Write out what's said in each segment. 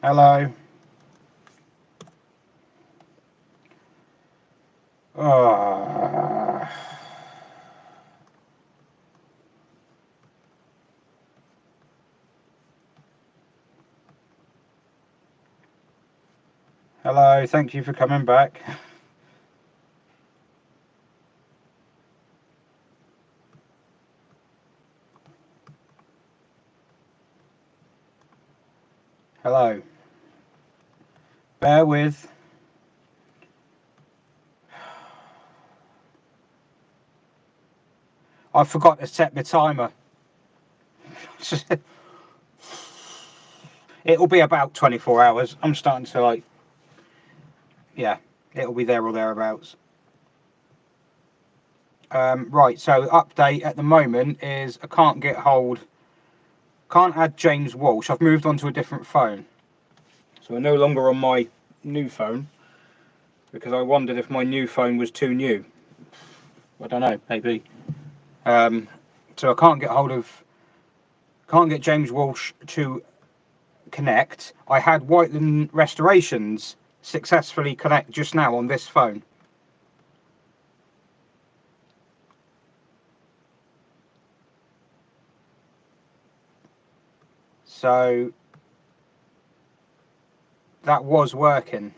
Hello. Hello, thank you for coming back. Hello. Bear with. I forgot to set the timer. It'll be about 24 hours. I'm starting to yeah, it'll be there or thereabouts. Right, so update at the moment is I can't add James Walsh. I've moved on to a different phone. So we're no longer on my new phone because I wondered if my new phone was too new. I don't know, maybe. So I can't get James Walsh to connect. I had Whiteland Restorations successfully connect just now on this phone. So that was working.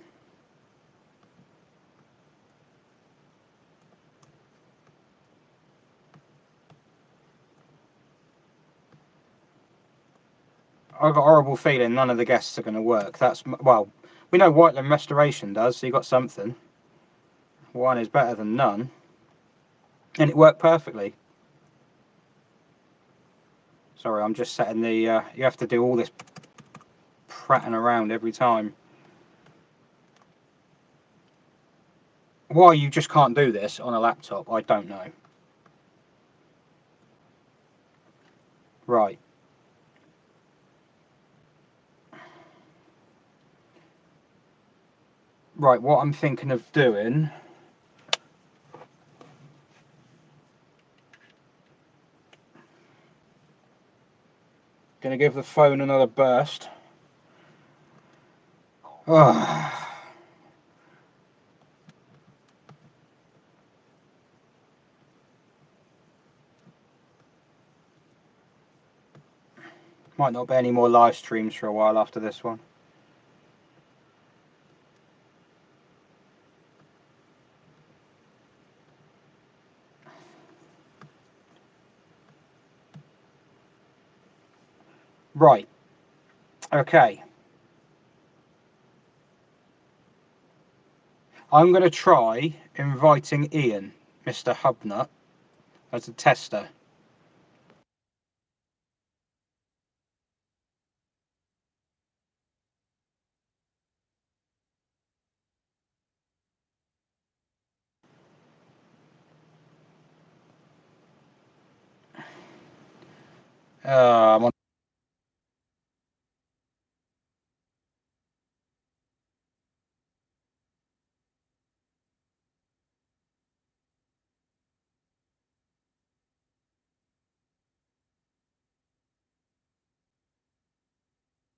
I've got a horrible feeling none of the guests are going to work. Well, we know Whiteland Restoration does, so you got something. One is better than none. And it worked perfectly. Sorry, I'm just setting the... you have to do all this prattling around every time. Why you just can't do this on a laptop, I don't know. Right. Right, what I'm thinking of doing... Gonna give the phone another burst. Oh. Might not be any more live streams for a while after this one. Right. Okay. I'm going to try inviting Ian, Mr. HubNut, as a tester. I'm on.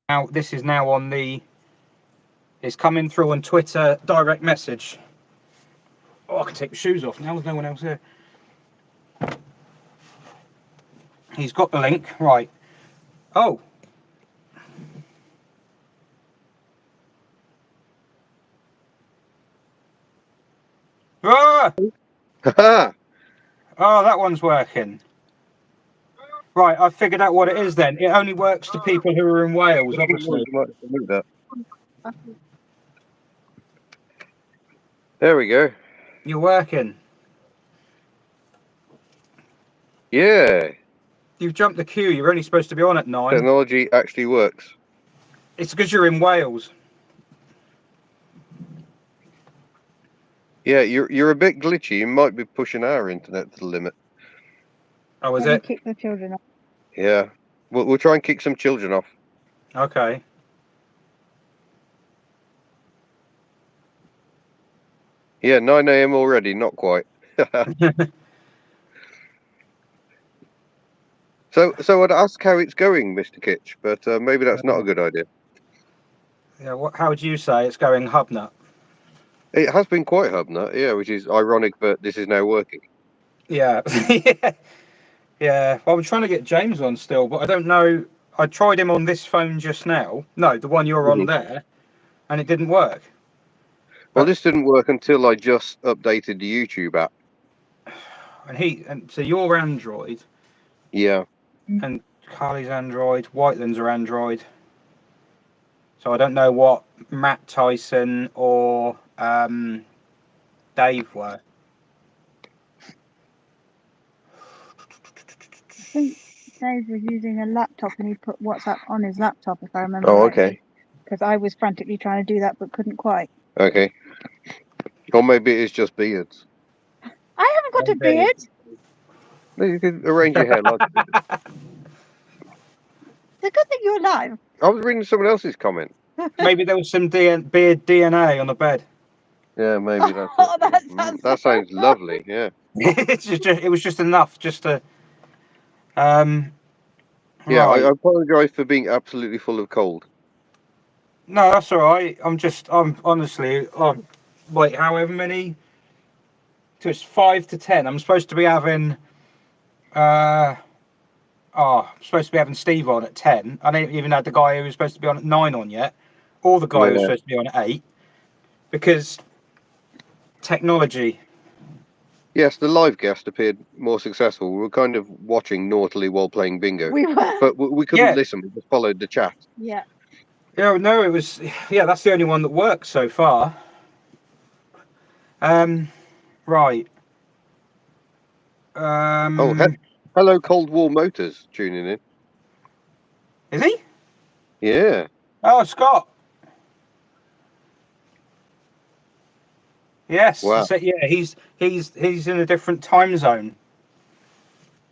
Now, this is now on the... It's coming through on Twitter direct message. Oh, I can take the shoes off now. There's no one else here. He's got the link. Right. Oh. Ah! Oh, that one's working. Right, I figured out what it is then. It only works to people who are in Wales, obviously. There we go. You're working. Yeah. You've jumped the queue. You're only supposed to be on at 9. Technology actually works. It's because you're in Wales. Yeah, you're a bit glitchy. You might be pushing our internet to the limit. Oh, is it? Kick the children off. Yeah. We'll try and kick some children off. Okay. Yeah, 9 a.m. already. Not quite. So I'd ask how it's going, Mr. Kitch, but maybe that's not a good idea. Yeah, how would you say it's going, HubNut? It has been quite HubNut, yeah, which is ironic, but this is now working. Yeah. Yeah. Yeah. Well, I'm trying to get James on still, but I don't know. I tried him on this phone just now. No, the one you're on there, and it didn't work. Well, But this didn't work until I just updated the YouTube app. and so you're Android, Yeah. and Carly's Android, Whitelands are Android. So I don't know what Matt Tyson or Dave were. I think Dave was using a laptop and he put WhatsApp on his laptop, if I remember Oh, rightly. okay. Because I was frantically trying to do that but couldn't quite. Okay. Or maybe it's just beards. I haven't got a Maybe. beard. You could arrange your hair like a beard. It's a good thing you're alive. I was reading someone else's comment. Maybe there was some beard DNA on the bed. Yeah, maybe that's Oh, it. that Yeah. sounds That sounds lovely, yeah. It was just enough, just to. Yeah, I Right. apologise for being absolutely full of cold. No, that's all right. I'm honestly, like however many. So it's 5 to 10. I'm supposed to be having. I'm supposed to be having Steve on at 10. I don't even had the guy who was supposed to be on at 9 on yet, or the guy who was Yeah. supposed to be on at 8, because technology. Yes, the live guest appeared more successful. We were kind of watching naughtily while playing bingo. We were. But we couldn't Yeah. listen, we just followed the chat. Yeah. Yeah, no, it was. Yeah, that's the only one that worked so far. Right. Oh, hello, Cold War Motors tuning in. Is he? Yeah. Oh, Scott. Yes. Wow. So, yeah, he's in a different time zone,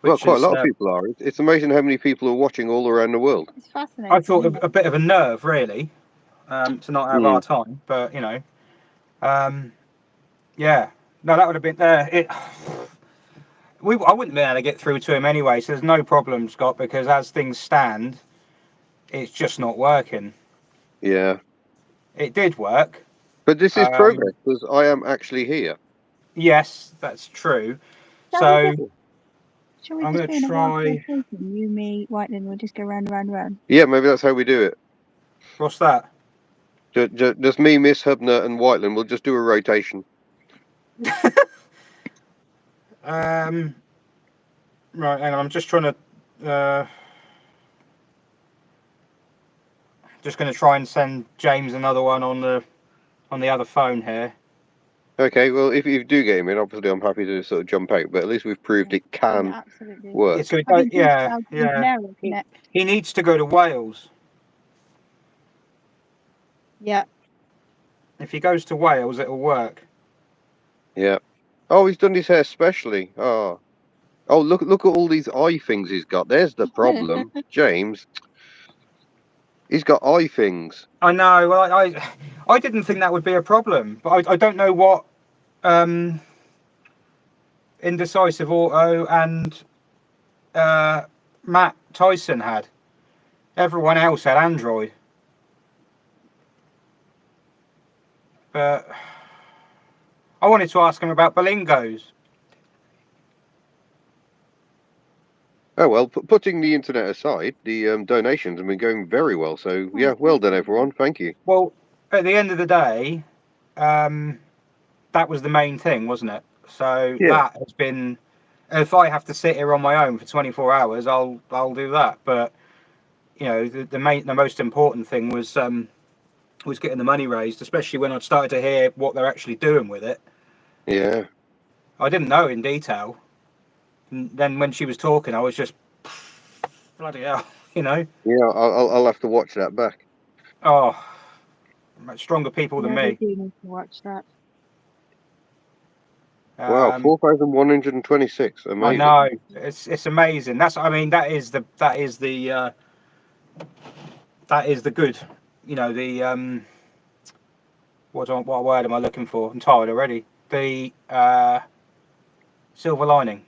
Well, which quite a is. lot of people are. It's amazing how many people are watching all around the world. It's fascinating. I thought a bit of a nerve, really, to not have our time, but you know, yeah. No, that would have been it. I wouldn't be able to get through to him anyway, so there's no problem, Scott, because as things stand, it's just not working. Yeah. It did work. But this is progress because I am actually here. Yes, that's true. Shall we So Shall we I'm just going be to in a wild try. rotation? You, me, Whiteland, we'll just go round, round, round. Yeah, maybe that's how we do it. What's that? Just me, Miss HubNut, and Whiteland. We'll just do a rotation. Right, hang on. I'm just trying to. Just going to try and send James another one on the other phone here. Okay, well, if you do get him in, obviously I'm happy to sort of jump out, but at least we've proved it can absolutely work. Yeah, so I think yeah. Connect. He needs to go to Wales. Yeah. If he goes to Wales, it'll work. Yeah. Oh, he's done his hair specially. Oh. Oh, look at all these eye things he's got. There's the problem, James. He's got eye things. I know. Well, I didn't think that would be a problem, but I don't know what Indecisive Auto and Matt Tyson had. Everyone else had Android, but I wanted to ask him about Berlingos. Oh well, putting the internet aside, the donations have been going very well. So yeah, well done everyone. Thank you. Well, at the end of the day, that was the main thing, wasn't it? So Yeah. that has been. If I have to sit here on my own for 24 hours, I'll do that. But you know, the most important thing was getting the money raised, especially when I'd started to hear what they're actually doing with it. Yeah. I didn't know in detail. And then when she was talking, I was just bloody hell, you know. Yeah, I'll have to watch that back. Oh, much stronger people than Yeah, we me. do need to watch that. Wow, 4,126. Amazing. I know, it's amazing. That is the good, you know, the what word am I looking for? I'm tired already. The silver lining.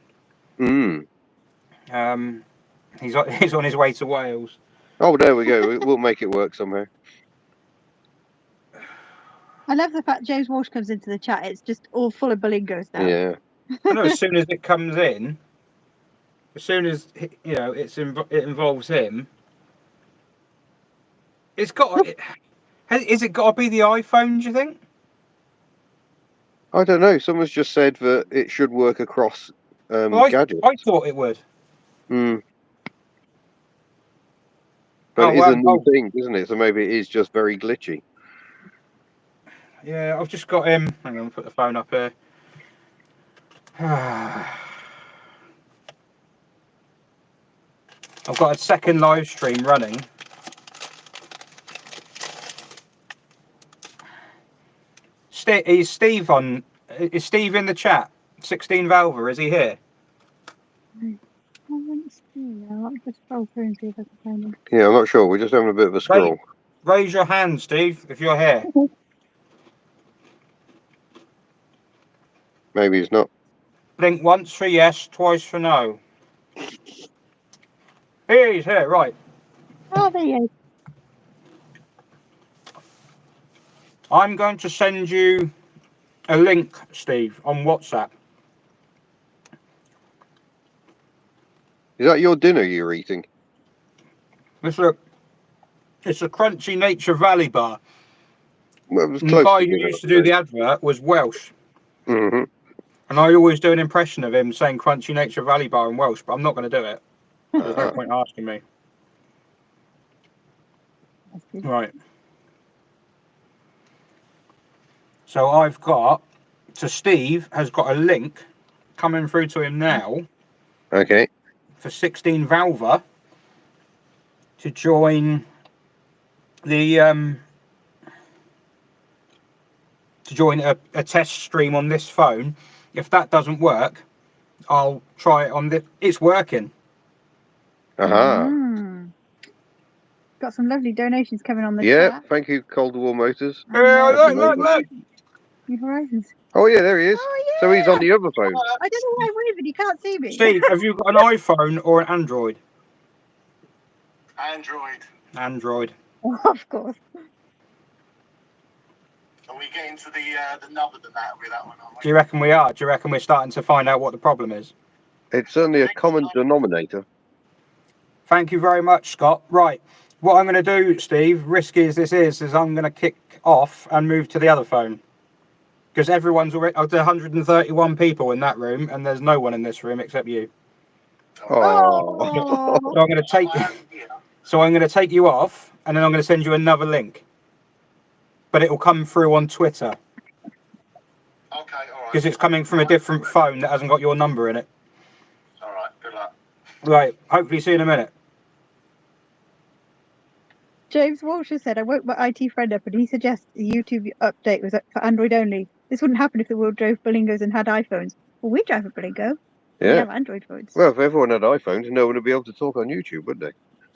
Mm. He's on his way to Wales. Oh, there we go. We'll make it work somehow. I love the fact James Walsh comes into the chat. It's just all full of Berlingos now. Yeah. I know as soon as it comes in, as soon as it involves him, it's got. Is it got to be the iPhone? Do you think? I don't know. Someone's just said that it should work across Well, gadgets. I thought it would. Hmm. But Oh, it is well, a new thing, isn't it? So maybe it is just very glitchy. yeah, I've just got him. Hang on, put the phone up here. I've got a second live stream running. Is Steve on? Is Steve in the chat? 16 Valver, is he here? I haven't seen now. I'll just scroll through and see if I can find him. Yeah, I'm not sure. We're just having a bit of a scroll. Raise your hand, Steve, if you're here. Maybe he's not. Blink once for yes, twice for no. He's here, right. Oh, there he is. I'm going to send you a link, Steve, on WhatsApp. Is that your dinner you're eating? It's a Crunchy Nature Valley bar. Well, it was And the close guy to who dinner. used to do the advert was Welsh. Mm-hmm. And I always do an impression of him saying Crunchy Nature Valley bar in Welsh, but I'm not going to do it. There's no point asking me. Right. So I've got, so Steve has got a link coming through to him now Okay. for 16 Valver to join the a test stream on this phone. If that doesn't work, I'll try it on this. It's working. Aha. Got some lovely donations coming on the Yeah, chat. thank you, Cold War Motors. Look. New Horizons. Oh, yeah, there he is. Oh, yeah. So he's on the other phone. I don't know why I'm waving. You can't see me. Steve, have you got an iPhone or an Android? Android. Oh, of course. Are we getting to the nub of the matter with that one, aren't we? Do you reckon we are? Do you reckon we're starting to find out what the problem is? It's certainly a common denominator. Thank you very much, Scott. Right. What I'm going to do, Steve, risky as this is I'm going to kick off and move to the other phone. Because everyone's already, there's 131 people in that room, and there's no one in this room except you. Oh. So I'm going to take So I'm going to take you off, and then I'm going to send you another link. But it will come through on Twitter. Okay, all right. Because it's coming from a different phone that hasn't got your number in it. All right, good luck. Right. Hopefully see you in a minute. James Walsh has said, I woke my IT friend up and he suggests a YouTube update was for Android only. This wouldn't happen if the world drove Berlingos and had iPhones. Well, we drive a Berlingo. Yeah. We have Android phones. Well, if everyone had iPhones, no one would be able to talk on YouTube, would they?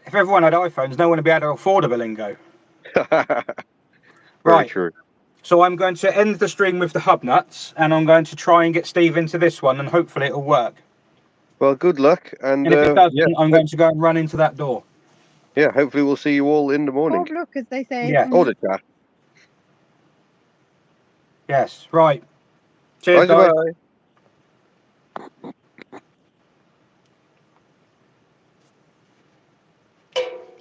If everyone had iPhones, no one would be able to afford a Berlingo. Very Right. true. So I'm going to end the stream with the HubNuts, and I'm going to try and get Steve into this one, and hopefully it'll work. Well, good luck. And if it doesn't, yeah, I'm going to go and run into that door. yeah, hopefully we'll see you all in the morning. Good luck, as they say. Yeah. Or the chat. Yes, right. Cheers, Bye, guys. bye.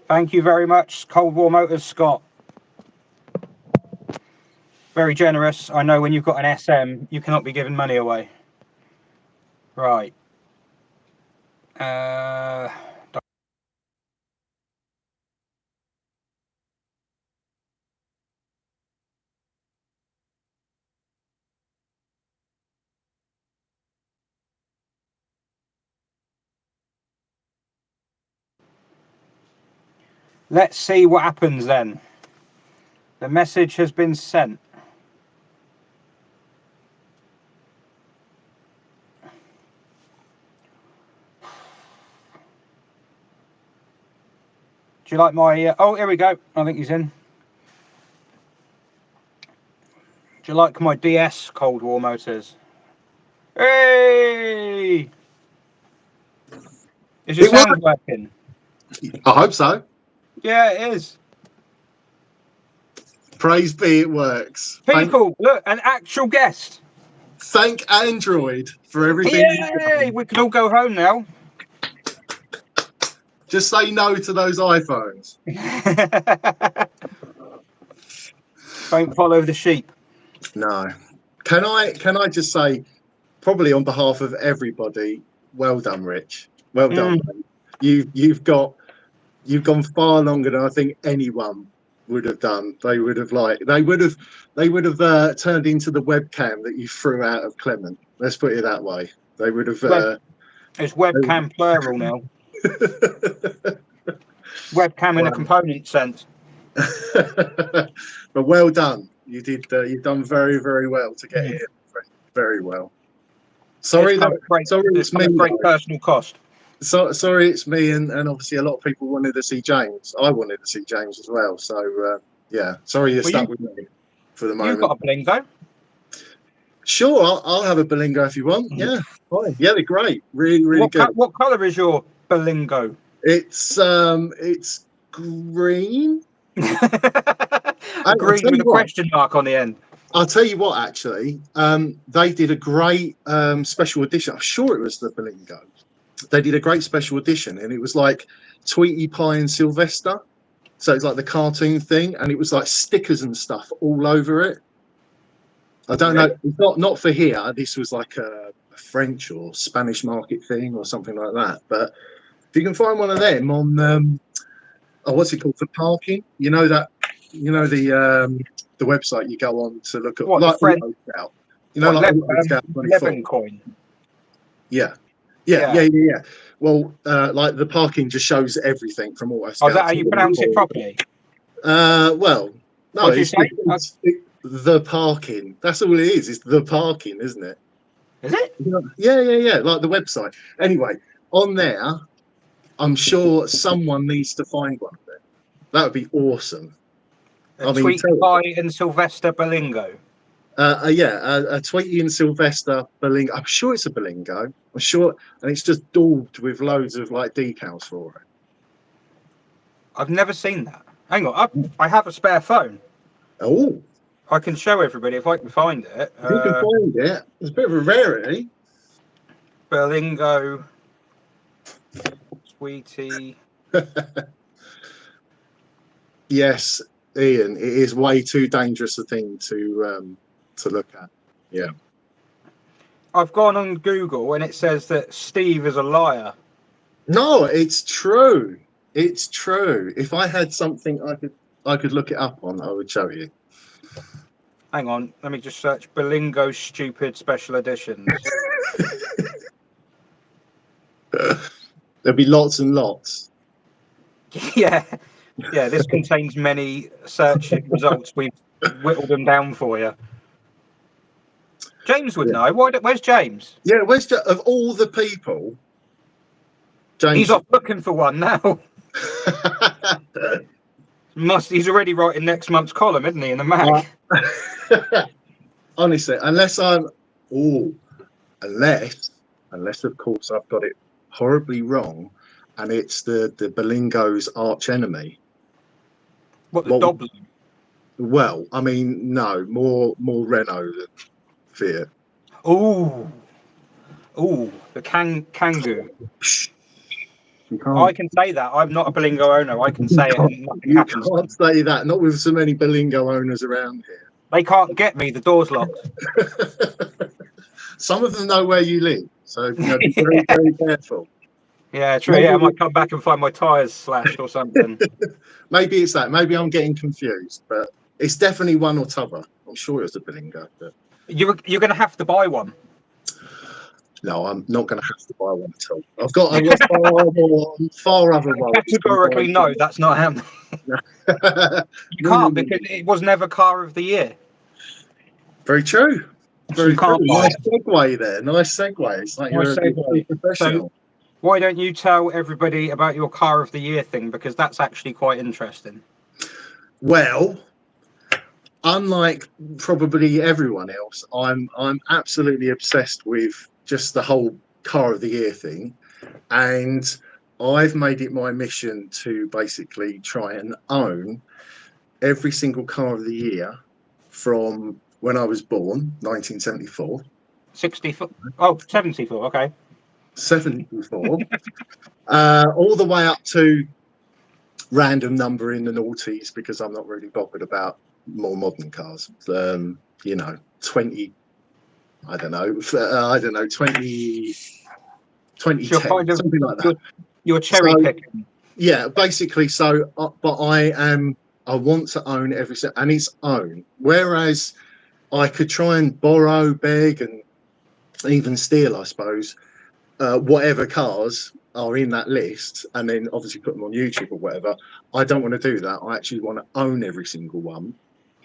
Thank you very much, Cold War Motors, Scott. Very generous. I know when you've got an SM, you cannot be giving money away. Right. Let's see what happens then. The message has been sent. Do you like my... oh, here we go. I think he's in. Do you like my DS Cold War Motors? Hey! Is your sound working? I hope so. Yeah, it is. Praise be, it works. People, look, an actual guest. Thank Android for everything. Yay! We can all go home now. Just say no to those iPhones. Don't follow the sheep. No. Can I just say, probably on behalf of everybody, well done, Rich. Well done, mate. You've gone far longer than I think anyone would have done. They would have turned into the webcam that you threw out of Clement. Let's put it that way. They would have. It's webcam plural now. Webcam in a component sense. But well done. You did. You've done very, very well to get here. Very well. Sorry, it's me. Great personal cost. Sorry, it's me, and obviously a lot of people wanted to see James. I wanted to see James as well. So yeah, sorry you're stuck with me for the moment. You've got a Berlingo. Sure, I'll have a Berlingo if you want. Yeah, fine. Yeah, they're great. Really, really good. What colour is your Berlingo? It's green. Green with a question mark on the end. I'll tell you what, actually, they did a great special edition. I'm sure it was the Berlingo. They did a great special edition, and it was like Tweety Pie and Sylvester. So it's like the cartoon thing, and it was like stickers and stuff all over it. I don't know. It's not for here. This was like a French or Spanish market thing or something like that. But if you can find one of them on, what's it called, for parking? You know the website you go on to look at, what, like French? You know, like Lebanon coin. Yeah. Well, like the parking just shows everything from Auto Scout. Oh, is that how you pronounce it properly? Well, no, it's the parking. That's all it is. It's the parking, isn't it? Is it? Yeah. Like the website. Anyway, on there, I'm sure someone needs to find one of them. That would be awesome. Tweety Pie and Sylvester Berlingo. A Tweety and Sylvester Berlingo. I'm sure it's a Berlingo. I'm sure, and it's just daubed with loads of like decals for it. I've never seen that. Hang on, I have a spare phone. Oh, I can show everybody if I can find it. If you can find it. It's a bit of a rarity. Berlingo, Tweety. Yes, Ian, it is way too dangerous a thing to look at. Yeah. I've gone on Google and it says that Steve is a liar. No, it's true. It's true. If I had something I could look it up on, I would show you. Hang on, let me just search Berlingo stupid special editions. There'll be lots and lots. Yeah, this contains many search results. We've whittled them down for you. James would know. Where's James? Yeah, of all the people, James. He's off looking for one now. He's already writing next month's column, isn't he, in the Mac? Honestly, unless of course I've got it horribly wrong, and it's the Berlingo's arch enemy. What, the Doblin? Well, I mean, no, more Renault than Fiat. Ooh, the Kangoo. I can say that. I'm not a Berlingo owner. I can say it and nothing happens. You can't say that. Not with so many Berlingo owners around here. They can't get me. The door's locked. Some of them know where you live, so be very, very careful. Yeah, true. I might come back and find my tyres slashed or something. Maybe it's that. Maybe I'm getting confused, but it's definitely one or t'other. I'm sure it was a Berlingo. But you're going to have to buy one. No, I'm not going to have to buy one at all. I've got far other ones. Categorically, no, that's not happening. You can't, because it was never car of the year. Very true. Very true. Nice segue there. Nice segue. It's like you're a professional. So, why don't you tell everybody about your car of the year thing? Because that's actually quite interesting. Well, unlike probably everyone else, I'm absolutely obsessed with just the whole car of the year thing, and I've made it my mission to basically try and own every single car of the year from when I was born, 1974. 64. Oh, 74. Okay. 74, all the way up to random number in the noughties, because I'm not really bothered about more modern cars. 20, I don't know, 20, 2010, So you're kind of something like that. you're cherry picking. Yeah, basically. So, but I want to own everything, and it's own. Whereas I could try and borrow, beg, and even steal, I suppose, whatever cars are in that list, and then obviously put them on YouTube or whatever. I don't want to do that. I actually want to own every single one.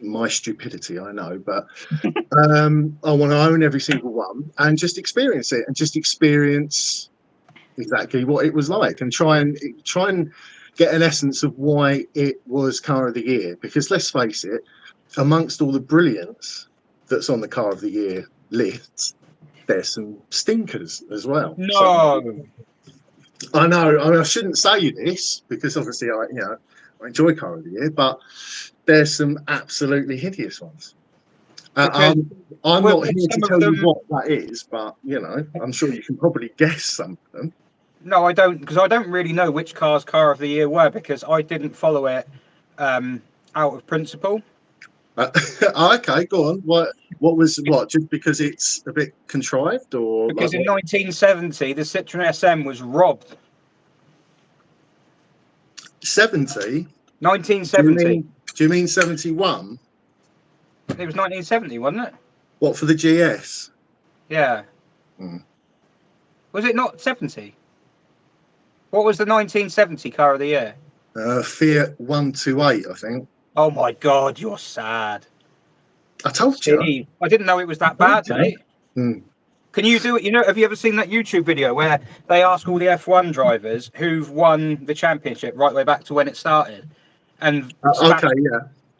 My stupidity, I know, but I want to own every single one and just experience it, and just experience exactly what it was like, and try and get an essence of why it was car of the year. Because let's face it, amongst all the brilliance that's on the car of the year list, there's some stinkers as well. No. So, I know. I shouldn't say this because obviously I enjoy car of the year, but there's some absolutely hideous ones. I'm not here to tell you what that is, but I'm sure you can probably guess some of them. No, I don't, because I don't really know which cars car of the year were, because I didn't follow it out of principle. Okay, go on. What was just because it's a bit contrived, or because in 1970 the Citroen SM was robbed. 70? 1970. Do you mean 71? It was 1970, wasn't it? What, for the GS? Yeah. Was it not 70? What was the 1970 car of the year? Fiat 128, I think. Oh my God, you're sad. I told Steve, you. I didn't know it was that bad, mate. Can you do it? Have you ever seen that YouTube video where they ask all the F1 drivers who've won the championship right way back to when it started? And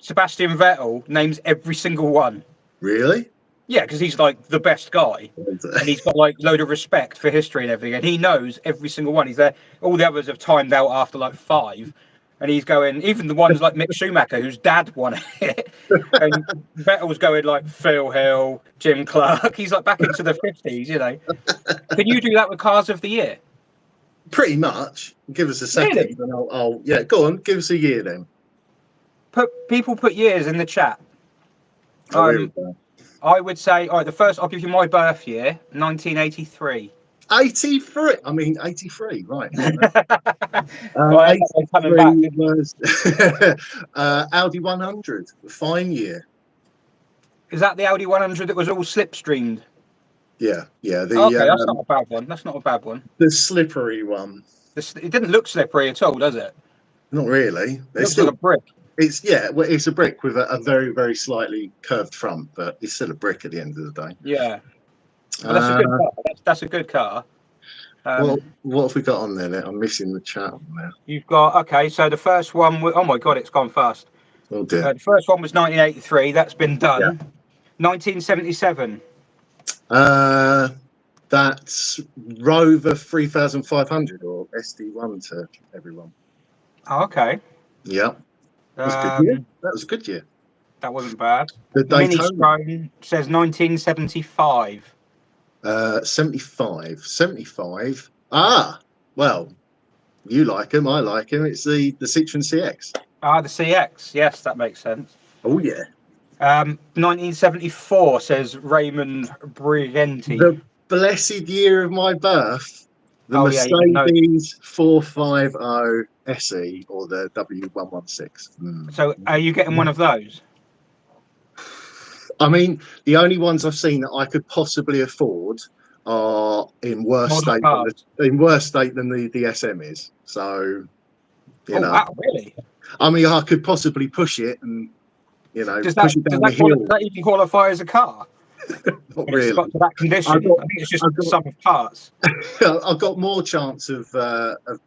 Sebastian Vettel names every single one. Really? Yeah, because he's like the best guy, and he's got like load of respect for history and everything, and he knows every single one. He's there. All the others have timed out after like 5, and he's going. Even the ones like Mick Schumacher, whose dad won it, and Vettel's going like Phil Hill, Jim Clark. He's like back into the 50s. Can you do that with cars of the year? Pretty much. Give us a second, Really? and I'll go on. Give us a year then. People put years in the chat. I would say, all right, the first, I'll give you my birth year, 1983. 83? I mean, 83, right. Well, 83 was Audi 100, fine year. Is that the Audi 100 that was all slipstreamed? Yeah. Okay, that's not a bad one. That's not a bad one. The slippery one. It didn't look slippery at all, does it? Not really. It looks like a brick. It's a brick with a very, very slightly curved front, but it's still a brick at the end of the day. Yeah. Well, that's a good car. That's a good car. What have we got on there? I'm missing the chat on there. You've got, so the first one was, oh my God, it's gone fast. Oh dear. The first one was 1983. That's been done. Yeah. 1977. That's Rover 3500 or SD1 to everyone. Oh, okay. Yeah. That was a good year. That was a good year. That wasn't bad. The Mini Scrof says 1975. 75. Ah, well, you like him. I like him. It's the Citroen CX. Ah, the CX. Yes, that makes sense. Oh yeah. 1974 says Raymond Briganti. The blessed year of my birth. The Mercedes 450 SE or the W116. So, are you getting one of those? I mean, the only ones I've seen that I could possibly afford are in worse state than the SM is. So, Wow, really? I mean, I could possibly push it and does push it down the hill. Does that even qualify as a car? Not really. It's got to that condition. I think it's just the sum of parts. I've got more chance of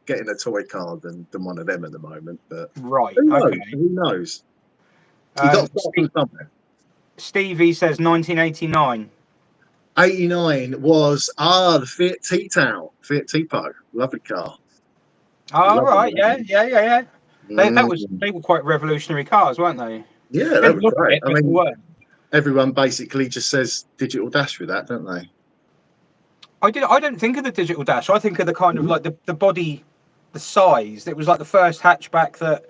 getting a toy car than one of them at the moment. But right, who knows? You got to start somewhere. Stevie says 1989. 89 was the Fiat T-Town, Fiat Tipo, lovely car. Oh, right, yeah. They were quite revolutionary cars, weren't they? Yeah, that Didn't was look great. it, I but they mean, were. everyone basically just says digital dash with that, don't they? I don't think of the digital dash. I think of the kind of like the body, the size. It was like the first hatchback that,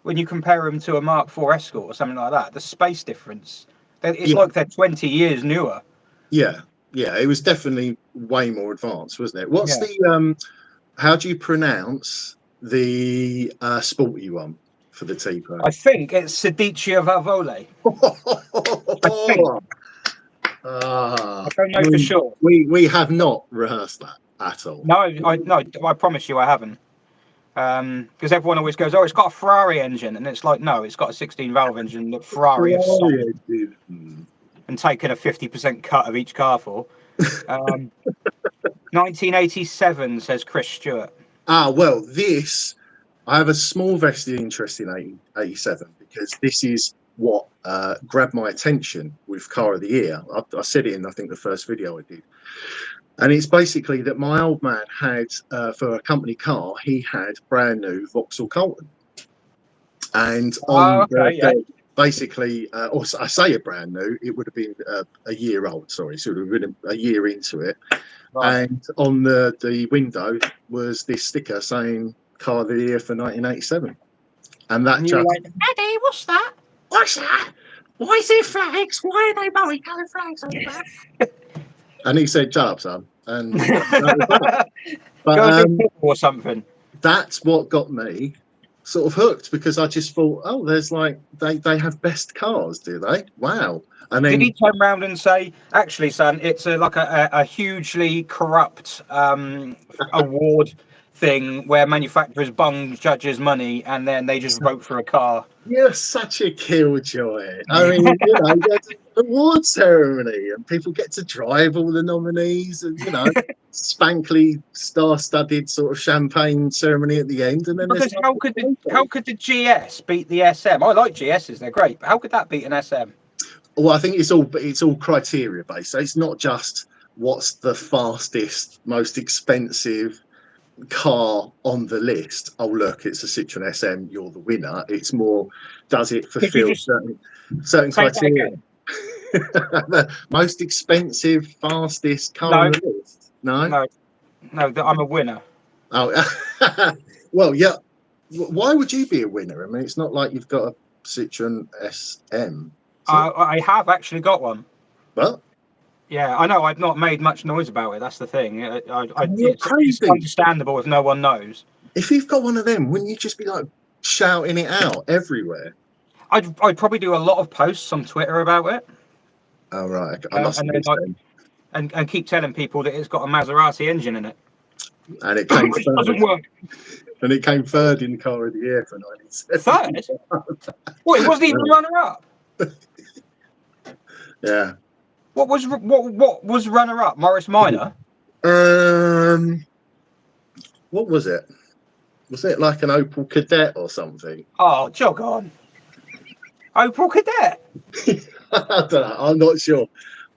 when you compare them to a Mark IV Escort or something like that, the space difference. It's Yeah. like they're 20 years newer. Yeah, it was definitely way more advanced, wasn't it? What's Yeah. the how do you pronounce the sporty one for the T-Pro? I think it's Sedicia Valvole. I think. I don't know for sure. We have not rehearsed that at all. No, I promise you I haven't. Because everyone always goes, oh, it's got a Ferrari engine, and it's like, no, it's got a 16-valve engine that Ferrari have sold and taken a 50% cut of each car for. 1987, says Chris Stewart. Well, this, I have a small vested interest in 87 because this is what grabbed my attention with Car of the Year. I said it in, I think, the first video I did. And it's basically that my old man had, for a company car, he had brand new Vauxhall Colton. And on basically, or I say a brand new, it would have been a year old, sorry, so it would have been a year into it. Right. And on the window was this sticker saying Car of the Year for 1987. And that just... Like, Daddy, what's that? What's that? Why is there flags? Why are they multi-coloured flags on the back? And he said, "Shut up, son." And that was that. But or something. That's what got me sort of hooked, because I just thought, oh, there's like they have best cars, do they? Wow. And then did he turn around and say, actually, son, it's like a hugely corrupt award thing where manufacturers bung judges' money and then they just vote for a car? You're such a killjoy. I mean, there's an award ceremony and people get to drive all the nominees, and spankly star-studded sort of champagne ceremony at the end. And then because how could the GS beat the SM? I like GSs; they're great, but how could that beat an SM? Well, I think it's all criteria based. So it's not just what's the fastest, most expensive car on the list. Oh, look, it's a Citroen SM, you're the winner. It's more, does it fulfill certain criteria? The most expensive, fastest car on the list? No, I'm a winner. Oh, well, yeah. Why would you be a winner? I mean, it's not like you've got a Citroen SM. I have actually got one. What? Yeah, I know. I've not made much noise about it. That's the thing. It's understandable if no one knows. If you've got one of them, wouldn't you just be like shouting it out everywhere? I'd probably do a lot of posts on Twitter about it. Oh, right. I must and keep telling people that it's got a Maserati engine in it. And it came third. Doesn't work. And it came third in Car of the Year for 1970. Third? Well, it wasn't even runner-up. Yeah. What was runner-up? Morris Minor? What was it? Was it like an Opel Kadett or something? Oh, jog on. Opel Kadett? I don't know. I'm not sure.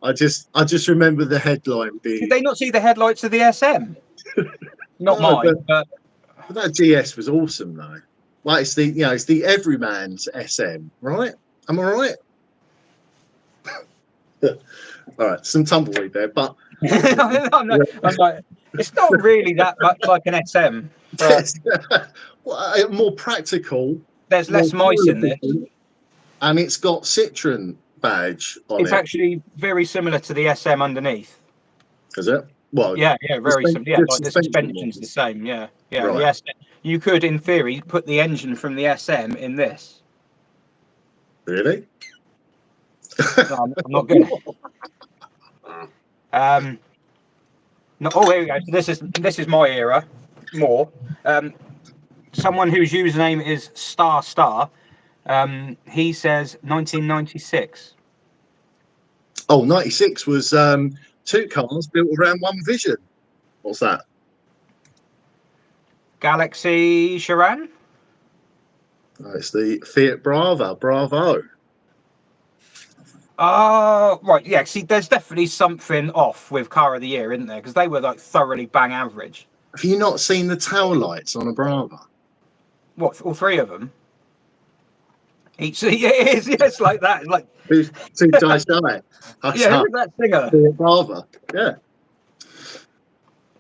I just remember the headline being... Did they not see the headlights of the SM? Not mine, but that GS was awesome though. Like it's the everyman's SM, right? Am I right? All right, some tumbleweed there, but I'm like, it's not really that much like an SM. But more practical. There's less mice in this, and it's got Citroen badge on it. It's actually very similar to the SM underneath. Is it? Well, yeah, very similar. Yeah, like the suspension's the same. Yeah. Right. Yes, you could, in theory, put the engine from the SM in this. Really? No, I'm not going to. No, oh, here we go. So this is my era. More. Someone whose username is ***. He says 1996. Oh, 96 was two cars built around one vision. What's that? Galaxy Chiron? It's the Fiat Bravo. Oh, right. Yeah, see, there's definitely something off with Car of the Year, isn't there? Because they were like thoroughly bang average. Have you not seen the tail lights on a Bravo? What? All three of them? Each. Yeah, it is. Yes, like that. Like Two dice die. yeah, who's that singer? Brava. Yeah.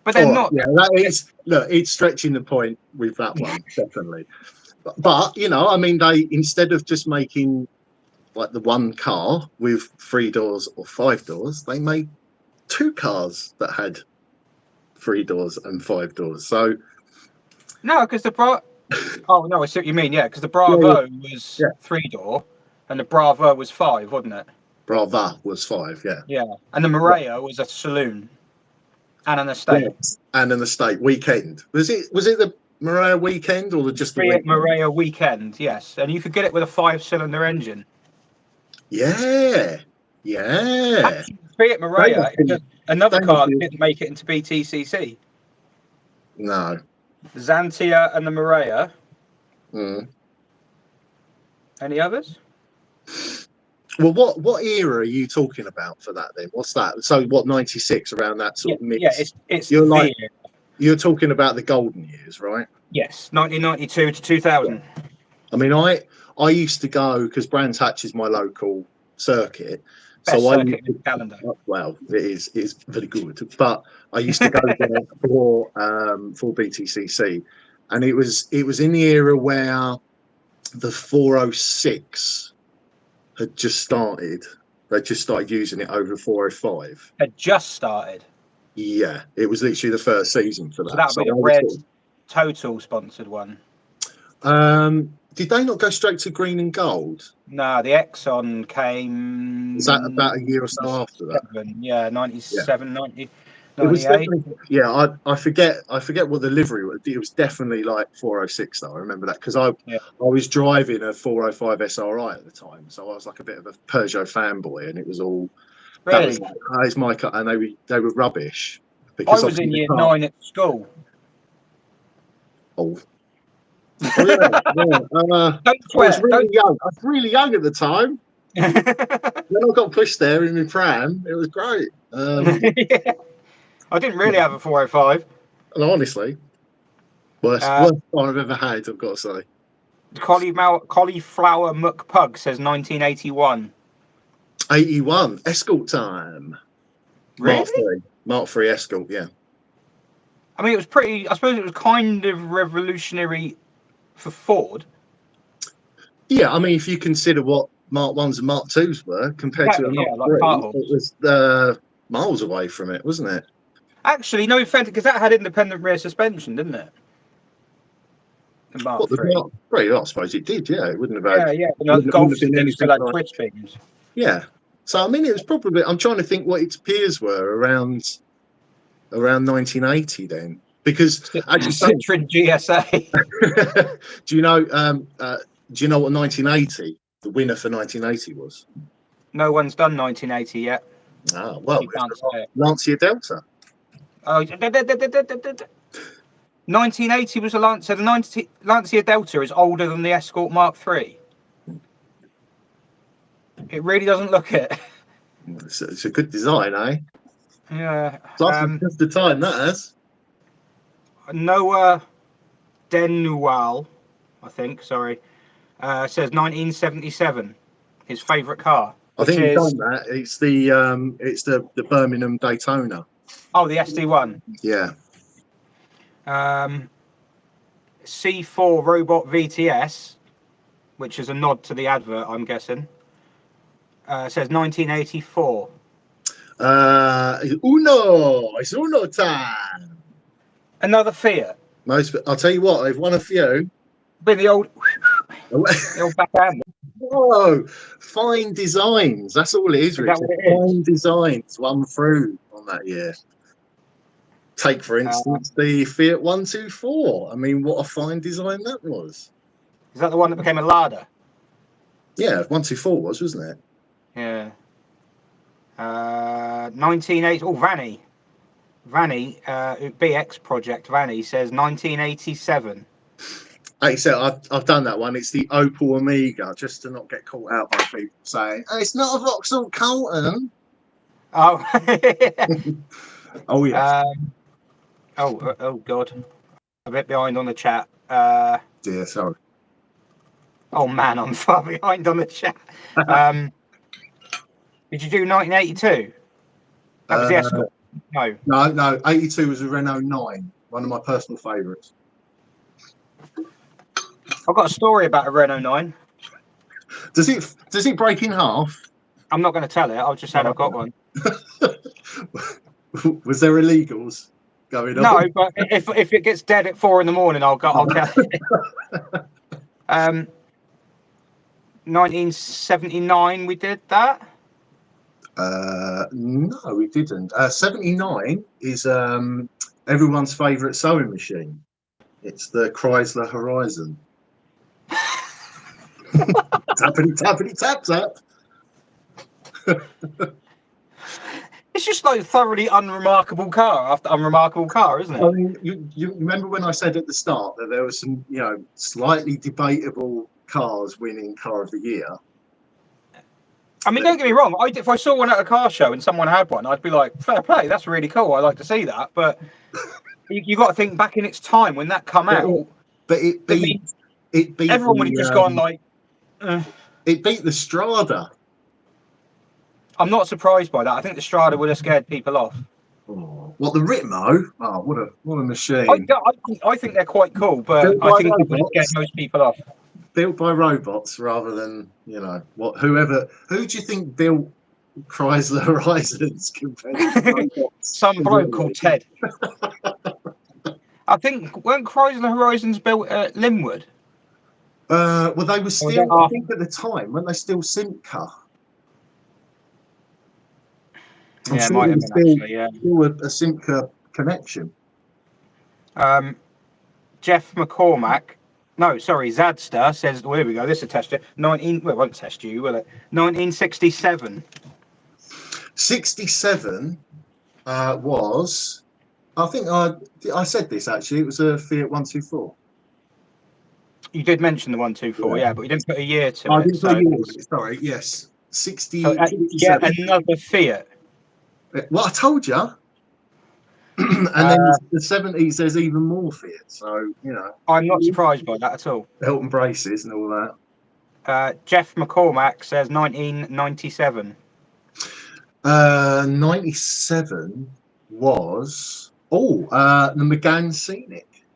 But they're All right, not. yeah, that is, look, it's stretching the point with that one, definitely. But you know, I mean, they, instead of just making like the one car with 3 doors or 5 doors, they made 2 cars that had 3 doors and 5 doors. So No, because Oh no, I see what you mean. Yeah, because the yeah, Bravo was yeah. 3-door, and the Bravo was 5, wasn't it? Brava was 5, yeah. Yeah, and the Maria was a saloon and an estate. Yes. And an estate weekend. Was it the Mariah weekend or just the Fiat weekend? Maria weekend, yes, and you could get it with a 5-cylinder engine. Yeah. Yeah. Actually, Fiat Maria, They must another they car must that be- didn't make it into BTCC. No. Xantia and the Maria. Mm. Any others? Well, what era are you talking about for that then? What's that? So what, 96, around that sort of mix? Yeah, it's You're the like, year. you're talking about the golden years, right? Yes, 1992 to 2000. I mean, I used to go, because Brands Hatch is my local circuit. Best So I circuit used in to, the calendar. well, it's very good. But I used to go there for BTCC, and it was in the era where the 406 had just started. They just started using it over 405. Had just started. Yeah, it was literally the first season for that. So that would be the I was Red sort Total sponsored one. did they not go straight to green and gold? No, the Exxon came. Is that about a year or so after that? Yeah, 97, 90, It was 98. definitely, yeah. I forget what the livery was. It was definitely like 406 though. I remember that because I was driving a 405 SRI at the time, so I was like a bit of a Peugeot fanboy, and it was all that was Really? like, oh, it's my car, and they were rubbish I because was in obviously year the car. 9 at school. Oh, oh yeah, yeah. Don't I was swear. really young. I was really young at the time. Don't. When I got pushed there in my pram, it was great. Yeah. I didn't really have a 405. And honestly, worst car I've ever had, I've got to say. Cauliflower McPug says 1981. 81, Escort time. Really? Mark 3 Escort, yeah. I mean, it was pretty. I suppose it was kind of revolutionary for Ford. Yeah, I mean, if you consider what Mark 1s and Mark 2s were compared to a Mark 3, it was miles away from it, wasn't it? Actually, no offense, because that had independent rear suspension, didn't it? The Mark 3. Mark 3? I suppose it did, yeah. It wouldn't have had. Yeah. Wouldn't have been anything still had like, twitch beams. yeah. So I mean, it was probably. I'm trying to think what its peers were around 1980 then, because actually, Citroen GSA. do you know? Do you know what 1980? The winner for 1980 was? No one's done 1980 yet. Ah, well, You can't say it. Lancia Delta. Oh, 1980 was a Lancia. The Lancia Delta is older than the Escort Mark III. It really doesn't look it. It's a good design, eh? Yeah. Just the time that has. Noah Denwall, I think. Sorry, says 1977. His favourite car. I think you've done that. It's the Birmingham Daytona. Oh, the SD1. Yeah. C4 Robot VTS, which is a nod to the advert, I'm guessing. Says 1984. It's Uno time. Another Fiat. I'll tell you what, they've won a few. With the old backhand. Whoa, fine designs. That's all it is, Rich. Fine designs won through on that year. Take, for instance, the Fiat 124. I mean, what a fine design that was. Is that the one that became a Lada? Yeah, 124 was, wasn't it? Yeah. 1980. Oh, Vanny, BX Project Vanny says 1987. Like I said, I've done that one. It's the Opel Omega, just to not get caught out by people saying, oh, it's not a Vauxhall Colton. Oh. Oh, yeah. Oh, God. A bit behind on the chat. dear, sorry. Oh man, I'm far behind on the chat. Did you do 1982? That was the Escort. No. No, 82 was a Renault 9, one of my personal favourites. I've got a story about a Renault 9. Does it break in half? I'm not going to tell it. I've just said I've got one. Was there illegals going on? No, but if it gets dead at 4 in the morning, I'll tell it. 1979, we did that. No, we didn't. 79 is everyone's favourite sewing machine. It's the Chrysler Horizon. Tappity tappity tap tap. It's just like a thoroughly unremarkable car after unremarkable car, isn't it? I mean, you remember when I said at the start that there were some, slightly debatable cars winning Car of the Year? I mean, don't get me wrong. If I saw one at a car show and someone had one, I'd be like, fair play, that's really cool. I like to see that. But you got to think back in its time when that come out. But it beat everyone would have just gone like. It beat the Strada. I'm not surprised by that. I think the Strada would have scared people off. Oh, what, the Ritmo? Oh, what a machine! I think they're quite cool, but I think it would have scared most people off. Built by robots rather than whoever. Who do you think built Chrysler Horizons compared to robots? Some bloke called Ted. I think weren't Chrysler Horizons built at Linwood? Well, they were still. I think at the time, weren't they still Simca? Yeah, it might have been actually. Yeah, still a Simca connection. Jeff McCormack. No, sorry, Zadster says. Well, here we go. This will test you. Well, it won't test you, will it? 1967. 67 was. I think I said this actually. It was a Fiat 124. You did mention the 124, yeah, but you didn't put a year to it. I didn't put a year. Sorry, yes, 60. So, yeah, another Fiat. Well, I told you. And then the 70s, there's even more Fiat. So I'm not surprised by that at all. Belt and braces and all that. Jeff McCormack says 1997. 97 was the McGann Scenic.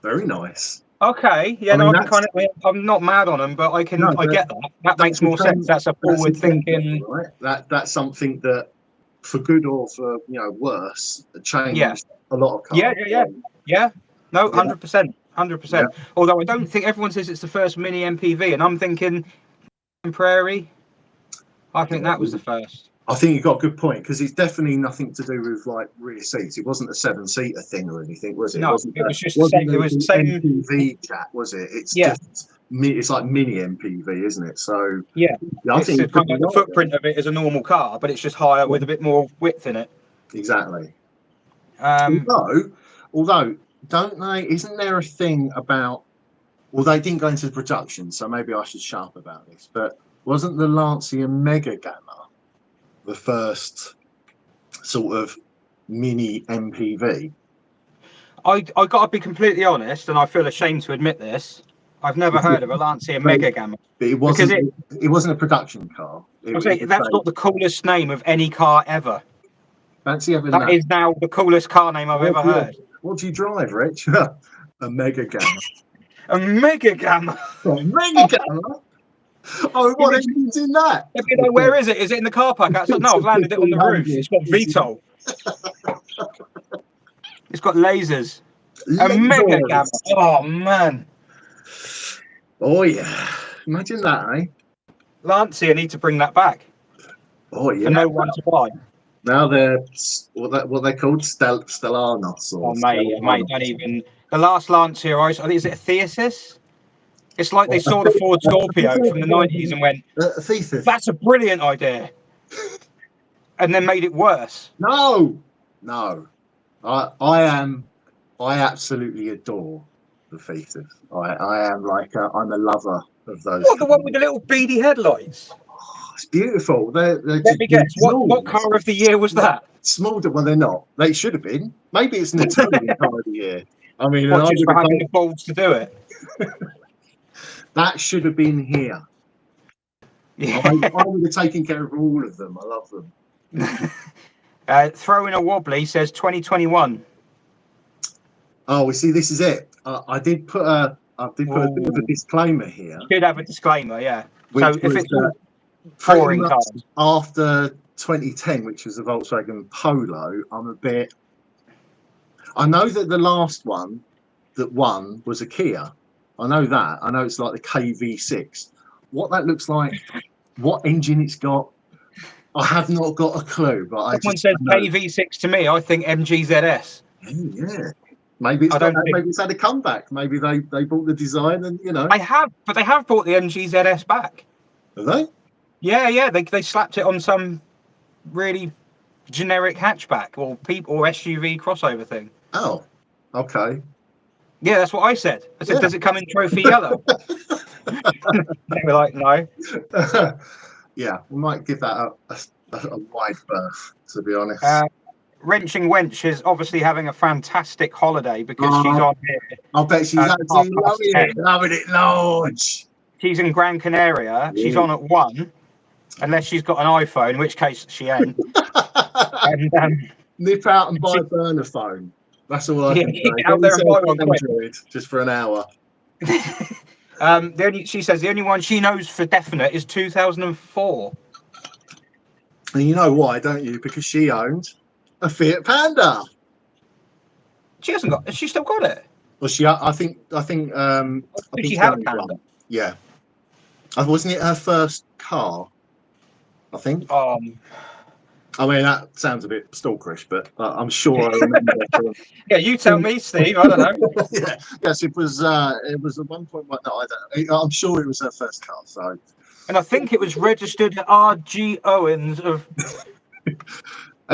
Very nice. Okay, yeah, I'm not mad on them, but I get that. That makes more sense. That's a forward thinking. Right? That's something that, for good or for worse, changed a lot of cars. Yeah. No, 100%, 100%. Although I don't think everyone says it's the first mini MPV, and I'm thinking Prairie. I think that was the first. I think you got a good point, because it's definitely nothing to do with like rear seats. It wasn't a 7-seater thing or anything, was it? No, it was just the same. It was the same MPV chat, was it? It's just it's like mini MPV, isn't it? So I think it's kind of like the footprint of it is a normal car, but it's just higher with a bit more width in it. Exactly. Although, don't they? Isn't there a thing about? Well, they didn't go into production, so maybe I should shut up about this. But wasn't the Lancia Mega Gamma the first sort of mini MPV? I got to be completely honest, and I feel ashamed to admit this. I've never heard of a Lancia Mega Gamma. But it wasn't a production car. That's not the coolest name of any car ever. Fancy having that is now the coolest car name I've ever heard. What do you drive, Rich? A Mega Gamma. A Mega Gamma. A Mega Gamma. Oh, what engine's in that? Where is it? Is it in the car park outside? No, I've landed it on the roof. It's got VTOL. It's got lasers. A Mega Gamma. Oh, man. Oh, yeah. Imagine that, eh? Lancia need to bring that back. Oh, yeah. For no one to buy. Now they're what they're called, Stellanos. Mate, don't even. The last Lancia, I think, is it a Thesis? It's like they saw the Ford Scorpio from the 90s and went, that's a brilliant idea. And then made it worse. No. I absolutely adore the Thesis. I am I'm a lover of those. What, the one with the little beady headlights? Oh, it's beautiful. Let me guess, what car of the year was that? Small, well, they're not. They should have been. Maybe it's an Italian car of the year. I mean, just for having the balls to do it. That should have been here. Yeah. I would have taken care of all of them. I love them. Throwing a wobbly says 2021. Oh, we see. This is it. I did put a bit of a disclaimer here, You should have a disclaimer, yeah. which So if was it's all pretty boring much cars, after 2010, which was the Volkswagen Polo. I'm a bit. I know that the last one that won was a Kia. I know that. I know it's like the KV6. What that looks like, what engine it's got, I have not got a clue. But I someone just says know. KV6 to me, I think MGZS. Yeah, maybe I don't think- maybe it's had a comeback. Maybe they bought the design and They have bought the MGZS back. Have they? Yeah, they slapped it on some really generic hatchback or SUV crossover thing. Oh, okay. Yeah, that's what I said. I said, Yeah. does it come in trophy yellow? They were like, no. Yeah, we might give that a wide berth, to be honest. Wrenching Wench is obviously having a fantastic holiday because she's on here. I bet she's absolutely loving it, large. She's in Gran Canaria. Yeah. She's on at 1, unless she's got an iPhone, in which case she ain't. And, Nip out and buy a burner phone. That's all I can say. Get out there and buy one quick. Android just for an hour. She says the only one she knows for definite is 2004. And you know why, don't you? Because she owned a Fiat Panda. She hasn't got. Has she still got it? Well, I think she had a Panda. Yeah. Wasn't it her first car? I think. I mean, that sounds a bit stalkerish, but I'm sure I remember. Yeah, you tell me, Steve. I don't know. Yeah. Yes, it was at 1 point. No, I don't know. I'm sure it was her first car. So. And I think it was registered at R.G. Owens of. It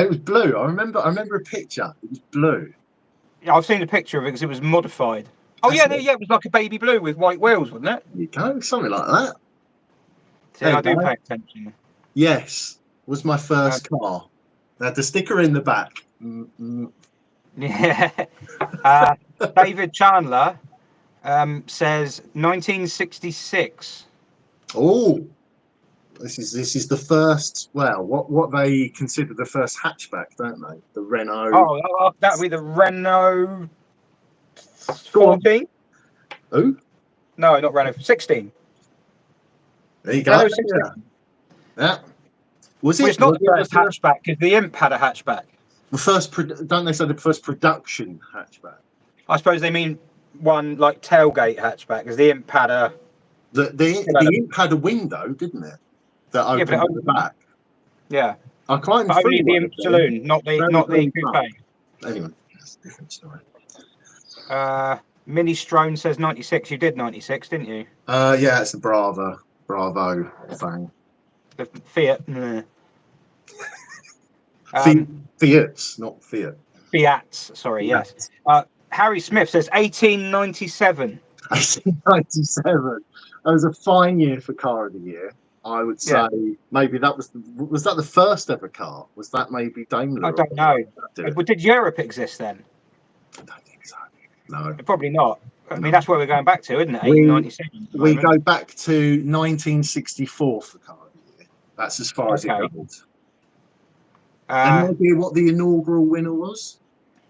was blue. I remember a picture. It was blue. Yeah, I've seen a picture of it because it was modified. Oh yeah, it was like a baby blue with white wheels, wasn't it? You go, something like that. See, I do pay attention. Yes, was my first car. They had the sticker in the back. Yeah. David Chandler says 1966. Oh, this is the first. Well, what they consider the first hatchback, don't they? The Renault. Oh, that would be the Renault 14. Who? No, not Renault 16. There you go. Renault 16. Yeah. Was it? Well, it's not the first hatchback because the Imp had a hatchback. The first, don't they say the first production hatchback? I suppose they mean one like tailgate hatchback because the Imp had a. The Imp had a window, didn't it? That opened at the back. Yeah. I climbed but through only the Imp saloon, not the coupe. Anyway, that's a different story. Mini Strone says 96. You did 96, didn't you? Yeah, it's the Bravo thing. The Fiat. Nah. Fiats, not Fiat. Fiats, sorry, yes. Harry Smith says 1897. 1897. That was a fine year for car of the year. I would say maybe that was that the first ever car? Was that maybe Daimler? I don't know. But did Europe exist then? I don't think so. No. Probably not. I mean, that's where we're going back to, isn't it? 1897. We go back to 1964 for car of the year. That's as far as it goes. Any idea what the inaugural winner was?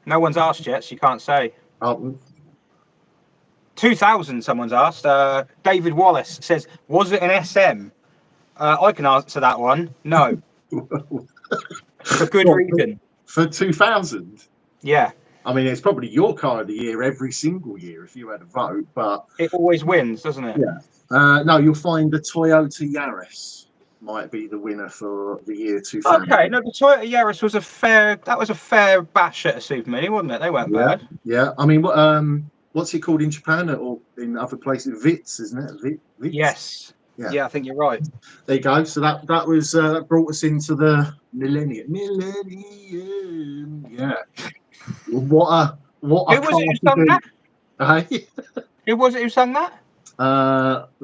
No one's asked yet, so you can't say. 2000, someone's asked. David Wallace says, was it an SM? I can answer that one. No. For good reason. For 2000? Yeah. I mean, it's probably your car of the year every single year if you had a vote, but... It always wins, doesn't it? Yeah. No, you'll find the Toyota Yaris might be the winner for the year 2000. Okay, no, the Toyota Yaris was a fair bash at a Super Mini, wasn't it? They weren't bad. Yeah, I mean, what's it called in Japan or in other places? Vitz, isn't it? Vitz? Yes. Yeah, I think you're right. There you go. So that was that brought us into the millennium. Yeah. What a Who was it who sung that? Who was it who sung that?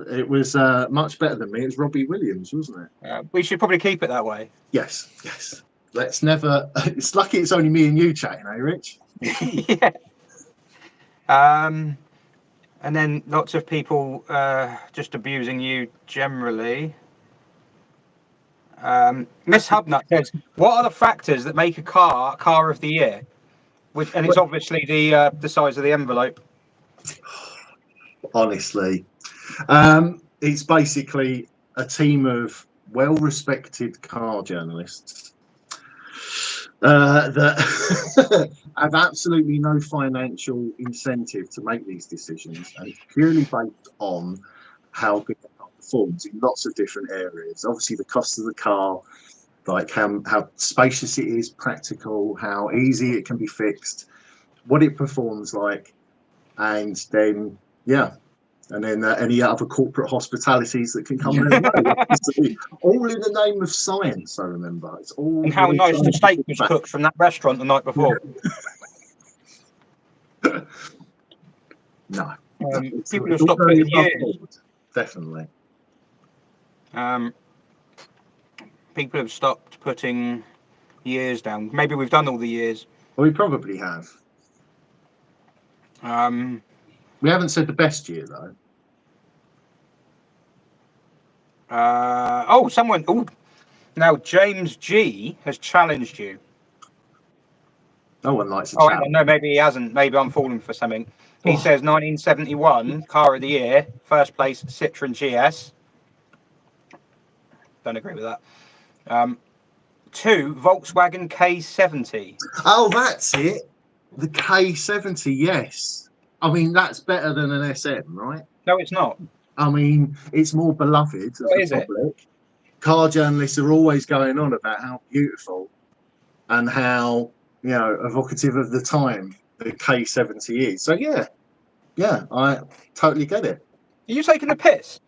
It was much better than me. It was Robbie Williams, wasn't it? We should probably keep it that way. Yes. Let's never. It's lucky it's only me and you chatting, eh, Rich? Yeah. And then lots of people just abusing you generally. Miss HubNut says, "What are the factors that make a car of the year?" And it's obviously the size of the envelope. Honestly, it's basically a team of well-respected car journalists that have absolutely no financial incentive to make these decisions, and it's purely based on how good the car performs in lots of different areas. Obviously, the cost of the car, like how spacious it is, practical, how easy it can be fixed, what it performs like, and then and then any other corporate hospitalities that can come their way. Obviously, all in the name of science. I remember it's all. And how nice the steak was cooked from that restaurant the night before. No, people have stopped putting years. Definitely. People have stopped putting years down. Maybe we've done all the years. Well, we probably have. We haven't said the best year though. Someone. Oh, now James G has challenged you. No one likes a challenge. challenge. No, maybe he hasn't. Maybe I'm falling for something. He says 1971 car of the year, first place Citroen GS. Don't agree with that. 2 Volkswagen K70. Oh, that's it. The K70, yes. I mean, that's better than an SM, right? No, it's not. I mean, it's more beloved of the public. Car journalists are always going on about how beautiful and how, evocative of the time the K70 is. So, yeah, I totally get it. Are you taking the piss?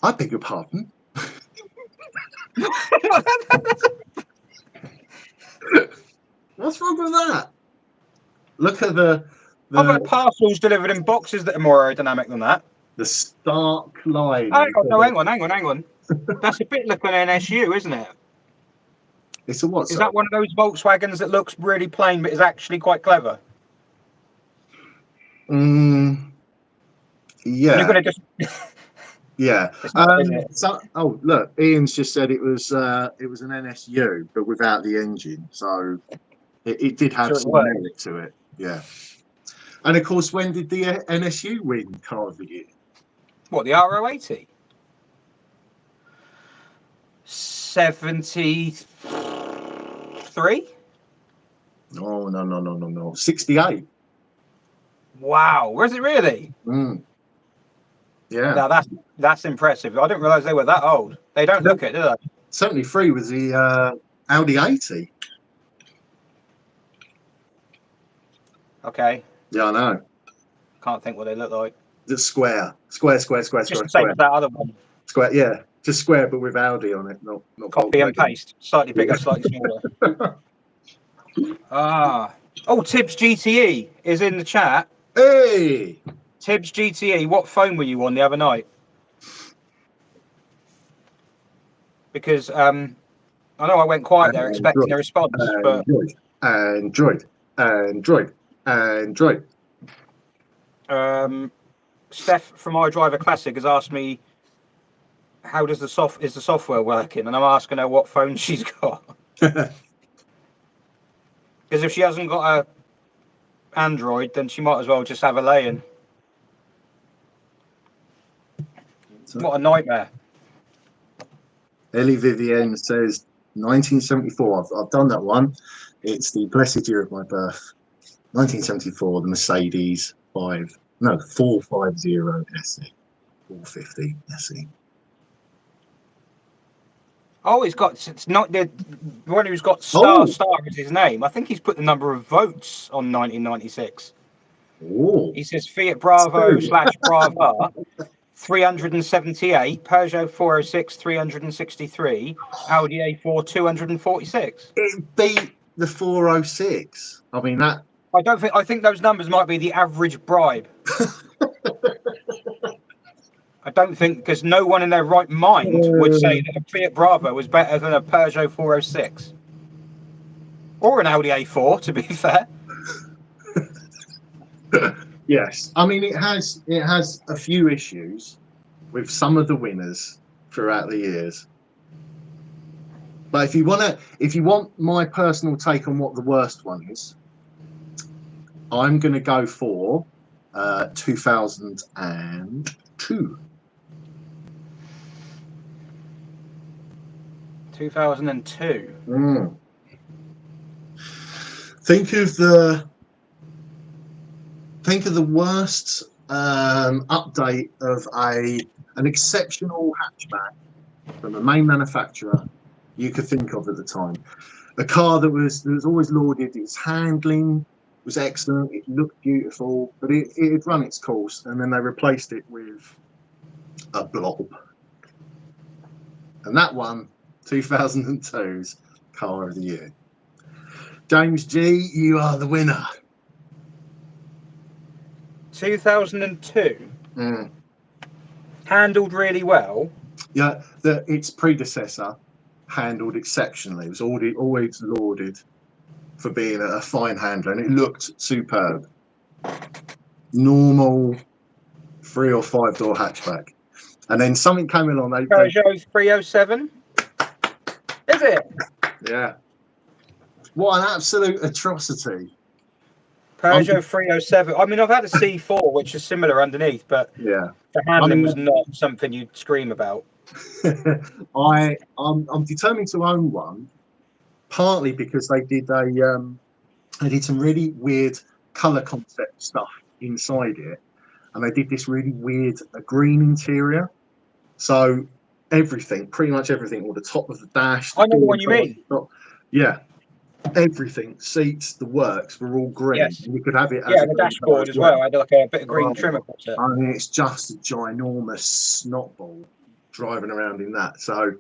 I beg your pardon. What's wrong with that? Look at the I've had parcels delivered in boxes that are more aerodynamic than that. The stark line. Hang on. That's a bit like an NSU, isn't it? It's a what? Is that one of those Volkswagens that looks really plain but is actually quite clever? Yeah. You're going to just. Yeah. Look, Ian's just said it was an NSU, but without the engine, so it did have some merit to it. Yeah. And of course, when did the NSU win car of the year? What, the RO80? 73? No. 68. Wow, where's it really? Yeah. Now that's impressive. I didn't realise they were that old. They don't look it, do they? 73 was the Audi 80. Okay. Yeah, I know. Can't think what they look like. The square. Just the same as that other one. Square, yeah. Just square, but with Audi on it, not copy and paste. Slightly bigger, slightly smaller. Tibbs GTE is in the chat. Hey! Tibbs GTE, what phone were you on the other night? Because I know I went quiet there expecting a response, but Android. Steph from idriveaclassic has asked me, how does is the software working? And I'm asking her what phone she's got. Because if she hasn't got a Android, then she might as well just have a lay-in. What a nightmare. Ellie Vivienne says 1974. I've done that one. It's the blessed year of my birth. 1974, the Mercedes 450 SE. 450 SE. Oh, it's not the one who's got Star as his name. I think he's put the number of votes on 1996. Oh. He says Fiat Bravo / Brava 378, Peugeot 406 363, Audi A4 246. It beat the 406. I mean that. I think those numbers might be the average bribe. I don't think, because no one in their right mind would say that a Fiat Bravo was better than a Peugeot 406 or an Audi A4. To be fair. Yes, I mean it has a few issues with some of the winners throughout the years. But if you want my personal take on what the worst one is, I'm going to go for 2002. 2002. Think of the worst update of an exceptional hatchback from the main manufacturer you could think of at the time. A car that was always lauded. Its handling was excellent. It looked beautiful, but it had run its course, and then they replaced it with a blob. And that one, 2002's Car of the Year. James G, you are the winner. 2002. Handled really well. Yeah, its predecessor handled exceptionally. It was always lauded for being a fine handler, and it looked superb. Normal 3 or 5 door hatchback, and then something came along. Peugeot 307. Is it? Yeah. What an absolute atrocity. Peugeot 307. I mean, I've had a C4, which is similar underneath, but yeah, the handling was not something you'd scream about. I'm determined to own one, partly because they did some really weird color concept stuff inside it, and they did this really weird green interior. So pretty much everything, or the top of the dash. I know the one you mean. Yeah, everything, seats, the works were all green. Yes. And you could have it as the dashboard as well. I had like a bit of green trim across it. I mean, it's just a ginormous snot ball driving around in that. So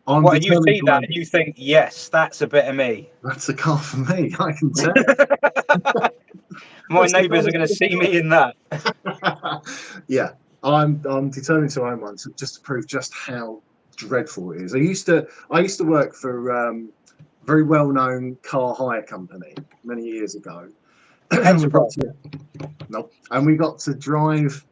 and you see that and you think, yes, that's a bit of me. That's a car for me, I can tell. My neighbours are going to see me in that. Yeah, I'm determined to own one just to prove just how dreadful it is. I used to work for a very well-known car hire company many years ago. Enterprise. And we got to drive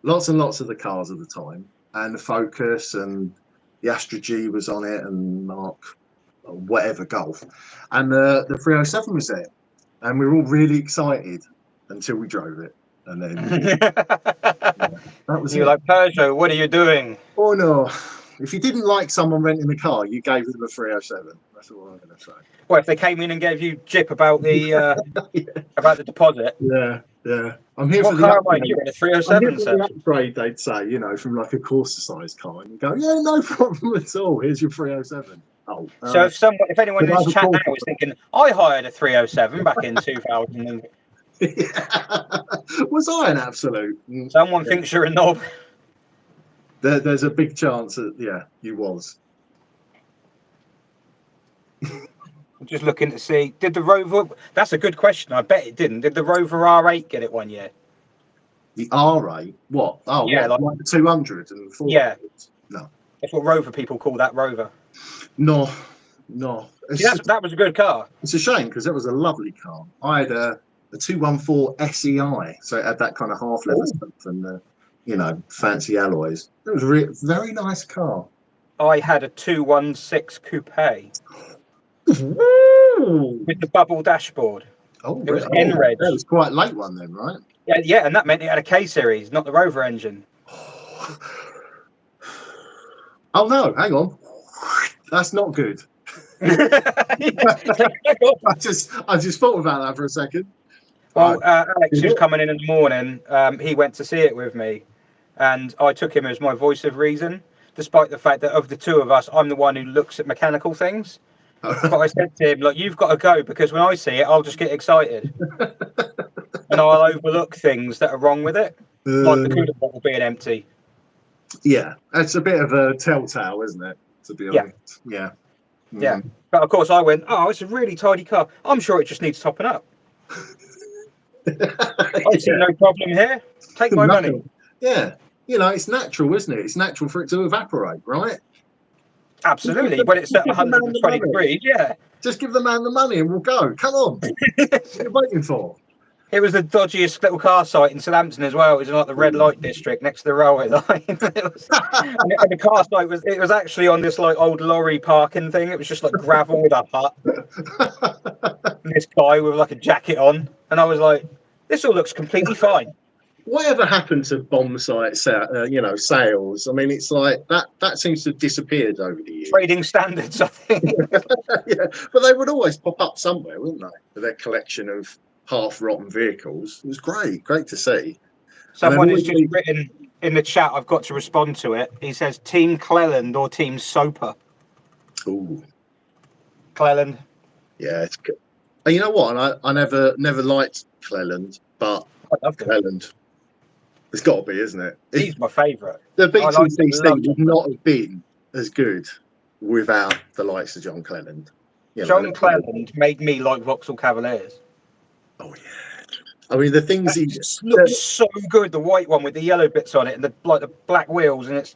lots and lots of the cars at the time, and the Focus and the Astra G was on it, and Mark whatever Golf, and the 307 was there, and we were all really excited until we drove it, and then that was You're like, Peugeot, what are you doing? Oh no! If you didn't like someone renting the car, you gave them a 307. That's all I'm going to say. Well, if they came in and gave you jip about the about the deposit. Yeah. I'm here what for the car upgrade. am I? You're in a 307, sir. The upgrade, they'd say, from like a Corsa-sized car, and you go, yeah, no problem at all. Here's your 307. Oh. So if anyone in this chat now is thinking, I hired a 307 back in 2000. Was I an absolute? Someone thinks you're a knob. There's a big chance that you was. I'm just looking to see, did the Rover? That's a good question. I bet it didn't. Did the Rover R8 get it one year? The R8? What? Oh, yeah, like the 200 and 400? Yeah. No. That's what Rover people call that Rover. No. See, that was a good car. It's a shame because it was a lovely car. I had a 214 SEI, so it had that kind of half leather stuff and fancy alloys. It was a very nice car. I had a 216 coupe. With the bubble dashboard. Oh, it was N-Reg. That was quite a late one then, right? Yeah, and that meant it had a K-series, not the Rover engine. Oh no, hang on. That's not good. I just thought about that for a second. Well, Alex, who's coming in the morning, he went to see it with me, and I took him as my voice of reason, despite the fact that of the two of us, I'm the one who looks at mechanical things. But I said to him, look, you've got to go, because when I see it, I'll just get excited. And I'll overlook things that are wrong with it, like the cooler bottle being empty. Yeah, it's a bit of a telltale, isn't it? To be honest. Yeah. Yeah. But of course I went, oh, it's a really tidy car. I'm sure it just needs topping up. I see no problem here. Take my money. Yeah. It's natural, isn't it? It's natural for it to evaporate, right? Absolutely. When it's at 120 degrees, yeah. Just give the man the money and we'll go. Come on. What are you waiting for? It was the dodgiest little car site in Southampton as well. It was in like the red light district next to the railway line. And the car site was actually on this like old lorry parking thing. It was just like gravel with a hut. And this guy with like a jacket on, and I was like, "This all looks completely fine." Whatever happened to bomb site, sales? I mean, it's like that seems to have disappeared over the years. Trading standards, I think. Yeah, but they would always pop up somewhere, wouldn't they? With their collection of half-rotten vehicles. It was great to see. Someone has just written in the chat. I've got to respond to it. He says, "Team Cleland or Team Soper?" Ooh, Cleland. yeah, it's good. You know what? I never liked Cleland, but I love him. Cleland. It's got to be, isn't it? He's my favourite. The BTCC would not have been as good without the likes of John Cleland. John Cleland made me like Vauxhall Cavaliers. Oh yeah, I mean the things he looks so good. The white one with the yellow bits on it and the black wheels, and it's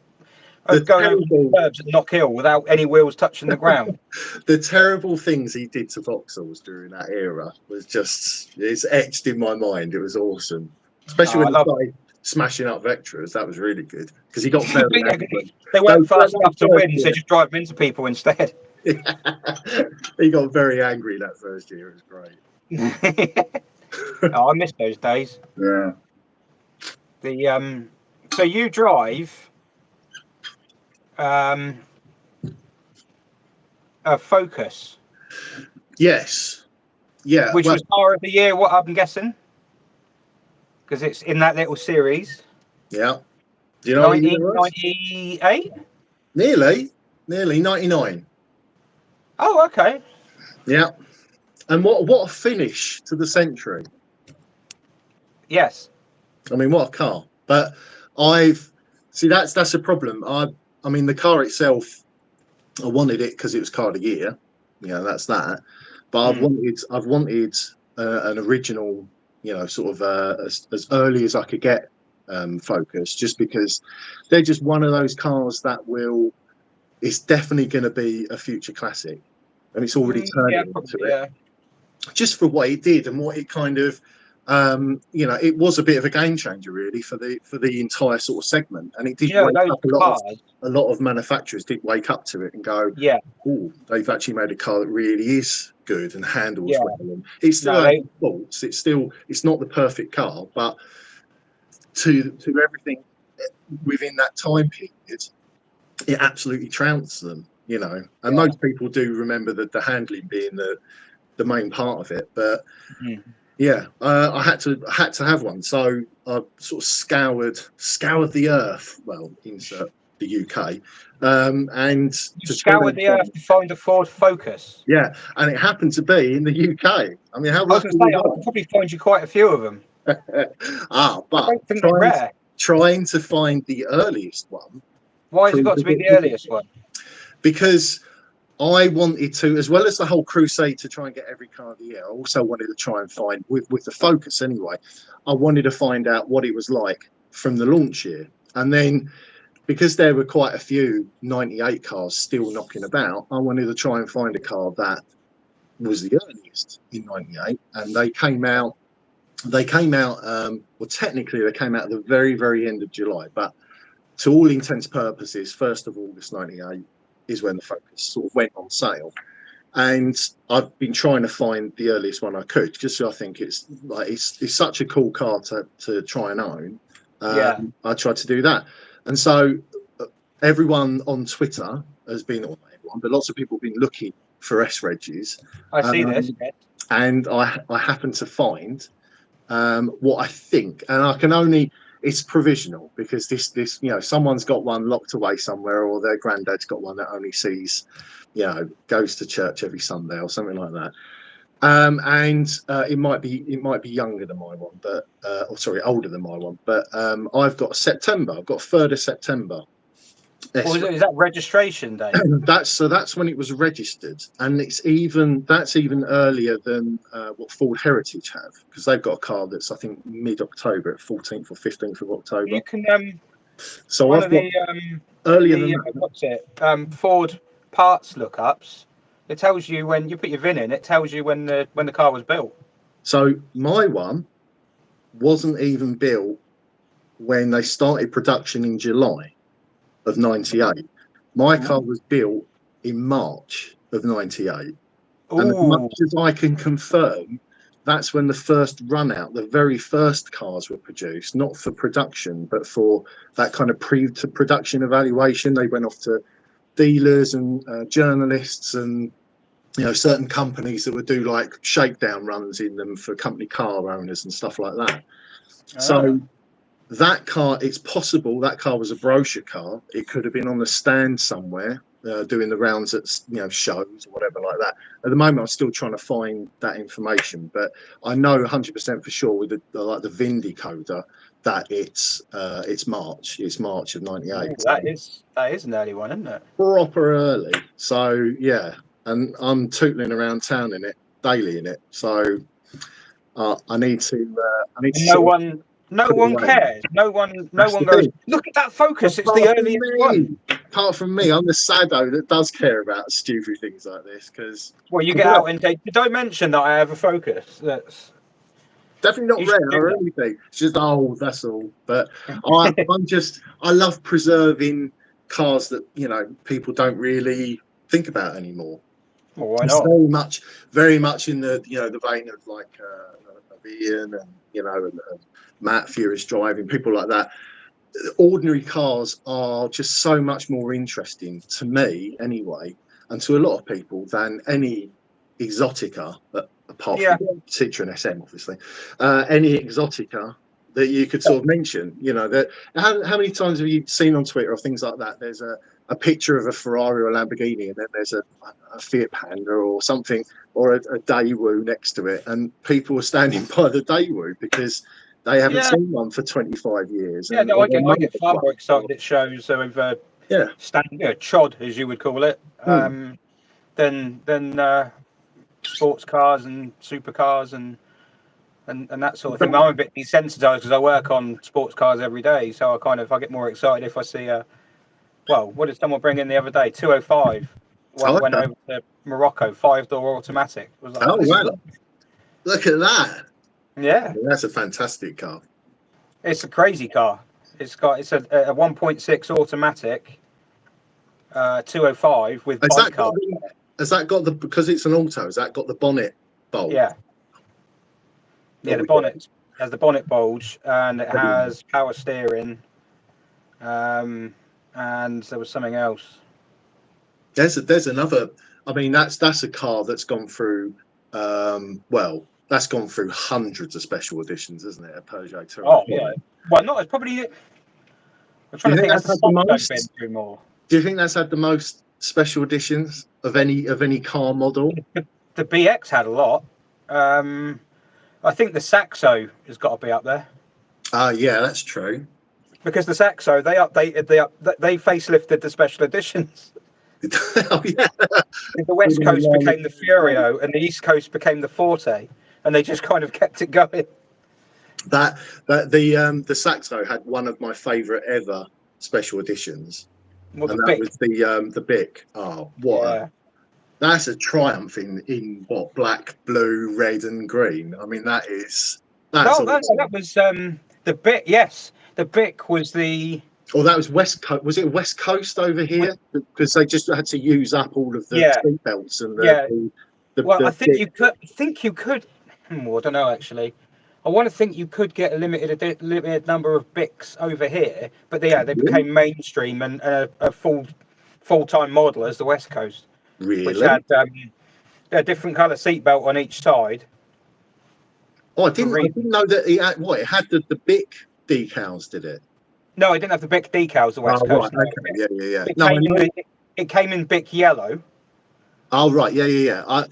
going over the curbs at Knock Hill without any wheels touching the ground. The terrible things he did to Vauxhalls during that era was it's etched in my mind. It was awesome, especially when he started smashing up Vectras. That was really good because he got very angry. They weren't fast enough to win, so just drive them into people instead. He got very angry that first year. It was great. I miss those days. Yeah. So you drive a Focus. Yes. Yeah. Which was car of the year, what I'm guessing? Because it's in that little series. Yeah. Do you know 1998? Nearly 99. Oh, okay. Yeah. And what a finish to the century. Yes. I mean, what a car. But that's a problem. I mean, the car itself, I wanted it because it was car of the year. That's that. But I've wanted an original, sort of as early as I could get Focus, just because they're just one of those cars that it's definitely going to be a future classic, and it's already turning into it. Just for what it did and what it kind of, it was a bit of a game changer really for the entire sort of segment, and it did wake up a lot of manufacturers did wake up to it and go, oh, they've actually made a car that really is good and handles well. And it's still has faults. It's not the perfect car, but to everything within that time period, it absolutely trounced them. And most people do remember the handling being the main part of it, but I had to have one, so I sort of scoured the earth, well, insert the UK, and you scoured the earth to find a Ford Focus. Yeah, and it happened to be in the UK. I mean, how lucky I could probably find you quite a few of them. But I don't think they're rare. Trying to find the earliest one. Why has it got to be the earliest one? Because I wanted to, as well as the whole crusade to try and get every car of the year, I also wanted to try and find, with the Focus anyway, I wanted to find out what it was like from the launch year. And then, because there were quite a few 98 cars still knocking about, I wanted to try and find a car that was the earliest in 98. And they came out, well, technically they came out at the very, very end of July. But to all intents and purposes, 1st of August 98 is when the Focus sort of went on sale, and I've been trying to find the earliest one I could, just so I think it's such a cool car to try and own. I tried to do that, and so everyone on Twitter has been, or not everyone, but lots of people have been looking for S-Regs. I see this, and I happened to find what I think, and I can only. It's provisional because this someone's got one locked away somewhere, or their granddad's got one that only sees, goes to church every Sunday or something like that. And it might be younger than my one, but older than my one. But I've got September. I've got 3rd of September. Is that registration day? That's when it was registered, and that's even earlier than what Ford Heritage have, because they've got a car that's I think mid-October, at 14th or 15th of October. You can so one I've of the earlier than that. What's it? Ford parts lookups. It tells you when you put your VIN in. It tells you when the car was built. So my one wasn't even built when they started production in July of 98. My car was built in March of 98. And as much as I can confirm, that's when the first run out, the very first cars were produced, not for production, but for that kind of pre-to-production evaluation. They went off to dealers and journalists and certain companies that would do like shakedown runs in them for company car owners and stuff like that. So that car, it's possible that car was a brochure car. It could have been on the stand somewhere doing the rounds at shows or whatever like that. At the moment, I'm still trying to find that information, but I know 100% for sure with the VIN decoder that it's March. It's March of 98. That is an early one, isn't it? Proper early. So yeah, and I'm tootling around town in it daily in it. So I need to. No one cares. No one goes, look at that Focus. It's the earliest one. Apart from me, I'm the saddo that does care about stupid things like this. Because you get out and did I mention that I have a Focus? That's definitely not rare or anything. It's just that's all. But I love preserving cars that people don't really think about anymore. Well, why not? It's very much in the the vein of like Ian and Matt Furious driving, people like that. Ordinary cars are just so much more interesting to me anyway, and to a lot of people than any exotica, apart from Citroen SM, obviously. Any exotica that you could sort of mention, that how many times have you seen on Twitter or things like that? There's a picture of a Ferrari or a Lamborghini, and then there's a Fiat Panda or something, or a Daewoo next to it, and people are standing by the Daewoo because they haven't seen one for 25 years. Yeah, no, I get far more excited at shows over chod, as you would call it, than sports cars and supercars and that sort of thing. I'm a bit desensitized because I work on sports cars every day, so I get more excited if I see what did someone bring in the other day? 205. Went over to Morocco, 5-door automatic. Was like, wow! Look at that. Yeah, that's a fantastic car. It's a crazy car. It's a 1.6 automatic 205 with bike car. Has that got because it's an auto? Has that got the bonnet bulge? Yeah. Yeah, the bonnet has the bonnet bulge, and it has power steering. And there was something else. There's another. I mean, that's a car that's gone through. That's gone through hundreds of special editions, isn't it? A Peugeot 205. Oh yeah. Well, not. It's probably. I'm trying to think. That's had the most. Been through more. Do you think that's had the most special editions of any car model? The BX had a lot. I think the Saxo has got to be up there. Yeah, that's true. Because the Saxo, they facelifted the special editions. Oh yeah. The West Coast became the Furio, and the East Coast became the Forte, and they just kind of kept it going. The Saxo had one of my favourite ever special editions, was the Bic. Oh, that's a triumph in what, black, blue, red, and green. I mean, that was the Bic. Yes, the Bic was the. Oh, that was West Coast. Was it West Coast over here? Because they just had to use up all of the seat belts and I think you could. I don't know actually. I want to think you could get a limited number of Bics over here, but they became mainstream and a full-time model as the West Coast, which had a different colour seatbelt on each side. Oh, I didn't know that it had the Bic decals, did it? No, it didn't have the Bic decals. The West Coast. Right, okay. Yeah. It came in Bic yellow. Oh right, yeah. I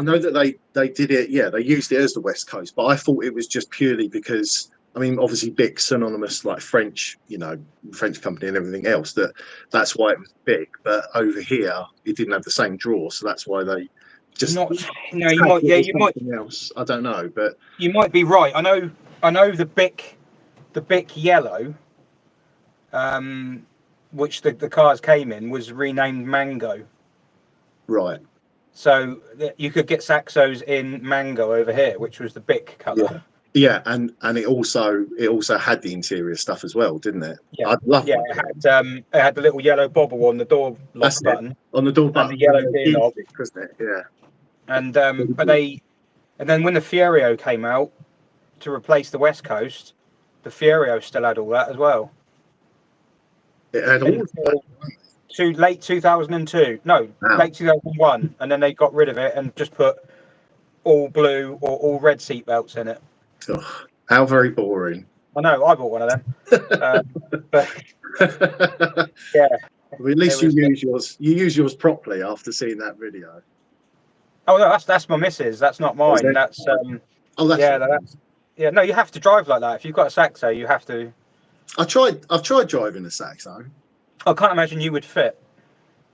know that they did it. Yeah, they used it as the West Coast, but I thought it was just purely because obviously Bic's synonymous, like French, French company and everything else. That's why it was Bic. But over here, it didn't have the same draw, so that's why they just you might. Else. I don't know, but you might be right. I know the Bic yellow, which the cars came in, was renamed Mango. Right. So you could get Saxos in Mango over here, which was the Bic colour. Yeah, and it also had the interior stuff as well, didn't it? Yeah. I'd love Yeah, one. it had the little yellow bobble on the door That's lock it. button On the door and button, the yellow with gear gear knob. stick, wasn't it? Yeah. And and then when the Fiero came out to replace the West Coast, the Fiero still had all that as well. It had all of that. To late 2002, no, Wow. late 2001, and then they got rid of it and just put all blue or all red seat belts in it. Oh, how very boring. I know, I bought one of them. But yeah, Well, at least it was- you use yours properly after seeing that video. oh no, that's my missus. That's not Oh, is mine. it? That's Oh, that's yeah, right. yeah. No, you have to drive like that. If you've got a Saxo, you have to. I've tried driving a Saxo. I can't imagine you would fit.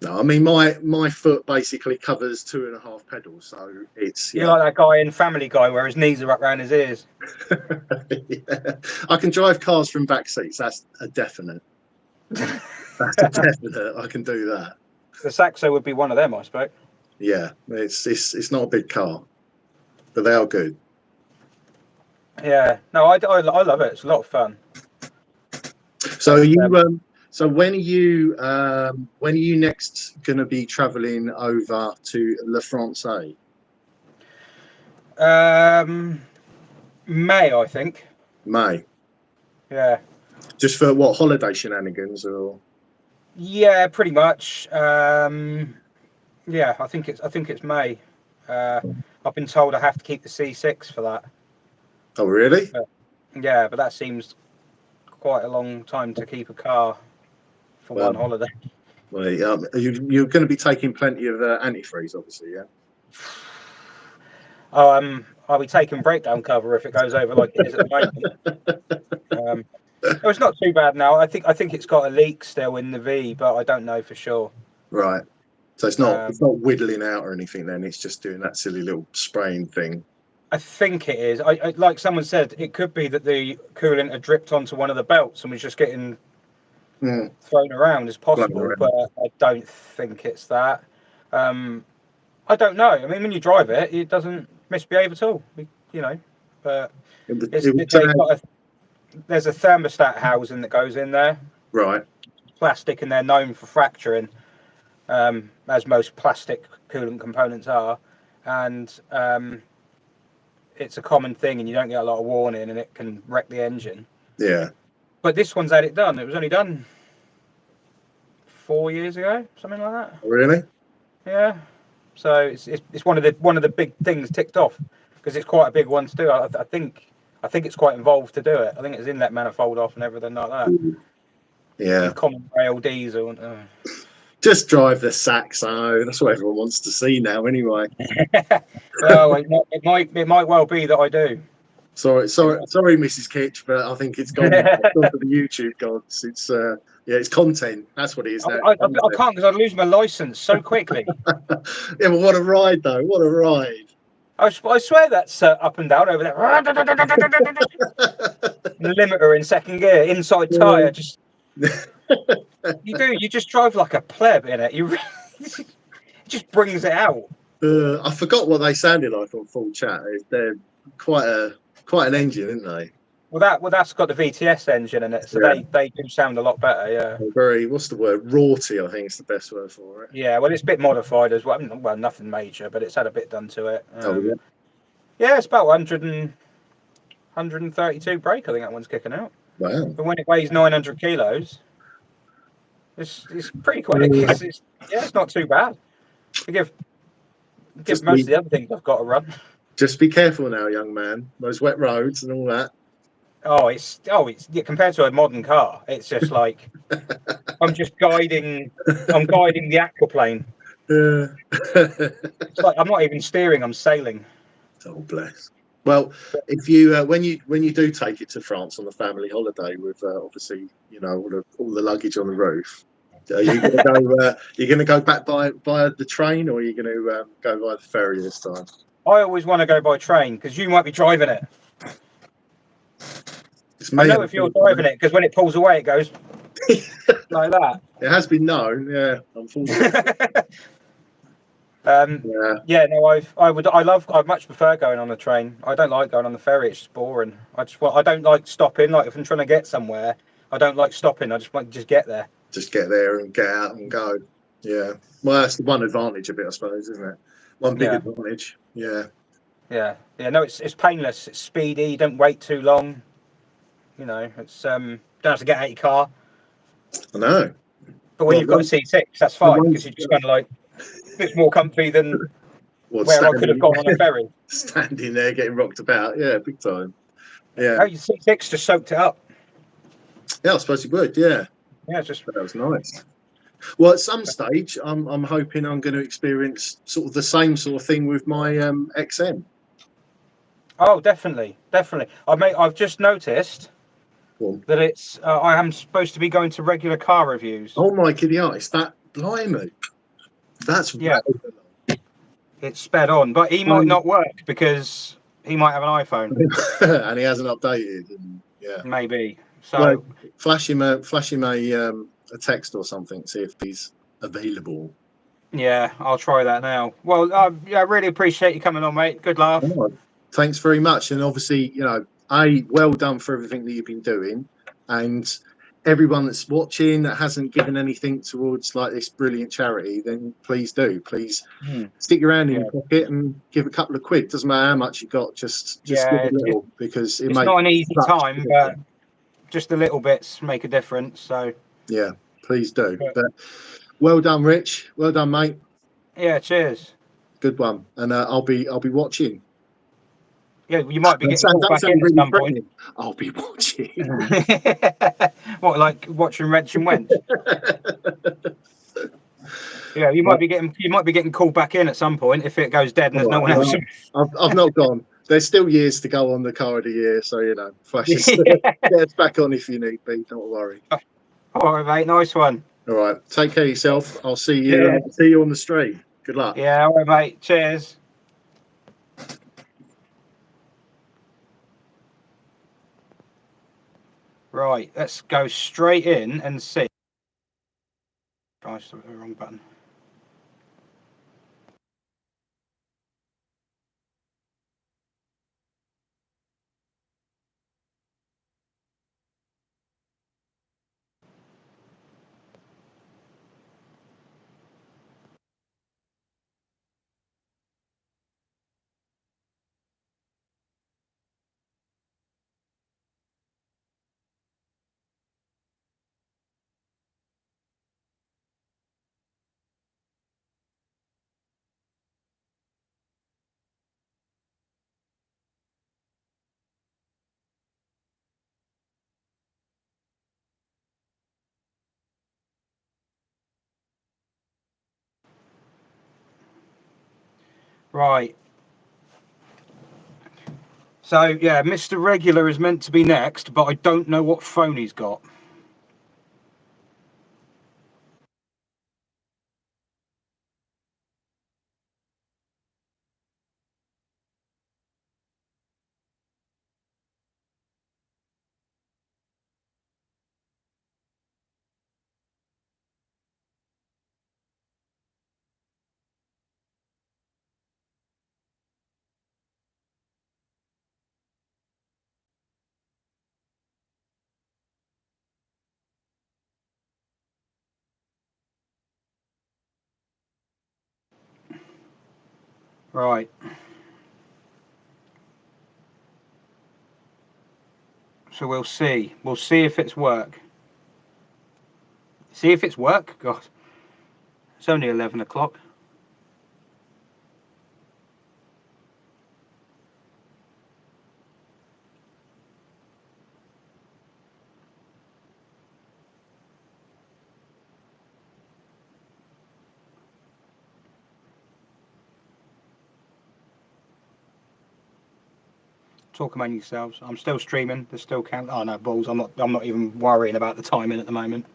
No, I mean my foot basically covers 2.5 pedals, so it's You're like that guy in Family Guy where his knees are up around his ears. yeah. I can drive cars from back seats. That's a definite. That's a definite. I can do that. The Saxo would be one of them, I suppose. Yeah, it's not a big car, but they are good. Yeah, no, I love it. It's a lot of fun. So so when are you next going to be travelling over to La France? May, I think. May. Yeah. Just for what, holiday shenanigans or? Yeah, pretty much. Yeah, I think it's May. I've been told I have to keep the C6 for that. Oh really? Yeah, but that seems quite a long time to keep a car for one holiday. Well, you're going to be taking plenty of antifreeze, obviously, yeah. I'll be taking breakdown cover if it goes over like it is at the moment. It's not too bad now. I think it's got a leak still in the V, but I don't know for sure. Right. So it's not whittling out or anything. Then it's just doing that silly little spraying thing. I think it is. I like someone said, it could be that the coolant had dripped onto one of the belts and was just getting thrown around as possible, but I don't think it's that. I don't know. I mean, when you drive it, it doesn't misbehave at all, you know. But there's a thermostat housing that goes in there. Right. Plastic, and they're known for fracturing, as most plastic coolant components are. And it's a common thing, and you don't get a lot of warning, and it can wreck the engine. Yeah. But this one's had it done. It was only done 4 years ago, something like that. Really? Yeah. So it's one of the big things ticked off, because it's quite a big one to do. I think it's quite involved to do it. I think it's inlet manifold off and everything like that. Yeah. And common rail diesel. Just drive the Saxo. That's what everyone wants to see now, anyway. Well, it might well be that I do. Sorry, Mrs. Kitch, but I think it's gone, it's gone to the YouTube gods. It's it's content. That's what it is now. I can't, because I'd lose my license so quickly. Yeah, but what a ride, though! What a ride! I swear that's up and down over there. The limiter in second gear, inside tyre. Just you just drive like a pleb in it. It just brings it out. I forgot what they sounded like on full chat. They're quite an engine, aren't they? Well, that's got the VTS engine in it, so they do sound a lot better. Yeah. Very, what's the word? Rorty, I think is the best word for it. Yeah, well, it's a bit modified as well. Well, nothing major, but it's had a bit done to it. Yeah, it's about 132 brake. I think that one's kicking out. Wow. But when it weighs 900 kilos, it's pretty quick. It's not too bad. To give most of the other things I've got to run. Just be careful now, young man. Those wet roads and all that. It's compared to a modern car, it's just like I'm guiding the aquaplane. It's like I'm not even steering, I'm sailing. Oh bless. Well, if you when you do take it to France on the family holiday with obviously all the luggage on the roof, are you going to go? You're going to go back by the train, or are you going to go by the ferry this time? I always want to go by train because you might be driving it. I know if you're driving it, because when it pulls away, it goes like that. It has been known, yeah, unfortunately. Yeah. Yeah, no, I much prefer going on the train. I don't like going on the ferry. It's just boring. I don't like stopping. Like if I'm trying to get somewhere, I don't like stopping. I just want to just get there. Just get there and get out and go. Yeah. Well, that's the one advantage of it, I suppose, isn't it? One big Yeah. advantage. Yeah. Yeah. No, it's painless. It's speedy. You don't wait too long. You know, it's don't have to get out your car. I know. But when Well, you've got a C6, that's fine because you're just kind of like a bit more comfy than where I could have gone on a ferry. standing there getting rocked about. Yeah, big time. Yeah. Oh, your C6 just soaked it up. Yeah, I suppose you would. Yeah. Yeah, it's just That was nice. Well, at some stage, I'm hoping I'm going to experience sort of the same sort of thing with my XM. oh, definitely. I've just noticed Well, that it's I am supposed to be going to regular car reviews. oh my giddy eyes, that blimey, that's Yeah, way it's sped on, but he might not work because he might have an iPhone. and he hasn't updated. And, yeah. Maybe. Well, So flash him a text or something, see if he's available. yeah, I'll try that now. Well, yeah, I really appreciate you coming on, mate. Good laugh. All right. Thanks very much, and obviously, well done for everything that you've been doing, and everyone that's watching that hasn't given anything towards like this brilliant charity, then please do. Please stick your hand in Yeah. your pocket and give a couple of quid. Doesn't matter how much you got, just give Yeah, a little because it it's makes not an easy such time, a but difference. just the little bits make a difference. So Yeah, please do. Yeah. But well done, Rich. Well done, mate. yeah, cheers. Good one. And I'll be watching. Yeah, you might be Don't getting called back sound in at really some point. threatening. I'll be watching. What, like watching Wench and Wench? Yeah, you might be getting called back in at some point if it goes dead and there's no one else. I've not gone. There's still years to go on the car of the year, so Flash is get us back on if you need be. Don't worry. All right, mate. Nice one. All right, take care of yourself. I'll see you. Yeah. See you on the street. Good luck. Yeah, all right, mate. Cheers. Right, let's go straight in and see. I just hit the wrong button. Right. So yeah, Mr. Regular is meant to be next, but I don't know what phone he's got. Right. So we'll see. We'll see if it's work. See if it's work. God, it's only 11 o'clock. Talk among yourselves. I'm still streaming. There's still count. Oh no, balls. I'm not even worrying about the timing at the moment.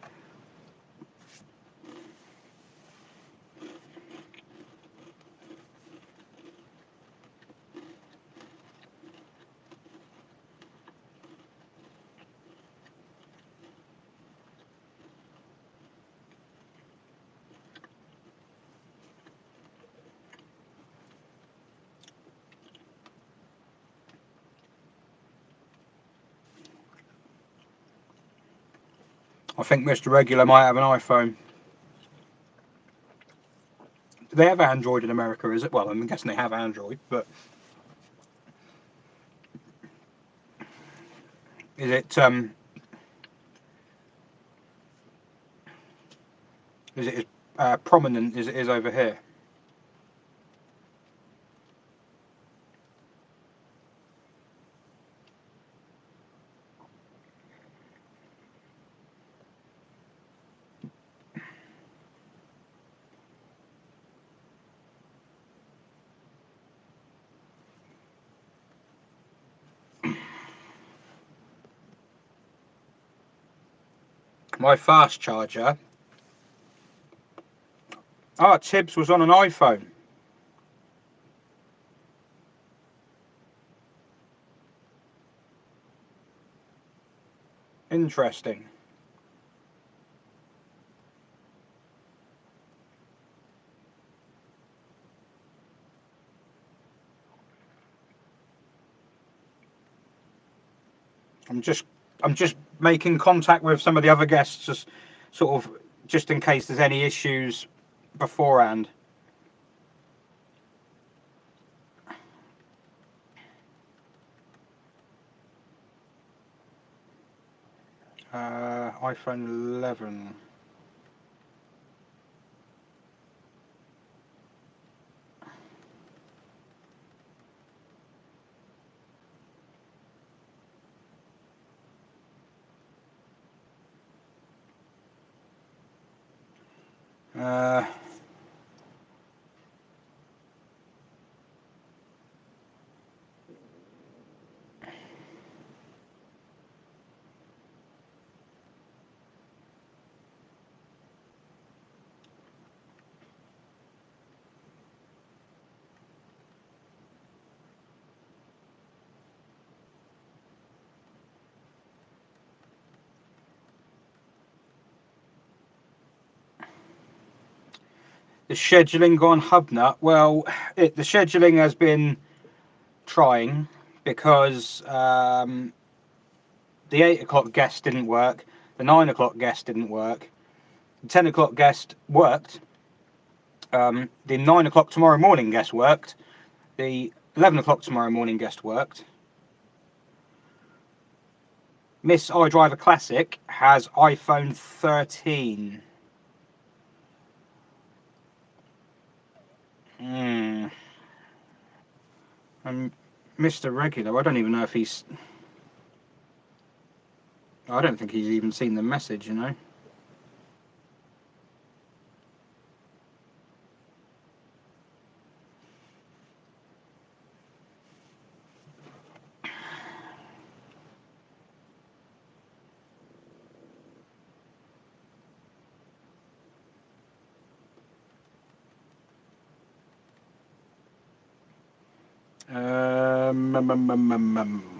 I think Mr. Regular might have an iPhone. Do they have Android in America, is it? Well, I'm guessing they have Android, but is it as prominent as it is over here? My fast charger. Ah, Tibbs was on an iPhone. Interesting. I'm just making contact with some of the other guests, just sort of just in case there's any issues beforehand. iPhone 11. The scheduling on HubNut. Well, the scheduling has been trying because the 8 o'clock guest didn't work, the 9 o'clock guest didn't work, the 10 o'clock guest worked, the 9 o'clock tomorrow morning guest worked, the 11 o'clock tomorrow morning guest worked. Miss iDriver Classic has iPhone 13. And Mr. Regular, I don't even know if he's... I don't think he's even seen the message, you know. Um, um, um, um, um, um.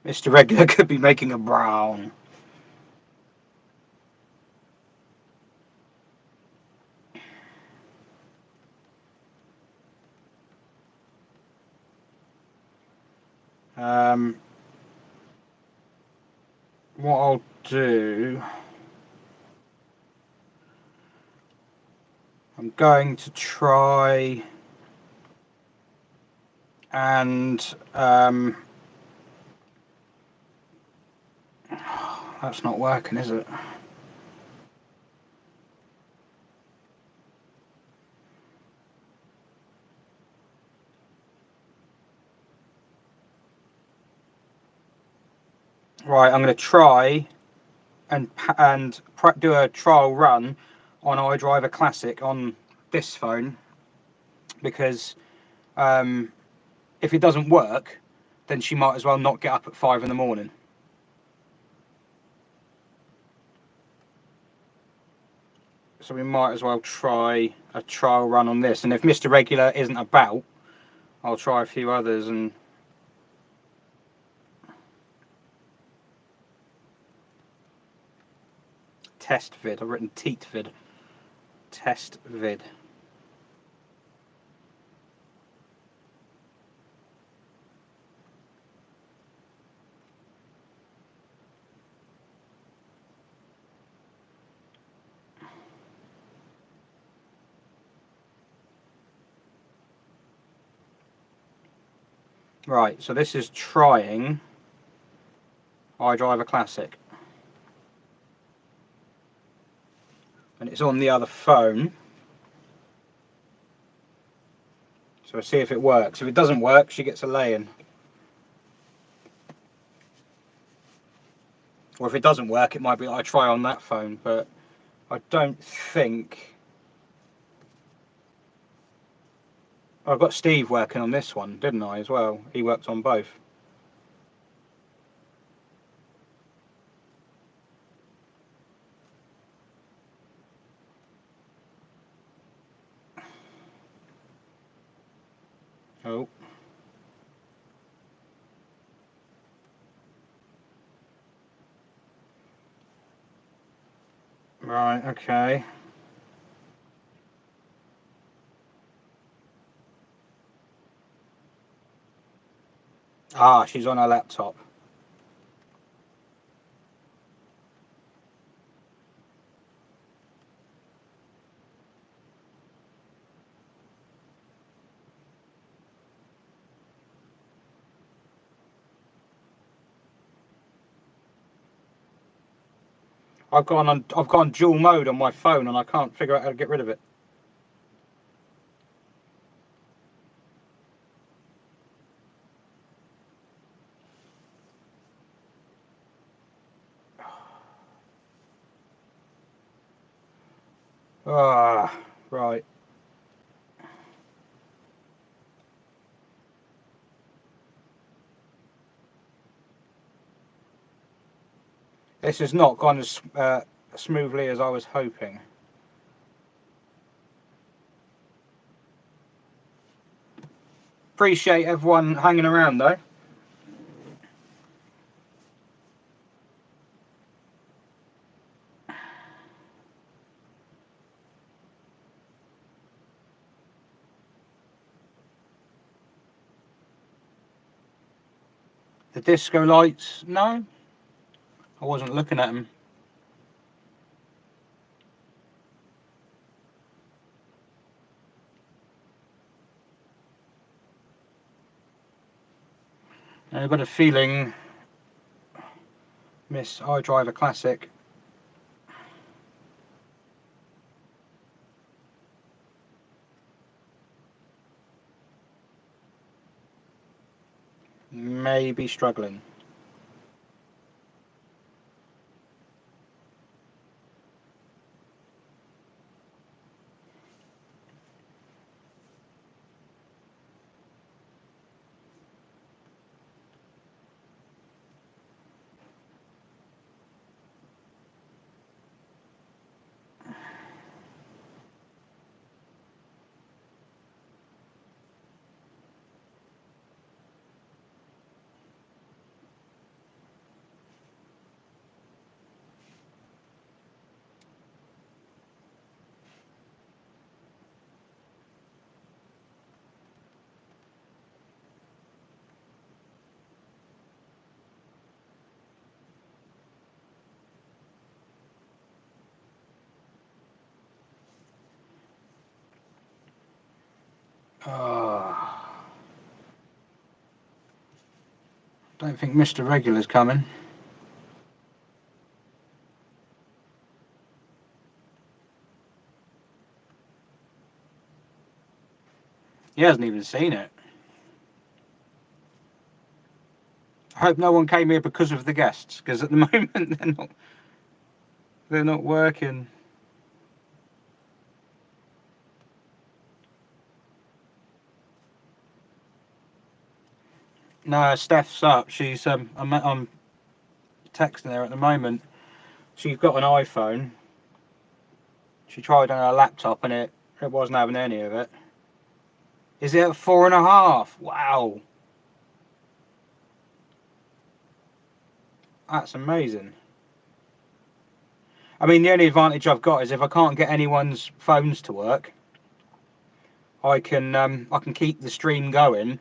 Mr. Regular could be making a brown. What I'll do, I'm going to try and that's not working, is it? Right, I'm going to try and do a trial run on iDriver Classic on this phone, because if it doesn't work, then she might as well not get up at 5 in the morning. So we might as well try a trial run on this. And if Mr. Regular isn't about, I'll try a few others and test vid. I've written teat vid. Test vid. Right, so this is trying idriveaclassic. And it's on the other phone. So see if it works. If it doesn't work, she gets a lay-in. Or if it doesn't work, it might be I try on that phone, but I don't think... I've got Steve working on this one, didn't I, as well? He worked on both. Oh. Right, okay. Ah, she's on her laptop. I've gone dual mode on my phone and I can't figure out how to get rid of it. Ah, right. This has not gone as smoothly as I was hoping. Appreciate everyone hanging around though. The disco lights, no? I wasn't looking at them. I've got a feeling Miss idriveaclassic may be struggling. Don't think Mr. Regular's coming. He hasn't even seen it. I hope no one came here because of the guests, because at the moment they're not working. No, Steph's up. She's I'm texting her at the moment. She's got an iPhone. She tried on her laptop and it wasn't having any of it. Is it at 4.5? Wow. That's amazing. I mean, the only advantage I've got is if I can't get anyone's phones to work, I can keep the stream going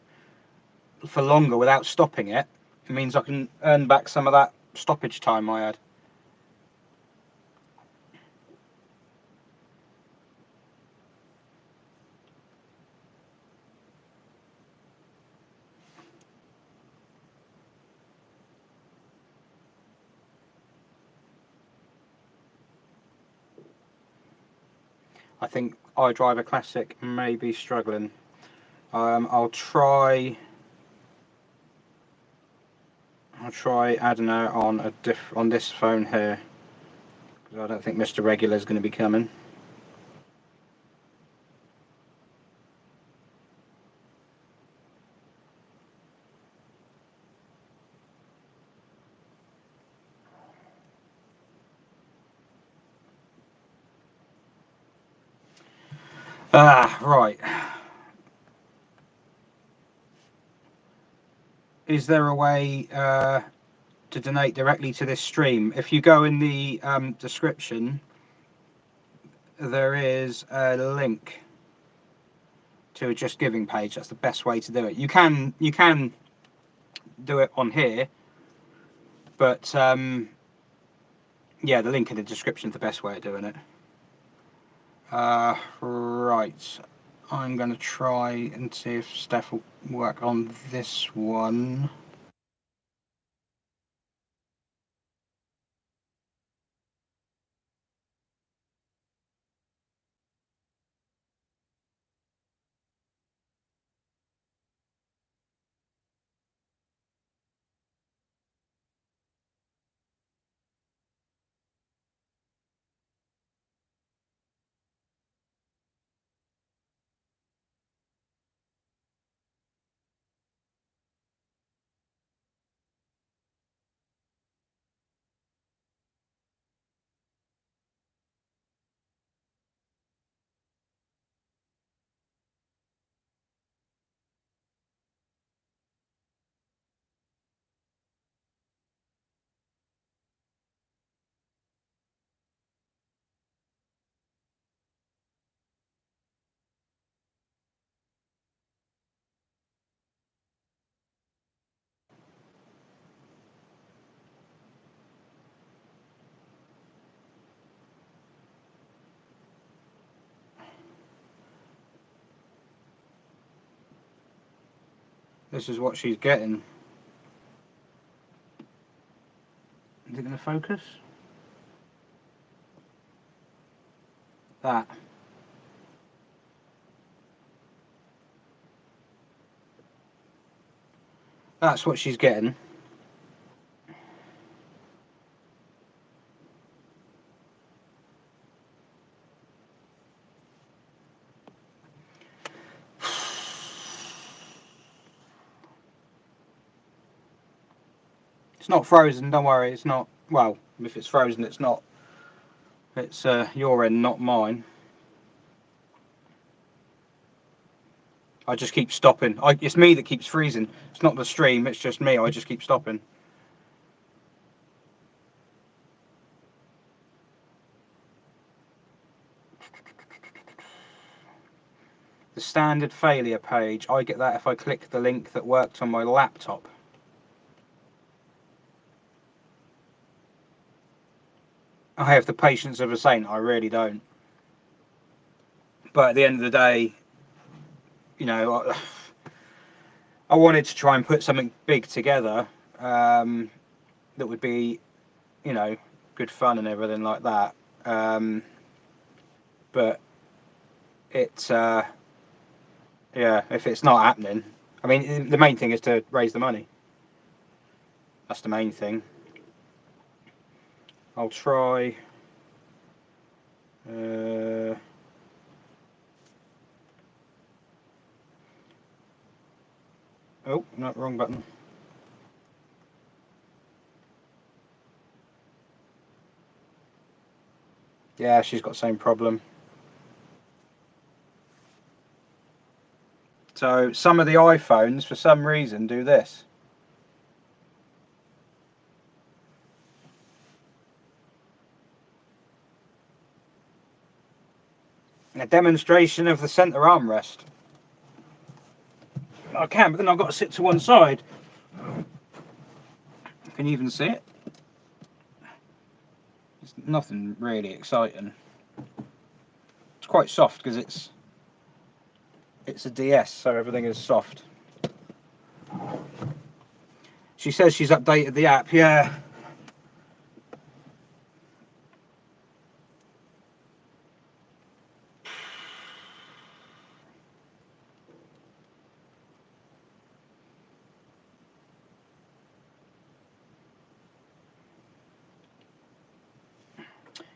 for longer without stopping it. It means I can earn back some of that stoppage time I had. I think idriveaclassic may be struggling. I'll try adding her on on this phone here, because I don't think Mr. Regular is going to be coming. Right. Is there a way to donate directly to this stream? If you go in the description, there is a link to a Just Giving page. That's the best way to do it. You can do it on here, but yeah, the link in the description is the best way of doing it. Right. I'm going to try and see if Steph will work on this one. This is what she's getting. Is it going to focus? That. That's what she's getting. It's not frozen, don't worry, it's not. Well, if it's frozen, it's not. It's your end, not mine. I just keep stopping. It's me that keeps freezing. It's not the stream, it's just me. I just keep stopping. The standard failure page, I get that if I click the link that worked on my laptop. I have the patience of a saint, I really don't. But at the end of the day, you know, I wanted to try and put something big together that would be, you know, good fun and everything like that. But it's, yeah, if it's not happening, I mean, the main thing is to raise the money. That's the main thing. I'll try. Oh, no, wrong button. Yeah, she's got the same problem. So some of the iPhones, for some reason, do this. A demonstration of the centre armrest. I can, but then I've got to sit to one side. Can you even see it? It's nothing really exciting. It's quite soft because it's a DS, so everything is soft. She says she's updated the app. Yeah.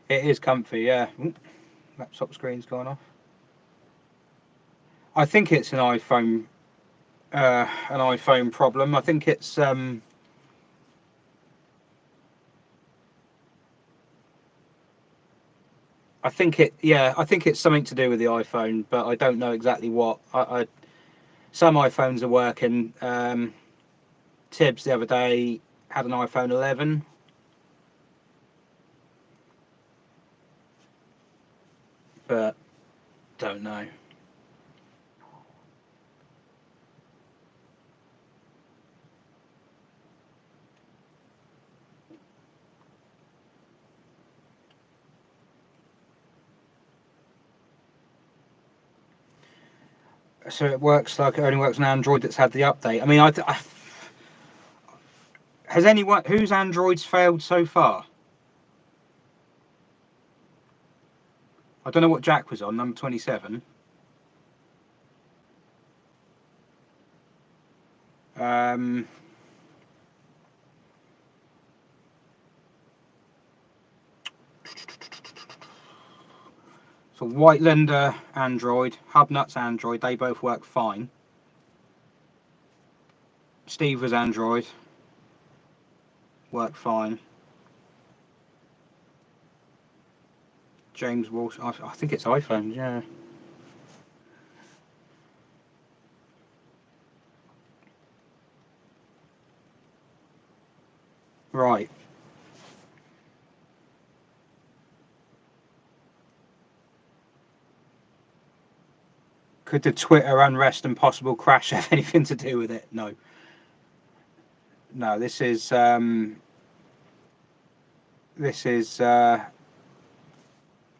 It is comfy, yeah. Ooh, laptop screen's gone off. I think it's an iPhone problem. I think it's I think it's something to do with the iPhone, but I don't know exactly what. Some iPhones are working. Tibbs the other day had an iPhone 11. But don't know. So it works like it only works on Android that's had the update. I mean, has anyone whose Android's failed so far? I don't know what Jack was on, number 27. So Whiteland Android, HubNut's Android, they both work fine. Steve was Android, worked fine. James Walshe, I think it's iPhone, yeah. Right. Could the Twitter unrest and possible crash have anything to do with it? No. No, this is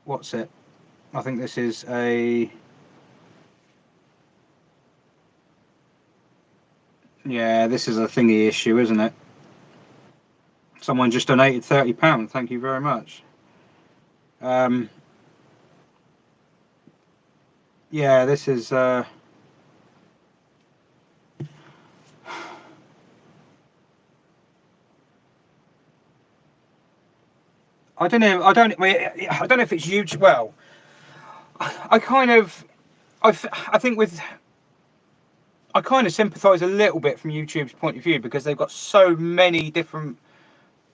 what's it? I think this is a this is a thingy issue, isn't it? Someone just donated £30. Thank you very much. Yeah, this is I don't know. I don't know if it's huge. Well, I kind of, I think with, I kind of sympathise a little bit from YouTube's point of view because they've got so many different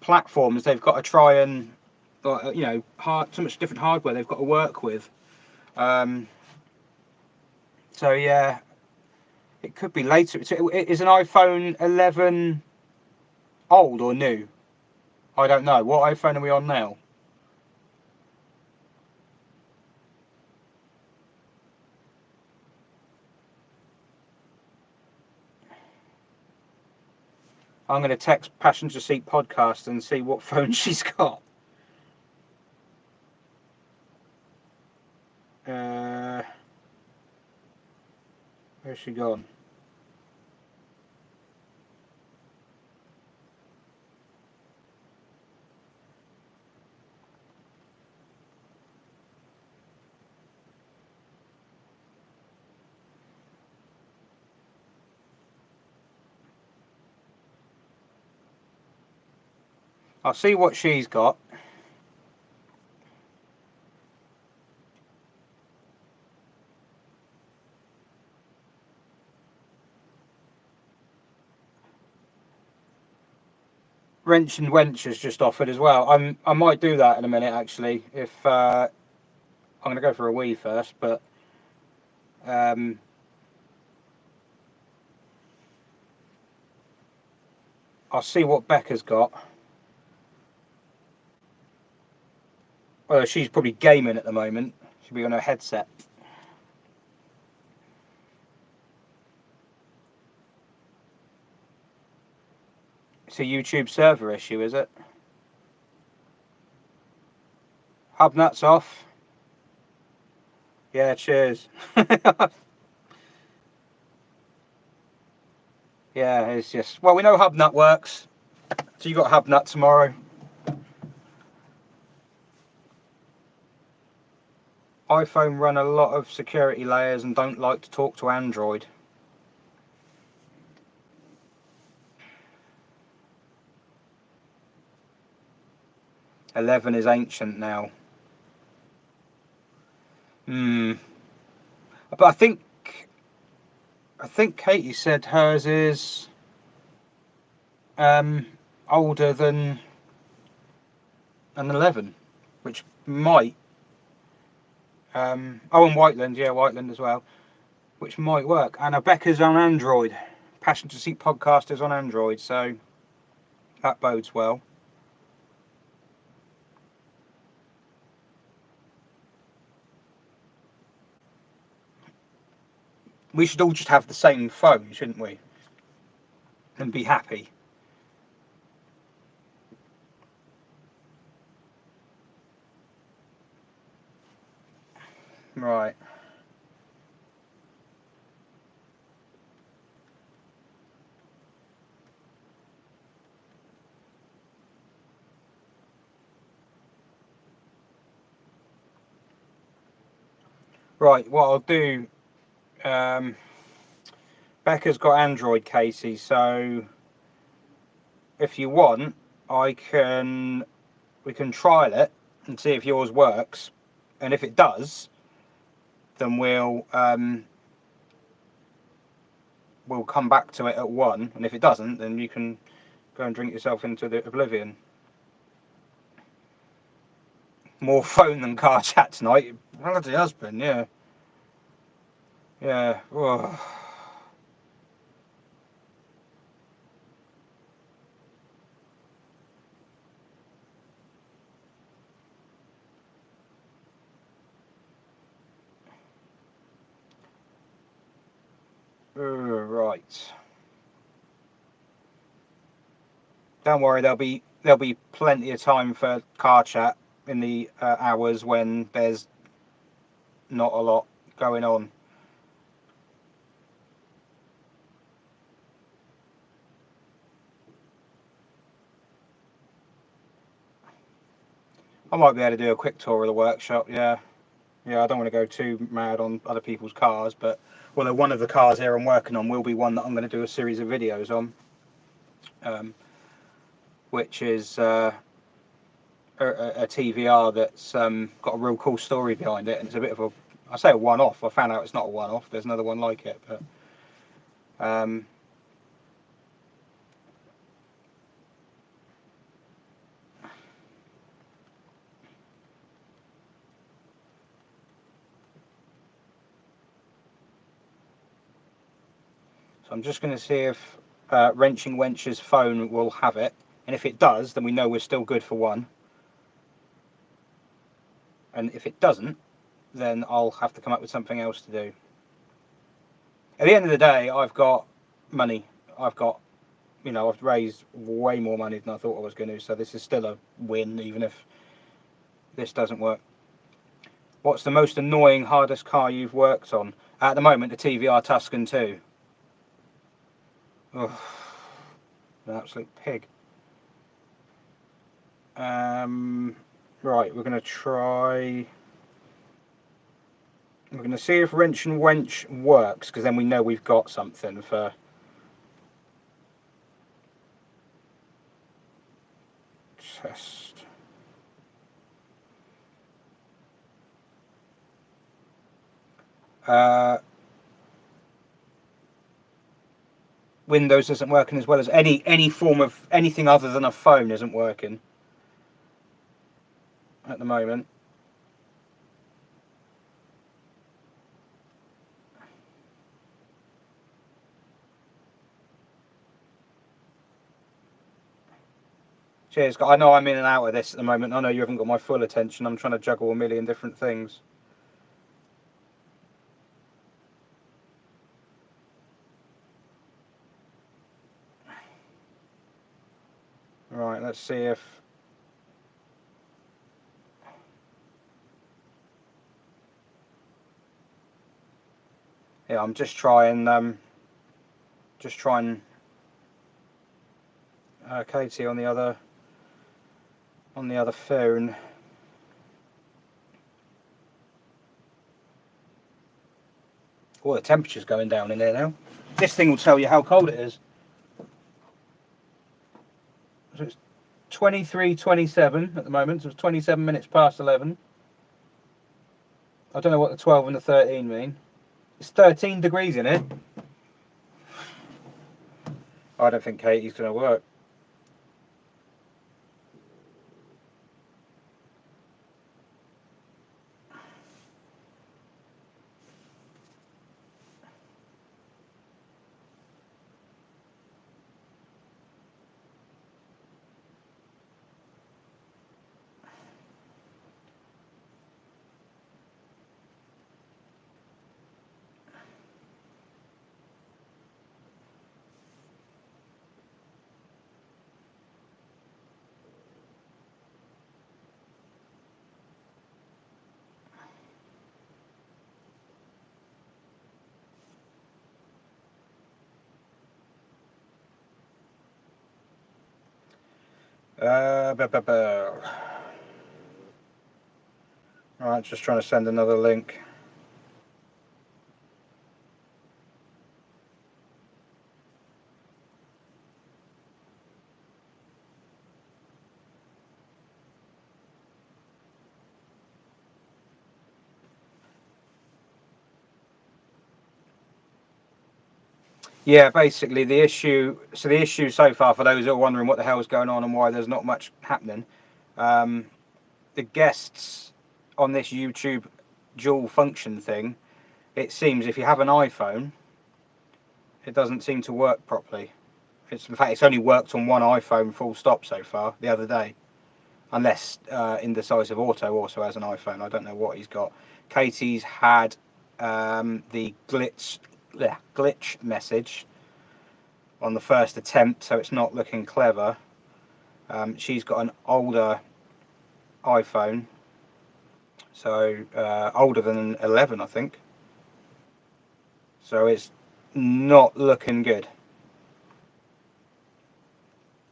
platforms they've got to try and, so much different hardware they've got to work with. So yeah, it could be later. Is an iPhone 11 old or new? I don't know. What iPhone are we on now? I'm going to text Passenger Seat Podcast and see what phone she's got. Where's she gone? I'll see what she's got. Wrench and Wench has just offered as well. I might do that in a minute actually. If I'm going to go for a wee first, but I'll see what Becca's got. Well, she's probably gaming at the moment. She'll be on her headset. It's a YouTube server issue, is it? HubNut's off. Yeah, cheers. Yeah, it's just... Well, we know HubNut works. So you got HubNut tomorrow. iPhone run a lot of security layers and don't like to talk to Android. .11 is ancient now. But I think Katie said hers is older than an 11, which might. And Whiteland, yeah, Whiteland as well, which might work. And Becca's on Android. Passion to Seek podcast is on Android, so that bodes well. We should all just have the same phone, shouldn't we? And be happy. Right. Right, what I'll do, Becca's got Android, Casey, so if you want, we can trial it and see if yours works, and if it does, then we'll come back to it at 1, and if it doesn't, then you can go and drink yourself into the oblivion. More phone than car chat tonight. Bloody husband, yeah. Yeah. Whoa. Right. Don't worry, there'll be plenty of time for car chat in the hours when there's not a lot going on. I might be able to do a quick tour of the workshop, yeah. Yeah, I don't want to go too mad on other people's cars, but well, one of the cars here I'm working on will be one that I'm going to do a series of videos on, which is a TVR that's got a real cool story behind it, and it's a bit of I say a one-off. I found out it's not a one-off. There's another one like it, but so I'm just going to see if Wrenching Wench's phone will have it, and if it does, then we know we're still good for 1. And if it doesn't, then I'll have to come up with something else to do. At the end of the day, I've got money. I've raised way more money than I thought I was going to, so this is still a win, even if this doesn't work. What's the most annoying, hardest car you've worked on? At the moment, the TVR Tuscan 2. Ugh, an absolute pig. Right, we're going to try... We're going to see if Wrench and Wench works, because then we know we've got something for... Test. Windows isn't working as well as any form of anything other than a phone isn't working at the moment. Cheers. I know I'm in and out of this at the moment. I know you haven't got my full attention. I'm trying to juggle a million different things. Right, let's see if... Yeah, I'm just trying Katie on the other phone. Oh, the temperature's going down in there now. This thing will tell you how cold it is. So it's 23:27 at the moment, so it's 27 minutes past 11. I don't know what the 12 and the 13 mean. It's 13 degrees in it. I don't think Katie's going to work. Alright, just trying to send another link. Yeah, basically the issue so far, for those who are wondering what the hell is going on and why there's not much happening, the guests on this YouTube dual function thing, it seems if you have an iPhone, it doesn't seem to work properly. In fact, it's only worked on one iPhone full stop so far the other day, unless Indecisive Auto also has an iPhone. I don't know what he's got. Katie's had the glitch message on the first attempt, so it's not looking clever. She's got an older iPhone, so older than 11, I think. So it's not looking good.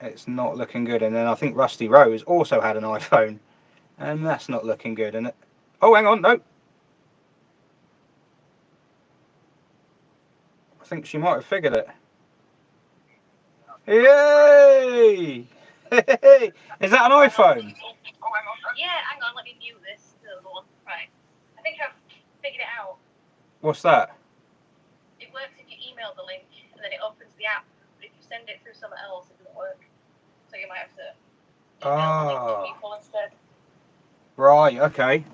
It's not looking good. And then I think Rusty Rose also had an iPhone, and that's not looking good. And oh, hang on, no. I think she might have figured it. Yay! Is that an iPhone? Yeah, hang on, let me mute this. The other one. Right. I think I've figured it out. What's that? It works if you email the link and then it opens the app. But if you send it through somewhere else, it doesn't work. So you might have to email the link to people instead. Right, okay.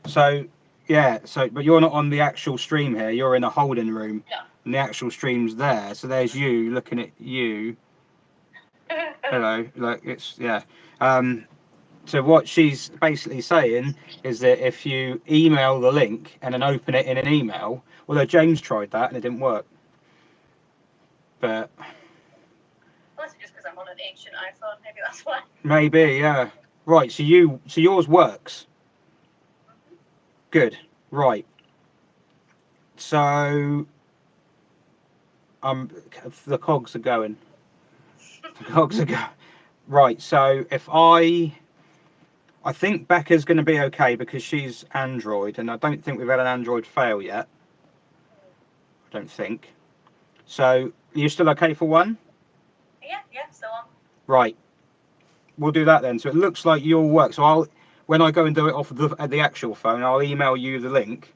So, yeah, but you're not on the actual stream here. You're in a holding room. No. And the actual stream's there. So there's you looking at you. Hello. Like, it's, yeah. So what she's basically saying is that if you email the link and then open it in an email, although James tried that and it didn't work. But Unless it's just because I'm on an ancient iPhone, maybe that's why. maybe, yeah. Right, so yours works. Good. Right. So the cogs are going. The cogs are going. Right, so if I think Becca's going to be okay because she's Android, and I don't think we've had an Android fail yet. I don't think. So, are you still okay for one? Yeah, still on. Right. We'll do that then. So it looks like you'll work. So when I go and do it off the actual phone, I'll email you the link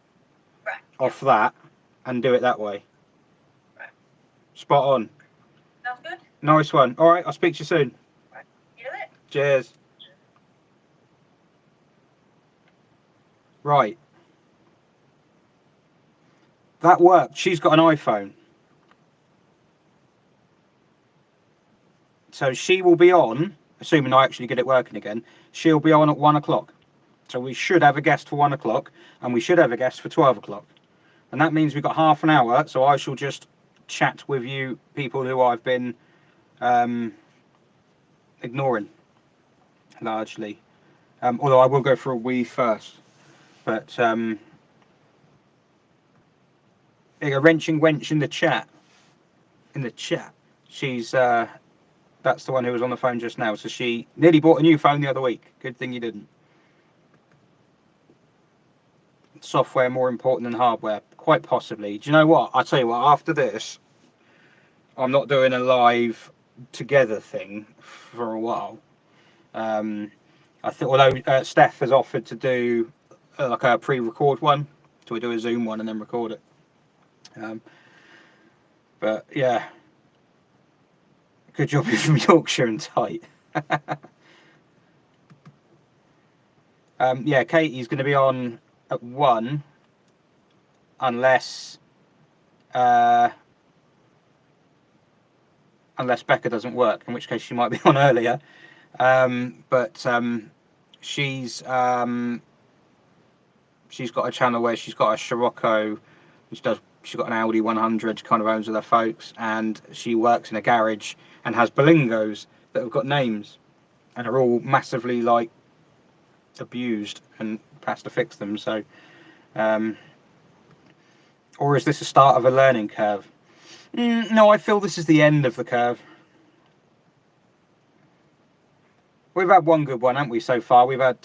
off that and do it that way. Right. Spot on. Sounds good. Nice one. All right, I'll speak to you soon. You know it. Cheers. Right. That worked. She's got an iPhone. So she will be on, assuming I actually get it working again, she'll be on at 1 o'clock. So we should have a guest for 1 o'clock, and we should have a guest for 12 o'clock. And that means we've got half an hour, so I shall just chat with you people who I've been ignoring, largely. Although I will go for a wee first. But a wrenching wench in the chat. She's that's the one who was on the phone just now. So she nearly bought a new phone the other week. Good thing you didn't. Software more important than hardware? Quite possibly. Do you know what? I'll tell you what, after this, I'm not doing a live together thing for a while. I think, although Steph has offered to do like a pre-record one, so we do a Zoom one and then record it. But yeah, good job you're from Yorkshire and tight. Yeah, Katie's going to be on at 1, unless Becca doesn't work, in which case she might be on earlier. But she's got a channel where she's got a Scirocco, she's got an Audi 100, kind of owns with her folks, and she works in a garage and has Berlingos that have got names and are all massively like abused and has to fix them. So or is this the start of a learning curve? No, I feel this is the end of the curve. We've had one good one, haven't we, so far? We've had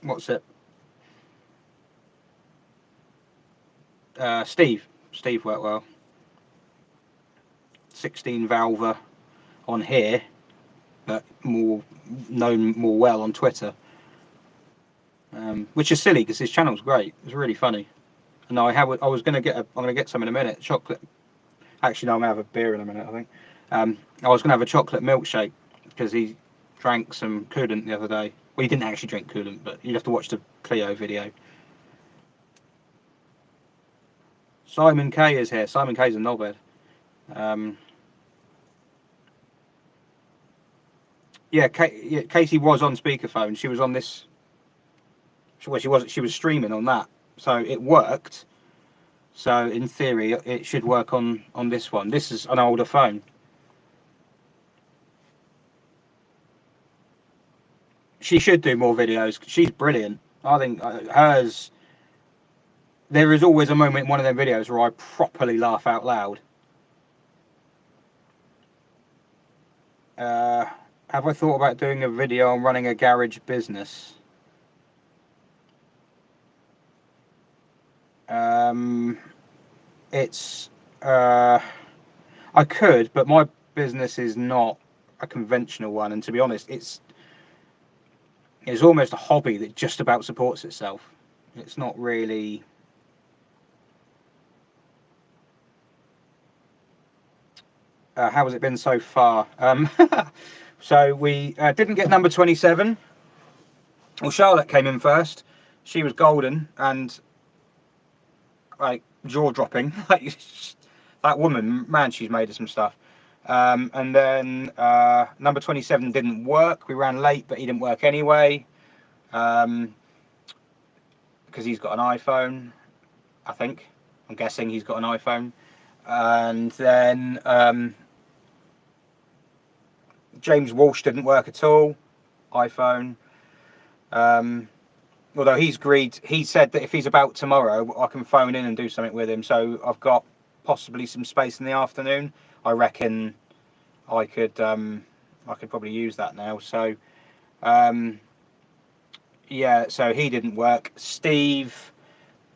what's it? Steve worked well. 16 Valver on here, but known more well on Twitter, which is silly because his channel's great. It's really funny. And I'm gonna get some in a minute. Chocolate. Actually, no, I'm gonna have a beer in a minute, I think. I was gonna have a chocolate milkshake because he drank some coolant the other day. Well, he didn't actually drink coolant, but you'd have to watch the Clio video. Simon K is here. Simon K's a knobhead. Yeah, Katie was on speakerphone. She was on this. Well, she was streaming on that, so it worked. So in theory, it should work on this one. This is an older phone. She should do more videos. She's brilliant. I think hers. There is always a moment in one of them videos where I properly laugh out loud. Have I thought about doing a video on running a garage business? I could, but my business is not a conventional one, and to be honest, it's almost a hobby that just about supports itself. It's not really. How has it been so far? So we didn't get number 27. Well, Charlotte came in first. She was golden and like jaw-dropping. Like that woman, man, she's made of some stuff. And then number 27 didn't work. We ran late, but he didn't work anyway because he's got an iPhone. I think. I'm guessing he's got an iPhone. And then James Walshe didn't work at all. iPhone. Although he said that if he's about tomorrow, I can phone in and do something with him. So I've got possibly some space in the afternoon. I reckon I could probably use that now. So yeah, so he didn't work. Steve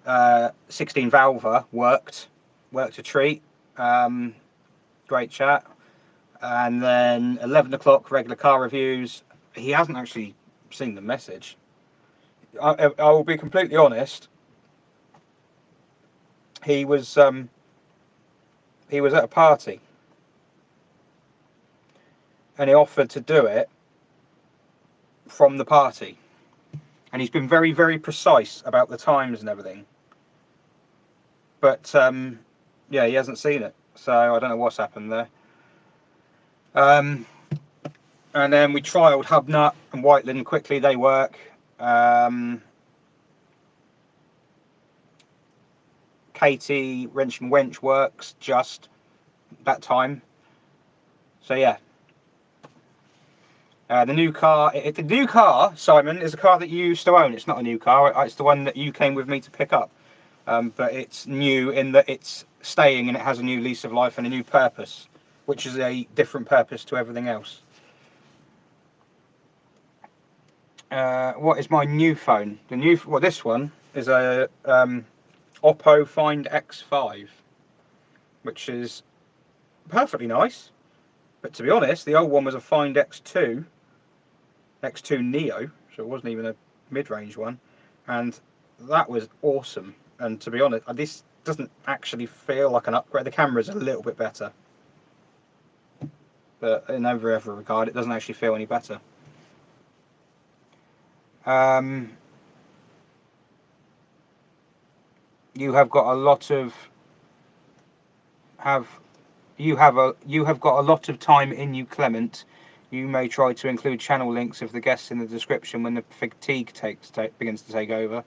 16 Valver worked a treat. Great chat. And then 11 o'clock regular car reviews. He hasn't actually seen the message. I will be completely honest. he was at a party, and he offered to do it from the party, and he's been very, very precise about the times and everything. But yeah, he hasn't seen it, so I don't know what's happened there. And then we trialled HubNut and Whiteland quickly. They work. Katie Wrench and Wench works just that time. So yeah. The new car, Simon, is a car that you used to own. It's not a new car. It's the one that you came with me to pick up. But it's new in that it's staying and it has a new lease of life and a new purpose, which is a different purpose to everything else. What is my new phone? This one is a Oppo Find X5, which is perfectly nice. But to be honest, the old one was a Find X2 Neo, so it wasn't even a mid-range one, and that was awesome. And to be honest, this doesn't actually feel like an upgrade. The camera's a little bit better, but in every other regard, it doesn't actually feel any better. You have got a lot of you have got a lot of time in you, Clement. You may try to include channel links of the guests in the description when the fatigue begins to take over.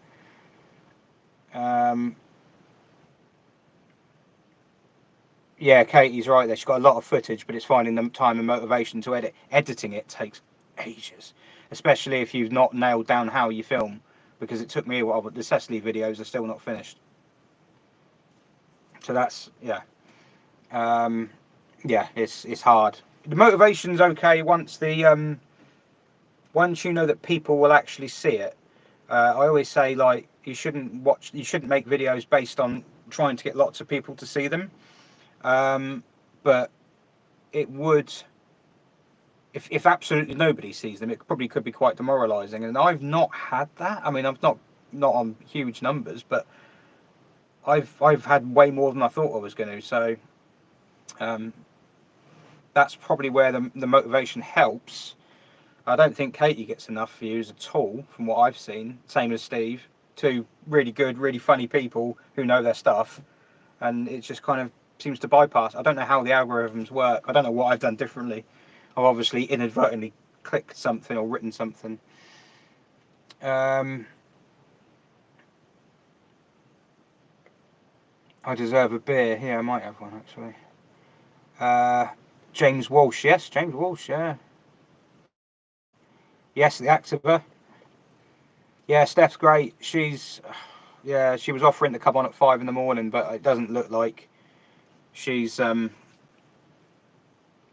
Yeah, Katie's right there. She's got a lot of footage, but it's finding the time and motivation to edit. Editing it takes ages, especially if you've not nailed down how you film, because it took me a while, but the Cecily videos are still not finished. So that's, yeah. Yeah, it's hard. The motivation's okay once once you know that people will actually see it. I always say, like, you shouldn't make videos based on trying to get lots of people to see them. But it would, if absolutely nobody sees them, it probably could be quite demoralising. And I've not had that. I mean, I've not on huge numbers, but I've had way more than I thought I was going to. So that's probably where the motivation helps. I don't think Katie gets enough views at all from what I've seen. Same as Steve. Two really good, really funny people who know their stuff, and it just kind of seems to bypass. I don't know how the algorithms work. I don't know what I've done differently. I've obviously inadvertently clicked something or written something. I deserve a beer. Yeah, I might have one actually. James Walshe. Yes, James Walshe. Yeah. Yes, the Activa. Yeah, Steph's great. She's, yeah, she was offering to come on at 5 in the morning, but it doesn't look like she's going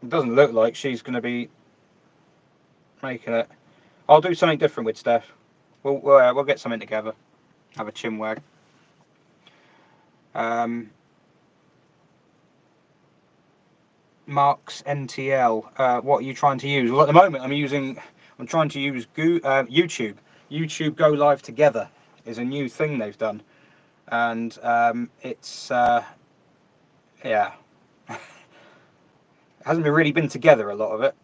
to be making it. I'll do something different with Steph. We'll get something together. Have a chinwag. Mark's NTL. What are you trying to use? Well, at the moment, I'm trying to use YouTube. YouTube Go Live Together is a new thing they've done, and it's yeah, it hasn't really been together, a lot of it.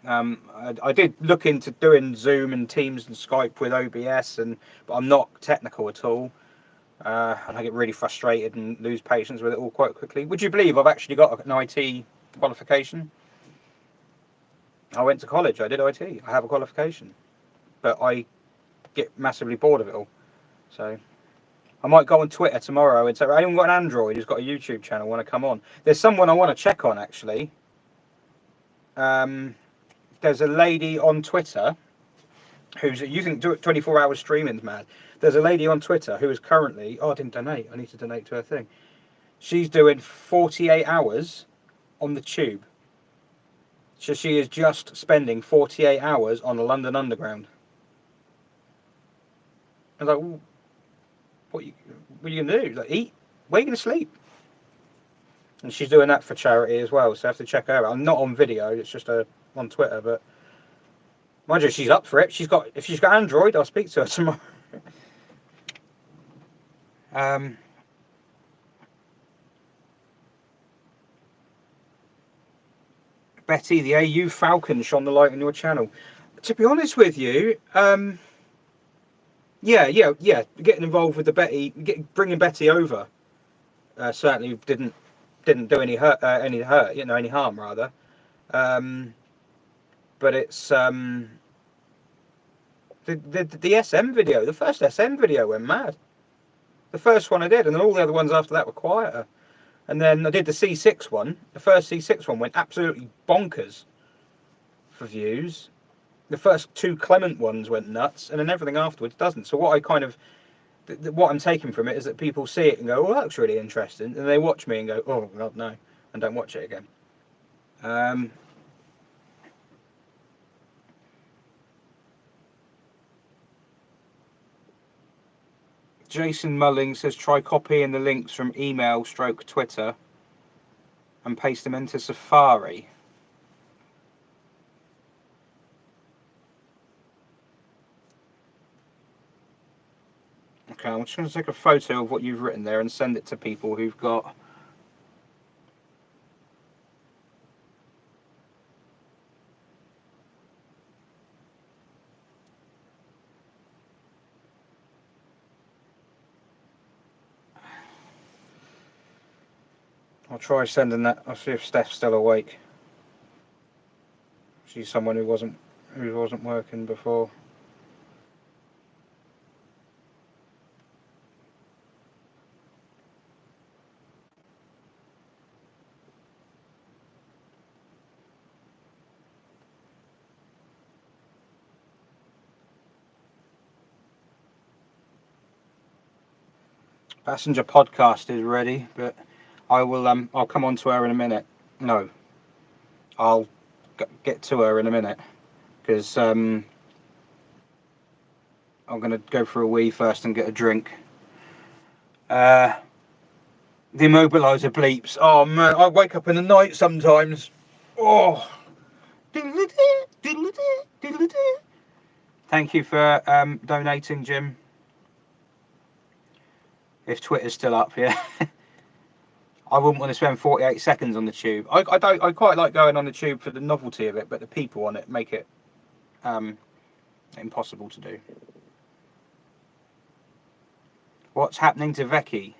I did look into doing Zoom and Teams and Skype with OBS, but I'm not technical at all, and I get really frustrated and lose patience with it all quite quickly. Would you believe I've actually got an IT qualification? I went to college. I did IT. I have a qualification, but I get massively bored of it all. So I might go on Twitter tomorrow and say, anyone got an Android who's got a YouTube channel want to come on? There's someone I want to check on actually. There's a lady on Twitter who's, you think 24 hours streaming's mad. There's a lady on Twitter who is currently, oh, I didn't donate. I need to donate to her thing. She's doing 48 hours on the tube. So she is just spending 48 hours on the London Underground. I was like, well, what are you going to do? Like, eat? Where are you going to sleep? And she's doing that for charity as well, so I have to check her out. I'm not on video, it's just on Twitter, but mind you, she's up for it. If she's got Android, I'll speak to her tomorrow. Betty, the AU Falcon shone the light on your channel. To be honest with you, yeah. Getting involved with the Betty, bringing Betty over, certainly didn't do any hurt, any harm rather. But it's the SM video, the first SM video went mad. The first one I did, and then all the other ones after that were quieter. And then I did the C6 one. The first C6 one went absolutely bonkers for views. The first 2 Clement ones went nuts, and then everything afterwards doesn't. So what I'm taking from it is that people see it and go, "Oh, that's really interesting," and they watch me and go, "Oh God, no," and don't watch it again. Jason Mulling says, try copying the links from email / Twitter and paste them into Safari. Okay, I'm just going to take a photo of what you've written there and send it to people who've got... I'll try sending that. I'll see if Steph's still awake. She's someone who wasn't working before. Passenger podcast is ready, but I will. I'll come on to her in a minute. No, I'll get to her in a minute because I'm going to go for a wee first and get a drink. The immobiliser bleeps. Oh man, I wake up in the night sometimes. Oh. Thank you for donating, Jim. If Twitter's still up, yeah. I wouldn't want to spend 48 seconds on the tube. I quite like going on the tube for the novelty of it, but the people on it make it impossible to do. What's happening to Becky?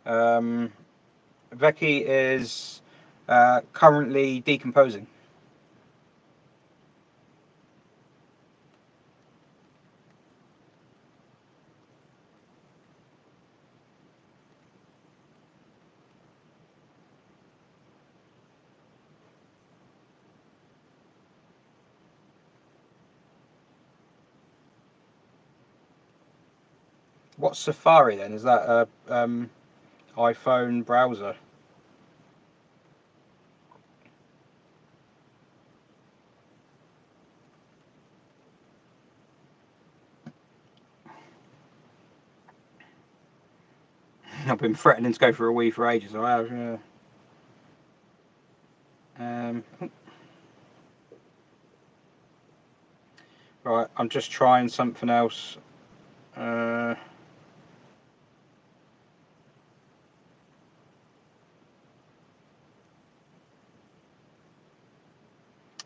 Becky is currently decomposing. What's Safari then? Is that a iPhone browser? I've been threatening to go for a wee for ages. I have. Right, I'm just trying something else.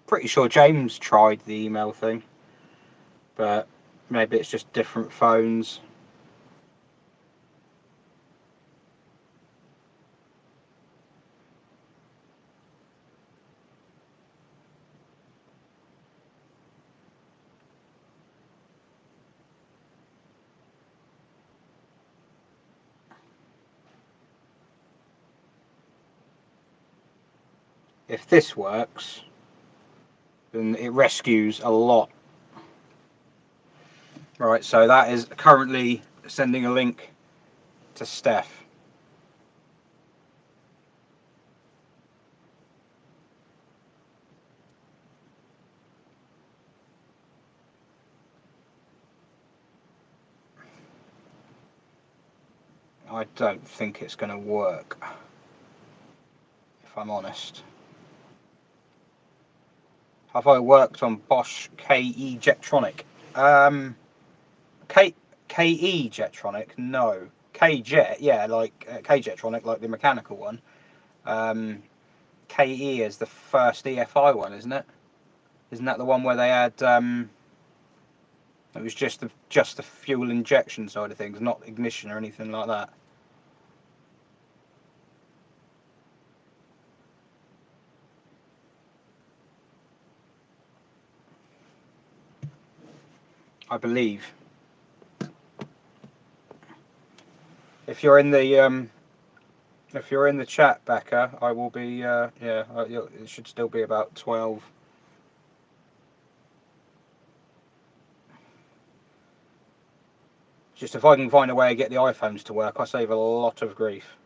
Pretty sure James tried the email thing, but maybe it's just different phones. If this works, then it rescues a lot. Right, so that is currently sending a link to Steph. I don't think it's going to work, if I'm honest. Have I worked on Bosch KE Jetronic? KE Jetronic? No. K-Jet, yeah, like K-Jetronic, like the mechanical one. KE is the first EFI one, isn't it? Isn't that the one where they had it was just the fuel injection side of things, not ignition or anything like that? I believe. If you're in the chat, Becca, I will be. It should still be about 12. Just if I can find a way to get the iPhones to work, I save a lot of grief.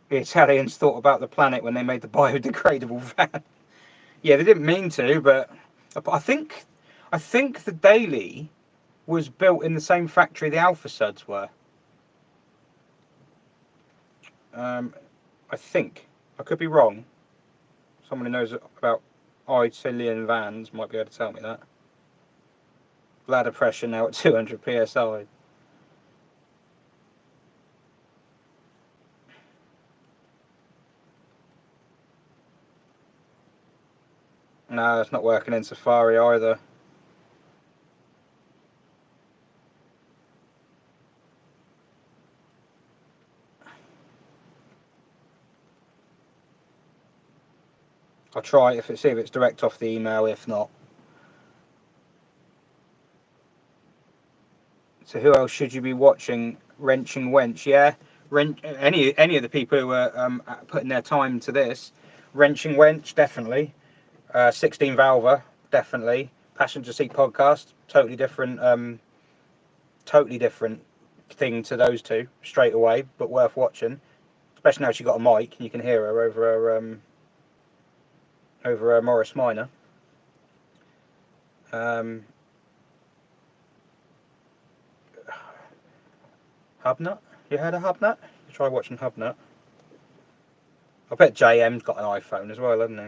The Italians thought about the planet when they made the biodegradable van. Yeah, they didn't mean to, but I think the Daily was built in the same factory the Alpha Suds were. I think. I could be wrong. Someone who knows about Italian vans might be able to tell me that. Bladder pressure now at 200 psi. No, it's not working in Safari either. I'll try it see if it's direct off the email. If not, so who else should you be watching? Wrenching Wench, yeah. Any of the people who are putting their time to this. Wrenching Wench, definitely. 16 Valver, definitely. Passenger Seat Podcast, totally different thing to those two straight away, but worth watching. Especially now she got a mic and you can hear her over her Morris Minor. HubNut? You heard of HubNut? You try watching HubNut. I bet JayEmm's got an iPhone as well, hasn't he?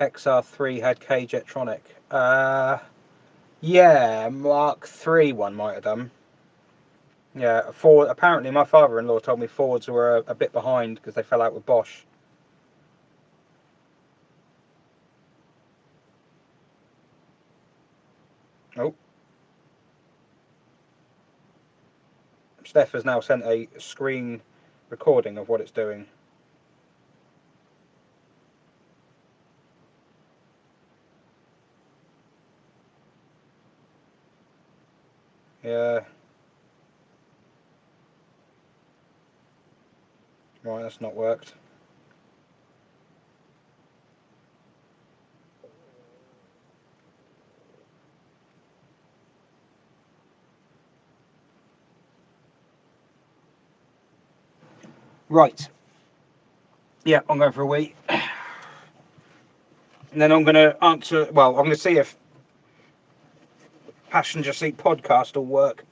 XR3 had K-Jetronic. Yeah, Mark 3 one might have done. Yeah, Ford. Apparently, my father-in-law told me Fords were a bit behind because they fell out with Bosch. Oh. Steph has now sent a screen recording of what it's doing. Yeah. Right, that's not worked. Right. Yeah, I'm going for a wee. And then I'm going to answer. Well, I'm going to see if Passenger Seat Podcast will work.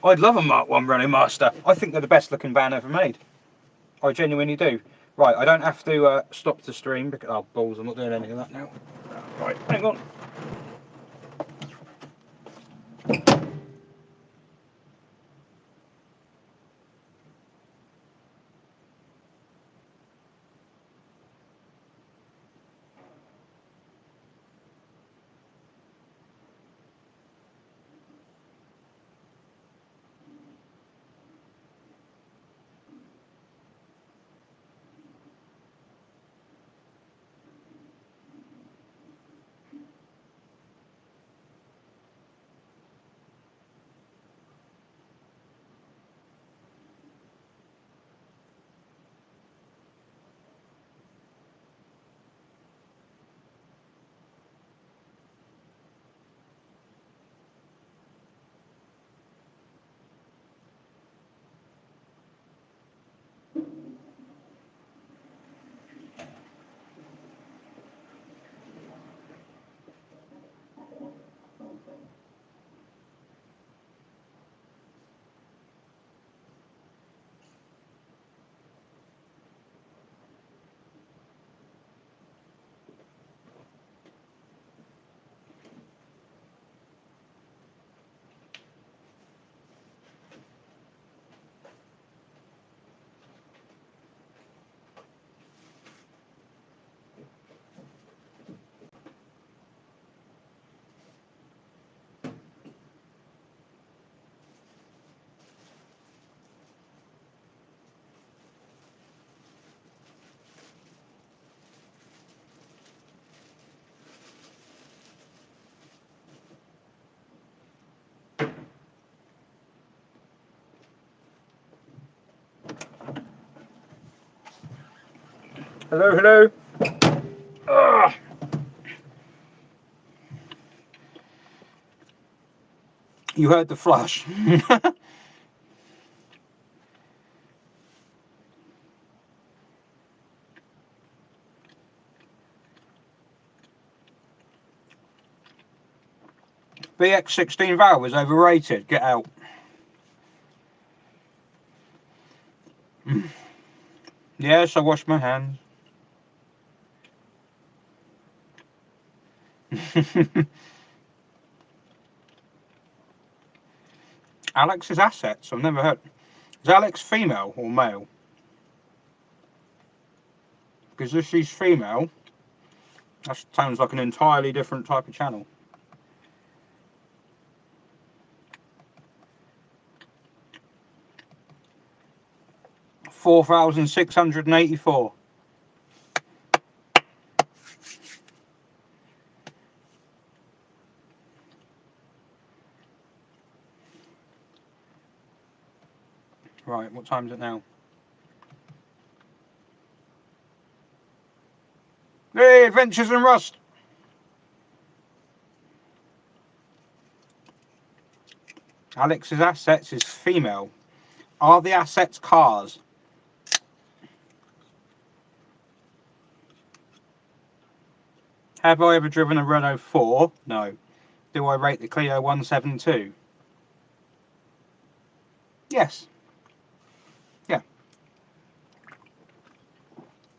I'd love a Mark 1 Renault Master. I think they're the best looking van ever made. I genuinely do. Right, I don't have to stop the stream because oh balls, I'm not doing any of that now. Right, hang on. Hello, hello. Ugh. You heard the flush. BX16 valve is overrated. Get out. Yes, I wash my hands. Alex's assets. I've never heard. Is Alex female or male? Because if she's female, that sounds like an entirely different type of channel. $4,684. Right, what time is it now? Hey, Adventures in Rust! Alex's assets is female. Are the assets cars? Have I ever driven a Renault 4? No. Do I rate the Clio 172? Yes. Yeah.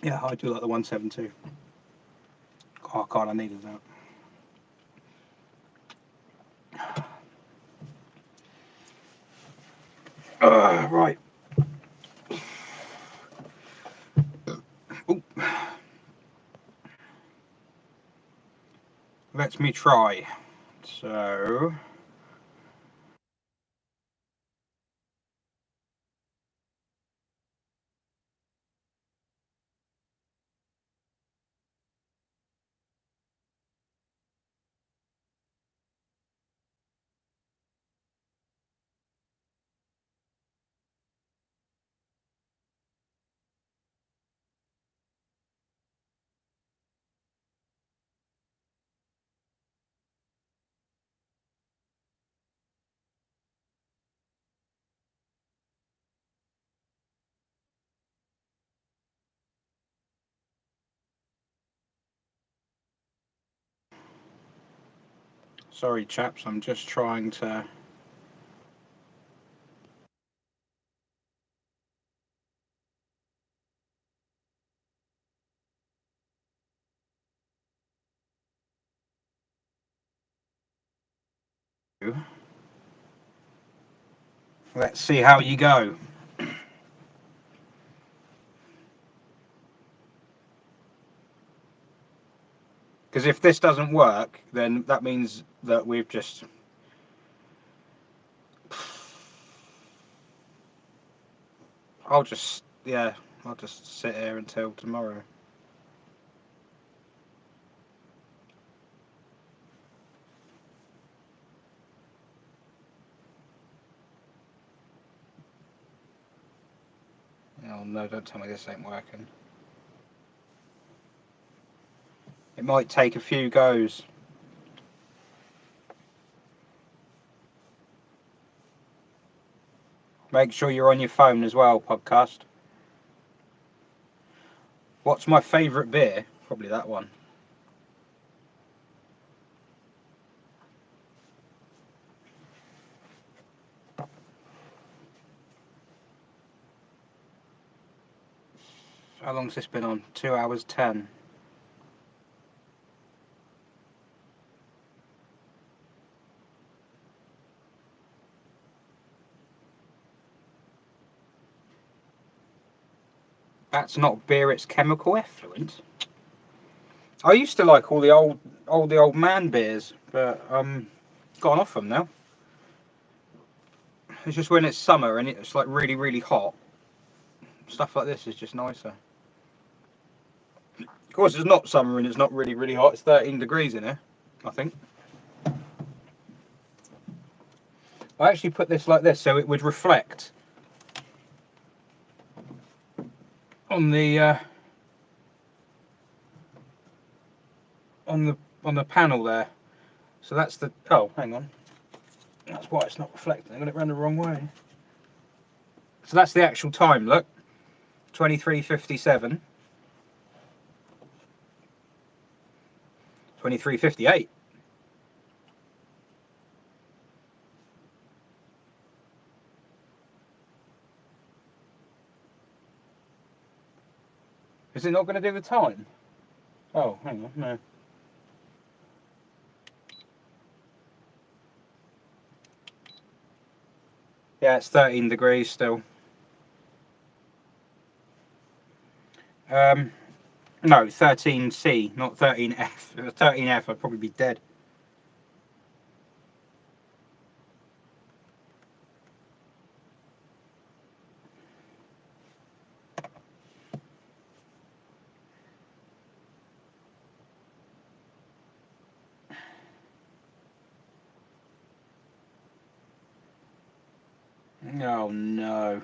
Yeah, I do like the 172. Oh god, I needed that. Right. Ooh. Let me try. So... Sorry chaps, I'm just trying to... Let's see how you go. Because if this doesn't work, then that means that we've just... I'll just sit here until tomorrow. Oh no, don't tell me this ain't working. It might take a few goes. Make sure you're on your phone as well, podcast. What's my favourite beer? Probably that one. How long's this been on? 2 hours 10. That's not beer, it's chemical effluent. I used to like all the old man beers, but gone off them now. It's just when it's summer and it's like really, really hot. Stuff like this is just nicer. Of course, it's not summer and it's not really, really hot. It's 13 degrees in here, I think. I actually put this like this so it would reflect on the on the panel there. So that's the. Oh, hang on. That's why it's not reflecting. I got it run the wrong way. So that's the actual time. Look, 23:57. 23:58. Is it not going to do the time? Oh, hang on, no. Yeah, it's 13 degrees still. No, 13C, not 13F. If it was 13F, I'd probably be dead. Oh no.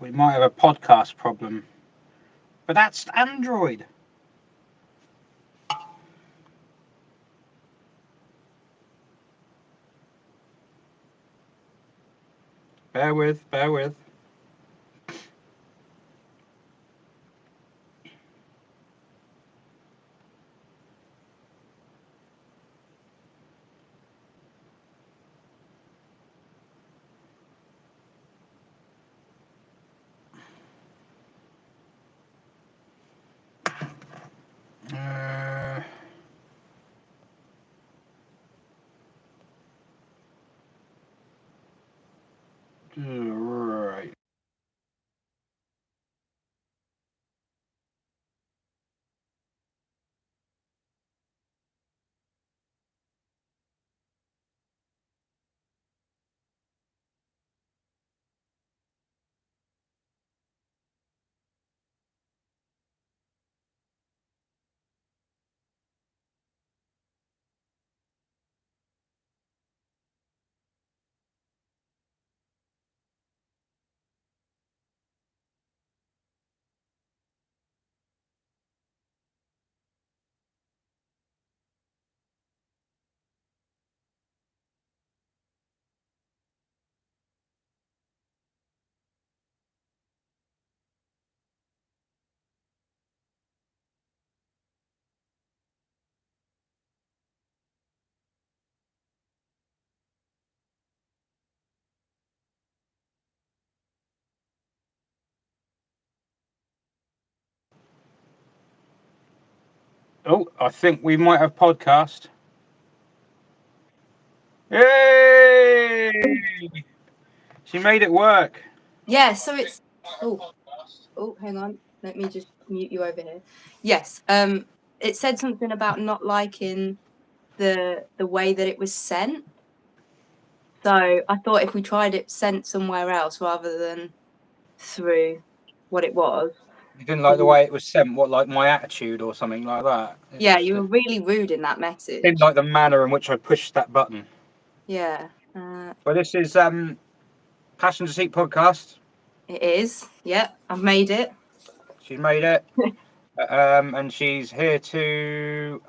We might have a podcast problem. But that's Android. Bear with, bear with. Right. Oh, I think we might have podcast. Yay! She made it work. Yeah, so it's oh, hang on. Let me just mute you over here. Yes, it said something about not liking the way that it was sent. So I thought if we tried it sent somewhere else rather than through what it was. You didn't like the way it was sent, what, like my attitude or something like that? Yeah, you were really rude in that message. Didn't like the manner in which I pushed that button. Yeah. Well, this is Passenger Seat Podcast. It is. Yep, I've made it. She's made it. And she's here to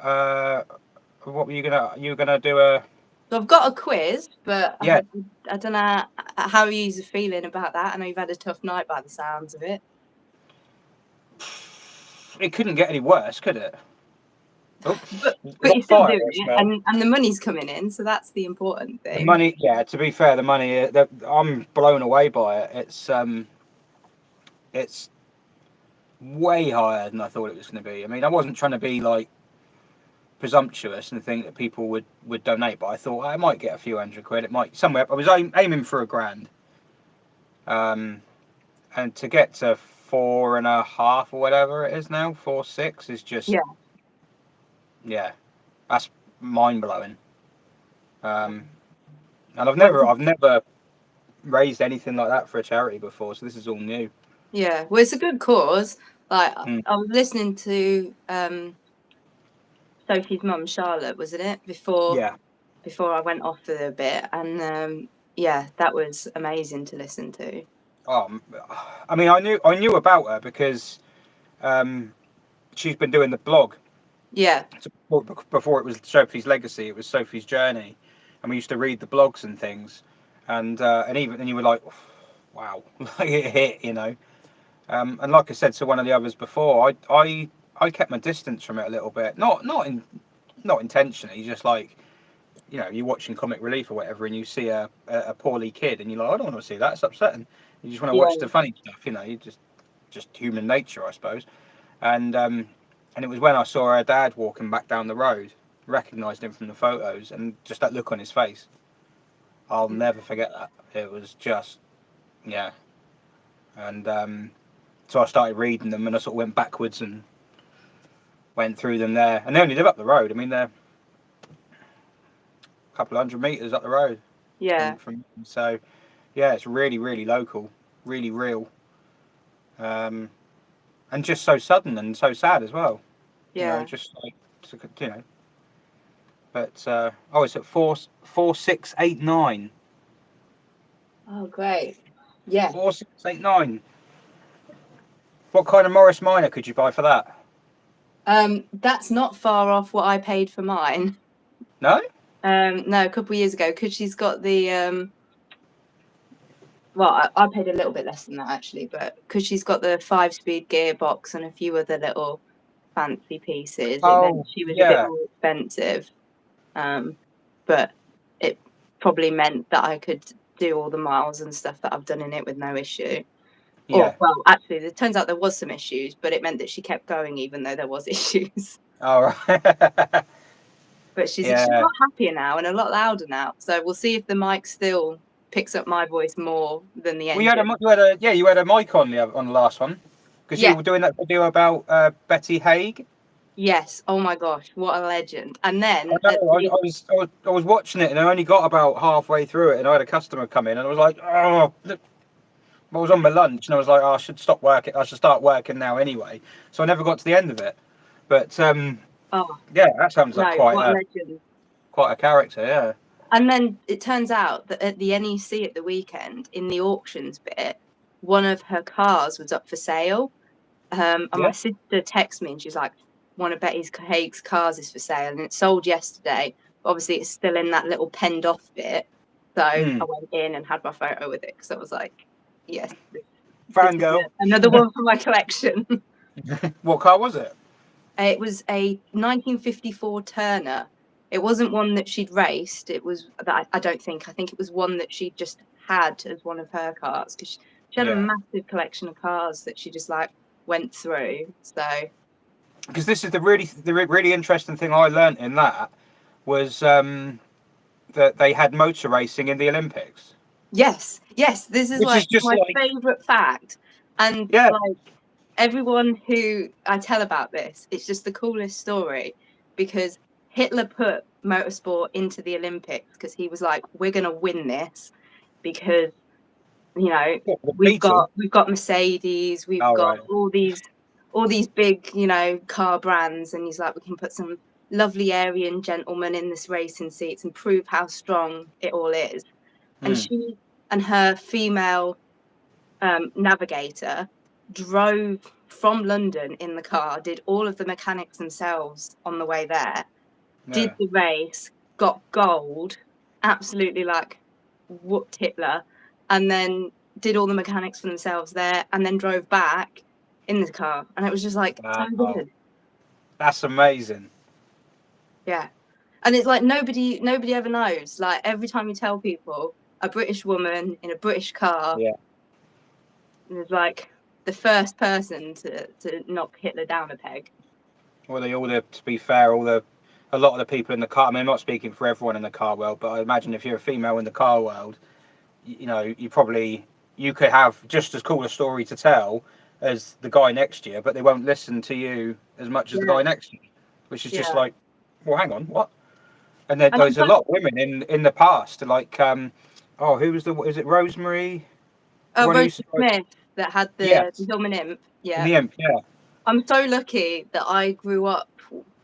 what were you gonna do a So I've got a quiz, but yeah. I don't know how you're feeling about that. I know you've had a tough night by the sounds of it. It couldn't get any worse, could it? Oh, but you're still doing it, and the money's coming in, so that's the important thing. The money, yeah. To be fair, the money, I'm blown away by it. It's way higher than I thought it was going to be. I mean, I wasn't trying to be like presumptuous and think that people would donate, but I thought I might get a few £100. It might somewhere. I was aiming for £1,000. And to get to 4.5 or whatever it is now, 4.6 is just yeah, that's mind blowing. And I've never raised anything like that for a charity before, so this is all new. Yeah, well, it's a good cause. Like I was listening to Sophie's mum, Charlotte, wasn't it? Before I went off for a bit, and yeah, that was amazing to listen to. I mean, I knew about her because she's been doing the blog. Yeah. So before it was Sophie's Legacy, it was Sophie's Journey, and we used to read the blogs and things, and even then you were like, wow, like it hit, you know. And like I said to one of the others before, I kept my distance from it a little bit, not intentionally, just like, you know, you're watching Comic Relief or whatever, and you see a poorly kid, and you're like, I don't want to see that. It's upsetting. You just want to watch the funny stuff, you know. You just human nature, I suppose. And it was when I saw her dad walking back down the road, recognised him from the photos, and just that look on his face. I'll never forget that. It was just, yeah. And so I started reading them, and I sort of went backwards and went through them there. And they only live up the road. I mean, they're a couple of 100 metres up the road. Yeah. From so, yeah, it's really, really local, really real, and just so sudden and so sad as well. Yeah. You know, just like, you know. But it's at 4689. Oh, great. Yeah. 4689. What kind of Morris Minor could you buy for that? That's not far off what I paid for mine. No? No, a couple of years ago, because she's got the well, I paid a little bit less than that actually, but because she's got the 5-speed gearbox and a few other little fancy pieces, it meant she was a bit more expensive. But it probably meant that I could do all the miles and stuff that I've done in it with no issue. Yeah. Or, well, actually, it turns out there was some issues, but it meant that she kept going even though there was issues. All right. But she's a lot happier now and a lot louder now. So we'll see if the mic still picks up my voice more than the engine. Well, you had a mic on the last one, because you were doing that video about Betty Haig. Yes. Oh my gosh, what a legend! And then I was watching it, and I only got about halfway through it, and I had a customer come in, and I was like, oh, look. I was on my lunch, and I was like, oh, I should stop working. I should start working now anyway. So I never got to the end of it. But yeah, that sounds like quite a character, yeah. And then it turns out that at the NEC at the weekend, in the auctions bit, one of her cars was up for sale. And my sister texted me and she's like, one of Betty Haig's cars is for sale and it sold yesterday. Obviously, it's still in that little penned off bit. So I went in and had my photo with it because I was like, yes. Fangirl. Another one for my collection. What car was it? It was a 1954 Turner. It wasn't one that she'd raced. It was that I think it was one that she just had as one of her cars because she had a massive collection of cars that she just like went through. So because this is the really interesting thing I learnt in that was that they had motor racing in the Olympics. Yes, this is my favourite fact, and like everyone who I tell about this, it's just the coolest story because Hitler put motorsport into the Olympics because he was like, we're going to win this because, you know, we've got Mercedes, we've got all these big, you know, car brands, and he's like, we can put some lovely Aryan gentlemen in this racing seats and prove how strong it all is. And she and her female navigator drove from London in the car, did all of the mechanics themselves on the way there, did the race, got gold, absolutely like whooped Hitler, and then did all the mechanics for themselves there, and then drove back in the car. And it was just like, so good. That's amazing. Yeah. And it's like nobody ever knows. Like every time you tell people a British woman in a British car, it's like the first person to knock Hitler down a peg. Well, to be fair, a lot of the people in the car, I mean, I'm not speaking for everyone in the car world, but I imagine if you're a female in the car world, you know, you could have just as cool a story to tell as the guy next to you, but they won't listen to you as much as the guy next to you, which is just like, well, hang on, what? And there's a lot of women in the past, like, who was is it Rosemary? Oh, Rosemary Smith that had the Hillman Imp. Yeah. The Imp, yeah. I'm so lucky that I grew up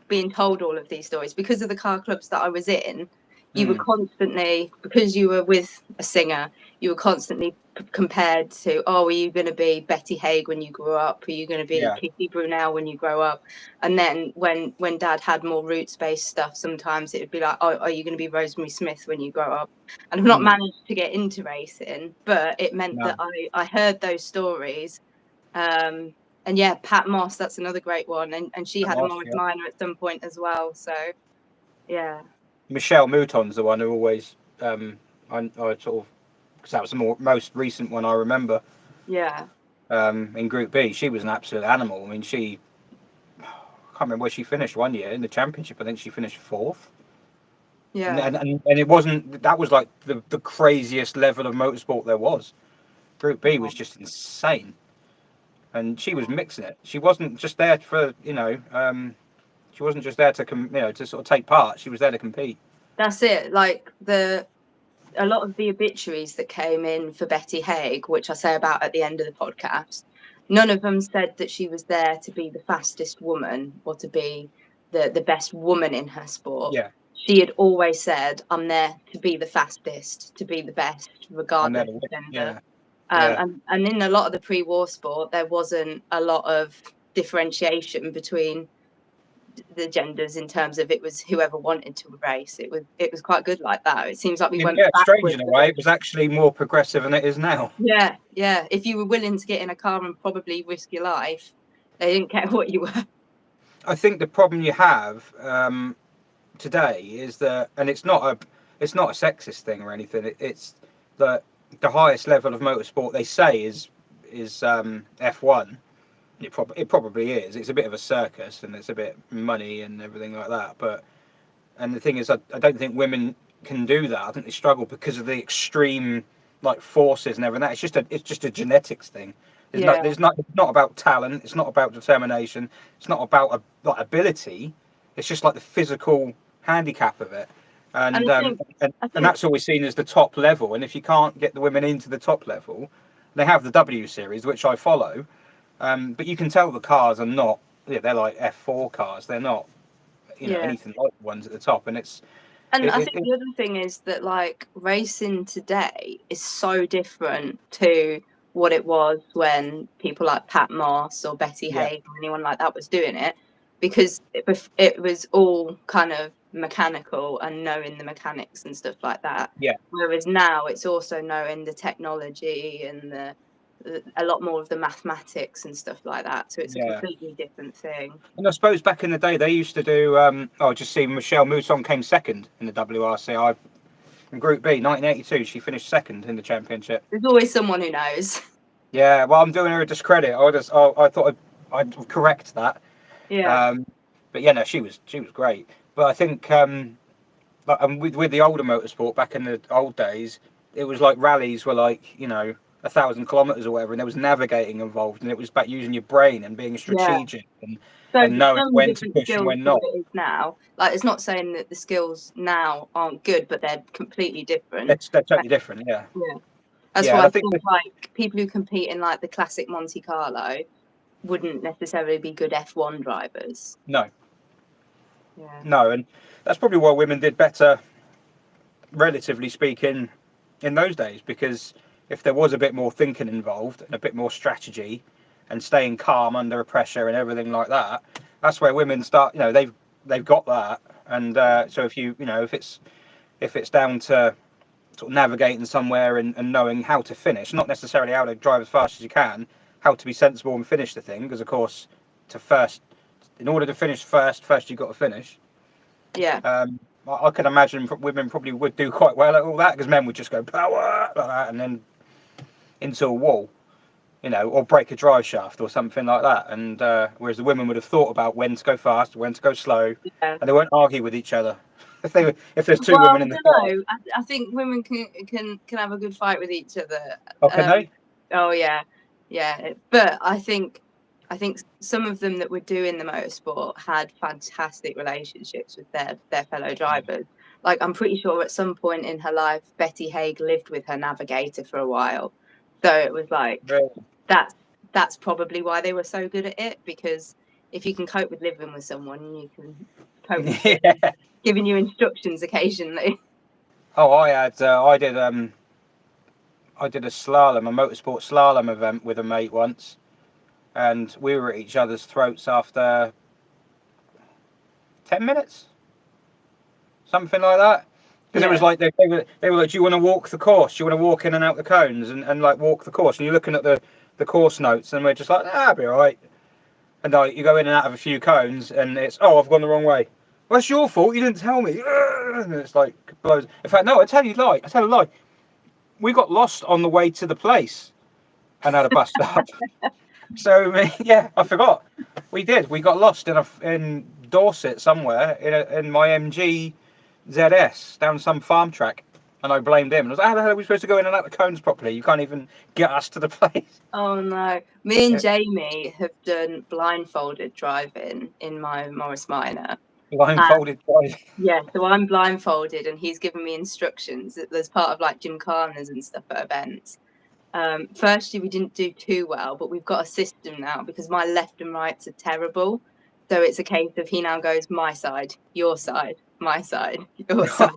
being told all of these stories because of the car clubs that I was in. You were constantly, because you were with a singer, you were constantly compared to, oh, are you going to be Betty Haig when you grow up? Are you going to be Kitty Brunel when you grow up? And then when Dad had more roots-based stuff, sometimes it would be like, oh, are you going to be Rosemary Smith when you grow up? And I've not managed to get into racing, but it meant that I heard those stories. And yeah, Pat Moss, that's another great one. And she had a Morris Minor at some point as well. So, yeah. Michelle Mouton's the one who always, I sort of, because that was the most recent one I remember. Yeah. In Group B, she was an absolute animal. I mean, I can't remember where she finished one year in the championship. I think she finished 4th. Yeah. And it wasn't, that was like the craziest level of motorsport there was. Group B was just insane. And she was mixing it. She wasn't just there for, she wasn't just there to, to sort of take part. She was there to compete. That's it. Like a lot of the obituaries that came in for Betty Haig, which I say about at the end of the podcast, none of them said that she was there to be the fastest woman or to be the best woman in her sport. Yeah. She had always said, I'm there to be the fastest, to be the best, regardless of gender. And in a lot of the pre-war sport, there wasn't a lot of differentiation between the genders in terms of it was whoever wanted to race. It was quite good like that. It seems like we went strange in a way. It was actually more progressive than it is now. Yeah. If you were willing to get in a car and probably risk your life, they didn't care what you were. I think the problem you have today is that, and it's not a sexist thing or anything. It's that the highest level of motorsport they say is F1. It probably is. It's a bit of a circus and it's a bit money and everything like that. And the thing is, I don't think women can do that. I think they struggle because of the extreme like forces and everything. It's just a genetics thing. It's not about talent. It's not about determination. It's not about ability. It's just like the physical handicap of it. And that's always seen as the top level. And if you can't get the women into the top level, they have the W series, which I follow. But you can tell the cars are not. Yeah, they're like F4 cars. They're not, anything like the ones at the top. And it's. And I think the other thing is that like racing today is so different to what it was when people like Pat Moss or Betty Haig or anyone like that was doing it, because it was all kind of mechanical and knowing the mechanics and stuff like that. Yeah. Whereas now it's also knowing the technology and a lot more of the mathematics and stuff like that. So it's a completely different thing. And I suppose back in the day they used to do. Just see Michelle Mouton came second in the WRC. In Group B, 1982, she finished second in the championship. There's always someone who knows. Yeah, well, I'm doing her a discredit. I thought I'd correct that. Yeah. But yeah, no, she was great. But I think with the older motorsport back in the old days, it was like rallies were like 1,000 kilometers or whatever, and there was navigating involved, and it was about using your brain and being strategic and knowing when to push and when not. It is now. Like, it's not saying that the skills now aren't good, but they're completely different. They're totally different. Yeah. That's why I think like people who compete in like the classic Monte Carlo wouldn't necessarily be good F1 drivers. No. Yeah. No, and that's probably why women did better, relatively speaking, in those days, because if there was a bit more thinking involved and a bit more strategy and staying calm under pressure and everything like that, that's where women start. They've got that, and so if it's down to sort of navigating somewhere and knowing how to finish, not necessarily how to drive as fast as you can, how to be sensible and finish the thing, because of course, in order to finish first you've got to finish. Yeah. I can imagine women probably would do quite well at all that, because men would just go power like that and then into a wall, or break a drive shaft or something like that. And whereas the women would have thought about when to go fast, when to go slow, and they won't argue with each other. If there's two women in the car. I think women can have a good fight with each other. Oh, can they? Oh yeah. But I think some of them that were doing the motorsport had fantastic relationships with their fellow drivers. Like, I'm pretty sure at some point in her life, Betty Haig lived with her navigator for a while. So it was like, really? That's probably why they were so good at it, because if you can cope with living with someone, you can cope with giving you instructions occasionally. Oh, I did a slalom, a motorsport slalom event with a mate once, and we were at each other's throats after 10 minutes, something like that. Because it was like they were like, do you want to walk the course? Do you want to walk in and out the cones and like walk the course? And you're looking at the course notes, and we're just like, I'll be all right. And like you go in and out of a few cones, and it's, oh, I've gone the wrong way. Well, it's your fault. You didn't tell me. And it's like blows. In fact, no, I tell a lie. We got lost on the way to the place and had a bus stop. So yeah, I forgot. We did. We got lost in Dorset somewhere in my MG ZS down some farm track, and I blamed him. And I was like, how the hell are we supposed to go in and out the cones properly? You can't even get us to the place. Oh no. Me and Jamie have done blindfolded driving in my Morris Minor. Blindfolded driving. Yeah, so I'm blindfolded and he's given me instructions as part of like gymkhanas and stuff at events. Firstly, we didn't do too well, but we've got a system now because my left and rights are terrible. So it's a case of he now goes my side, your side, my side, your side.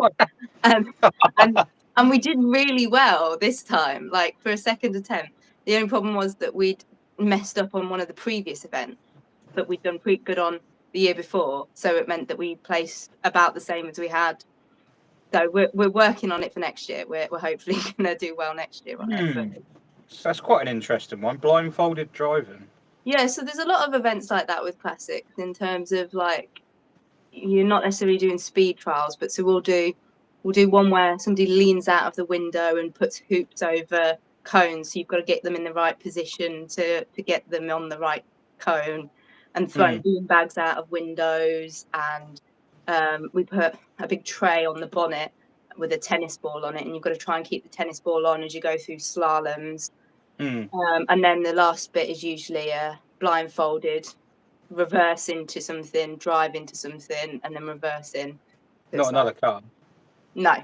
And we did really well this time, like for a second attempt. The only problem was that we'd messed up on one of the previous events, but we'd done pretty good on the year before. So it meant that we placed about the same as we had. So we're working on it for next year. We're hopefully going to do well next year on it. But So that's quite an interesting one, blindfolded driving. yeah, so there's a lot of events like that with classics in terms of like you're not necessarily doing speed trials, but so we'll do one where somebody leans out of the window and puts hoops over cones. So you've got to get them in the right position to get them on the right cone, and throw bean bags out of windows. And we put a big tray on the bonnet with a tennis ball on it, and you've got to try and keep the tennis ball on as you go through slaloms. And then the last bit is usually blindfolded, reverse into something, drive into something, and then reverse in. So Not another car. No.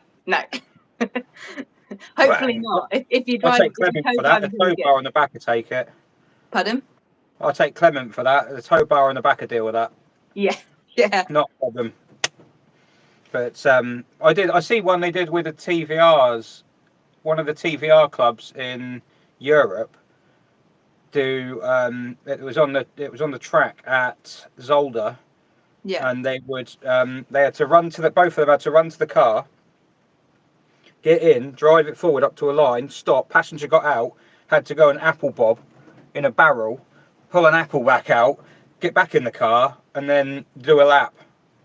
Hopefully not. If you drive, I'll take Clement for that. The tow bar on the back will take it. Pardon? I'll take Clement for that. The tow bar on the back will deal with that. Yeah. Not a problem. But I see one they did with the TVRs. One of the TVR clubs in Europe it was on the track at Zolder. Yeah. And they had to run to both of them had to run to the car, get in, drive it forward up to a line, stop, passenger got out, had to go and apple bob in a barrel, pull an apple back out, get back in the car, and then do a lap.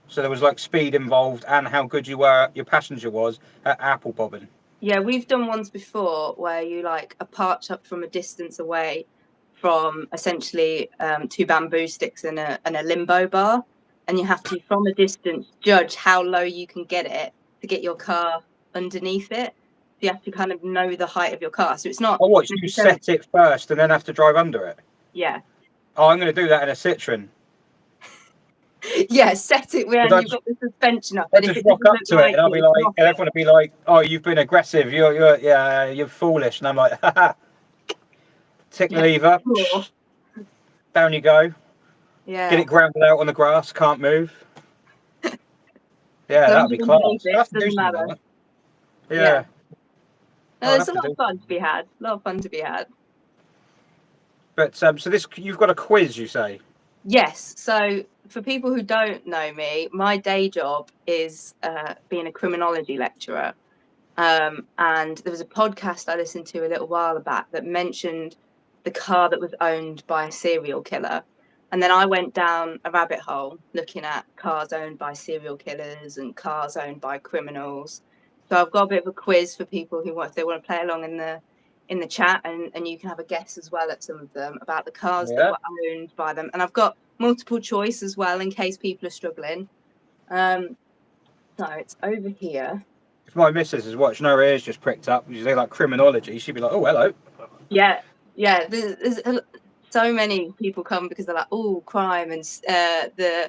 So there was like speed involved and how good your passenger was at apple bobbing. Yeah, we've done ones before where you like are parked up from a distance away from essentially 2 bamboo sticks and a limbo bar, and you have to from a distance judge how low you can get it to get your car underneath it. You have to kind of know the height of your car, so it's not. Oh, what? You set it first and then have to drive under it? Yeah. Oh, I'm going to do that in a Citroen. Yeah, set it where you've got the suspension up. I'll just rock up to it, and I'll be like, and everyone will be like, "Oh, you've been aggressive. You're foolish." And I'm like, "Haha." Tick the lever. Cool. Down you go. Yeah. Get it grounded out on the grass. Can't move. Yeah, that'd be class. Doesn't matter. Yeah. There's a lot of fun to be had. But so you've got a quiz, you say? Yes. So for people who don't know me, my day job is being a criminology lecturer. And there was a podcast I listened to a little while back that mentioned the car that was owned by a serial killer. And then I went down a rabbit hole looking at cars owned by serial killers and cars owned by criminals. So I've got a bit of a quiz for people who if they want to play along in the chat, and you can have a guess as well at some of them about the cars that were owned by them. And I've got multiple choice as well in case people are struggling. So it's over here. If my missus is watching, her ears just pricked up. You say like criminology, she'd be like, "Oh, hello." Yeah. There's so many people come because they're like, "Oh, crime," and the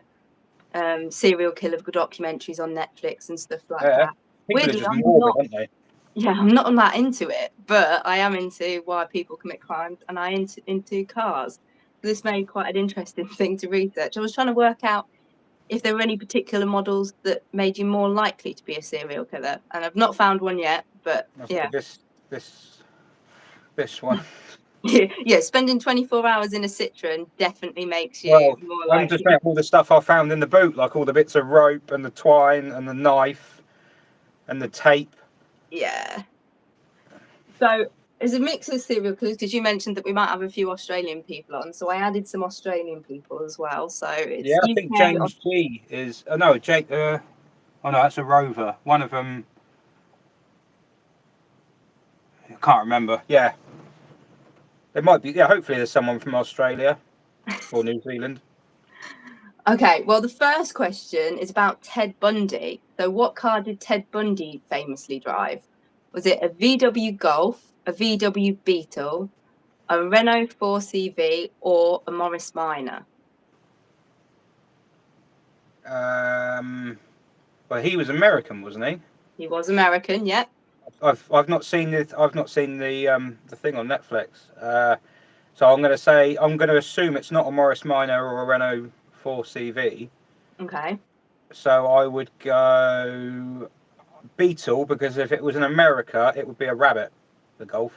serial killer documentaries on Netflix and stuff like that. Weirdly, just morbid, aren't they? Yeah, I'm not that into it, but I am into why people commit crimes, and I into cars. This made quite an interesting thing to research. I was trying to work out if there were any particular models that made you more likely to be a serial killer. And I've not found one yet, but yeah. This one. Yeah, spending 24 hours in a Citroen definitely makes you Well, more I'm likely. just about all the stuff I found in the boot, like all the bits of rope and the twine and the knife and the tape. Yeah. So there's a mix of serial killers, because you mentioned that we might have a few Australian people on, so I added some Australian people as well. So it's Yeah, I think UK, James G is. No, Jake. Oh no, that's a Rover. One of them. I can't remember. Yeah, it might be. Yeah, hopefully there's someone from Australia or New Zealand. Okay, well, the first question is about Ted Bundy. So what car did Ted Bundy famously drive? Was it a VW Golf, a VW Beetle, a Renault 4CV, or a Morris Minor? Well, he was American, wasn't he? He was American, yeah. I've not seen the thing on Netflix. So I'm going to assume it's not a Morris Minor or a Renault 4CV. Okay. So I would go Beetle, because if it was in America, it would be a Rabbit, the Golf.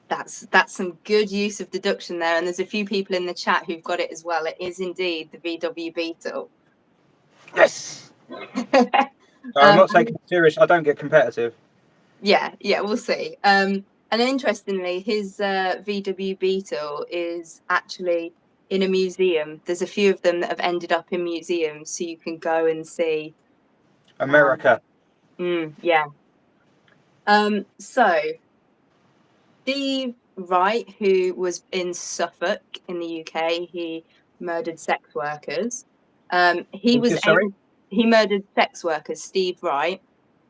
That's some good use of deduction there, and there's a few people in the chat who've got it as well. It is indeed the VW Beetle. Yes. So I'm not taking it serious. I don't get competitive. Yeah, we'll see. And interestingly, his VW Beetle is actually in a museum. There's a few of them that have ended up in museums, so you can go and see. America. Yeah. So Steve Wright, who was in Suffolk in the UK, he murdered sex workers. He murdered sex workers. Steve Wright.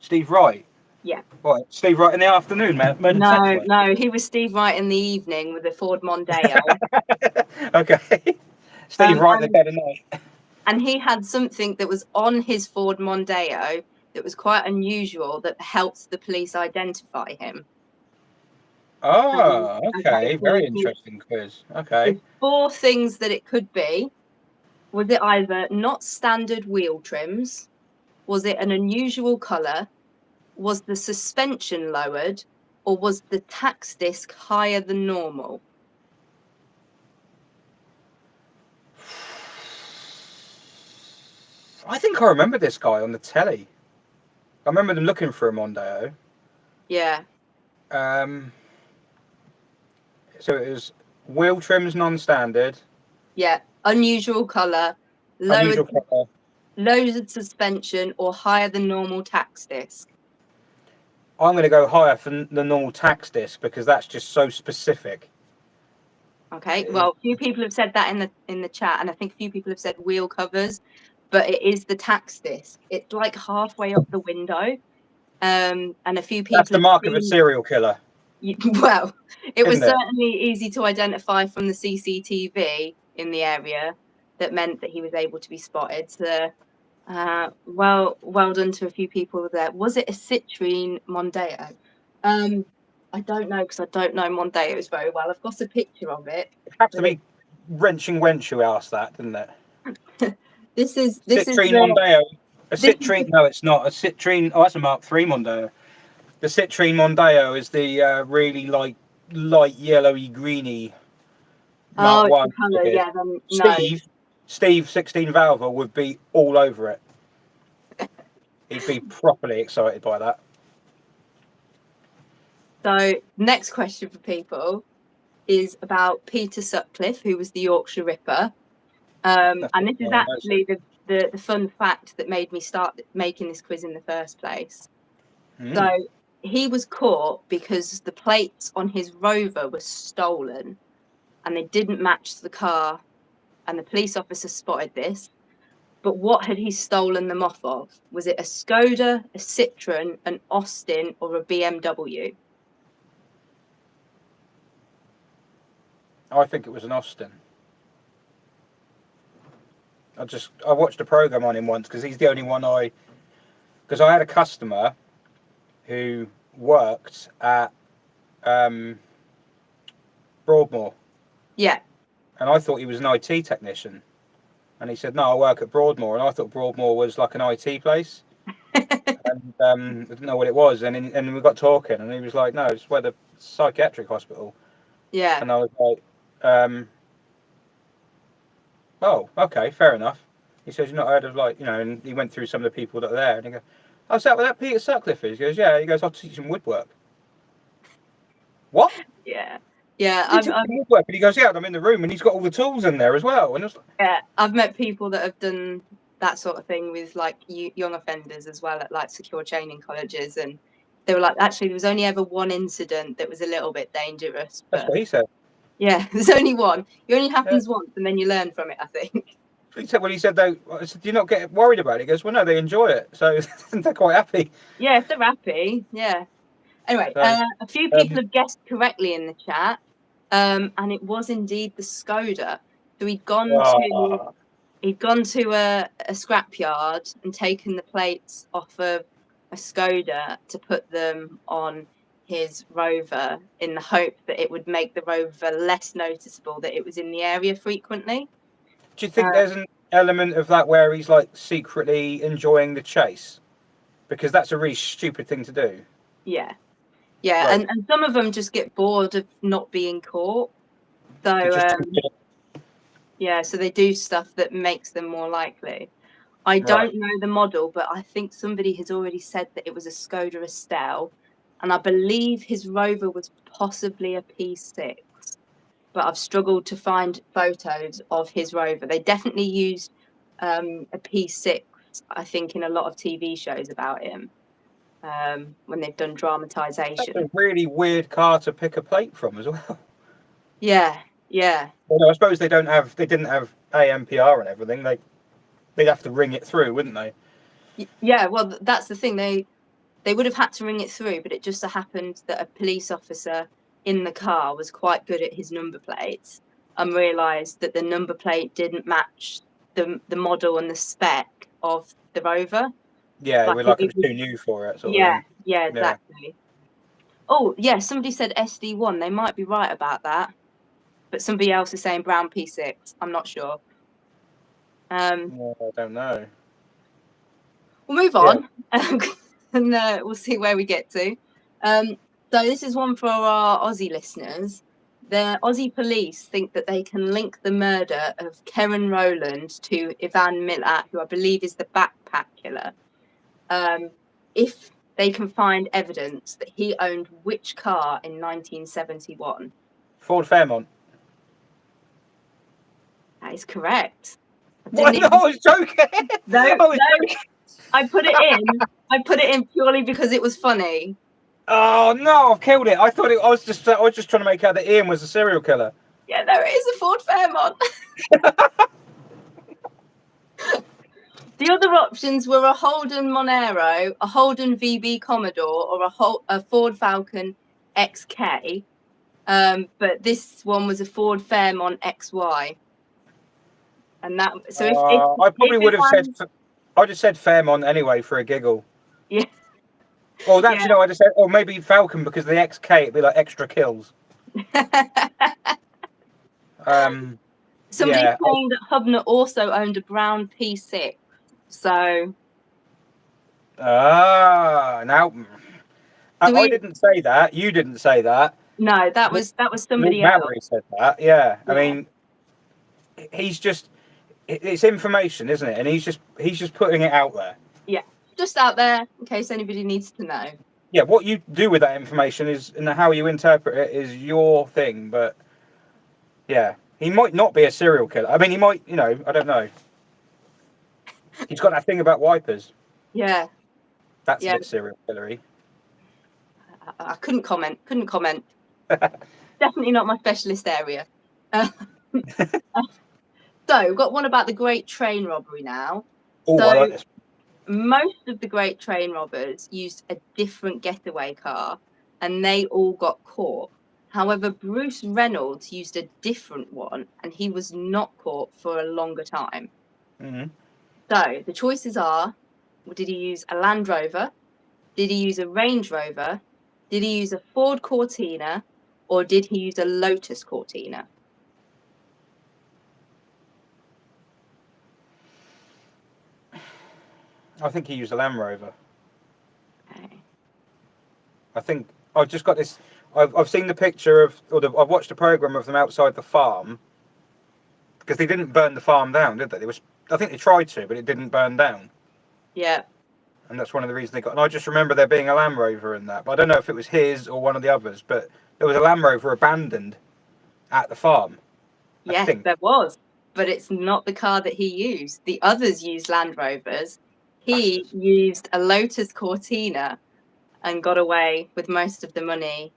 Steve Wright. Yeah. Right. Steve Wright in the afternoon, man. No, he was Steve Wright in the evening with a Ford Mondeo. Okay. Steve Wright, the dead of night. And he had something that was on his Ford Mondeo that was quite unusual that helped the police identify him. Oh, okay. So Very interesting quiz. Okay. there's 4 things that it could be. Was it either not standard wheel trims? Was it an unusual colour? Was the suspension lowered? Or was the tax disc higher than normal? I think I remember this guy on the telly. I remember them looking for a Mondeo. Yeah. So it was wheel trims non-standard. Yeah. Unusual colour. Unusual colour. Lowered suspension or higher than normal tax disc? I'm going to go higher for the normal tax disc, because that's just so specific. Okay, well, a few people have said that in the chat, and I think a few people have said wheel covers, but it is the tax disc. It's like halfway up the window, and a few people. That's the mark of a serial killer. Well, it was Isn't it? certainly easy to identify from the CCTV in the area. That meant that he was able to be spotted. So, well done to a few people there. Was it a Citroen Mondeo? I don't know, because I don't know Mondeos very well. I've got a picture of it. It had to be Wrenching Wench who asked that, didn't it? This is Citroen Mondeo. A Citroen? No, it's not. A Citroen. Oh, that's a Mark III Mondeo. The Citroen Mondeo is the really light yellowy greeny Mark it's I. the colour, yeah. Then, no. Steve 16 Valve would be all over it. He'd be properly excited by that. So, next question for people is about Peter Sutcliffe, who was the Yorkshire Ripper. And this is actually the fun fact that made me start making this quiz in the first place. So he was caught because the plates on his Rover were stolen and they didn't match the car, and the police officer spotted this. But what had he stolen them off of? Was it a Skoda, a Citroen, an Austin, or a BMW? I think it was an Austin. I watched a program on him once, because he's the only one because I had a customer who worked at Broadmoor. Yeah. And I thought he was an IT technician. And he said, no, I work at Broadmoor. And I thought Broadmoor was like an IT place. And I didn't know what it was. And we got talking, and he was like, no, it's where the psychiatric hospital. Yeah. And I was like, oh, okay, fair enough. He says, you've not heard of, like, you know, and he went through some of the people that are there. And he goes, oh, is that where that Peter Sutcliffe is? He goes, yeah. He goes, I'll teach him woodwork. What? Yeah. Yeah. You teach him woodwork? And he goes, yeah, I'm in the room, and he's got all the tools in there as well. And it's like, yeah, I've met people that have done that sort of thing with like young offenders as well at like secure training colleges, and they were like, actually, there was only ever one incident that was a little bit dangerous. that's But what he said. yeah, there's only one. It only happens once, and then you learn from it, I think. He said, well, he said, though, I said, do you not get worried about it? He goes, well, no, they enjoy it. So they're quite happy. Yeah, if they're happy, yeah. Anyway, So, a few people have guessed correctly in the chat, and it was indeed the Skoda. So he'd gone to a scrapyard and taken the plates off of a Skoda to put them on his Rover in the hope that it would make the Rover less noticeable that it was in the area frequently. do you think there's an element of that where he's like secretly enjoying the chase? Because that's a really stupid thing to do. Yeah. Yeah, Right. and some of them just get bored of not being caught. So yeah, so they do stuff that makes them more likely. I don't know the model, but I think somebody has already said that it was a Skoda Estelle, and I believe his Rover was possibly a P6, but I've struggled to find photos of his Rover. They definitely used a P6, I think, in a lot of TV shows about him when they've done dramatisation. That's a really weird car to pick a plate from as well. Yeah, yeah. Well, no, I suppose they didn't have AMPR and everything. They'd have to ring it through, wouldn't they? Yeah, well, that's the thing. They would have had to ring it through, but it just so happened that a police officer in the car was quite good at his number plates and realised that the number plate didn't match the model and the spec of the Rover. Yeah, Like it was too new for it. Sort of thing. Yeah, exactly. Yeah. Oh, yeah, somebody said SD1. They might be right about that. But somebody else is saying brown P6. I'm not sure. Well, I don't know. We'll move on and we'll see where we get to. So this is one for our Aussie listeners. The Aussie police think that they can link the murder of Karen Rowland to Ivan Milat, who I believe is the backpack killer, if they can find evidence that he owned which car in 1971. Ford Fairmont. That is correct. What? No, I was joking. No, I put it in. I put it in purely because it was funny. Oh no, I've killed it. I was just trying to make out that Ian was a serial killer. Yeah, there is a Ford Fairmont. The other options were a Holden Monero, a Holden VB Commodore, or a Ford Falcon XK. But this one was a Ford Fairmont XY. And that, so if I probably would have said, I just said Fairmont anyway for a giggle. Yeah. Well, that's, you know, I just said, or maybe Falcon because the XK, it'd be like extra kills. Somebody saying that HubNut also owned a brown P6. So. Now. I didn't say that. You didn't say that. No, that was somebody else. Mabry said that. Yeah. I mean, it's information, isn't it? And he's just putting it out there. Yeah, just out there in case anybody needs to know. Yeah, what you do with that information is, and how you interpret it is your thing. But yeah, he might not be a serial killer. I mean, he might. You know, I don't know. He's got that thing about wipers. Yeah. That's a bit serial killery. I couldn't comment. Definitely not my specialist area. So we've got one about the Great Train Robbery now. Oh, I like this. Most of the Great Train robbers used a different getaway car and they all got caught. However, Bruce Reynolds used a different one and he was not caught for a longer time. Mm-hmm. So the choices are, did he use a Land Rover? Did he use a Range Rover? Did he use a Ford Cortina? Or did he use a Lotus Cortina? I think he used a Land Rover. Okay. I think I've just got this. I've seen the picture of, I've watched a program of them outside the farm, because they didn't burn the farm down, did they? I think they tried to, but it didn't burn down. Yeah. And that's one of the reasons they got. And I just remember there being a Land Rover in that, but I don't know if it was his or one of the others. But there was a Land Rover abandoned at the farm. Yes, think. there was, but it's not the car that he used. The others used Land Rovers. He used a Lotus Cortina and got away with most of the money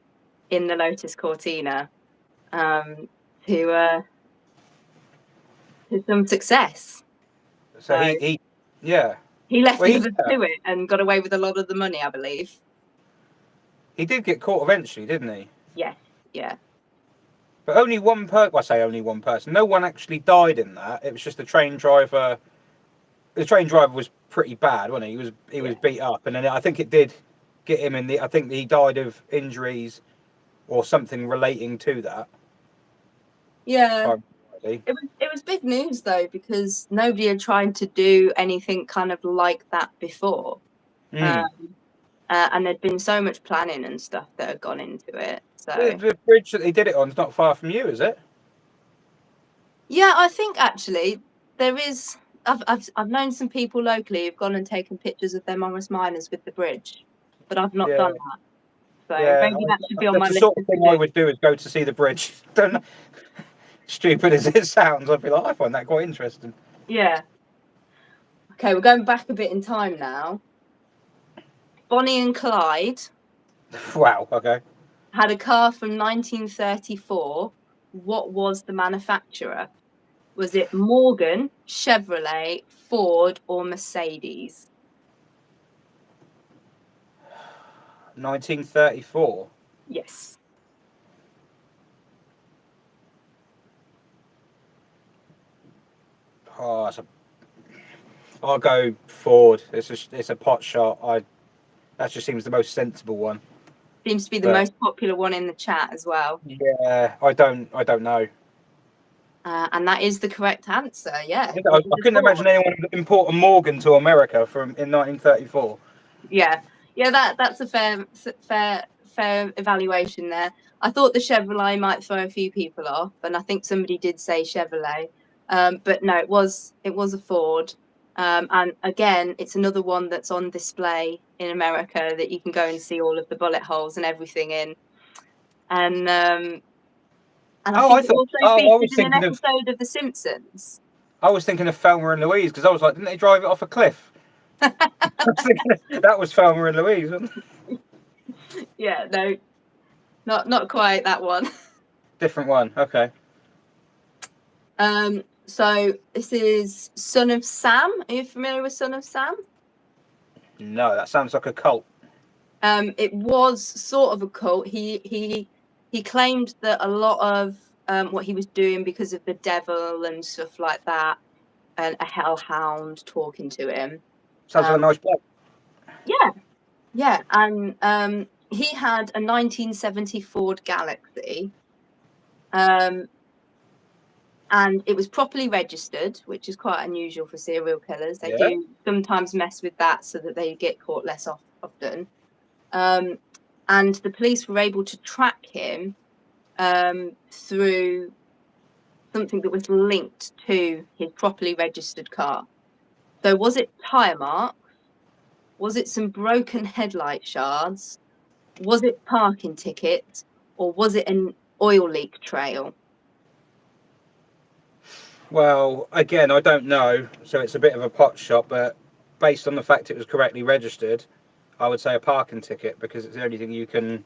in the Lotus Cortina to some success. So he yeah. He left Well, the others to it and got away with a lot of the money, I believe. He did get caught eventually, didn't he? Yes, yeah. But only one person. I say only one person. No one actually died in that. It was just the train driver. The train driver was pretty bad, wasn't he? He was beat up, and then I think it did get him in the. I think he died of injuries or something relating to that. Yeah. It was big news though, because nobody had tried to do anything kind of like that before. And there'd been so much planning and stuff that had gone into it. So the bridge that they did it on is not far from you, is it? Yeah, I think actually there is. I've known some people locally who've gone and taken pictures of their Morris Minors with the bridge, but I've not done that. So maybe that should be on my list. That's the sort of thing I would do, is go to see the bridge. Don't stupid as it sounds, I'd be like, I find that quite interesting. Yeah. Okay, we're going back a bit in time now. Bonnie and Clyde. Wow. Okay. Had a car from 1934. What was the manufacturer? Was it Morgan, Chevrolet, Ford, or Mercedes? 1934. Yes. Oh, I'll go Ford. It's a pot shot. That just seems the most sensible one. Seems to be the most popular one in the chat as well. Yeah, I don't know. And that is the correct answer. Yeah. I couldn't imagine anyone import a Morgan to America in 1934. Yeah, that's a fair evaluation there. I thought the Chevrolet might throw a few people off, and I think somebody did say Chevrolet, but no, it was a Ford. And again, it's another one that's on display in America that you can go and see all of the bullet holes and everything in. And I think it also featured in an episode of The Simpsons. I was thinking of Thelma and Louise, because I was like, didn't they drive it off a cliff? That was Thelma and Louise, wasn't it? Yeah, no, not quite that one. Different one. Okay. So this is Son of Sam. Are you familiar with Son of Sam? No, that sounds like a cult. It was sort of a cult. He claimed that a lot of what he was doing because of the devil and stuff like that, and a hellhound talking to him. Sounds like a nice bloke. Yeah, and he had a 1970 Ford Galaxy. And it was properly registered, which is quite unusual for serial killers. They do sometimes mess with that so that they get caught less often. And the police were able to track him through something that was linked to his properly registered car. So was it tyre marks? Was it some broken headlight shards? Was it parking tickets? Or was it an oil leak trail? Well, again, I don't know, so it's a bit of a pot shot, but based on the fact it was correctly registered, I would say a parking ticket, because it's the only thing you can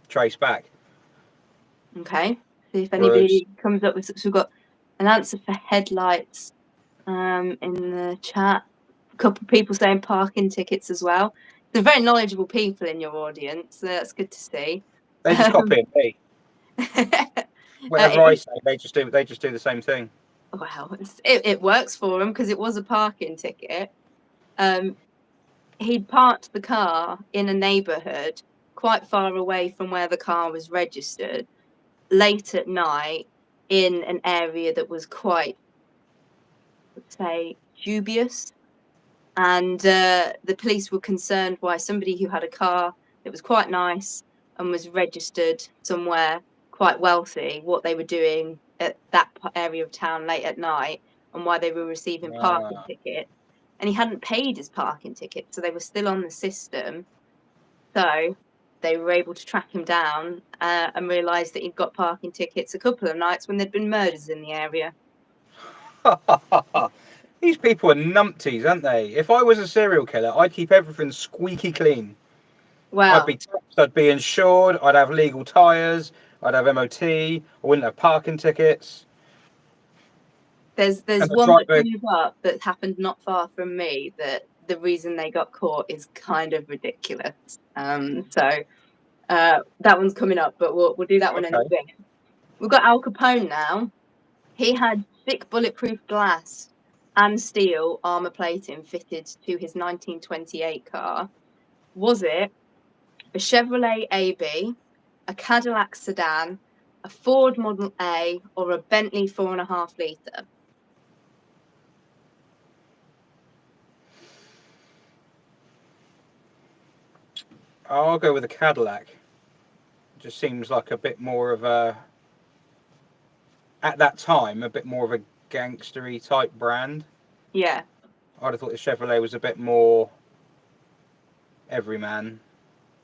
trace back. Okay, see if anybody comes up with. So we've got an answer for headlights in the chat. A couple of people saying parking tickets as well. They're very knowledgeable people in your audience, so that's good to see. They just copy me. Whatever I say, they just do the same thing. Well, it works for him, because it was a parking ticket. He'd parked the car in a neighbourhood quite far away from where the car was registered, late at night, in an area that was quite, let's say, dubious. And the police were concerned why somebody who had a car that was quite nice and was registered somewhere quite wealthy, what they were doing at that area of town late at night, and why they were receiving parking tickets. And he hadn't paid his parking ticket, so they were still on the system. So they were able to track him down and realised that he'd got parking tickets a couple of nights when there'd been murders in the area. These people are numpties, aren't they? If I was a serial killer, I'd keep everything squeaky clean. Well, I'd be taxed, I'd be insured, I'd have legal tyres, I'd have MOT, I wouldn't have parking tickets. there's And the one that driver- comes up that happened not far from me that the reason they got caught is kind of ridiculous. So that one's coming up, but we'll do that one in a Okay. bit. We've got Al Capone now. He had thick bulletproof glass and steel armor plating fitted to his 1928 car. Was it a Chevrolet AB, a Cadillac sedan, a Ford Model A, or a Bentley 4.5 litre? I'll go with a Cadillac. It just seems like a bit more of a, at that time, a bit more of a gangstery type brand. Yeah. I'd have thought the Chevrolet was a bit more everyman,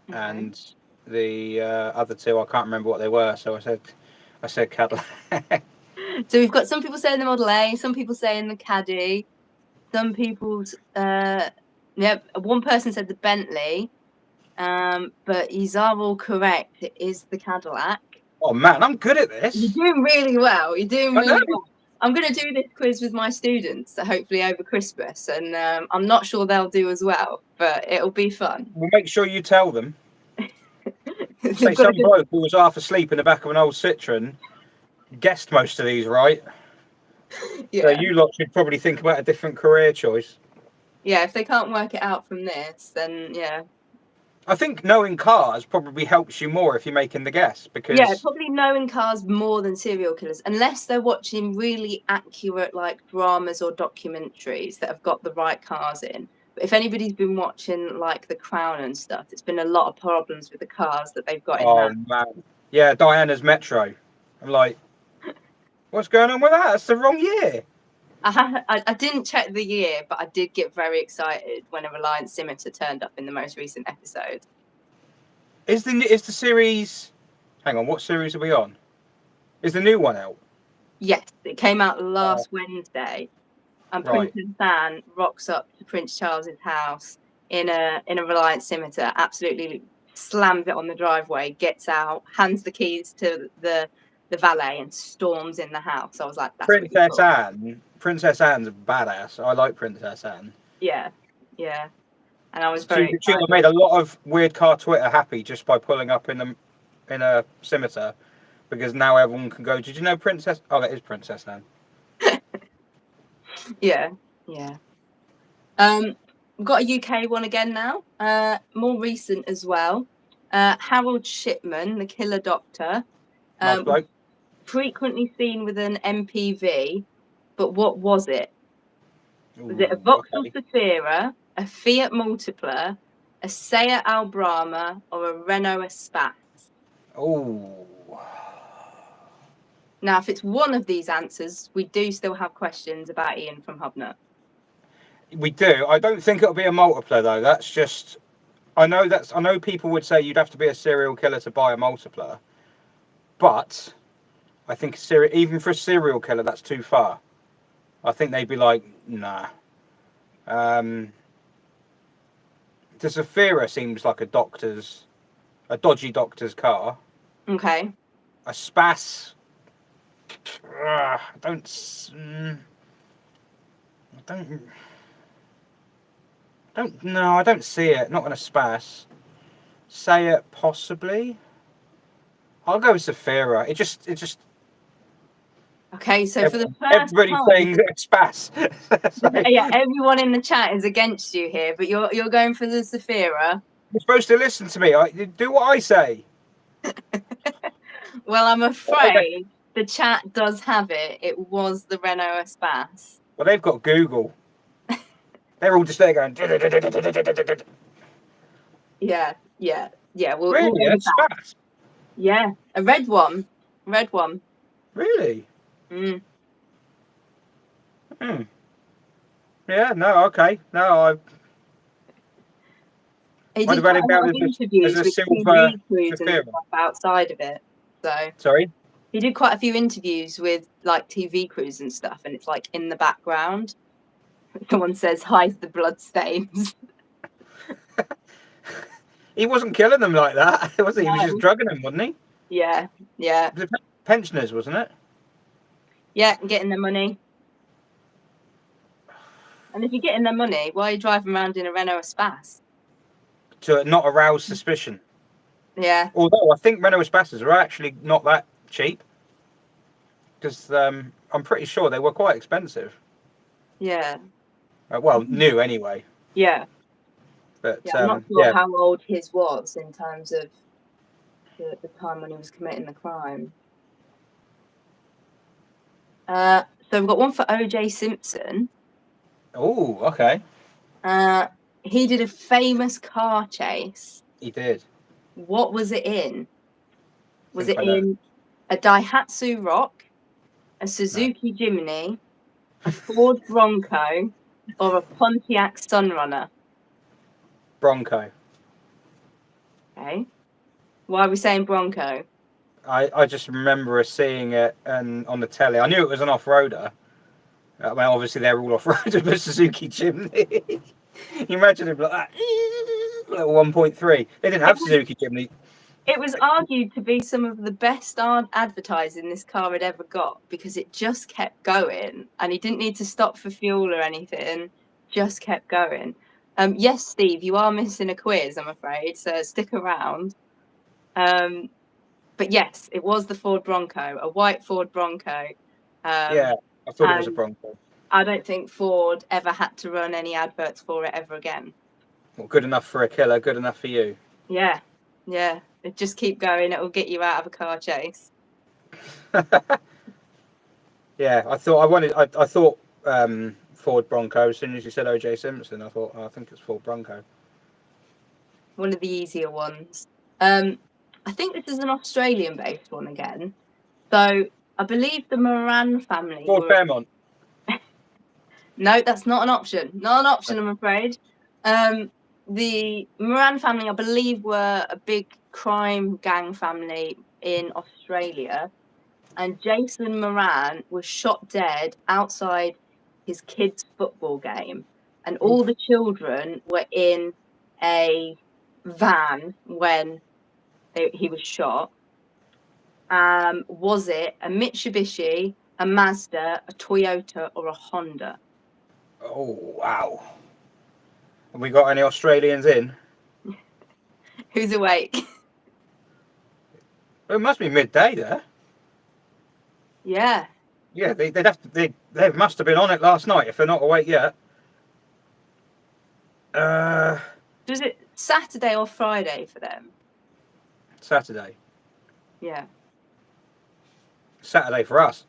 Okay. and the other two, I can't remember what they were, so I said Cadillac. So we've got some people saying the Model A, some people saying the Caddy, some people's one person said the Bentley, but these are all correct. It is the Cadillac. Oh man, I'm good at this. You're doing really well. You're doing I really know. well. I'm going to do this quiz with my students, hopefully over Christmas, and I'm not sure they'll do as well, but it'll be fun. We'll make sure you tell them. They've Say got some a good- bloke who was half asleep in the back of an old Citroen guessed most of these, right? yeah. So you lot should probably think about a different career choice. Yeah, if they can't work it out from this, then yeah. I think knowing cars probably helps you more if you're making the guess, because Yeah, probably knowing cars more than serial killers, unless they're watching really accurate like dramas or documentaries that have got the right cars in. But if anybody's been watching like The Crown and stuff, there's been a lot of problems with the cars that they've got in oh that. man, yeah, Diana's Metro. I'm like, what's going on with that? That's the wrong year. I didn't check the year, but I did get very excited when a Reliant Scimitar turned up in the most recent episode. Is the series? Hang on, what series are we on? Is the new one out? Yes, it came out last Wednesday, and Right. Princess Anne rocks up to Prince Charles's house in a Reliant Scimitar, absolutely slams it on the driveway, gets out, hands the keys to the valet, and storms in the house. I was like, that's what you Princess thought. Anne. Princess Anne's badass. I like Princess Anne. Yeah, yeah. And I was very She excited. made a lot of weird car Twitter happy just by pulling up in a scimitar, because now everyone can go, did you know Princess? Oh, that is Princess Anne. Yeah, yeah. We've got a UK one again now, more recent as well. Harold Shipman, the killer doctor, Nice bloke. frequently seen with an MPV, but what was it? Was it a Ooh, Vauxhall okay. Citroen, a Fiat Multipla, a Seat Albrama, or a Renault Espace? Oh. Now, if it's one of these answers, we do still have questions about Ian from HubNut. We do. I don't think it'll be a multipler though. That's just. I know people would say you'd have to be a serial killer to buy a multipler, but I think even for a serial killer, that's too far. I think they'd be like, nah. The Zafira seems like a dodgy doctor's car. Okay. A Spas. I don't see it. Not in a Spas. Say it possibly. I'll go with Zafira. It just. Okay, so for the first Everybody's time, saying Spas. So, yeah, everyone in the chat is against you here, but you're going for the Zafira. you're supposed to listen to me. Do what I say. Well, I'm afraid the chat does have it. It was the Renault Espace. Well, they've got Google. They're all just there going. Yeah. We'll Really? go with That's that. fast. Yeah, a red one. Really? Mm. Yeah. No. Okay. No. He I'd did have had quite him a lot down of as interviews a with silver TV crews and Fairall. stuff outside of it. So Sorry. he did quite a few interviews with like TV crews and stuff, and it's like in the background. Someone says, "Hide the bloodstains." He wasn't killing them like that, was he? He was just No. drugging them, wasn't he? Yeah. It was pensioners, wasn't it? Yeah, getting their money. And if you're getting their money, why are you driving around in a Renault Espace? To not arouse suspicion. Yeah. Although I think Renault Espaces are actually not that cheap. Because I'm pretty sure they were quite expensive. Yeah. Well, new anyway. Yeah. But Yeah, I'm not sure how old his was in terms of the time when he was committing the crime. So we've got one for O.J. Simpson. Oh, okay. He did a famous car chase. He did. What was it in? Was it I know. in a Daihatsu Rock, a Suzuki Jimny, a Ford Bronco, or a Pontiac Sunrunner? Bronco. Okay. Why are we saying Bronco? I just remember us seeing it on the telly. I knew it was an off-roader. Well, obviously they're all off-roaders, but Suzuki Jimny. You imagine it like that. Little 1.3. They didn't have Suzuki Jimny. It was argued to be some of the best advertising this car had ever got because it just kept going and he didn't need to stop for fuel or anything, just kept going. Yes, Steve, you are missing a quiz, I'm afraid, so stick around. But yes, it was the Ford Bronco, a white Ford Bronco. Yeah, I thought it was a Bronco. I don't think Ford ever had to run any adverts for it ever again. Well, good enough for a killer, good enough for you. Yeah. It just keep going. It will get you out of a car chase. Yeah, I thought Ford Bronco. As soon as you said O.J. Simpson, I thought, I think it's Ford Bronco. One of the easier ones. I think this is an Australian-based one again. So I believe the Moran family. Ford Fairmont. No, that's not an option. Not an option, I'm afraid. The Moran family, I believe, were a big crime gang family in Australia. And Jason Moran was shot dead outside his kids' football game. And all the children were in a van when he was shot. Was it a Mitsubishi, a Mazda, a Toyota, or a Honda? Oh, wow. Have we got any Australians in? Who's awake? It must be midday there. Yeah. Yeah, they must have been on it last night if they're not awake yet. Was it Saturday or Friday for them? Saturday. Yeah. Saturday for us.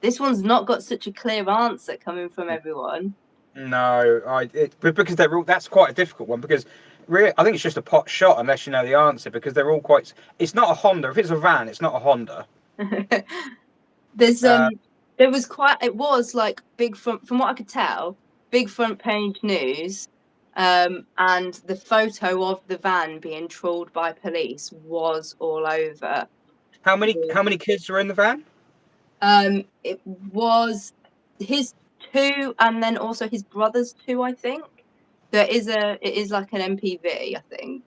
This one's not got such a clear answer coming from everyone. No, because they're all. That's quite a difficult one because really, I think it's just a pot shot unless you know the answer because they're all quite. It's not a Honda. If it's a van, it's not a Honda. There's there was quite. It was like big front, from what I could tell, big front page news. And the photo of the van being trawled by police was all over. How many kids were in the van? It was his 2 and then also his brother's 2, I think. It is like an MPV, I think.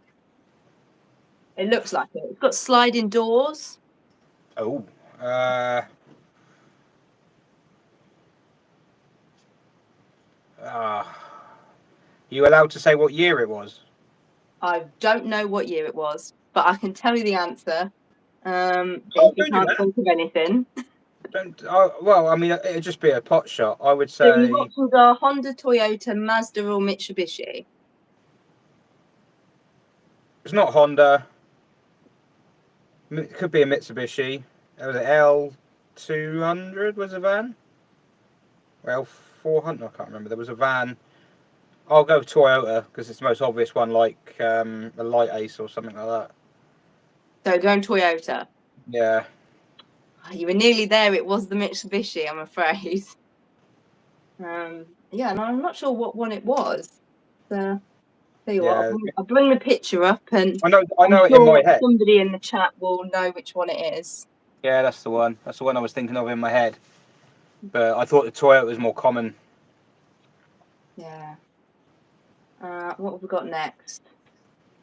It looks like it. It's got sliding doors. Oh. You allowed to say what year it was? I don't know what year it was, but I can tell you the answer. If you don't do can't that. think of anything. Well, I mean, it'd just be a pot shot. I would So say. your options are Honda, Toyota, Mazda, or Mitsubishi. It's not Honda. It could be a Mitsubishi. It was an L200 was a van. Well, 400. I can't remember. There was a van. I'll go Toyota because it's the most obvious one, like a Light Ace or something like that. So going Toyota. Yeah. You were nearly there. It was the Mitsubishi, I'm afraid. Yeah, and I'm not sure what one it was. So, tell you what, I'll bring the picture up, and I know I'm it in my head. somebody in the chat will know which one it is. Yeah, that's the one. That's the one I was thinking of in my head. But I thought the Toyota was more common. Yeah. What have we got next?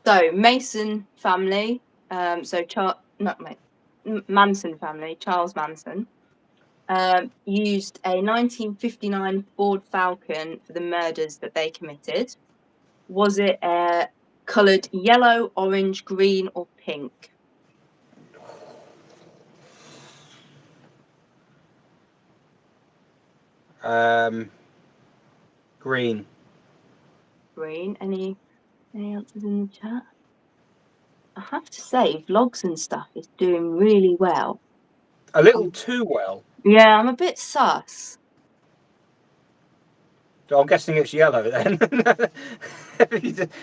So Mason family. Manson family. Charles Manson. Used a 1959 Ford Falcon for the murders that they committed. Was it coloured yellow, orange, green, or pink? Green. Green. Any answers in the chat? I have to say, vlogs and stuff is doing really well. A little too well. Yeah, I'm a bit sus. I'm guessing it's yellow then.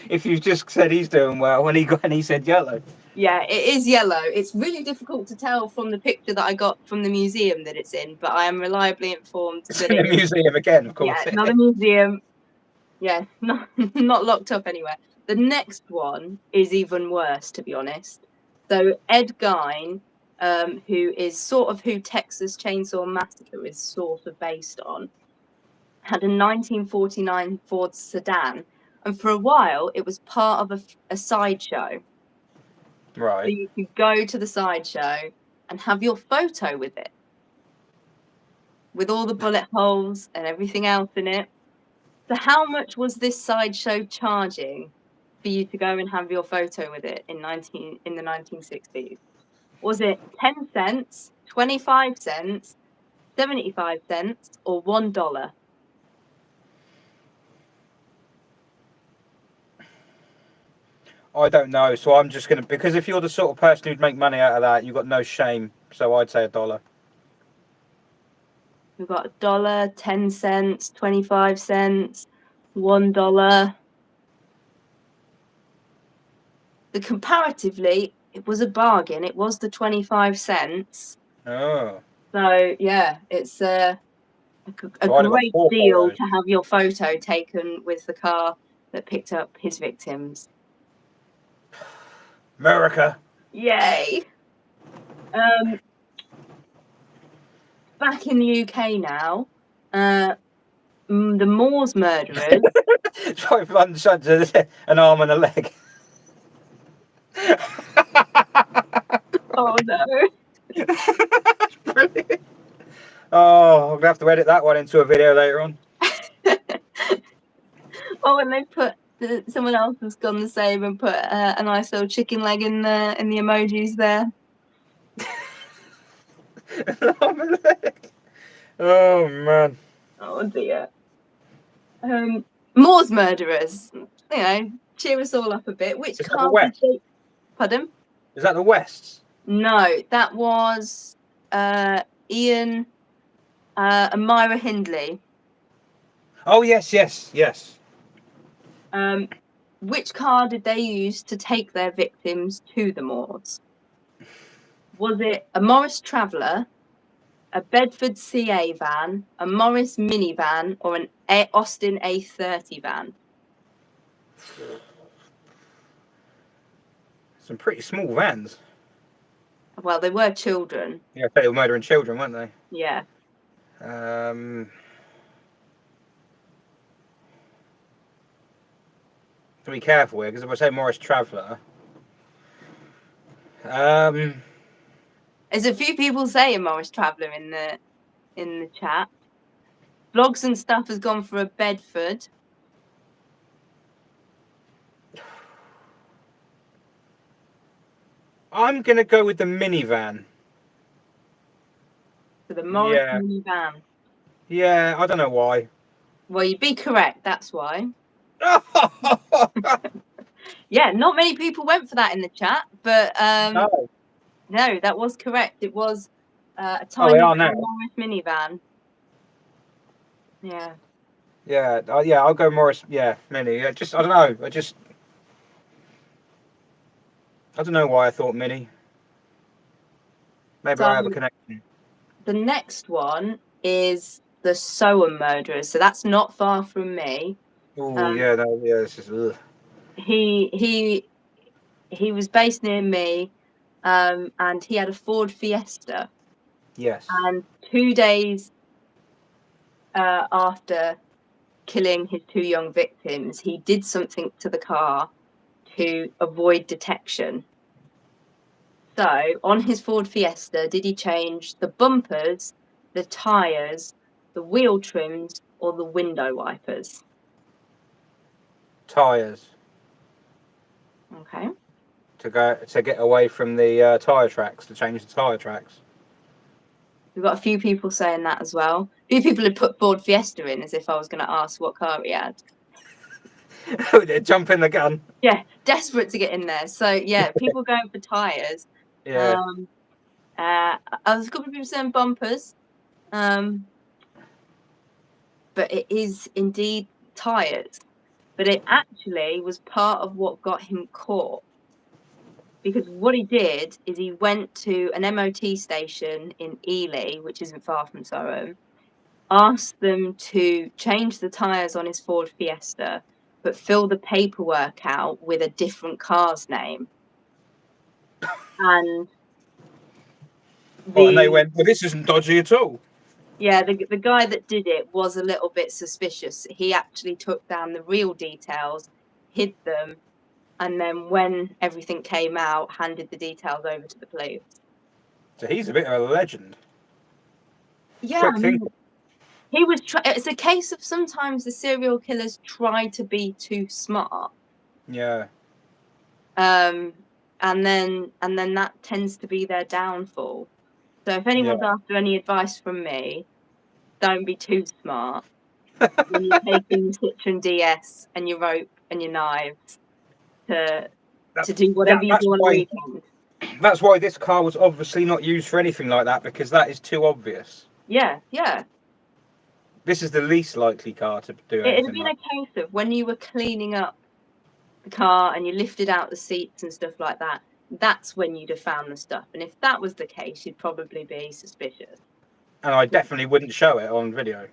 If you've just said he's doing well when he said yellow. Yeah, it is yellow. It's really difficult to tell from the picture that I got from the museum that it's in, but I am reliably informed It's that in a museum again, of course. Yeah, another museum. Yeah, not locked up anywhere. The next one is even worse, to be honest. So Ed Gein, who is sort of who Texas Chainsaw Massacre is sort of based on, had a 1949 Ford sedan, and for a while it was part of a sideshow. Right. So you could go to the sideshow and have your photo with it, with all the bullet holes and everything else in it. So how much was this sideshow charging for you to go and have your photo with it in the 1960s? Was it 10 cents, 25 cents, 75 cents, or $1? I don't know, so I'm just gonna, because if you're the sort of person who'd make money out of that, you've got no shame. So I'd say $1. We've got $1, 10 cents, 25 cents, $1. Comparatively, it was a bargain. It was the 25 cents. Oh. So yeah, it's a So great deal to have your photo taken with the car that picked up his victims. America. Yay! Back in the UK now, the Moors murderers. Try to an arm and a leg. Oh no! Brilliant. Oh, I'm gonna have to edit that one into a video later on. Oh, and they put someone else has gone the same and put a nice little chicken leg in the emojis there. Oh man. Oh dear. Moors murderers. You know, cheer us all up a bit. Which Is that car the West? did they... Pardon? Is that the Wests? No, that was Ian and Myra Hindley. Oh yes. Which car did they use to take their victims to the Moors? Was it a Morris Traveller, a Bedford CA van, a Morris minivan, or an Austin A30 van? Some pretty small vans. Well, they were children. Yeah, they were murdering children, weren't they? Yeah. To be careful here, because if I say Morris Traveller, There's a few people saying Morris Traveller in the chat. Vlogs and stuff has gone for a Bedford. I'm gonna go with the minivan. For the Morris minivan. Yeah, I don't know why. Well, you'd be correct. That's why. Yeah, not many people went for that in the chat, but no, that was correct. It was a tiny Morris minivan. Yeah. Yeah, yeah, I'll go Morris. Yeah, Mini. I don't know. I don't know why I thought Mini. Maybe So I have a connection. the next one is the Soham murderers. So that's not far from me. Oh, yeah, no, yeah, this is. Ugh. He was based near me, and he had a Ford Fiesta. Yes. And 2 days after killing his 2 young victims, he did something to the car to avoid detection. So on his Ford Fiesta, did he change the bumpers, the tyres, the wheel trims, or the window wipers? Tyres. Okay. To get away from the tyre tracks, to change the tyre tracks. We've got a few people saying that as well. A few people had put Ford Fiesta in as if I was going to ask what car he had. Jump in the gun. Yeah, desperate to get in there. So yeah, people going for tyres. Yeah. There's a couple of people saying bumpers. But it is indeed tyres. But it actually was part of what got him caught. Because what he did is he went to an MOT station in Ely, which isn't far from Soham, asked them to change the tyres on his Ford Fiesta, but fill the paperwork out with a different car's name. And And they went, well, this isn't dodgy at all. Yeah, the guy that did it was a little bit suspicious. He actually took down the real details, hid them, and then when everything came out, handed the details over to the police. So he's a bit of a legend. Yeah, Quick thinking. he was. It's a case of sometimes the serial killers try to be too smart. Yeah. And then that tends to be their downfall. So if anyone's after any advice from me, don't be too smart. When you're taking your Citroen DS and your rope and your knives to do whatever you do on a weekend. That's why this car was obviously not used for anything like that, because that is too obvious. Yeah, yeah. This is the least likely car to do anything. It'd been a case of when you were cleaning up the car and you lifted out the seats and stuff like that, that's when you'd have found the stuff. And if that was the case, you'd probably be suspicious. And I definitely wouldn't show it on video.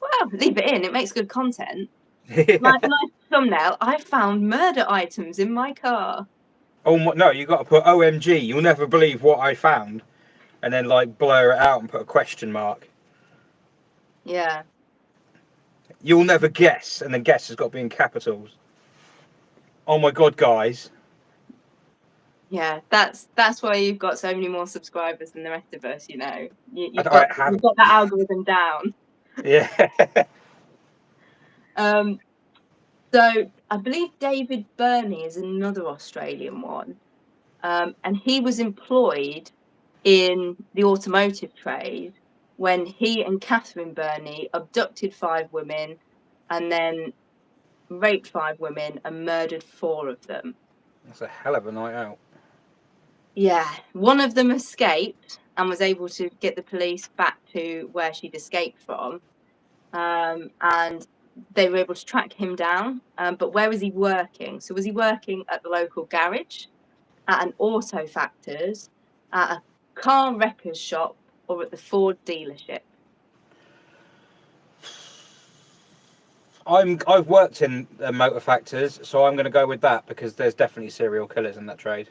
Well, leave it in. It makes good content. Nice thumbnail. I found murder items in my car. Oh no, you got to put OMG. You'll never believe what I found, and then like blur it out and put a question mark. Yeah. You'll never guess, and then guess has got to be in capitals. Oh my god, guys. Yeah, that's why you've got so many more subscribers than the rest of us, you know. You've got that algorithm down. Yeah. So I believe David Burney is another Australian one. And he was employed in the automotive trade when he and Catherine Burney abducted 5 women and then raped 5 women and murdered 4 of them. That's a hell of a night out. Yeah, one of them escaped and was able to get the police back to where she'd escaped from. And they were able to track him down. But where was he working? So was he working at the local garage, at an auto factors, at a car wreckers shop, or at the Ford dealership? I've worked in motor factors, so I'm going to go with that because there's definitely serial killers in that trade.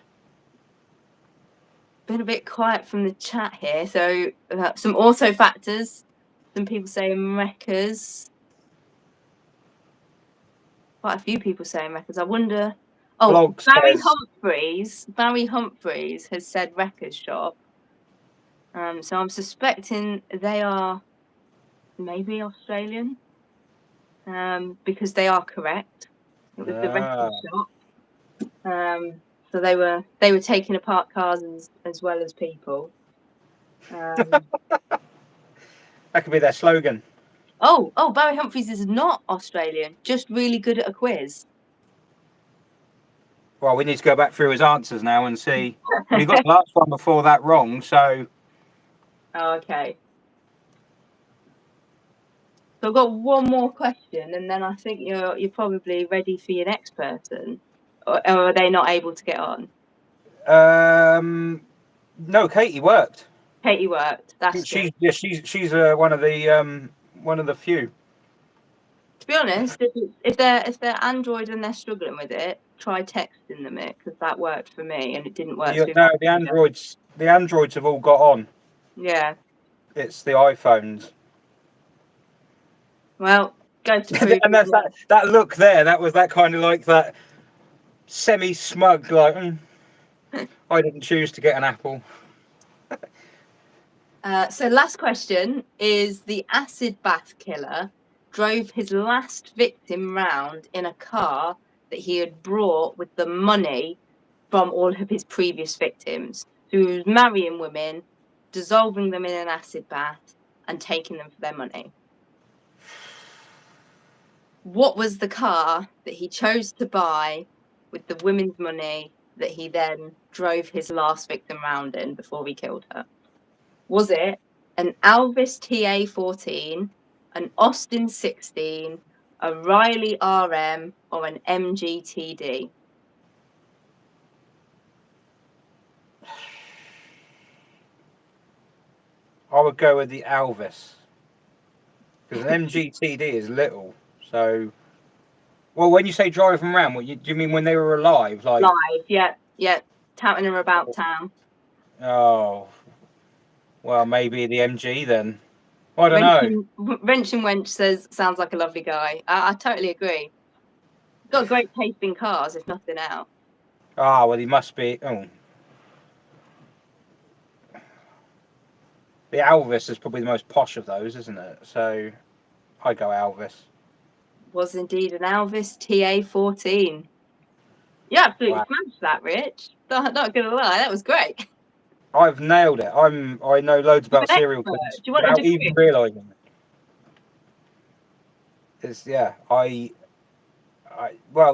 Been a bit quiet from the chat here. So some auto factors, some people saying wreckers. Quite a few people saying wreckers. I wonder. Oh, Barry Humphreys has said wreckers shop. So I'm suspecting they are maybe Australian. Because they are correct. It was the wreckers shop. So they were taking apart cars as well as people. That could be their slogan. Oh, Barry Humphreys is not Australian, just really good at a quiz. Well, we need to go back through his answers now and see. We got the last one before that wrong, so. Oh, okay. So I've got one more question, and then I think you're probably ready for your next person, or are they not able to get on? No, Katie worked. Katie worked. That's She's good. she's one of the few. To be honest, if they're Android and they're struggling with it, try texting them it, because that worked for me and it didn't work. No, the Androids have all got on. Yeah. It's the iPhones. Well, go to prove. And that's that look there. That was that kind of like that semi-smug, like I didn't choose to get an Apple. So last question is: the acid bath killer drove his last victim round in a car that he had brought with the money from all of his previous victims. So he was marrying women, dissolving them in an acid bath, and taking them for their money. What was the car that he chose to buy with the women's money that he then drove his last victim round in before he killed her? Was it an Alvis TA14, an Austin 16, a Riley RM, or an MGTD? I would go with the Alvis because an MGTD is little. So, well, when you say drive them around, do you mean when they were alive? Like Live, yeah, touting her about town. Oh, well, maybe the MG then. I don't know. Wench and Wench says sounds like a lovely guy. I totally agree. Got great taste in cars, if nothing else. Ah, well, he must be. Oh, the Alvis is probably the most posh of those, isn't it? So, I go Alvis. Was indeed an Alvis TA14. You absolutely smashed that, Rich. Not gonna lie, that was great. I've nailed it. I know loads about serial killers Do you want without even realising it. It's well,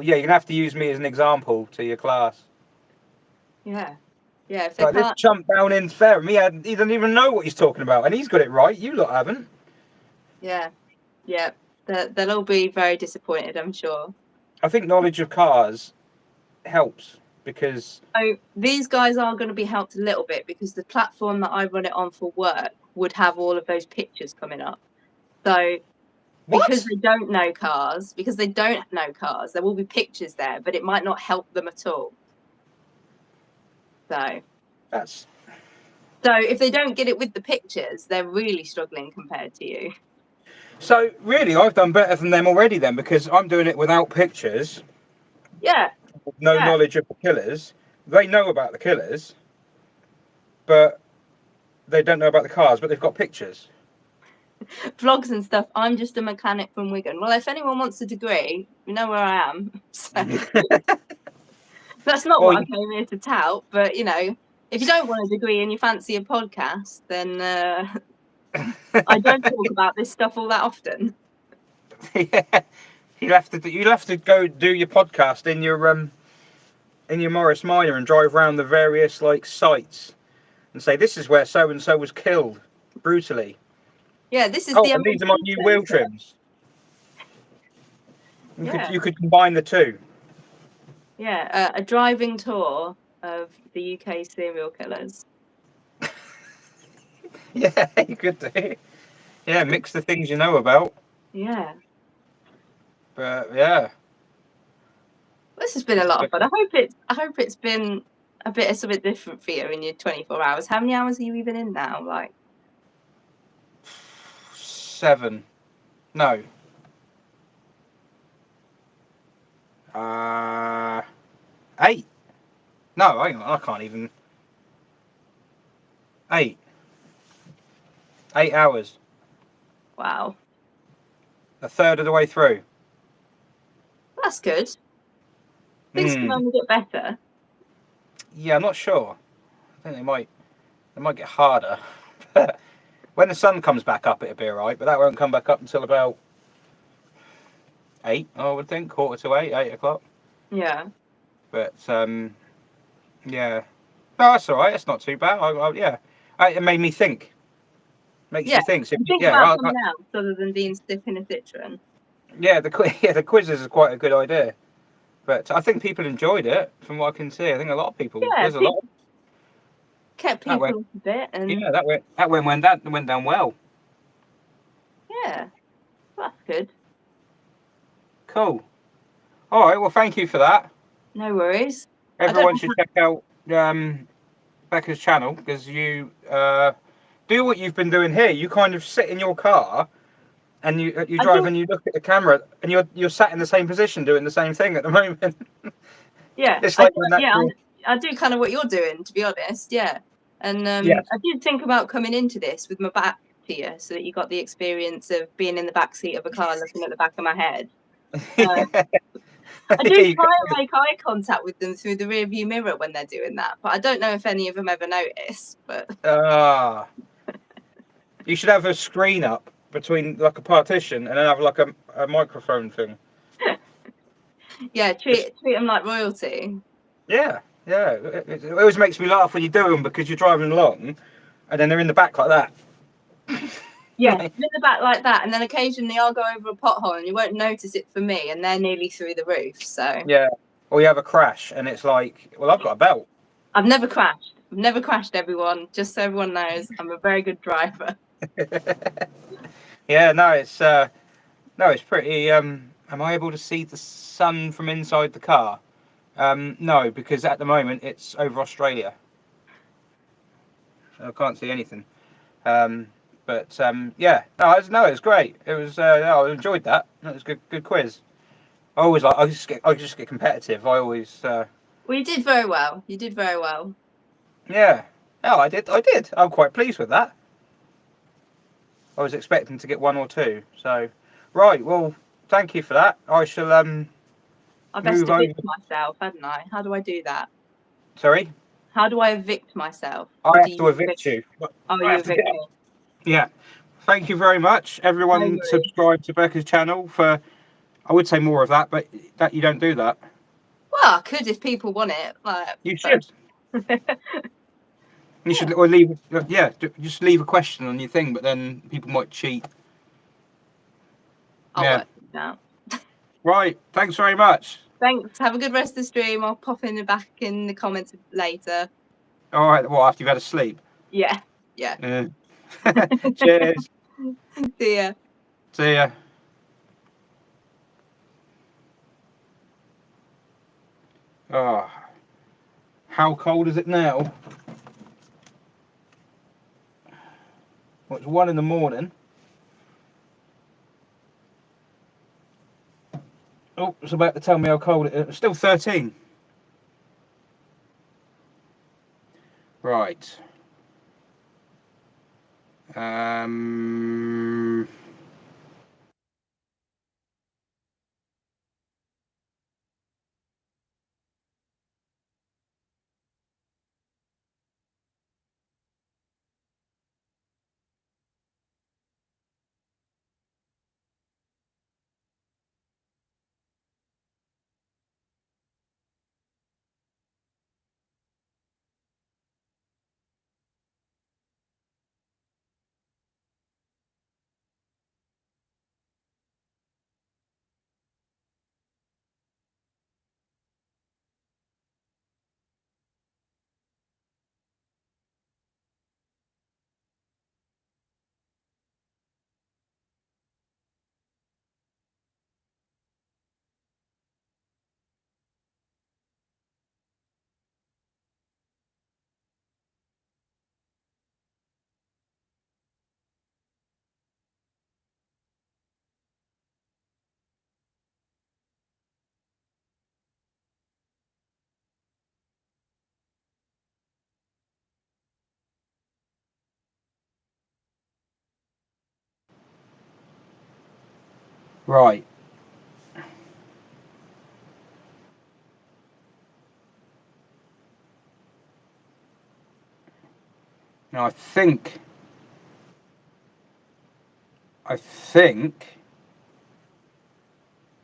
yeah, you're gonna have to use me as an example to your class. Yeah. Yeah, if they Like this chump down in Fairall, he doesn't even know what he's talking about, and he's got it right. You lot haven't. Yeah. They'll all be very disappointed, I'm sure. I think knowledge of cars helps because. So these guys are going to be helped a little bit because the platform that I run it on for work would have all of those pictures coming up. So because they don't know cars, there will be pictures there, but it might not help them at all. So if they don't get it with the pictures, they're really struggling compared to you. So really, I've done better than them already then because I'm doing it without pictures. Yeah. No knowledge of the killers. They know about the killers, but they don't know about the cars, but they've got pictures. Vlogs and stuff. I'm just a mechanic from Wigan. Well, if anyone wants a degree, you know where I am. So that's not what I came here to tout, but you know, if you don't want a degree and you fancy a podcast, then I don't talk about this stuff all that often. Yeah, you'll have to go do your podcast in your Morris Minor and drive around the various like sites and say this is where so and so was killed brutally. Yeah, this is and these are my new wheel trims. You could combine the two. Yeah, a driving tour of the UK serial killers. Yeah, you could do. Yeah, mix the things you know about. Yeah. But yeah. This has been a lot of fun. I hope it's been a bit of something different for you in your 24 hours. How many hours are you even in now? Like 7. No. 8. No, I can't even. 8. 8 hours. Wow. A third of the way through. That's good. Things can only get better. Yeah, I'm not sure. I think they might get harder. When the sun comes back up, it'll be alright, but that won't come back up until about 8, I would think, 7:45, 8 o'clock. Yeah. But yeah, no, that's alright. It's not too bad. Yeah, it made me think. Makes Yeah, you think. So, and think yeah, about something else other than being stuck in a Citroen. yeah, the quizzes is quite a good idea. But I think people enjoyed it, from what I can see. I think a lot of people. Yeah, There's a lot. Kept That went, people up a bit, and yeah, that went down well. yeah, that's good. Cool. All right. Well, thank you for that. No worries. Everyone should check out Becca's channel, because you do what you've been doing here. You kind of sit in your car and you drive and you look at the camera and you're sat in the same position doing the same thing at the moment. Yeah, It's like I do kind of what you're doing, to be honest. Yeah, and Yes. I did think about coming into this with my back to you, so that you got the experience of being in the back seat of a car, looking at the back of my head. I do try and make eye contact with them through the rear view mirror when they're doing that, but I don't know if any of them ever notice. But you should have a screen up between, like, a partition, and then have like a microphone thing. yeah, treat them like royalty. Yeah. It always makes me laugh when you do them, because you're driving along, and then they're in the back like that. Yeah, in the back like that, and then occasionally I'll go over a pothole and you won't notice it for me, and they're nearly through the roof. So Yeah. Or you have a crash, and it's like, well, I've got a belt. I've never crashed. I've never crashed, everyone. Just so everyone knows, I'm a very good driver. Yeah. No, it's pretty. Am I able to see the sun from inside the car? No, because at the moment it's over Australia, so I can't see anything. Yeah, no, it's great. It was. I enjoyed that. That was good quiz. I just get competitive. I always. Well, you did very well. You did very well. Yeah. Oh, I did. I'm quite pleased with that. I was expecting to get 1 or 2. So, right. Well, thank you for that. I shall I best move over. evict myself, hadn't I? How do I do that? Sorry. How do I evict myself? I Or do have to you evict you. Oh, I you have to evict get. me. Yeah. Thank you very much, No everyone. worries. Subscribe to Becca's channel for. I would say more of that, but that you don't do that. Well, I could if people want it. You should. You should, or leave. Yeah, just leave a question on your thing, but then people might cheat. I'll Yeah. work it out. Right. Thanks very much. Thanks. Have a good rest of the stream. I'll pop in the back in the comments later. All right. Well, after you've had a sleep. Yeah. Cheers. See ya. See ya. Oh, how cold is it now? Well, it's 1 in the morning. Oh, it's about to tell me how cold it is. It's still 13. Right. Right. Now I think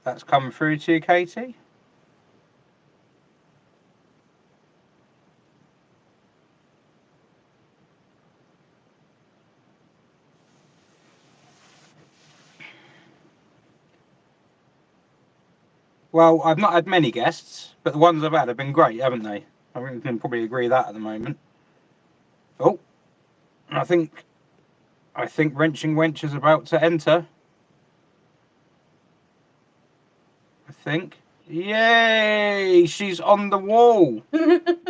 that's come through to you, Katie. Well, I've not had many guests, but the ones I've had have been great, haven't they? I think we can probably agree that at the moment. Oh, I think Wrenching Wench is about to enter. I think. Yay! She's on the wall. I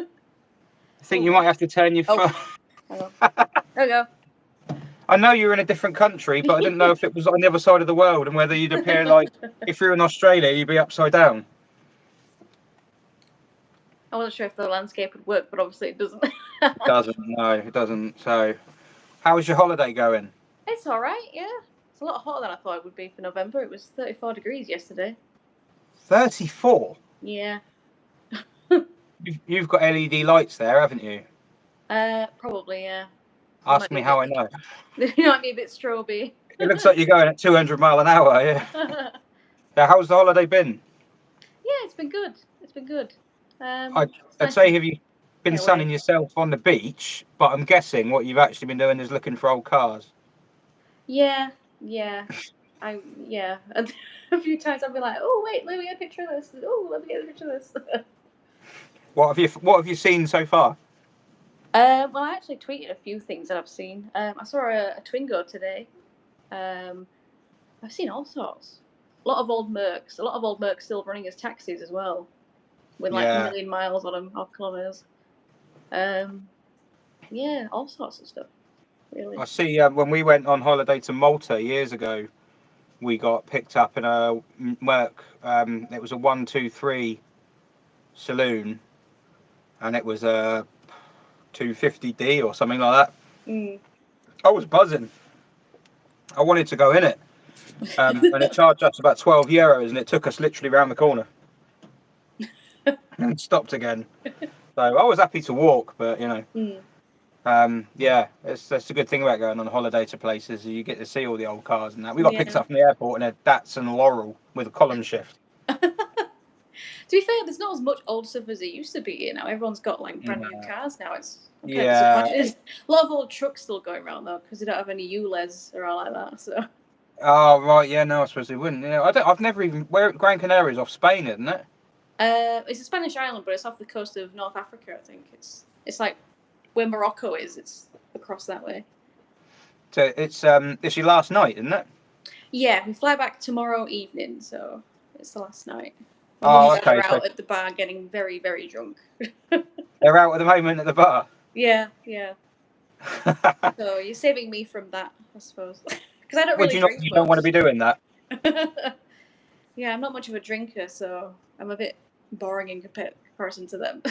think you might have to turn your phone. Hang on. There we go. I know you're in a different country, but I didn't know if it was on the other side of the world and whether you'd appear like if you're in Australia, you'd be upside down. I wasn't sure if the landscape would work, but obviously it doesn't. It doesn't. No, it doesn't. So, how was your holiday going? It's all right. Yeah, it's a lot hotter than I thought it would be for November. It was 34 degrees yesterday. 34. Yeah. You've got LED lights there, haven't you? Probably, yeah. Ask me how I know. You might be a bit stroby. It looks like you're going at 200 mile an hour. Yeah. Yeah. How's the holiday been? Yeah, it's been good. It's been good. I'd say, have you been sunning yourself on the beach? But I'm guessing what you've actually been doing is looking for old cars. Yeah. Yeah. A few times I've been like, oh wait, let me get a picture of this. Oh, let me get a picture of this. What have you seen so far? Well, I actually tweeted a few things that I've seen. I saw a Twingo today. I've seen all sorts. A lot of old Mercs still running as taxis as well, with like 1 million miles on them, or kilometers. Yeah, all sorts of stuff. Really. I see. When we went on holiday to Malta years ago, we got picked up in a Merc. It was a 123 saloon, and it was a 250D or something like that. I was buzzing. I wanted to go in it, and it charged us about €12, and it took us literally around the corner and stopped again. So I was happy to walk, but you know, yeah, it's a good thing about going on holiday to places. You get to see all the old cars and that. We got picked up from the airport in a Datsun Laurel with a column shift. To be fair, there's not as much old stuff as it used to be. You know, everyone's got like brand new cars now. I'm kind of disappointed. A lot of old trucks still going around though, because they don't have any ULEZ or all like that. So. Oh right, yeah, no, I suppose they wouldn't. Yeah, I've never even. Where Gran Canaria is off Spain, isn't it? It's a Spanish island, but it's off the coast of North Africa. I think it's like where Morocco is. It's across that way. So it's your last night, isn't it? Yeah, we fly back tomorrow evening, so it's the last night. Okay. They're out at the bar getting very, very drunk. They're out at the moment at the bar. Yeah. So you're saving me from that, I suppose, because I don't really drink. You don't want to be doing that. Yeah, I'm not much of a drinker, so I'm a bit boring in comparison to them.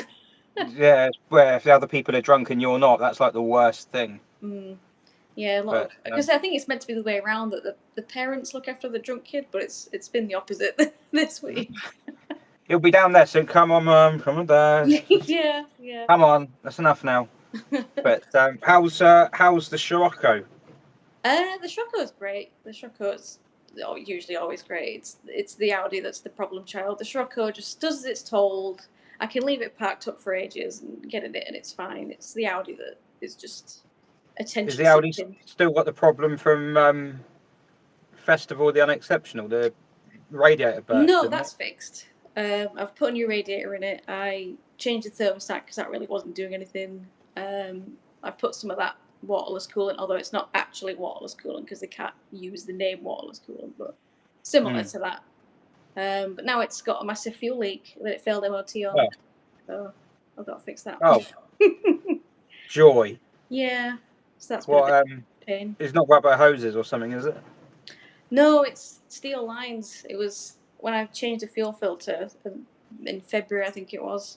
Yeah, where if the other people are drunk and you're not, that's like the worst thing. Yeah, because I think it's meant to be the way around, that the parents look after the drunk kid, but it's been the opposite this week. He'll be down there soon. Come on, Mum. Come on, Dad. Yeah. Come on, that's enough now. But how's the Scirocco? The Scirocco's great. The Scirocco's usually always great. It's the Audi that's the problem child. The Scirocco just does as it's told. I can leave it parked up for ages and get in it, and it's fine. It's the Audi that is just attention. Is the Audi still got the problem from Festival of the Unexceptional, the radiator burst? No, that's fixed. I've put a new radiator in it. I changed the thermostat because that really wasn't doing anything. I put some of that waterless coolant, although it's not actually waterless coolant because they can't use the name waterless coolant, but similar to that. But now it's got a massive fuel leak that it failed MOT on. So I've got to fix that. Oh, joy. Yeah, so that's what a pain. It's not rubber hoses or something, is it? No, it's steel lines. It was when I changed the fuel filter in February, I think it was.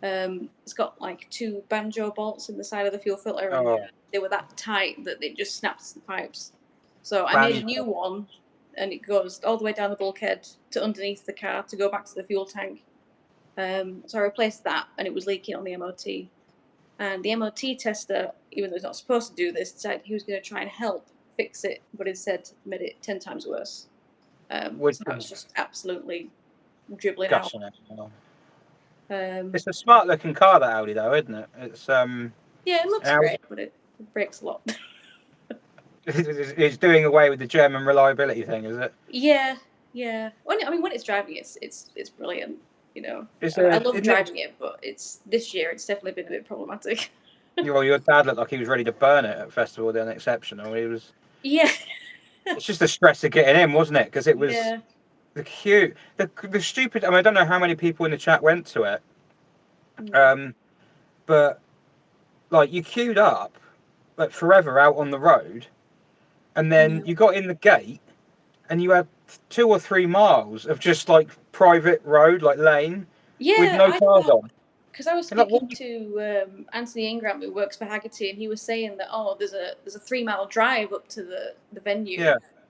It's got like 2 banjo bolts in the side of the fuel filter, and they were that tight that they just snapped the pipes. So I made a new one, and it goes all the way down the bulkhead to underneath the car to go back to the fuel tank. So I replaced that, and it was leaking on the MOT. And the MOT tester, even though he's not supposed to do this, decided he was going to try and help fix it, but instead made it 10 times worse. So I was just absolutely dribbling out. It's a smart looking car, that Audi, though, isn't it? It's yeah, it looks great, but it breaks a lot. It's doing away with the German reliability thing, is it? Yeah, Yeah. I mean, when it's driving, it's brilliant. You know, Is I there, love isn't driving it, but this year it's definitely been a bit problematic. well, your dad looked like he was ready to burn it at Festival of the Unexceptional. He was. Yeah. It's just the stress of getting in, wasn't it? Because it was Yeah. the queue, the stupid. I mean, I don't know how many people in the chat went to it. But like you queued up like forever out on the road, and then you got in the gate, and you had 2 or 3 miles of just like private road, like lane, with no cars on. Because I was speaking to Anthony Ingram, who works for Haggerty, and he was saying that there's a 3-mile drive up to the venue,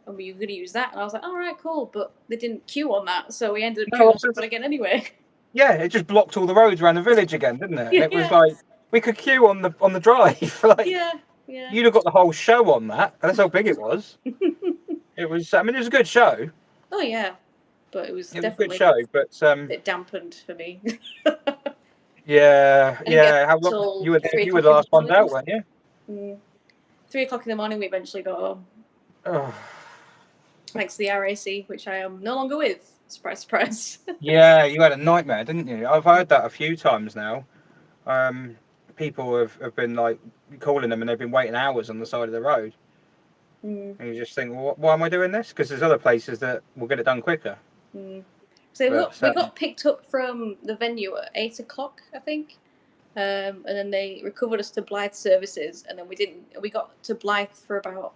and we were going to use that, and I was like, all right, cool, but they didn't queue on that, so we ended up queuing up again anyway. Yeah, it just blocked all the roads around the village again, didn't it? It was like we could queue on the drive. Like, you'd have got the whole show on that. That's how big it was. It was. I mean, it was a good show. Oh yeah, but it was definitely a good show. But it dampened for me. Yeah. How long? You were the last ones out, weren't you? 3 o'clock in the morning, we eventually got home. Oh. Thanks to the RAC, which I am no longer with. Surprise, surprise. Yeah, you had a nightmare, didn't you? I've heard that a few times now. People have been like calling them, and they've been waiting hours on the side of the road. And you just think, well, why am I doing this? Because there's other places that will get it done quicker. So we got picked up from the venue at 8 o'clock, I think. And then they recovered us to Blythe services, and then we got to Blythe for about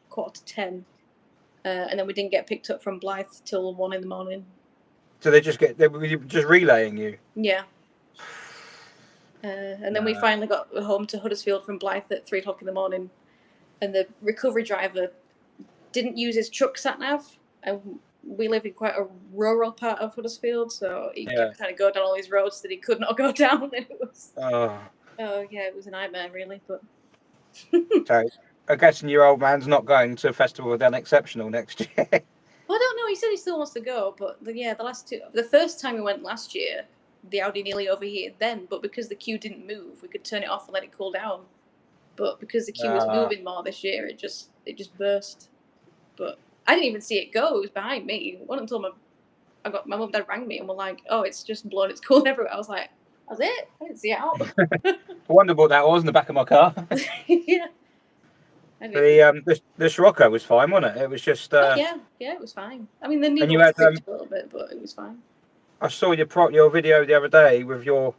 9:45. And then we didn't get picked up from Blythe till 1 in the morning. So they were just relaying you? Yeah. And then we finally got home to Huddersfield from Blythe at 3 o'clock in the morning, and the recovery driver didn't use his truck sat nav, and we live in quite a rural part of Huddersfield, so he kept trying to go down all these roads that he could not go down, and it was it was a nightmare, really. But so I'm guessing your old man's not going to Festival of the Unexceptional next year. Well, I don't know. He said he still wants to go, but the first time we went last year, the Audi nearly overheated then, but because the queue didn't move, we could turn it off and let it cool down. But because the queue was moving more this year, it just burst. But I didn't even see it go. It was behind me. It wasn't until my mum and dad rang me and were like, "Oh, it's just blown. It's cool everywhere." I was like, "That's it? I didn't see it out." I wonder what that was in the back of my car. Yeah. The Scirocco was fine, wasn't it? It was just. Yeah, it was fine. I mean, the needle was creaked a little bit, but it was fine. I saw your video the other day with your.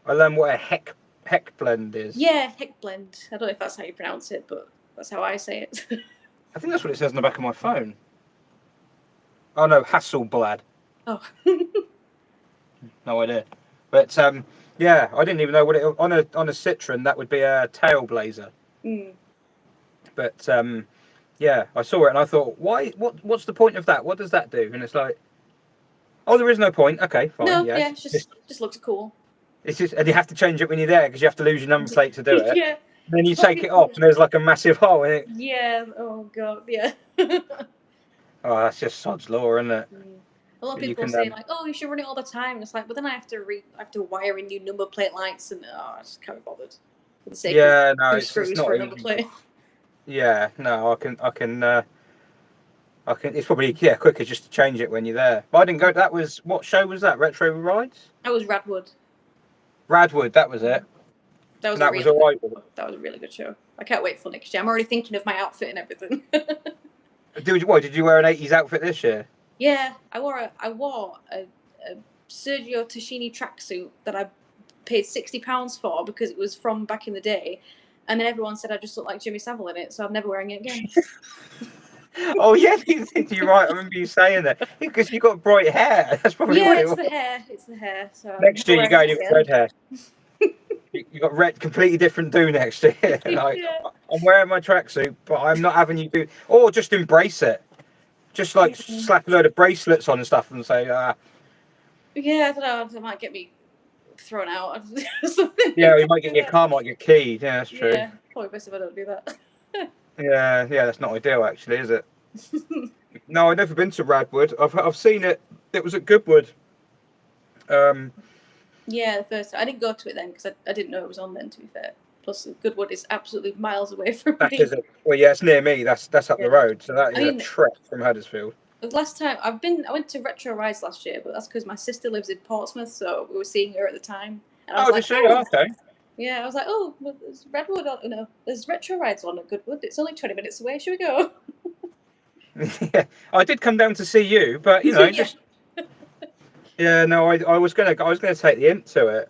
I learned what a heck blend is. Yeah, heck blend. I don't know if that's how you pronounce it, but that's how I say it. I think that's what it says on the back of my phone. Oh no, Hasselblad. Oh. No idea. But yeah, I didn't even know what it on a Citroen that would be a tailblazer. But yeah, I saw it and I thought, why? What's the point of that? What does that do? And it's like, oh, there is no point. Okay, fine. No, yeah, it just looks cool. It's just, and you have to change it when you're there because you have to lose your number plate to do it. Yeah. And then you take it off and there's like a massive hole in it. Yeah. Oh god. Yeah. Oh, that's just sod's law, isn't it? A lot of people say like, "Oh, you should run it all the time." And it's like, but then I have to wire in new number plate lights, and I just can't be bothered for the sake of no, it's not for a number plate. Yeah, no, I can. It's probably quicker just to change it when you're there. But I didn't go. That was what show was that? Retro Rides. That was Radwood. Radwood, that was it. That was a really good show. I can't wait for next year. I'm already thinking of my outfit and everything. Did you wear an 80s outfit this year? Yeah, I wore a Sergio Tacchini tracksuit that I paid £60 for because it was from back in the day, and then everyone said I just looked like Jimmy Savile in it, so I'm never wearing it again. Oh yeah, you're right. I remember you saying that because you got bright hair. That's probably what it was. It's the hair. So next year you go and you've got red hair. You got red, completely different do next year. Like, I'm wearing my tracksuit, but I'm not having you do. Or just embrace it. Just like slap a load of bracelets on and stuff and say, Yeah, I don't know. It might get me thrown out. Yeah, you might get your car might get keyed. Yeah, that's true. Yeah, probably best if I don't do that. Yeah, that's not ideal actually, is it? No, I've never been to Radwood. I've seen it. It was at Goodwood. Yeah, the first time. I didn't go to it then because I didn't know it was on then, to be fair. Plus, Goodwood is absolutely miles away from me. Well, yeah, it's near me. That's up the road. So that is a trek from Huddersfield. last time I went to Retro Rides last year, but that's because my sister lives in Portsmouth, so we were seeing her at the time. And I was did she? Okay. Yeah, I was like, oh, well, there's Redwood on, there's Retro Rides on at Goodwood. It's only 20 minutes away. Should we go? Yeah, I did come down to see you, but Yeah. just yeah. No, I was gonna take the imp to it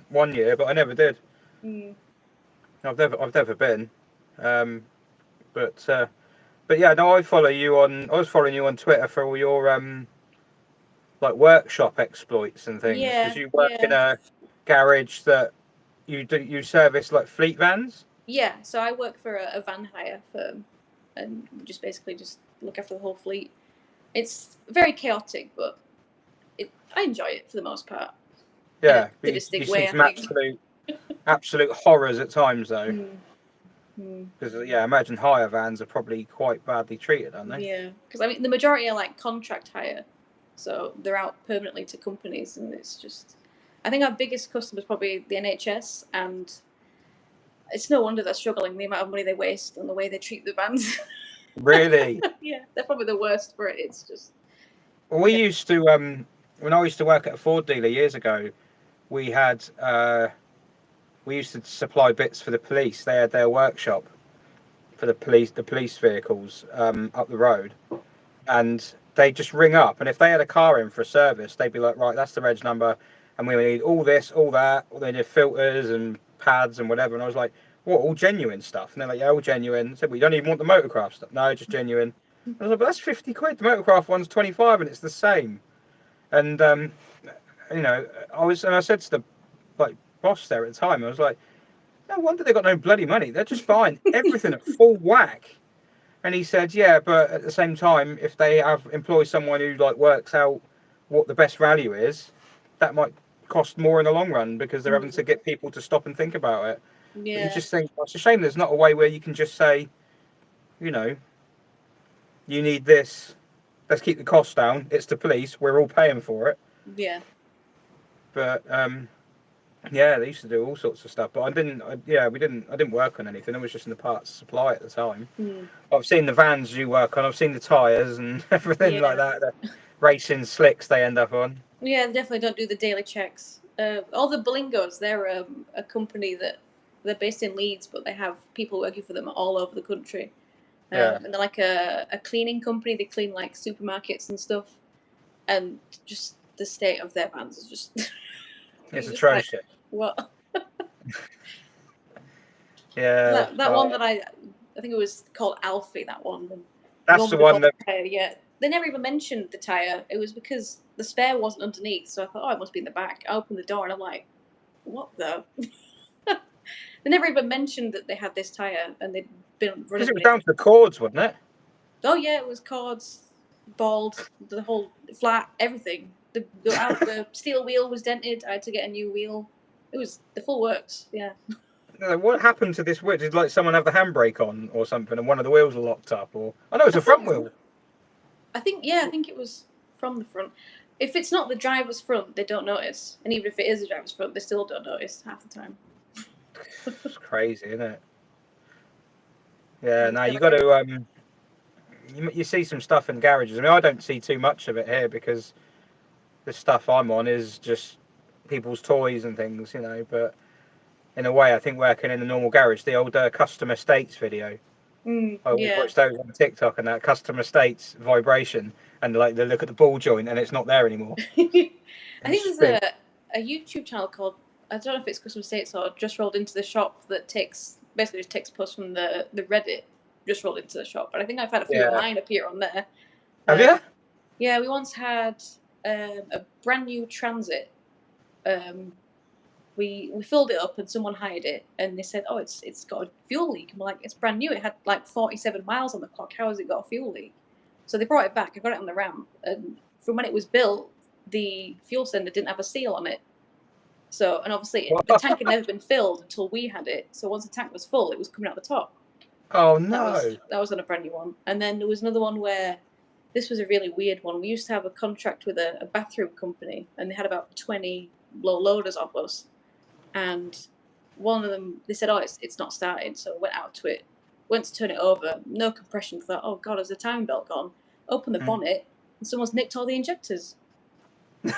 one year, but I never did. Mm. I've never been, but yeah. No, I was following you on Twitter for all your like workshop exploits and things, because you work in a garage that you service like fleet vans. Yeah, so I work for a van hire firm, and we just basically just look after the whole fleet. It's very chaotic, but I enjoy it for the most part. Yeah, in a sadistic you way, see some I think. absolute horrors at times though. Mm. Because I imagine hire vans are probably quite badly treated, aren't they? Yeah, because I mean the majority are like contract hire, so they're out permanently to companies, and it's just. I think our biggest customer is probably the NHS, and it's no wonder they're struggling. The amount of money they waste and the way they treat the vans. Really? Yeah, they're probably the worst for it. It's just. Well, we used to when I used to work at a Ford dealer years ago, we used to supply bits for the police. They had their workshop for the police vehicles up the road, and they just ring up, and if they had a car in for a service, they'd be like, right, that's the reg number, and we need all this, all that. They did filters and pads and whatever, and I was like, what, all genuine stuff? And they're like, yeah, all genuine. I said, we don't even want the motorcraft stuff. No, just genuine. I was like, but that's 50 quid. The motorcraft one's 25, and it's the same. And I said to the boss there at the time, I was like, no wonder they got no bloody money. They're just buying everything at full whack. And he said, yeah, but at the same time, if they employ someone who works out what the best value is, that might cost more in the long run, because they're having to get people to stop and think about it. Yeah. But you just think, it's a shame there's not a way where you can just say, you need this, let's keep the costs down. It's the police, we're all paying for it. Yeah. But yeah, they used to do all sorts of stuff, but I didn't work on anything. I was just in the parts supply at the time. I've seen the vans you work on. I've seen the tyres and everything like that. The racing slicks they end up on. Yeah, they definitely don't do the daily checks. All the Berlingos, they're a company that they're based in Leeds, but they have people working for them all over the country. And they're like a cleaning company. They clean like supermarkets and stuff. And just the state of their vans is just... It's atrocious. Like, what? Yeah. That one that I think it was called Alfie, that one. That's the one that... Yeah. They never even mentioned the tyre. It was because the spare wasn't underneath, so I thought, it must be in the back. I opened the door and I'm like, what the? They never even mentioned that they had this tyre and they'd been running. Because it was down to the cords, wasn't it? Oh yeah, it was cords, bald, the whole flat, everything. The steel wheel was dented. I had to get a new wheel. It was the full works. Yeah. What happened to this wheel? Did someone have the handbrake on or something, and one of the wheels were locked up? Or I know it's a front wheel. I think it was from the front. If it's not the driver's front, they don't notice, and even if it is the driver's front, they still don't notice half the time. It's crazy, isn't it? Yeah. No, you got to. You see some stuff in garages. I mean, I don't see too much of it here because the stuff I'm on is just people's toys and things, But in a way, I think working in a normal garage, the old custom estates video. I watched those on TikTok, and that custom estates vibration, and they look at the ball joint, and it's not there anymore. I think there's a YouTube channel called, I don't know if it's Custom Estates or Just Rolled Into the Shop, that basically just takes posts from the Reddit, Just Rolled Into the Shop. But I think I've had a few of mine appear on there. Have you? Yeah, we once had a brand new Transit. We filled it up and someone hired it, and they said, oh, it's got a fuel leak. And we're like, it's brand new. It had 47 miles on the clock. How has it got a fuel leak? So they brought it back. I got it on the ramp, and from when it was built, the fuel cylinder didn't have a seal on it. So, and obviously the tank had never been filled until we had it. So once the tank was full, it was coming out the top. Oh no! That was on a brand new one. And then there was another one where this was a really weird one. We used to have a contract with a bathroom company, and they had about 20 low loaders of us. And one of them, they said, oh, it's not started. So I went out to it, went to turn it over, no compression. Thought, oh God, has the timing belt gone? Opened the bonnet, and someone's nicked all the injectors. They'd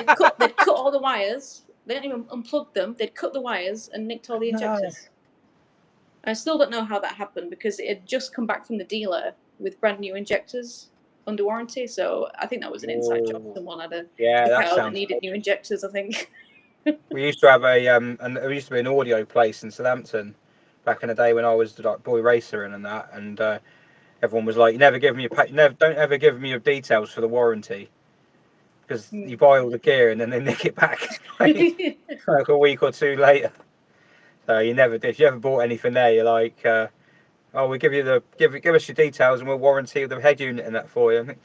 cut all the wires. They didn't even unplug them. They'd cut the wires and nicked all the injectors. I still don't know how that happened because it had just come back from the dealer with brand new injectors under warranty. So I think that was an inside job. Someone had a car that needed new injectors, I think. We used to have there used to be an audio place in Southampton back in the day when I was like boy racer and that, and everyone was like, "You never give me don't ever give me your details for the warranty." Because you buy all the gear and then they nick it back like a week or two later. So you never did. If you ever bought anything there, you're like, "Oh, we give us your details and we'll warranty the head unit and that for you." I think,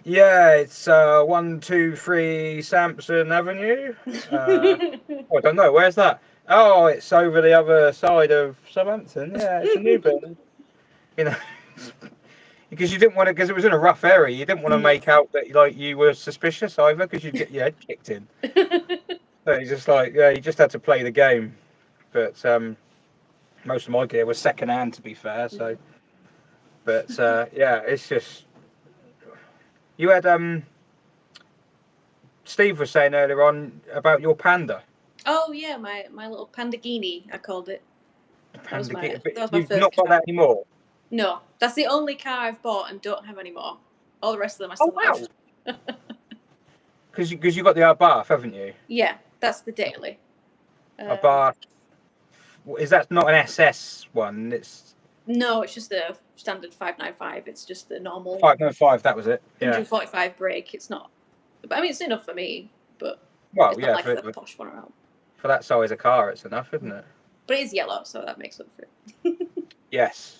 yeah, it's 123 Sampson Avenue. I don't know. Where's that? Oh, it's over the other side of Southampton. Yeah, it's a new building. You know. Because you didn't want to, because it was in a rough area. You didn't want to make out that like you were suspicious either, because you'd get your head kicked in. So you just like, you just had to play the game. But most of my gear was second hand, to be fair. So, but it's just you had Steve was saying earlier on about your Panda. Oh yeah, my little Pandagini, I called it. That was my first You've not got that anymore. No, that's the only car I've bought and don't have anymore. All the rest of them I still have. Because you got the Abarth, haven't you? Yeah, that's the daily. Abarth. Is that not an SS one? No, it's just a standard 595. It's just the normal 595. That was it. Yeah. 145 brake. It's not. But I mean, it's enough for me. But well, it's not like the posh one around. For that size of car, it's enough, isn't it? But it is yellow, so that makes up for it. Yes.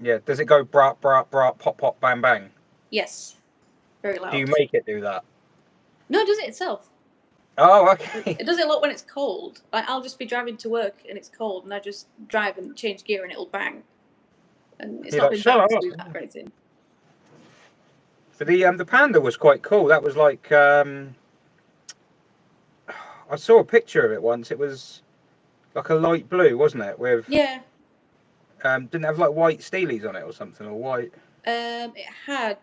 Yeah. Does it go brap, brap, brap, pop, pop, bang, bang? Yes. Very loud. Do you make it do that? No, it does it itself. Oh, okay. It does it a lot when it's cold. Like I'll just be driving to work and it's cold, and I just drive and change gear and it'll bang. And it's not been bad to do that or anything. But the Panda was quite cool. That was like I saw a picture of it once. It was like a light blue, wasn't it? With didn't it have like white steelies on it or something, or white? It had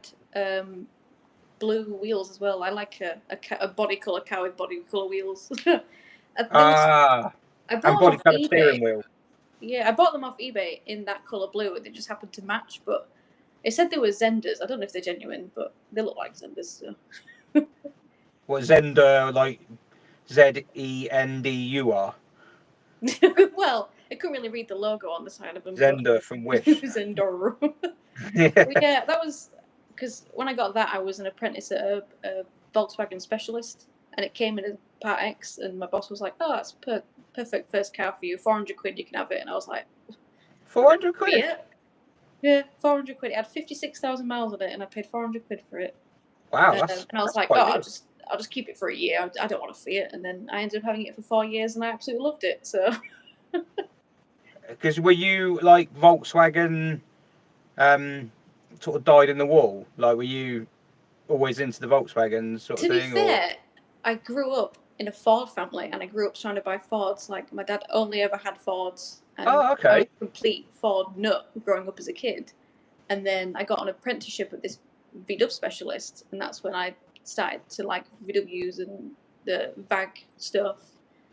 blue wheels as well. I like a body colour car with body colour wheels. And body colour steering wheel. Yeah, I bought them off eBay in that colour blue, and they just happened to match. But it said they were Zenders. I don't know if they're genuine, but they look like Zenders. So. What Zender, like Zendur? Well, I couldn't really read the logo on the side of them. Zender from Wish. Zender. Yeah, that was because when I got that, I was an apprentice at a Volkswagen specialist, and it came in as Part X, and my boss was like, "Oh, that's perfect first car for you. 400 quid, you can have it." And I was like, 400 quid? Yeah, 400 quid. It had 56,000 miles on it, and I paid 400 quid for it. Wow, and I was like, I'll just keep it for a year. I don't want to Fiat. And then I ended up having it for 4 years, and I absolutely loved it. So. Because were you like Volkswagen, sort of dyed in the wall? Like, were you always into the Volkswagen sort of thing? To be fair, I grew up in a Ford family, and I grew up surrounded by Fords. Like, my dad only ever had Fords. And I was a complete Ford nut growing up as a kid. And then I got an apprenticeship with this VW specialist, and that's when I started to like VWs and the VAG stuff.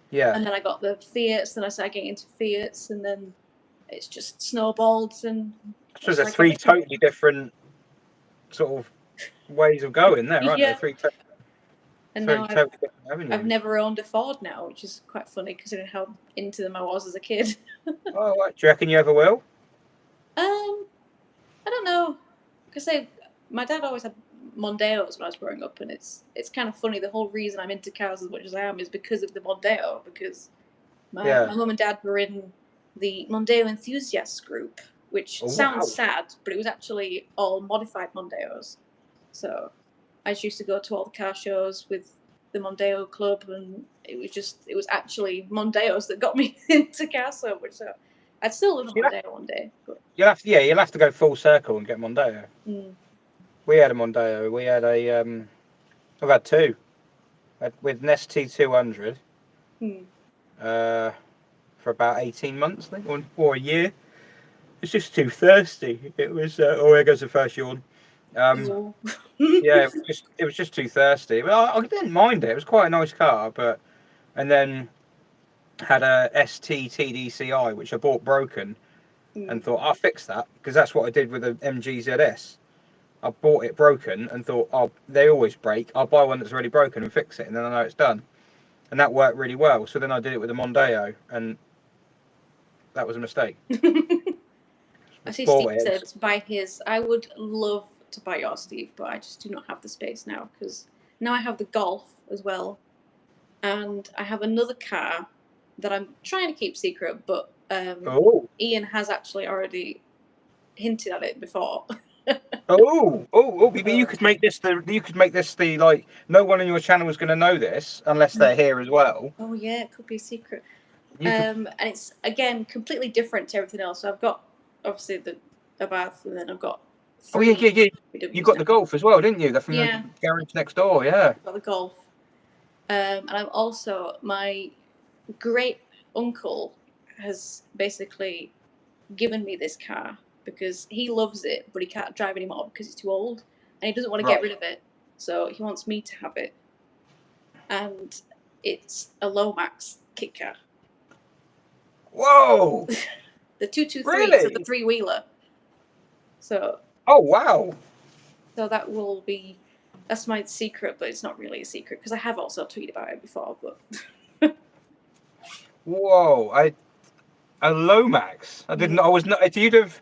Yeah. And then I got the Fiats, then I started getting into Fiats, and then it's just snowballed. And so there's three totally different sort of ways of going there, aren't there? And now I've never owned a Ford now, which is quite funny considering how into them I was as a kid. Oh, right. Do you reckon you ever will? I don't know. Because my dad always had Mondeos when I was growing up, and it's kind of funny. The whole reason I'm into cars as much as I am is because of the Mondeo, because my mum and dad were in the Mondeo enthusiasts group, which sounds sad, but it was actually all modified Mondeos. So I just used to go to all the car shows with the Mondeo club, and it was actually Mondeos that got me into cars so much. So I'd still love a Mondeo one day. But. You'll have to go full circle and get Mondeo. Mm. We had a Mondeo. We had I've had two. With an ST200 for about 18 months, I think, or a year. It's just too thirsty. It was. There goes the first yawn. Yeah, it was just too thirsty. Well, I didn't mind it. It was quite a nice car, and then had a ST TDCi which I bought broken, and thought I'll fix that because that's what I did with the MGZS. I bought it broken and thought, oh, they always break. I'll buy one that's already broken and fix it, and then I know it's done. And that worked really well. So then I did it with the Mondeo, and that was a mistake. I see Bought Steve it. said buy his. I would love to buy yours, Steve, but I just do not have the space now because now I have the Golf as well, and I have another car that I'm trying to keep secret, but Ian has actually already hinted at it before. But you could make this the like no one on your channel is going to know this unless they're here as well. Oh yeah, it could be a secret. You could, And it's again completely different to everything else. So I've got obviously the bath, and then I've got three yeah. You got the Golf as well, didn't you? They're from the garage next door. Yeah. I've got the Golf, and I'm also my great uncle has basically given me this car because he loves it, but he can't drive anymore because it's too old, and he doesn't want to get rid of it. So he wants me to have it, and it's a Lomax kit car. Whoa! The 223, really? so the 3-wheeler. So. Oh wow! So that will be. That's my secret, but it's not really a secret because I have also tweeted about it before. But. Whoa! A Lomax. I didn't. I was not. If you'd have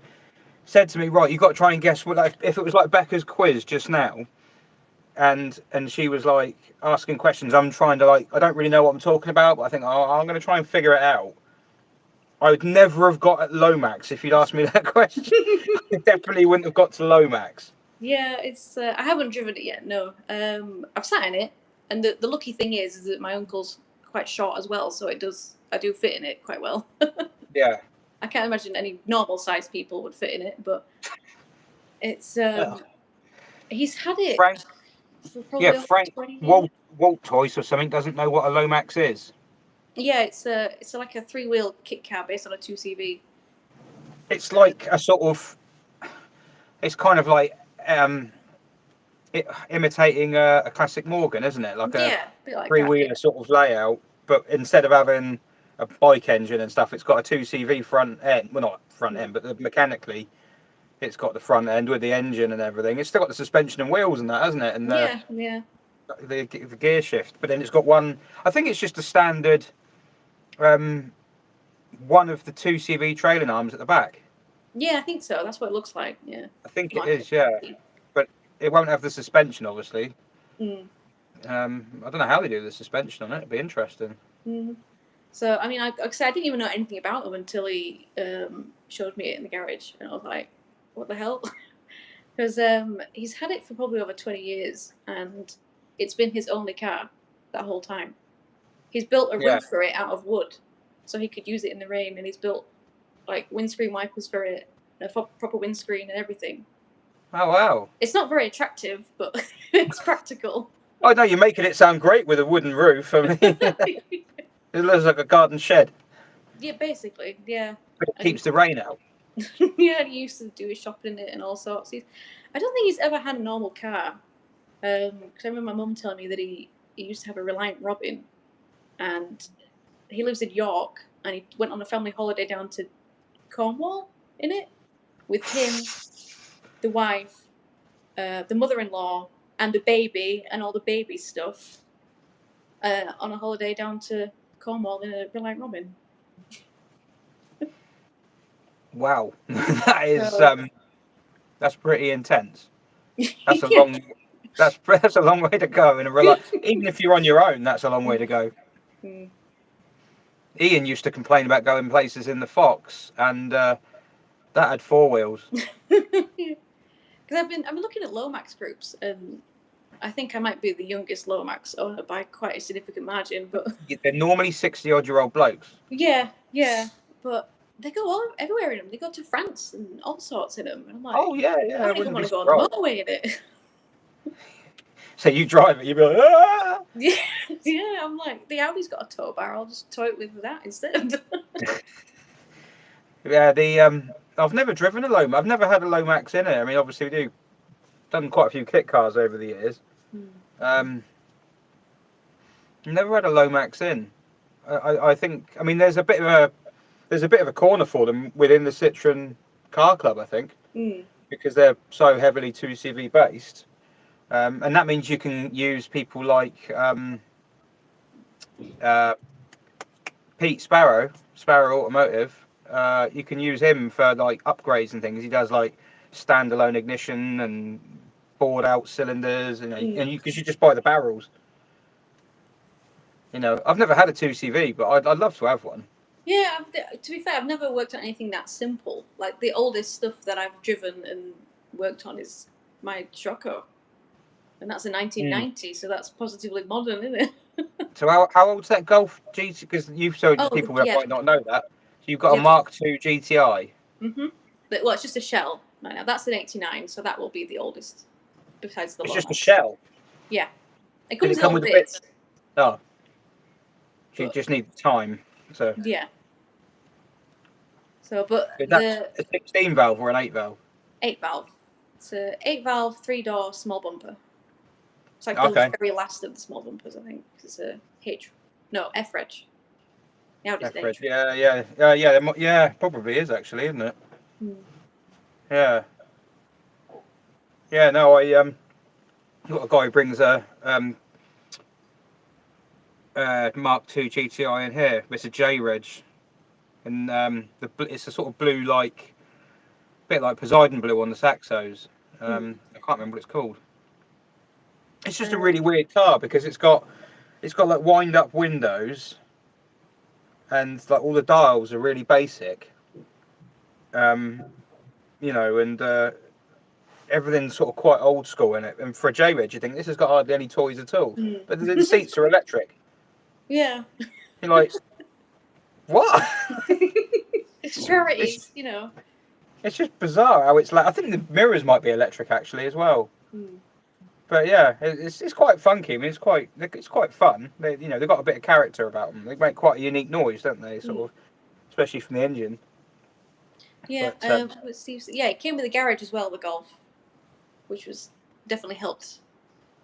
said to me, right, you got to try and guess what. Like, if it was like Becca's quiz just now, and she was like asking questions, I'm trying to I don't really know what I'm talking about, but I think I'm going to try and figure it out. I would never have got at Lomax if you'd asked me that question. I definitely wouldn't have got to Lomax. Yeah, it's. I haven't driven it yet. No, I've sat in it, and the lucky thing is that my uncle's quite short as well, so I do fit in it quite well. Yeah. I can't imagine any normal sized people would fit in it, but it's. He's had it. Frank. For probably Frank 20 years. Walt Toys or something doesn't know what a Lomax is. Yeah, it's like a 3-wheel kit car based on a 2CV. It's like a sort of. It's kind of like imitating a classic Morgan, isn't it? Like a bit like 3-wheeler sort of layout, but instead of having a bike engine and stuff, it's got a 2CV front end. Well, not front end, but mechanically, it's got the front end with the engine and everything. It's still got the suspension and wheels and that, hasn't it? And the gear shift. But then it's got one. I think it's just a standard. One of the 2CV trailing arms at the back. Yeah, I think so. That's what it looks like. Yeah. I think it is. Yeah, but it won't have the suspension, obviously. Mm. I don't know how they do the suspension on it. It'd be interesting. Mm. So I mean, I didn't even know anything about them until he showed me it in the garage, and I was like, "What the hell?" Because he's had it for probably over 20 years, and it's been his only car that whole time. He's built a roof for it out of wood, so he could use it in the rain, and he's built like windscreen wipers for it, a proper windscreen and everything. Oh wow! It's not very attractive, but it's practical. I know you're making it sound great with a wooden roof. I mean, it looks like a garden shed. Yeah, basically, yeah. But it keeps the rain out. Yeah, he used to do his shopping in it and all sorts. I don't think he's ever had a normal car. Because I remember my mum telling me that he used to have a Reliant Robin, and he lives in York, and he went on a family holiday down to Cornwall in it with him, the wife, the mother-in-law, and the baby, and all the baby stuff on a holiday down to Cornwall in a Reliant Robin. Wow, that is that's pretty intense. That's a long. That's a long way to go in a even if you're on your own, that's a long way to go. Mm. Ian used to complain about going places in the Fox, and that had 4 wheels. Because I've been looking at Lomax groups, and I think I might be the youngest Lomax owner by quite a significant margin. But they're normally 60-odd-year-old blokes. Yeah, but they go everywhere in them. They go to France and all sorts in them. And I'm like, oh yeah. I don't even want to go on the motorway in it. So you drive it, you'd be like, ah! Yeah, I'm like, the Audi's got a tow bar, I'll just tow it with that instead. Yeah, I've never driven a Lomax. I've never had a Lomax in it. I mean, obviously we do done quite a few kit cars over the years. Never had a Lomax in. I think. I mean, there's a bit of a corner for them within the Citroen Car Club. I think because they're so heavily 2CV based, and that means you can use people like Pete Sparrow Automotive. You can use him for like upgrades and things. He does like standalone ignition and bored out cylinders, and because you just buy the barrels. You know, I've never had a 2CV, but I'd love to have one. Yeah, to be fair, I've never worked on anything that simple. Like the oldest stuff that I've driven and worked on is my Scrof, and that's a 1990, so that's positively modern, isn't it? So how old's that Golf GT? Because you've showed people that might not know that. So you've got a Mark II GTI. Well, it's just a shell right now. That's an 89, so that will be the oldest. Besides the It's Lomax. just a shell. Yeah, it Does comes it come in with bits. bits? Oh, so you just need time. So yeah. So, but is that a 16 valve or an 8 valve? 8 valve. It's a 8 valve 3-door small bumper. It's like Okay. the very last of the small bumpers, I think. It's a F-reg. Now it is F-reg. H. Yeah, probably is actually, isn't it? Yeah. Yeah, no, I got a guy who brings a Mark II GTI in here. It's a JayEmm, and it's a sort of blue, like bit like Poseidon blue on the Saxos. I can't remember what it's called. It's just a really weird car because it's got like wind up windows, and like all the dials are really basic. You know, and everything's sort of quite old school in it. And for a JayEmm, you think this has got hardly any toys at all. But the seats are electric. Yeah. You're like, what? Charities, you know. It's just bizarre how it's like. I think the mirrors might be electric actually as well. But yeah, it's quite funky. I mean, it's quite fun. They've got a bit of character about them. They make quite a unique noise, don't they? Sort of, especially from the engine. Yeah. But, it came with a garage as well, the Golf, which was definitely helped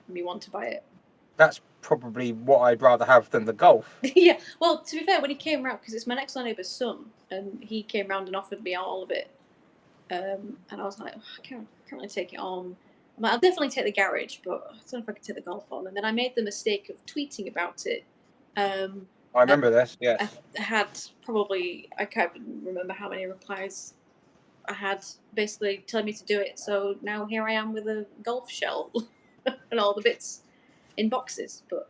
me want to buy it. That's probably what I'd rather have than the Golf. Yeah. Well, to be fair, when he came round, because it's my next door neighbour's son, and he came round and offered me all of it, and I was like, I can't really take it on. I'm like, I'll definitely take the garage, but I don't know if I can take the Golf on. And then I made the mistake of tweeting about it. I remember this. Yes. I had probably, I can't remember how many replies I had, basically telling me to do it. So now here I am with a Golf shell and all the bits in boxes. But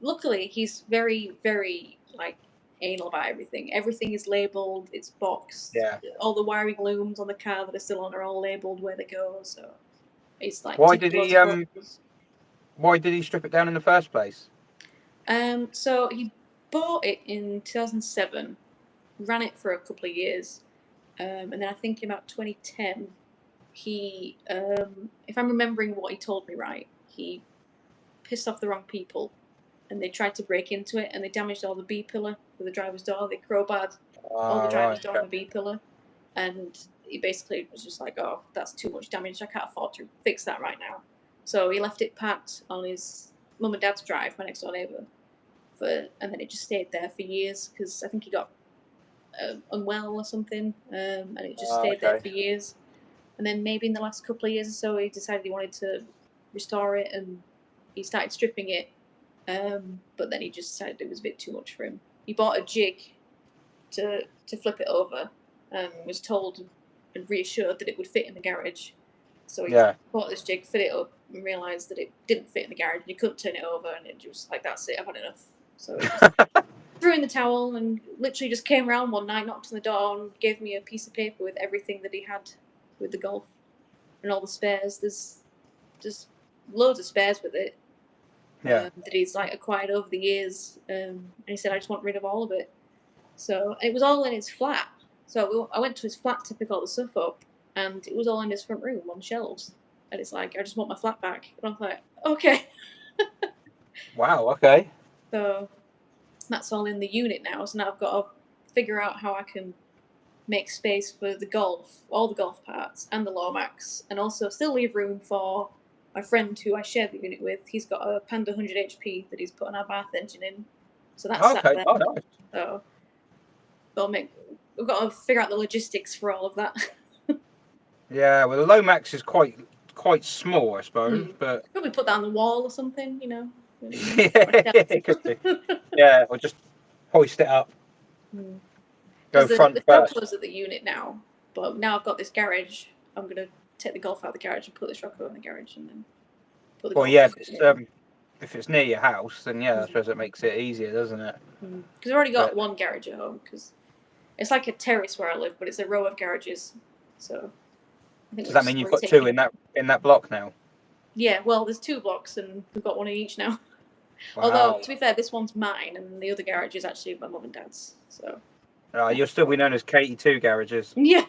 luckily, he's very, very like anal about everything. Everything is labelled. It's boxed. Yeah. All the wiring looms on the car that are still on are all labelled where they go. So it's like Why did he strip it down in the first place? So he bought it in 2007, ran it for a couple of years, and then I think in about 2010, he, if I'm remembering what he told me right, he pissed off the wrong people, and they tried to break into it, and they damaged all the B pillar for the driver's door. They crowbarred all the driver's door and the B pillar, and he basically was just like, "Oh, that's too much damage. I can't afford to fix that right now." So he left it parked on his mum and dad's drive, my next door neighbour, and then it just stayed there for years because I think he got unwell or something, and it just stayed there for years. And then maybe in the last couple of years or so, he decided he wanted to restore it, and he started stripping it. But then he just decided it was a bit too much for him. He bought a jig to flip it over, and was told and reassured that it would fit in the garage. So he bought this jig, fit it up, and realised that it didn't fit in the garage, and he couldn't turn it over, and it was like, that's it, I've had enough. So he just threw in the towel and literally just came around one night, knocked on the door, and gave me a piece of paper with everything that he had with the Golf and all the spares. There's just loads of spares with it that he's like acquired over the years, and he said, I just want rid of all of it. So it was all in his flat. So I went to his flat to pick all the stuff up, and it was all in his front room on shelves. And it's like, I just want my flat back. And I was like, okay. Wow, okay. So that's all in the unit now. So now I've got to figure out how I can make space for the golf, all the golf parts, and the Lomax, and also still leave room for my friend who I share the unit with. He's got a Panda 100 HP that he's put an Abarth engine in, so that's sat Okay. there. Oh, nice. So we've got to figure out the logistics for all of that. Yeah. Well, the Lomax is quite small, I suppose, but Probably put that on the wall or something, you know. it could be. Yeah, or just hoist it up. Go Because front the first. Shroco's at the unit now, but now I've got this garage. I'm gonna take the golf out of the garage and put the Shroco in the garage, and then put the Well, golf. yeah, in if it's near your house, then yeah, I suppose it makes it easier, doesn't it? Because I've already got one garage at home. Because it's like a terrace where I live, but it's a row of garages. So I think Does that mean you've got two in that block now? Yeah, well, there's 2 blocks, and we've got one in each now. Wow. Although, to be fair, this one's mine, and the other garage is actually my mum and dad's. So. You'll still be known as Katie 2 garages. Yeah.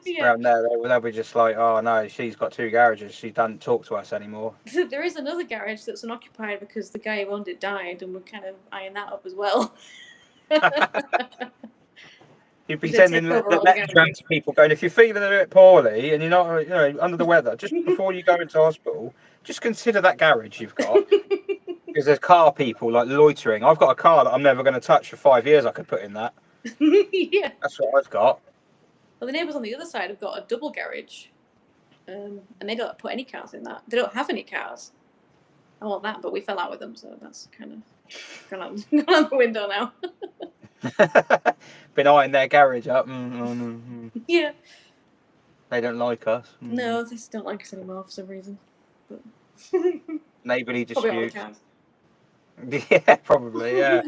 Yeah. Around there, they'll be just like, oh no, she's got 2 garages. She doesn't talk to us anymore. There is another garage that's unoccupied because the guy who owned it died, and we're kind of eyeing that up as well. You'd be sending the letters around to people going, if you're feeling a bit poorly and you're not, under the weather, just before you go into hospital, just consider that garage you've got. Because there's car people like loitering. I've got a car that I'm never going to touch for 5 years. I could put in that. Yeah. That's what I've got. Well, the neighbours on the other side have got a double garage, and they don't put any cars in that. They don't have any cars. I want that, but we fell out with them, so that's kind of gone out the window now. Been eyeing their garage up. Yeah. They don't like us. No, they just don't like us anymore for some reason. But Neighbourly probably disputes. all the cars. Yeah, probably, yeah.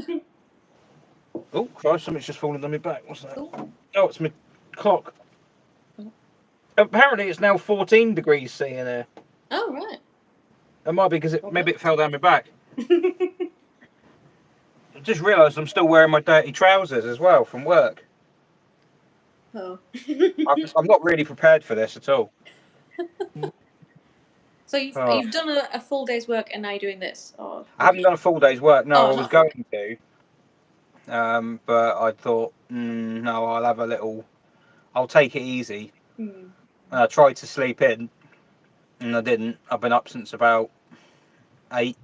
Oh, Christ, something's just fallen on my back. What's that? Ooh. Oh, it's my clock. Apparently, it's now 14 degrees C in there. Oh, right. It might be because maybe it fell down my back. I just realised I'm still wearing my dirty trousers as well from work. Oh. I'm not really prepared for this at all. So you've done a full day's work and now you're doing this? Or I haven't done a full day's work. No, Oh, I was not going to. But I thought, no, I'll have a little. I'll take it easy. And I tried to sleep in, and I didn't. I've been up since about 8,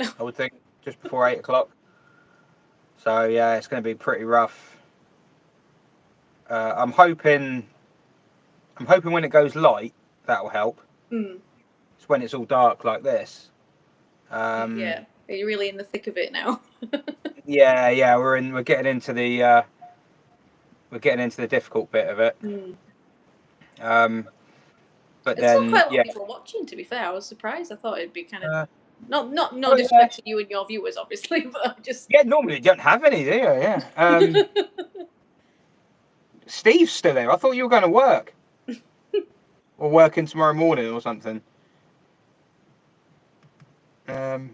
I would think, just before 8 o'clock. So yeah, it's going to be pretty rough. I'm hoping when it goes light, that'll help. It's when it's all dark like this. Yeah, are you really in the thick of it now? Yeah, we're getting into the difficult bit of it. But There's then, still quite a lot of people watching. To be fair, I was surprised. I thought it'd be kind of no disrespect to you and your viewers, obviously, but just normally you don't have any, do you? Yeah. Steve's still there. I thought you were going to work or working tomorrow morning or something. Oh.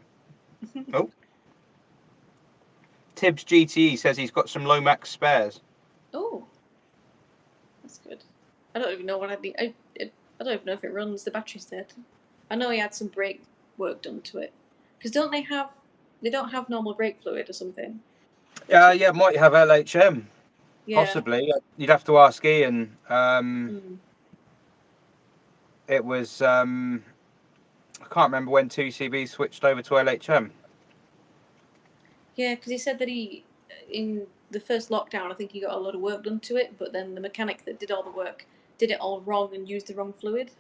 Tibbs GTE says he's got some Lomax spares. Oh, that's good. I don't even know what I need. I don't even know if it runs. The battery's dead. I know he had some brake work done to it. Because they don't have normal brake fluid or something. Yeah, might have LHM. Yeah. Possibly. You'd have to ask Ian. It was I can't remember when 2CB switched over to LHM. Yeah, because he said that in the first lockdown, I think he got a lot of work done to it, but then the mechanic that did all the work did it all wrong and used the wrong fluid.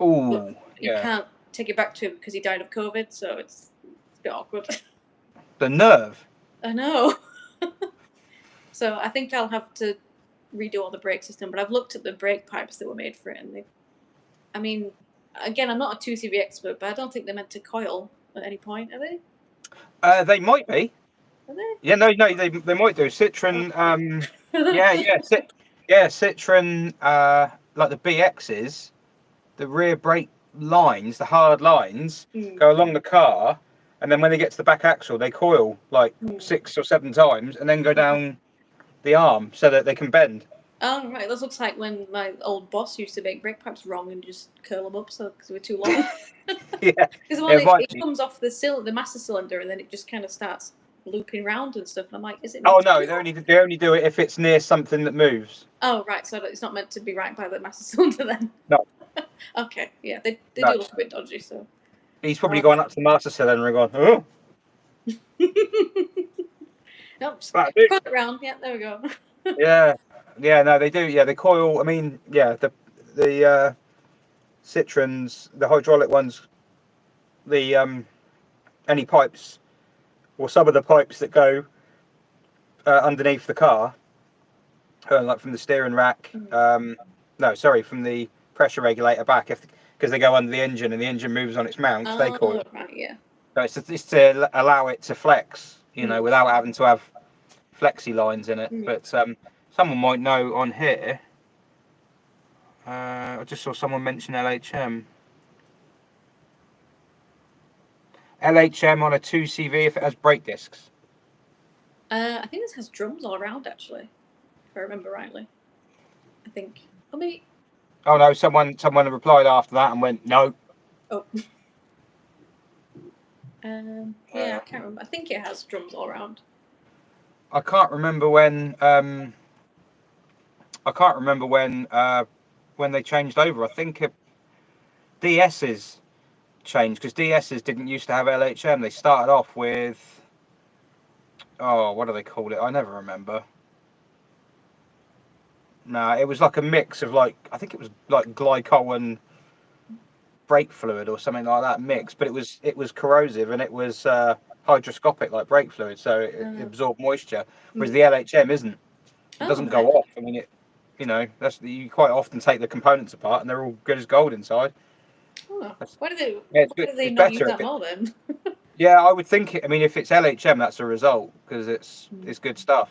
Oh, you can't take it back to him because he died of COVID, so it's a bit awkward. The nerve. I know. So I think I'll have to redo all the brake system, but I've looked at the brake pipes that were made for it, and I mean, again, I'm not a 2CV expert, but I don't think they're meant to coil at any point, are they? They might be. Are they? Yeah, no, they might do. Citroen, Citroen, like the BXs, the rear brake lines, the hard lines, go along the car, and then when they get to the back axle, they coil like 6 or 7 times, and then go down the arm so that they can bend. Oh, right. This looks like when my old boss used to make brake pipes wrong and just curl them up because they were too long. Yeah. Because it comes off the master cylinder and then it just kind of starts looping round and stuff. And I'm like, is it? Oh meant to no, be they only do it if it's near something that moves. Oh, right. So it's not meant to be right by the master cylinder then. No. Okay. Yeah, they No. do look a bit dodgy. So He's probably gone up to the master cylinder and gone, oh. nope. That'll Put do. it round. Yeah, there we go. Yeah, no, they do. Yeah, they coil. I mean, yeah, the Citroens, the hydraulic ones, the any pipes or some of the pipes that go underneath the car, like from the steering rack. No, sorry, from the pressure regulator back, because they go under the engine and the engine moves on its mount. They coil. Right. Yeah. So it's to allow it to flex, without having to have flexi lines in it. But someone might know on here. I just saw someone mention LHM. LHM on a 2CV if it has brake discs. I think this has drums all around actually, if I remember rightly. I think. Or maybe. Oh no, someone replied after that and went no. Oh. Yeah, I can't remember. I think it has drums all around. I can't remember when. When they changed over. I think DS's changed because DS's didn't used to have LHM. They started off with. Oh, what do they call it? I never remember. No, it was like a mix of I think it was like glycol and brake fluid or something like that mix, but it was corrosive and it was hydroscopic like brake fluid, so it absorbed moisture. Whereas the LHM isn't. It doesn't go off. I mean, you quite often take the components apart and they're all good as gold inside. Oh, why do they? Yeah, it's why good. do they It's not use better that more then? Yeah, I would think. I mean, if it's LHM, that's a result because it's good stuff.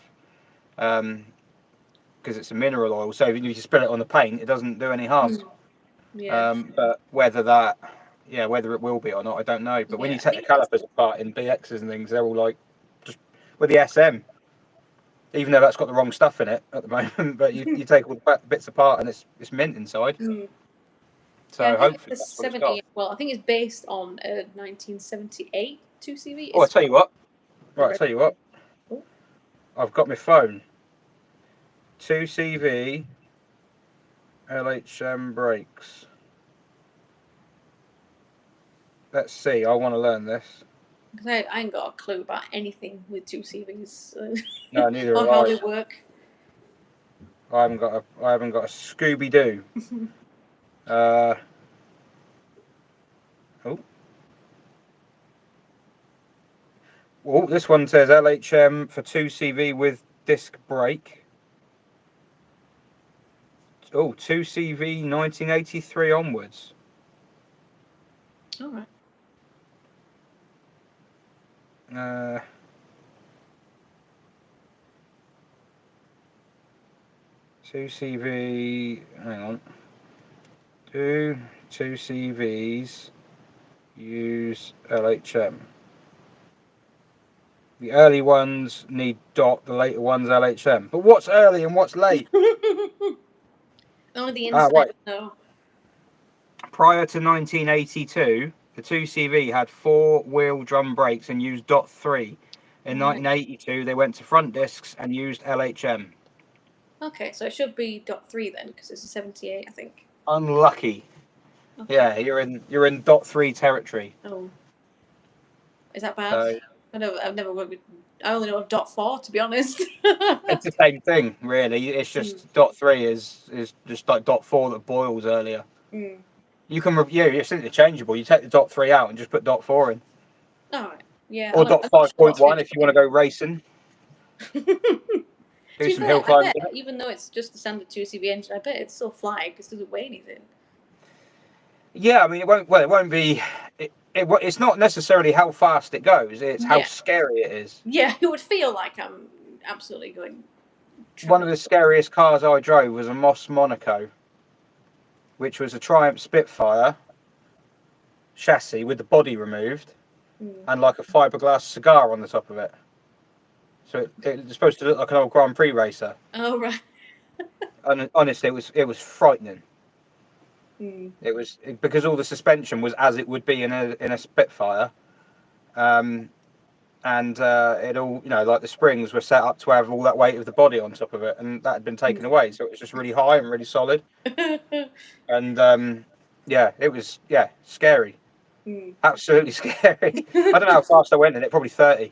Because it's a mineral oil, so if you spill it on the paint, it doesn't do any harm. Yeah. But whether it will be or not, I don't know. But when you take the calipers apart in BXs and things, they're all like just with the SM. Even though that's got the wrong stuff in it at the moment, but you take all the bits apart and it's mint inside. So yeah, I think hopefully it's that's what it's got. Well, I think it's based on a 1978 2CV. Oh, I tell you what. Right, I tell you what. Oh. I've got my phone. 2CV LHM brakes. Let's see. I want to learn this. I ain't got a clue about anything with 2CVs. No, neither or have how I. they work. I haven't got a Scooby Doo. Oh. Well, this one says LHM for 2CV with disc brake. Oh, 2CV 1983 onwards. All right. 2CV. Hang on. Two CVs use LHM. The early ones need DOT, the later ones LHM. But what's early and what's late? Only the inside know. Prior to 1982, the 2CV had 4-wheel drum brakes and used DOT 3. In 1982, they went to front discs and used LHM. Okay, so it should be DOT 3 then, because it's a 78, I think. Unlucky. Okay. Yeah, you're in DOT 3 territory. Oh. Is that bad? So, I've never worked with. I only know of DOT 4, to be honest. It's the same thing, really. It's just DOT 3 is just like DOT 4 that boils earlier. You can it's interchangeable. You take the DOT 3 out and just put DOT 4 in. All right. Yeah. Or DOT 5.1 if you want to go racing. Do some hill climbing. I bet, even though it's just the standard 2CV engine, I bet it's still fly because it doesn't weigh anything. Yeah, I mean it won't. Well, it won't be. It's not necessarily how fast it goes. It's how scary it is. Yeah, it would feel like I'm absolutely going. One of the scariest cars I drove was a Moss Monaco, which was a Triumph Spitfire chassis with the body removed and like a fiberglass cigar on the top of it. So it's supposed to look like an old Grand Prix racer. Oh right. And honestly, it was frightening. It was because all the suspension was as it would be in a Spitfire, and and it all, like the springs were set up to have all that weight of the body on top of it, and that had been taken away, so it was just really high and really solid. And it was scary, absolutely scary. I don't know how fast I went in it, probably 30.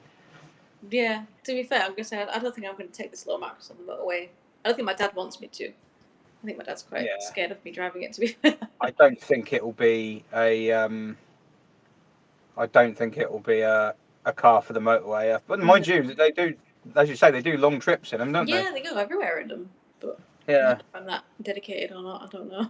Yeah, to be fair, I'm gonna say I don't think I'm gonna take this little Marcus on the motorway. I don't think my dad wants me to. I think my dad's quite scared of me driving it. To be fair, I don't think it will be a car for the motorway. But mind you, they do, as you say, they do long trips in them, don't they? Yeah, they go everywhere in them. But Yeah. if I'm that dedicated or not, I don't know.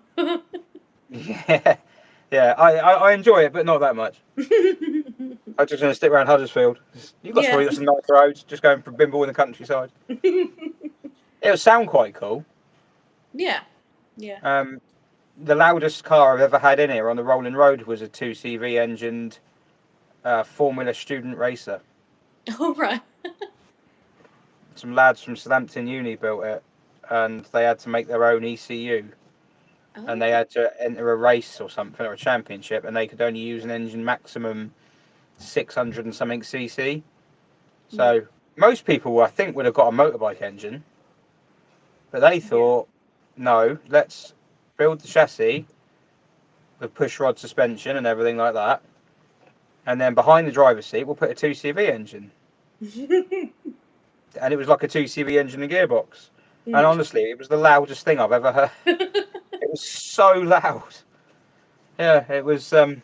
Yeah. I enjoy it, but not that much. I'm just going to stick around Huddersfield. You've got some nice roads, just going from Bimble in the countryside. It'll sound quite cool. Yeah. The loudest car I've ever had in here on the rolling road was a 2CV engined Formula Student Racer. Oh, right. Some lads from Southampton Uni built it, and they had to make their own ECU. And they had to enter a race or something, or a championship, and they could only use an engine maximum 600 and something cc. So most people, I think, would have got a motorbike engine, but they thought, no, let's build the chassis with push rod suspension and everything like that, and then behind the driver's seat we'll put a 2CV engine. And it was like a 2CV engine and gearbox. And honestly, it was the loudest thing I've ever heard. It was so loud. Yeah, it was. I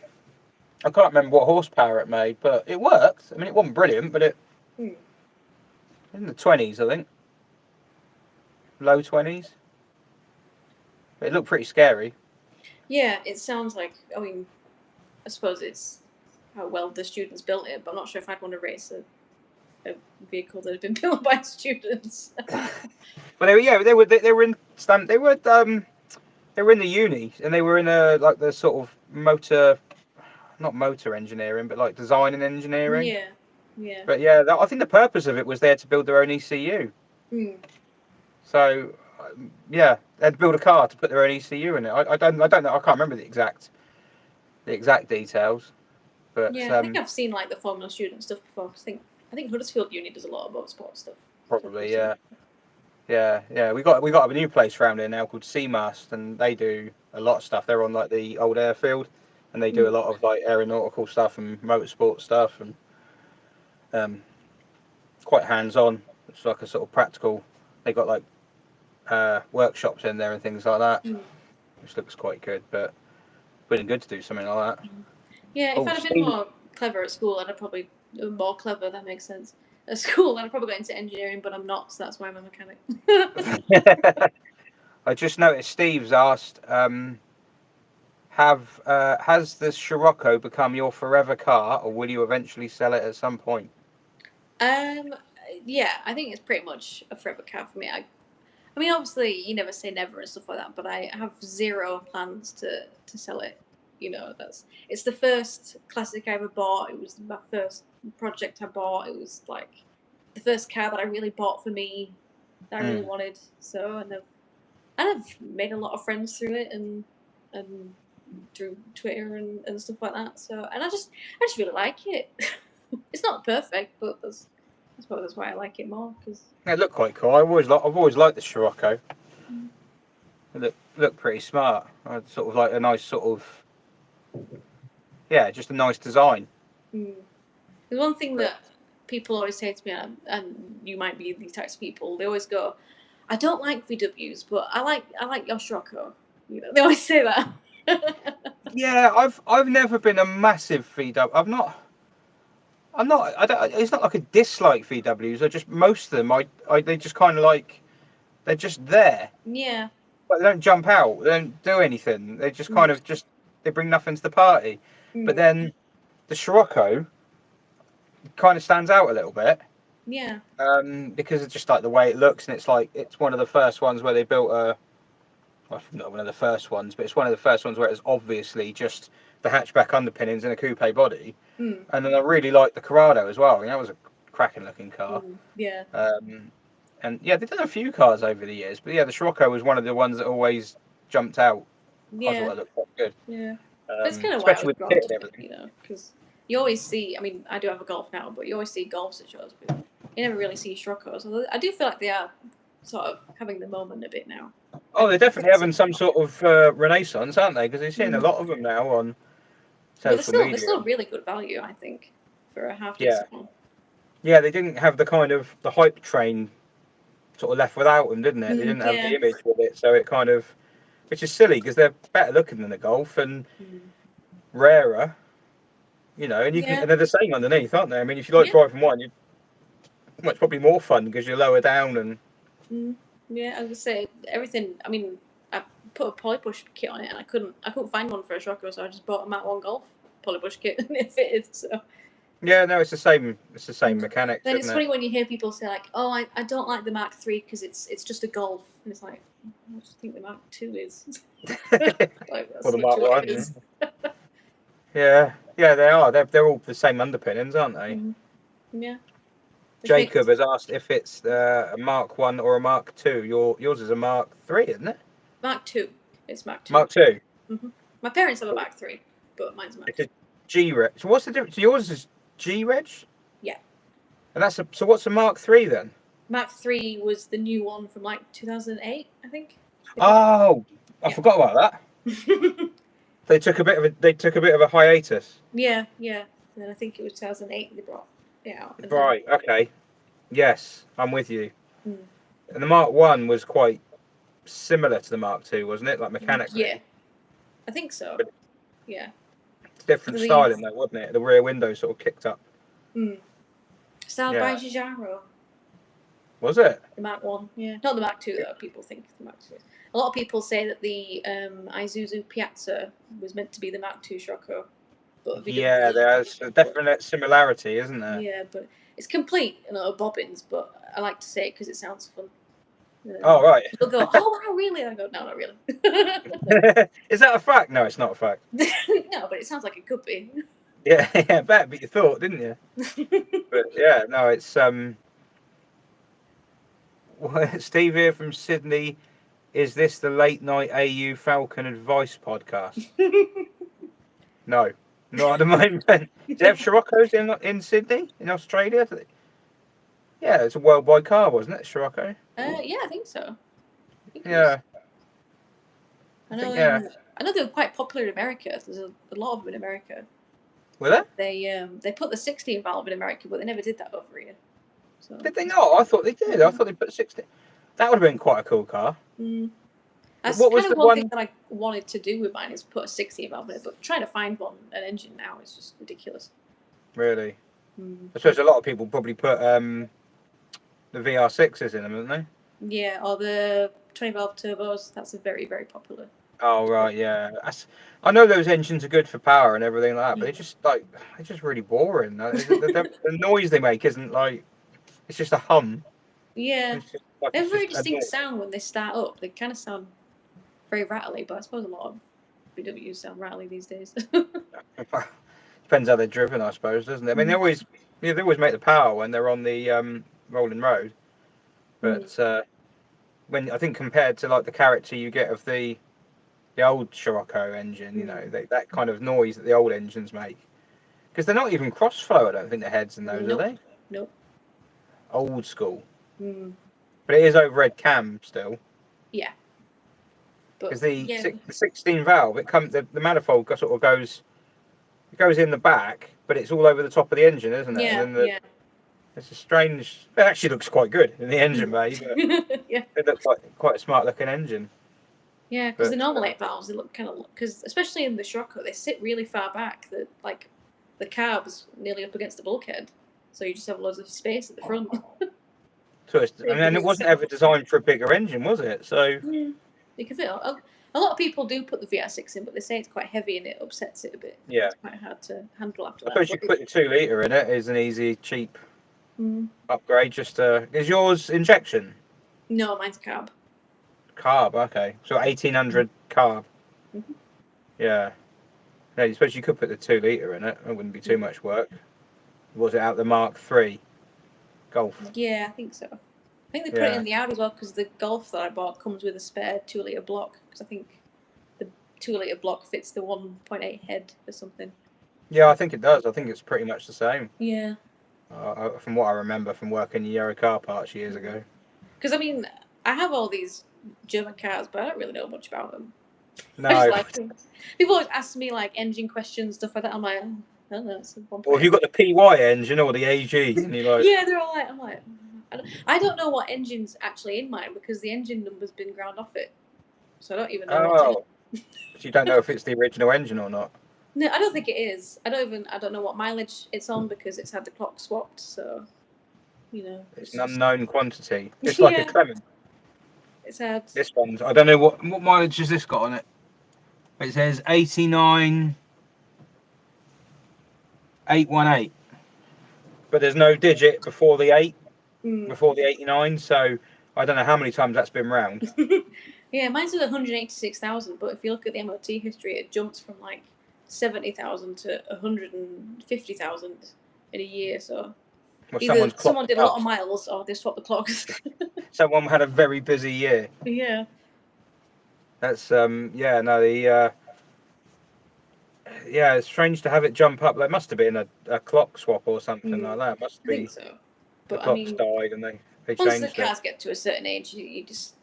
can't remember what horsepower it made, but it worked. I mean, it wasn't brilliant, but it in the 20s, I think, low 20s. But it looked pretty scary. Yeah, it sounds like. I mean, I suppose it's how well the students built it, but I'm not sure if I'd want to race a vehicle that had been built by students. But they were in the uni, and they were in the sort of not motor engineering, but like design and engineering. Yeah. But I think the purpose of it was they had to build their own ECU. So they had to build a car to put their own ECU in it. I don't know. I can't remember the exact details. But I think I've seen like the Formula Student stuff before. I think Huddersfield Uni does a lot of motorsport stuff. Probably, yeah. We got a new place around here now called Seamast, and they do a lot of stuff. They're on like the old airfield, and they do a lot of like aeronautical stuff and motorsport stuff, and quite hands-on. It's like a sort of practical. They got like workshops in there and things like that, which looks quite good. But really good to do something like that. Yeah, if I'd have been more clever at school, I'd have probably more clever. That makes sense. At school, I'd have probably got into engineering, but I'm not, so that's why I'm a mechanic. I just noticed Steve's asked, has the Scirocco become your forever car, or will you eventually sell it at some point? Yeah, I think it's pretty much a forever car for me. I mean, obviously, you never say never and stuff like that, but I have zero plans to sell it. It's the first classic I ever bought. It was my first project I bought. It was like the first car that I really bought for me, that I really wanted. So, and I've made a lot of friends through it and through Twitter and stuff like that. So, and I just really like it. It's not perfect, but I suppose that's why I like it more. Cause It looked quite cool. I've always liked the Scirocco. It looked pretty smart. Sort of like a nice sort of just a nice design. There's one thing that people always say to me, and you might be these types of people. They always go, "I don't like VWs, but I like your Scirocco." They always say that. Yeah, I've never been a massive VW. I'm not. It's not like a dislike VWs. Most of them. They just kind of like, they're just there. Yeah. But they don't jump out. They don't do anything. They just kind of they bring nothing to the party. But then the Scirocco kind of stands out a little bit. Yeah. Because it's just like the way it looks, and it's one of the first ones where they built not one of the first ones, but it's one of the first ones where it's obviously just the hatchback underpinnings and a coupe body. And then I really liked the Corrado as well. That was a cracking looking car. Yeah. And they've done a few cars over the years, but the Scirocco was one of the ones that always jumped out. Yeah. I thought that looked quite good. Yeah. But it's kind of why I was drawn to it, because you always see. I mean, I do have a Golf now, but you always see Golfs at shows, but you never really see Scirocco's. So I do feel like they are sort of having the moment a bit now. Oh, they're definitely having some sort of renaissance, aren't they? Because they're seeing a lot of them now on But social media. they're still really good value, I think, for a half Yeah. decent one. Yeah, they didn't have the kind of the hype train sort of left without them, didn't it? They didn't have the image with it, so it kind of, which is silly because they're better looking than the Golf and rarer, you know, and you can, and they're the same underneath, aren't they? I mean, if you like driving one, it's probably more fun because you're lower down and. Yeah, I was gonna say everything. I mean, I put a polypush kit on it, and I couldn't find one for a Scirocco, so I just bought a Mat 1 Golf polypush kit, and it fitted. So. Yeah, no, it's the same. It's the same mechanics. Then it's funny when you hear people say like, "Oh, I don't like the Mark III because it's just a Golf," and it's like, what do you think the Mark II is? Like, that's or the Mark what I. it is. Yeah, they are. They're all the same underpinnings, aren't they? Yeah. Jacob has asked if it's a Mark 1 or a Mark 2. Yours is a Mark 3, isn't it? Mark 2. It's Mark 2. Mark 2. My parents have a Mark 3, but mine's a Mark 2. It's a G-Reg. So what's the difference? So yours is G-Reg? Yeah. And so what's a Mark 3 then? Mark 3 was the new one from like 2008, I think. Oh, I forgot about that. They took a bit of a hiatus. Yeah. And then I think it was 2008 they brought it out. Right. Okay. Yes, I'm with you. And the Mark 1 was quite similar to the Mark 2, wasn't it? Like mechanically. Yeah. I think so. But yeah. It's different styling though, wasn't it? The rear window sort of kicked up. Styled by Giugiaro. Was it? The Mark 1, yeah. Not the Mark 2 though, people think the Mark 2. A lot of people say that the Isuzu Piazza was meant to be the Mark 2 Scirocco. But there's a definite similarity, isn't there? Yeah, but it's complete, bobbins, but I like to say it because it sounds fun. Oh, right. They'll go, oh, wow, really? I go, no, not really. Is that a fact? No, it's not a fact. No, but it sounds like it could be. Yeah, better, but you thought, didn't you? But yeah, no, it's Steve here from Sydney. Is this the late night AU Falcon advice podcast? No, not at the moment. Do they have Scirocco's in Sydney, in Australia? Yeah, it's a worldwide car, wasn't it, Scirocco? Yeah, I think so. Yeah. I know they were quite popular in America. There's a lot of them in America. Were they? They put the 16 valve in America, but they never did that over here. So. Did they not? I thought they did. I thought they put 16. That would have been quite a cool car. That's what was kind of the one thing that I wanted to do with mine is put a 16 valve in it, but trying to find an engine now is just ridiculous. Really? I suppose a lot of people probably put the VR6s in them, haven't they? Yeah, or the 20 valve turbos. That's a very, very popular. Oh right, yeah. I know those engines are good for power and everything like that, but they're just really boring. The noise they make isn't like, it's just a hum. Yeah, they have a very distinct sound when they start up. They kind of sound very rattly, but I suppose a lot of VWs sound rattly these days. Depends how they're driven, I suppose, doesn't it? I mean, they always make the power when they're on the rolling road, but when I think compared to like the character you get of the old Scirocco engine, you know, that kind of noise that the old engines make, because they're not even cross-flow. I don't think the heads in those, are they? Nope. Old school. But it is overhead cam still. Yeah. Because the 16 valve, the manifold sort of goes in the back, but it's all over the top of the engine, isn't it? Yeah. And then it's a strange. It actually looks quite good in the engine bay, but it looks like quite a smart looking engine. Yeah, because the normal 8 valves, they look kind of, because especially in the Scirocco, they sit really far back. The carb's nearly up against the bulkhead, so you just have loads of space at the front. So it wasn't ever designed for a bigger engine, was it? So you can feel a lot of people do put the VR6 in, but they say it's quite heavy and it upsets it a bit. Yeah, it's quite hard to handle after that. I suppose you put the 2 litre in it is an easy, cheap upgrade. Is yours injection? No, mine's carb. Carb, okay. So 1800 carb. Yeah. No, I suppose you could put the 2 litre in it. It wouldn't be too much work. Was it out the Mark III Golf? Yeah, I think so. I think they put it in the Audi as well because the Golf that I bought comes with a spare 2 litre block because I think the 2 litre block fits the 1.8 head or something. Yeah, I think it does. I think it's pretty much the same. Yeah. From what I remember from working in Euro car parts years ago. Because, I mean, I have all these German cars, but I don't really know much about them. No. I just like them. People always ask me, like, engine questions, stuff like that. I'm like, oh, I don't know. It's one Well, have you got the PY engine or the AG? And you're like, yeah, they're all like, I'm like, I don't know what engine's actually in mine because the engine number's been ground off it. So I don't even know what's in oh. But you don't know if it's the original engine or not. No, I don't think it is. I don't know what mileage it's on because it's had the clock swapped, so you know. It's an unknown quantity. It's Yeah. like a Clement. It's had This one's, I don't know what mileage has this got on it. It says 89,818. But there's no digit before the 8, before the 89, so I don't know how many times that's been round. yeah, mine's at 186,000, but if you look at the MOT history, it jumps from like 70,000 to 150,000 in a year. So Well, either someone did a lot up. of miles or they swapped the clocks. Someone had a very busy year. Yeah. That's yeah, no, yeah, it's strange to have it jump up. There must have been a clock swap or something like that. Must I be. think so. The But I clocks mean, died and they once the changed cars it. get to a certain age, you just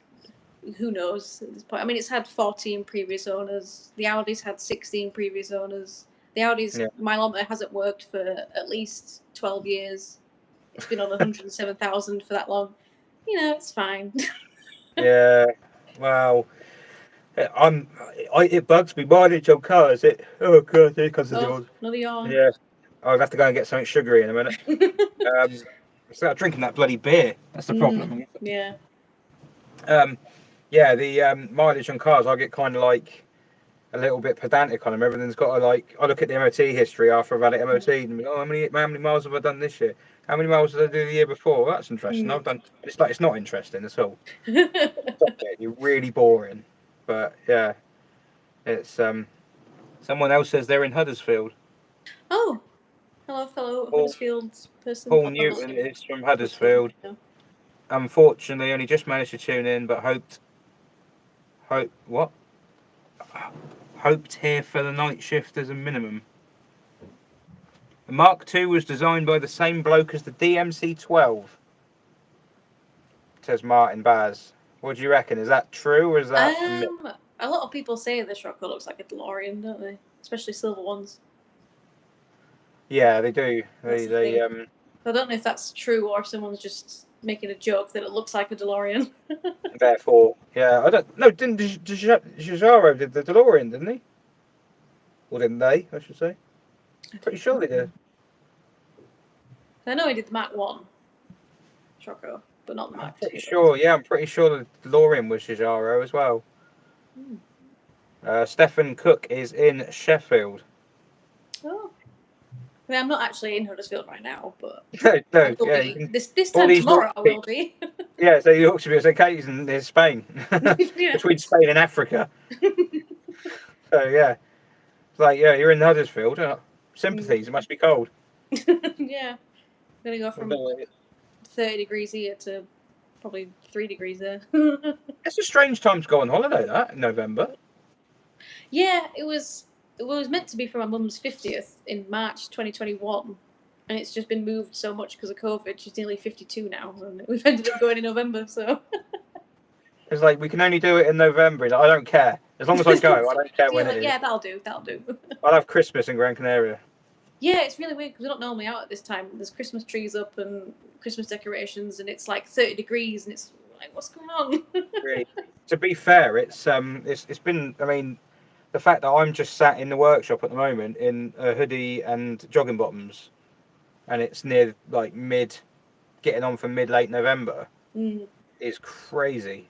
who knows at this point. I mean, it's had 14 previous owners. The Audi's had 16 previous owners. The Audi's mileometer hasn't worked for at least 12 years. It's been on 107,000 for that long. You know, it's fine. Yeah, well, it bugs me mileage on cars. Oh god, here comes the old. Another yawn. Yeah, I'll have to go and get something sugary in a minute. Start drinking that bloody beer. That's the problem. Yeah. Yeah, the mileage on cars, I get kind of like a little bit pedantic on them. Everything's got to like. I look at the MOT history after I've had it MOT and how many miles have I done this year? How many miles did I do the year before? Well, that's interesting. I've done. It's like it's not interesting at all. You're really boring. But yeah, it's someone else says they're in Huddersfield. Oh, hello, fellow Huddersfield person. Paul Newton is from Huddersfield. Unfortunately, only just managed to tune in, but hoped here for the night shift as a minimum. The Mark II was designed by the same bloke as the DMC-12, says Martin Baz. What do you reckon? Is that true or is that a myth? A lot of people say this Rocco looks like a DeLorean, don't they? Especially silver ones. Yeah, they do. I don't know if that's true or if someone's just making a joke that it looks like a DeLorean. Therefore, yeah, I don't know. Didn't Giugiaro did the DeLorean, didn't he? Or didn't they? I should say. Pretty sure they did. I know he did the Mach 1, Rocco, but not the Mach 2. Pretty sure. Yeah, I'm pretty sure the DeLorean was Giugiaro as well. Stephen Cook is in Sheffield. Oh. I mean, I'm not actually in Huddersfield right now, but no, this time tomorrow I will be. Yeah, so Yorkshire is occasion is Spain. Between Spain and Africa. So yeah. It's like, yeah, you're in Huddersfield. Sympathies, it must be cold. Yeah. I'm gonna go from 30 degrees here to probably 3 degrees there. It's a strange time to go on holiday, that, in November. Yeah, it was meant to be for my mum's 50th in March 2021, and it's just been moved so much because of COVID. She's nearly 52 now, and we've ended up going in November, so... It's like, we can only do it in November. I don't care. As long as I go, I don't care when it is. Yeah, that'll do. I'll have Christmas in Gran Canaria. Yeah, it's really weird because we're not normally out at this time. There's Christmas trees up and Christmas decorations, and it's like 30 degrees, and it's like, what's going on? Really. To be fair, it's been, I mean, the fact that I'm just sat in the workshop at the moment in a hoodie and jogging bottoms, and it's near like getting on for late November, is crazy.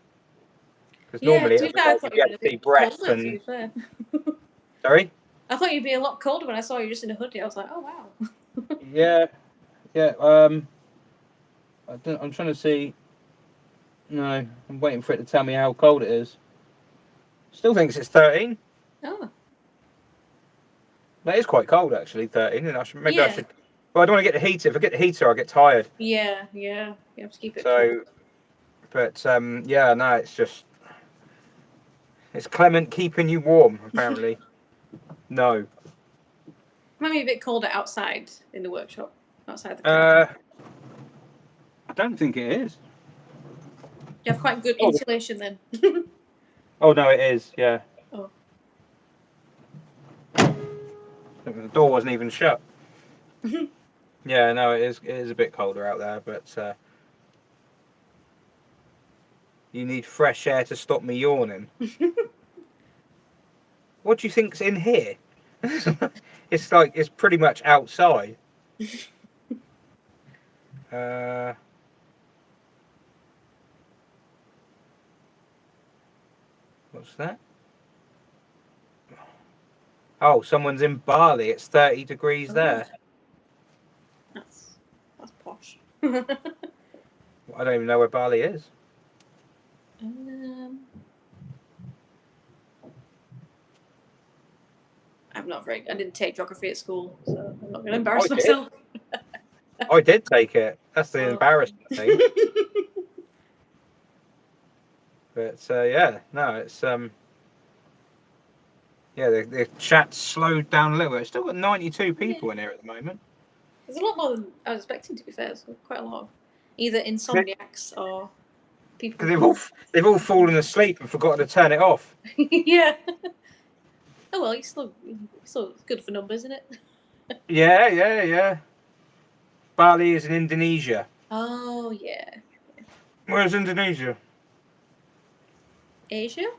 Because normally it would be like you had to see breath and. Sorry. I thought you'd be a lot colder when I saw you just in a hoodie. I was like, oh wow. Yeah. I'm trying to see. No, I'm waiting for it to tell me how cold it is. Still thinks it's 13. Oh. That is quite cold actually, 13. And I should. Well, I don't want to get the heater. If I get the heater, I get tired. Yeah. You have to keep it cold. But yeah, no, it's just. It's Clement keeping you warm, apparently. No. Might be a bit colder outside in the workshop, outside the car. I don't think it is. You have quite good insulation then. Oh no, it is. Yeah. Oh. The door wasn't even shut. Yeah, no, it is. It is a bit colder out there, but you need fresh air to stop me yawning. What do you think's in here? It's like it's pretty much outside. What's that? Oh, someone's in Bali. It's 30 degrees there. That's posh. I don't even know where Bali is. I didn't take geography at school, so I'm not going to embarrass myself. I did take it. That's the embarrassing thing. But yeah, no, it's yeah, the chat's slowed down a little bit. It's still got 92 people in here at the moment. There's a lot more than I was expecting, to be fair. So quite a lot of either insomniacs or people. They've all fallen asleep and forgotten to turn it off. Yeah. Oh well, it's still good for numbers, isn't it? Yeah. Bali is in Indonesia. Oh yeah. Where's Indonesia? Asia?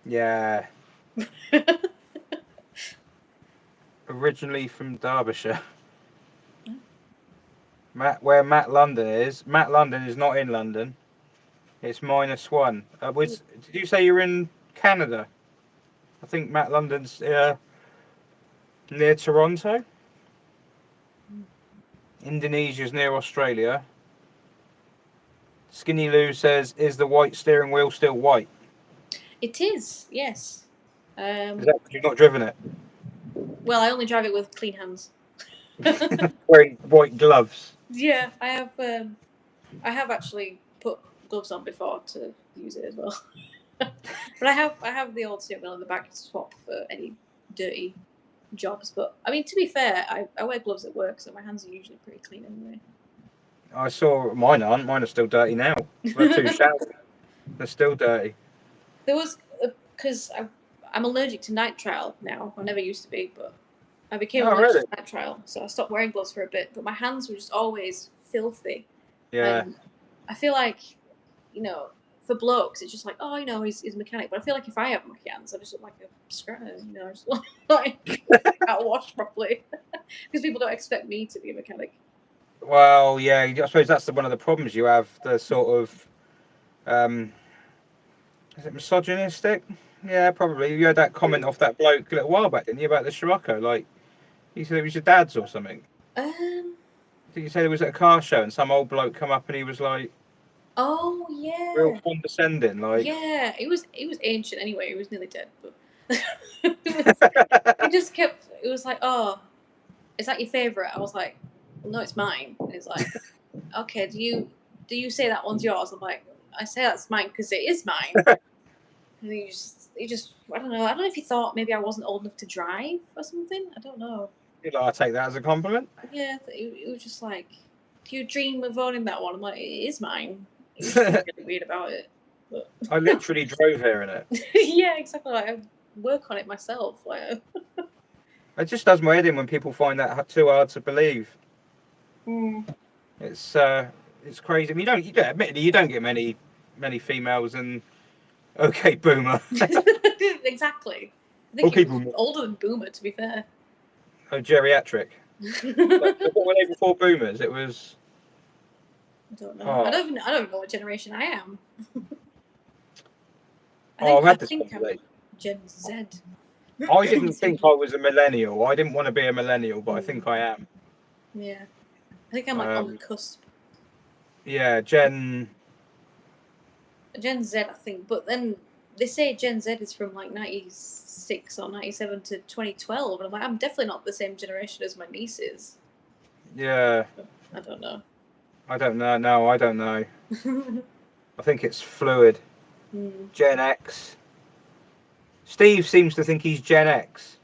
Yeah. Originally from Derbyshire. Where Matt London is. Matt London is not in London. It's -1. Did you say you're in Canada? I think Matt London's near Toronto. Indonesia's near Australia. Skinny Lou says, "Is the white steering wheel still white?" It is, yes. Is that because you've not driven it? Well, I only drive it with clean hands. Wearing white gloves. Yeah, I have actually put gloves on before to use it as well. But I have the old steering wheel in the back to swap for any dirty jobs. But I mean, to be fair, I wear gloves at work, so my hands are usually pretty clean anyway. I saw mine aren't. Mine are still dirty now. I've had 2 showers. They're still dirty. There was because I'm allergic to nitrile now. I never used to be, but I became allergic to nitrile, so I stopped wearing gloves for a bit. But my hands were just always filthy. Yeah. And I feel like, for blokes, it's just like, oh, he's a mechanic. But I feel like if I have mucky hands, I just look like a scratter. I just look like can't wash properly because people don't expect me to be a mechanic. Well, yeah, I suppose that's one of the problems you have. The sort of, is it misogynistic? Yeah, probably. You had that comment off that bloke a little while back, didn't you, about the Scirocco? Like, he said it was your dad's or something. Did you say there was at a car show and some old bloke come up and he was like, oh yeah, real condescending, like. Yeah, he was ancient anyway. He was nearly dead, but he just kept. It was like, oh, is that your favourite? I was like, well, no, it's mine. And he's like, okay, do you say that one's yours? I'm like, I say that's mine because it is mine. And he just, I don't know. I don't know if he thought maybe I wasn't old enough to drive or something. I don't know. I take that as a compliment. Yeah, it was just like, do you dream of owning that one? I'm like, it is mine. He was really weird about it. But I literally drove here in it. Yeah, exactly. Like, I work on it myself. Like, it just does my head in when people find that too hard to believe. It's crazy. I mean, admittedly, you don't get many females and okay, boomer. Exactly. I think he was older than boomer, to be fair. Oh, geriatric. What were they before boomers? It was. I don't know. I don't even know what generation I am. I think I'm Gen Z. I didn't think I was a millennial. I didn't want to be a millennial, but I think I am. Yeah. I think I'm like on the cusp. Yeah, Gen Z, I think. But then they say Gen Z is from like 96 or 97 to 2012. And I'm like, I'm definitely not the same generation as my nieces. Yeah. I don't know. I don't know. No, I don't know. I think it's fluid. Gen X. Steve seems to think he's Gen X.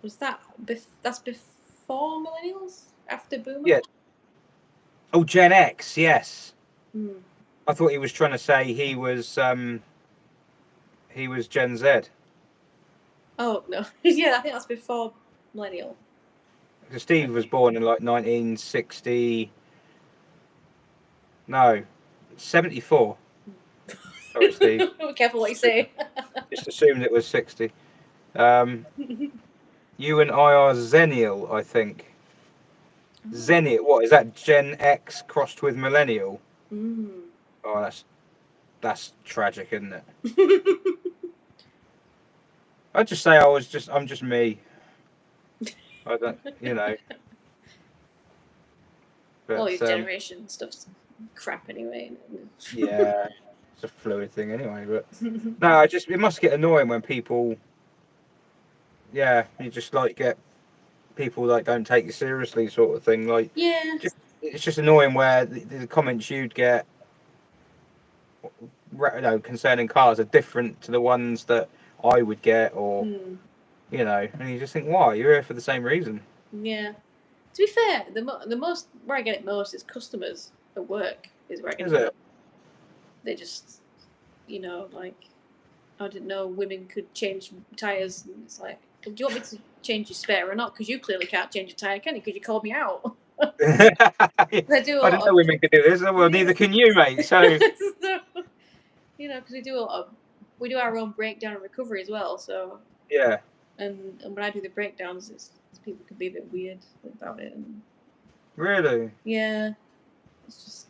Was that that's before millennials? After boomer? Yeah. Oh, Gen X, yes. Hmm. I thought he was trying to say he was Gen Z. Oh no. Yeah, I think that's before millennial. Because Steve was born in like 1960. No, 74. Sorry, Steve. Be careful what you say. Just assumed it was 60. You and I are Zennial, I think. Zennial. What is that? Gen X crossed with millennial? Mm. Oh, that's tragic, isn't it? I'd just say I'm just me. I don't, you know. But All these generation stuff's crap anyway. yeah, it's a fluid thing anyway. But no, it must get annoying when people. Yeah, you just like get people like don't take you seriously, sort of thing. Like, Yeah. it's just annoying where the comments you'd get, concerning cars are different to the ones that I would get, or Mm. and you just think, why? You're here for the same reason. Yeah. To be fair, the most where I get it most is customers at work is where I get Is it. it? They just, like, I didn't know women could change tyres. And it's like, do you want me to change your spare or not? Because you clearly can't change your tyre, can you? Because you called me out. They do a I lot didn't know of, women could do this. Well, neither can you, mate. So because we do a lot of, we do our own breakdown and recovery as well. So yeah, and when I do the breakdowns, people can be a bit weird about it. And really, yeah, it's just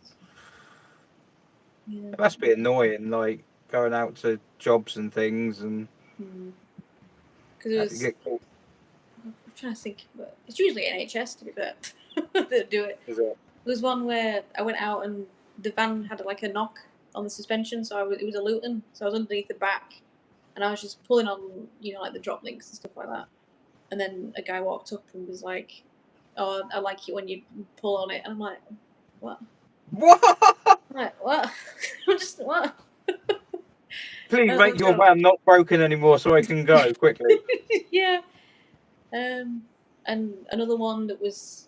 it must be annoying, like going out to jobs and things, and because it you was. get called. I'm trying to think, but it's usually NHS to be fair that do it. Is it? There was one where I went out and the van had like a knock on the suspension, so it was a Luton, so I was underneath the back, and I was just pulling on, like the drop links and stuff like that. And then a guy walked up and was like, "Oh, I like it when you pull on it," and I'm like, "What? What? I'm like, what? I'm just what?" Please make your van not broken anymore, so I can go quickly. Yeah. And another one that was,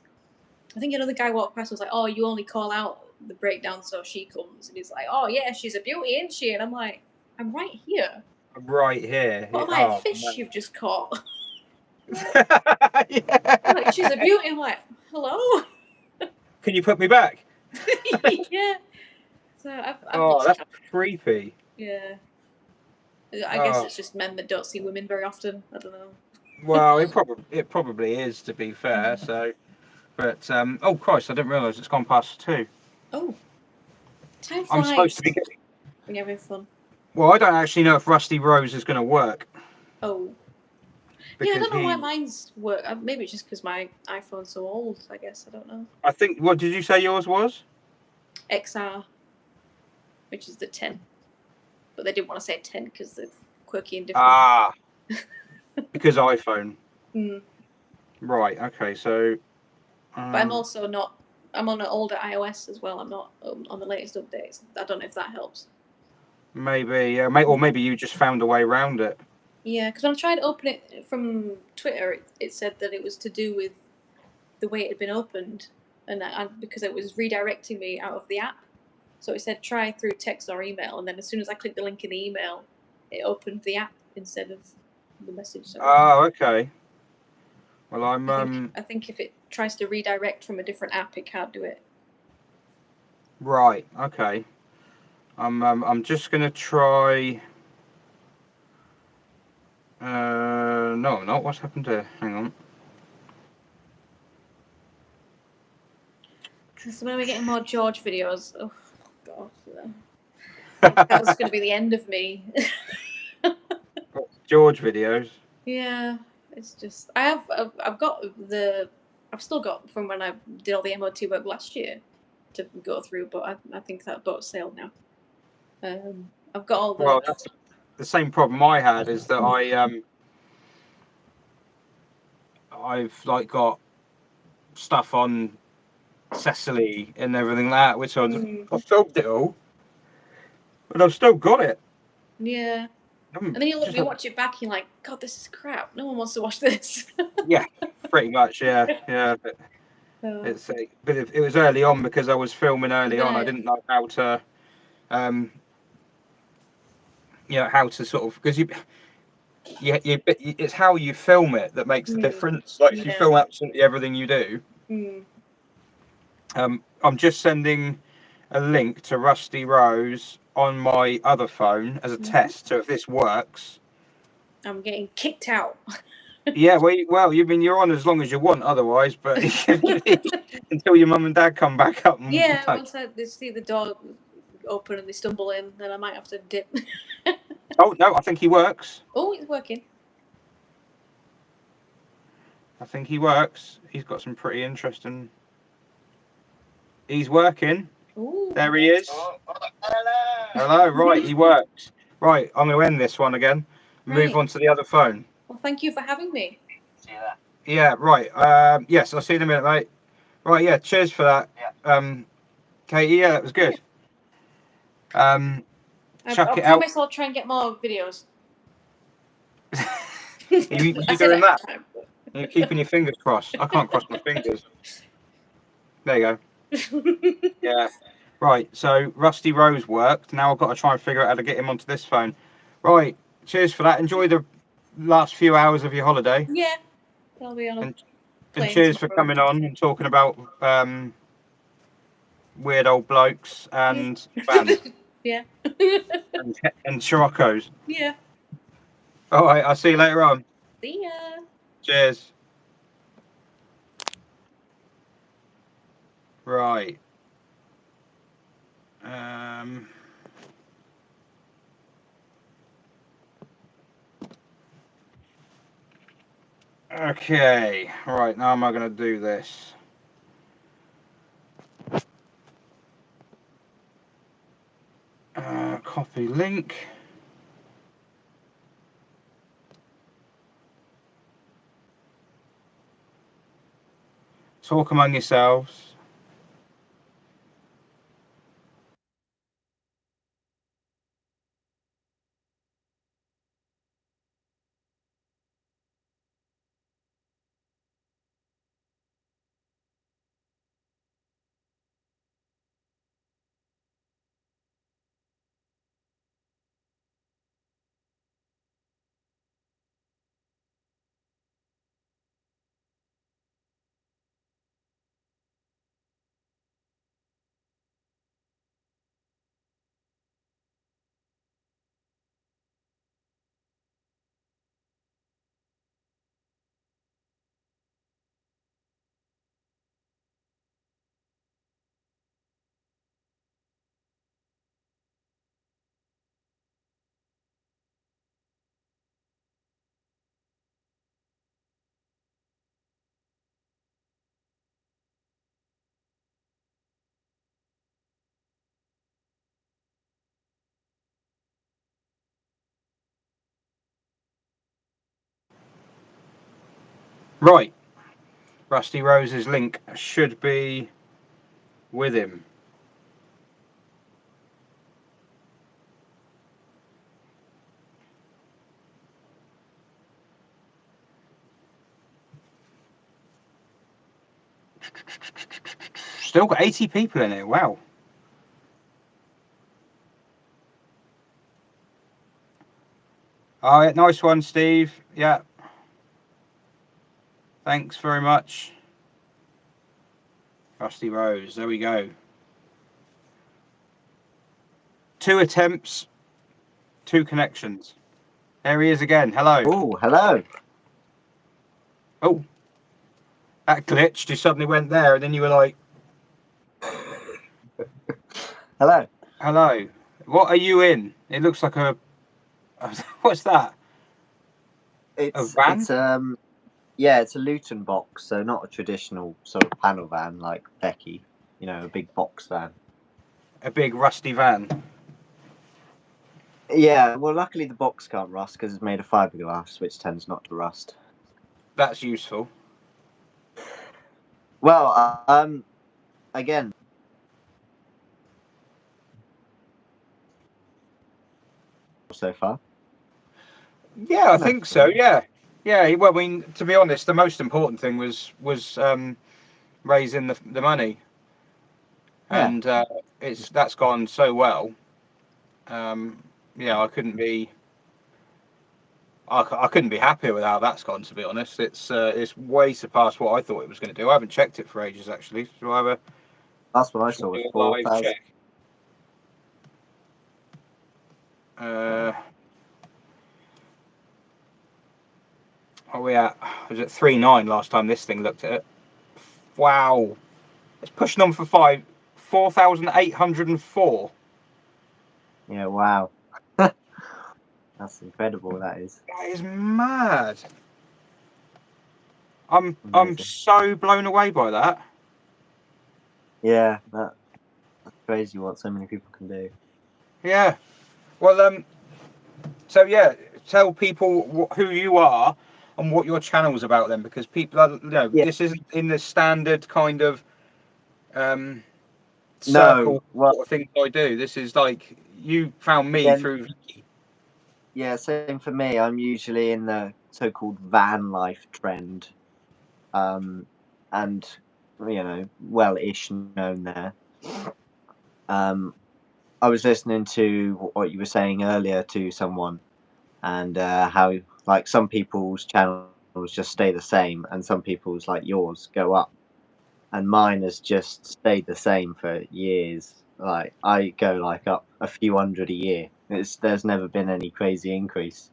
I think another guy walked past and was like, "Oh, you only call out the breakdown so she comes." And he's like, "Oh yeah, she's a beauty, isn't she?" And I'm like, "I'm right here. I'm right here. What am I, a fish you've just caught?" Yeah. Like, she's a beauty. I'm like, "Hello." Can you put me back? Yeah. So I've That's creepy. Yeah. I guess it's just men that don't see women very often. I don't know. Well, it probably is, to be fair. So, but oh Christ, I didn't realise it's gone past 2. Oh. Time flies. I'm supposed to be getting. When you're having fun. Well, I don't actually know if Rusty Rose is going to work. Oh. Because I don't know why mine's work. Maybe it's just because my iPhone's so old. I guess I don't know. I think. What did you say yours was? XR, which is the 10, but they didn't want to say 10 because they're quirky and different. Ah. Because iPhone. Mm. Right. Okay. So. But I'm also not. I'm on an older iOS as well. I'm not on the latest updates. I don't know if that helps. Maybe, yeah, or maybe you just found a way around it. Yeah, because when I tried to open it from Twitter, it said that it was to do with the way it had been opened, and because it was redirecting me out of the app. So it said try through text or email, and then as soon as I clicked the link in the email, it opened the app instead of the message. So Oh, okay. Well, I think if it tries to redirect from a different app, it can't do it. Right. Okay. I'm just gonna try. No, I'm not. What's happened here? Hang on. So when are we getting more George videos? Oh God, that's going to be the end of me. George videos. Yeah, it's just I've still got from when I did all the MOT work last year to go through, but I think that boat sailed now. I've got all the. Well, that's the same problem I had. Is that I've like got stuff on Cecily and everything like that, which I've filmed it all, but I've still got it. Yeah, And then you Just watch it back, and you're like, God, this is crap. No one wants to watch this. yeah, pretty much. Yeah. But So, it's but it was early on because I was filming early on. I Yeah. didn't know how to, how to sort of because it's how you film it that makes the difference. Like if you Yeah. film absolutely everything you do. mm, I'm just sending a link to Rusty Rose on my other phone as a test. So if this works, I'm getting kicked out. yeah. Well, you're on as long as you want, otherwise. But until your mum and dad come back up. Yeah, once they see the door open and they stumble in, then I might have to dip. Oh no, I think he works. Oh, it's working. I think he works. He's got some pretty interesting. He's working. Ooh. There he is. Hello. Right, he works. Right, I'm going to end this one again. Move Right. on to the other phone. Well, thank you for having me. Yeah. Right. Yes, I'll see you in a minute, mate. Right. Yeah. Cheers for that. Katie. Yeah, that was good. I Chuck it out. promise I'll try and get more videos. You I said doing that? time, but- You're keeping your fingers crossed. I can't cross my fingers. There you go. Yeah. Right. So Rusty Rose worked. Now I've got to try and figure out how to get him onto this phone. Right. Cheers for that. Enjoy the last few hours of your holiday. Yeah. I'll be on a And plane cheers for tomorrow. coming on and talking about weird old blokes and vans Yeah. and Chiroccos. Yeah. All right. I'll see you later on. See ya. Cheers. Right. Okay. Right. Now am I going to do this? Copy link. Talk among yourselves. Right. Rusty Rose's link should be with him. Still got 80 people in it. Wow. All right, nice one, Steve. Yeah. Thanks very much. Rusty Rose. There we go. 2 attempts, 2 connections. There he is again. Hello. Oh, hello. Oh. That glitched. You suddenly went there and then you were like, Hello. hello. What are you in? It looks like a... What's that? It's van? yeah, it's a Luton box, so not a traditional sort of panel van like Becky. You know, a big box van. A big rusty van. Yeah, well, luckily the box can't rust because it's made of fiberglass, which tends not to rust. That's useful. Well, again, so far. Yeah, I think so. Yeah. Well, I mean, to be honest, the most important thing was raising the money, Yeah. and that's gone so well. Yeah, I couldn't be. I couldn't be happier with how that's gone. To be honest, it's way surpassed what I thought it was going to do. I haven't checked it for ages actually. So I have a That's what I should saw we was do a live 4,000. check. What are we at? Was it 3.9 last time this thing looked at it? Wow, it's pushing on for 4,804. Yeah, wow. That's incredible, that is. That is mad. I'm Amazing. so blown away by that. Yeah, that's crazy what so many people can do. Yeah. Well, so yeah, tell people who you are and what your channel's about then, because people are, Yeah. this isn't in the standard kind of circle well, sort of things I do. This is like you found me Yeah. through. Yeah, same for me. I'm usually in the so-called van life trend, and well-ish known there. I was listening to what you were saying earlier to someone, and how like some people's channels just stay the same, and some people's like yours go up, and mine has just stayed the same for years. Like I go like up a few hundred a year. There's never been any crazy increase.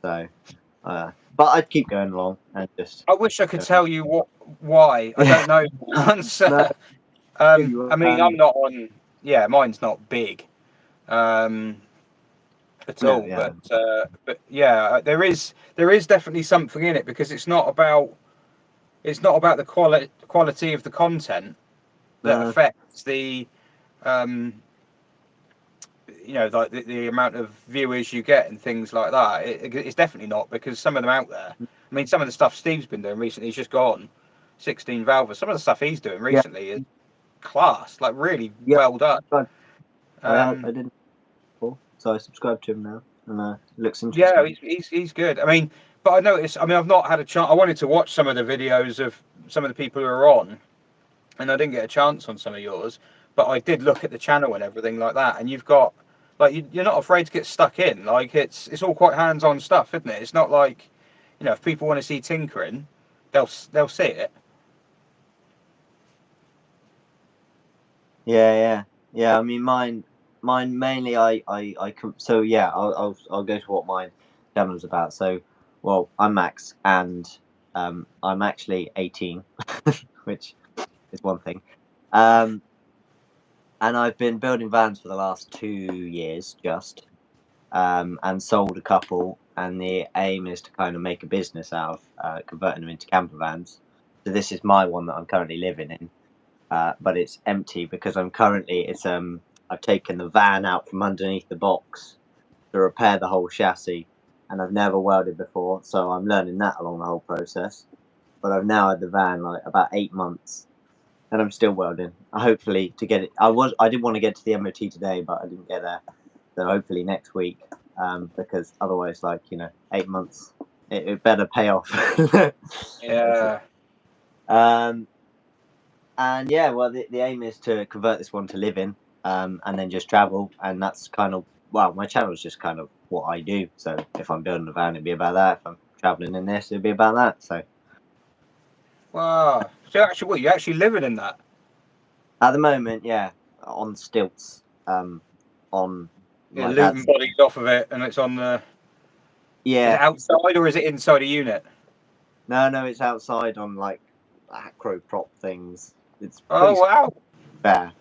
So, but I'd keep going along and just. I wish I could tell you why. I don't know the answer. I mean, I'm not on. Yeah, mine's not big at all. Yeah. But yeah, there is definitely something in it, because it's not about the quality of the content that No. affects the like the amount of viewers you get and things like that. It's definitely not, because some of them out there. I mean, some of the stuff Steve's been doing recently, he's just gone 16 valves. Some of the stuff he's doing recently is class, like really well done. I didn't before, so I subscribed to him now, and it looks Yeah, interesting. he's good. I mean, but I noticed. I mean, I've not had a chance. I wanted to watch some of the videos of some of the people who are on, and I didn't get a chance on some of yours. But I did look at the channel and everything like that. And you've got like you're not afraid to get stuck in. Like it's all quite hands-on stuff, isn't it? It's not like, if people want to see tinkering, they'll see it. Yeah. I mean, mine mainly. So yeah, I'll go to what my channel's about. So, well, I'm Max, and I'm actually 18, which is one thing. And I've been building vans for the last 2 years, just, and sold a couple. And the aim is to kind of make a business out of converting them into camper vans. So this is my one that I'm currently living in. But it's empty because I've taken the van out from underneath the box to repair the whole chassis, and I've never welded before, so I'm learning that along the whole process. But I've now had the van like about 8 months, and I'm still welding. Hopefully to get it. I did want to get to the MOT today, but I didn't get there. So hopefully next week, because otherwise, 8 months, it better pay off. Yeah. And yeah, well, the aim is to convert this one to live in, and then just travel. And that's kind of, well, my channel is just kind of what I do. So if I'm building a van, it'd be about that. If I'm traveling in this, it'd be about that. So Wow. So actually, you're actually living in that? at the moment, yeah, on stilts. On Yeah, like looting that's bodies off of it, and it's on the. Is it yeah. outside or is it inside a unit? No, it's outside on like acro prop things. It's Oh pretty wow! fair,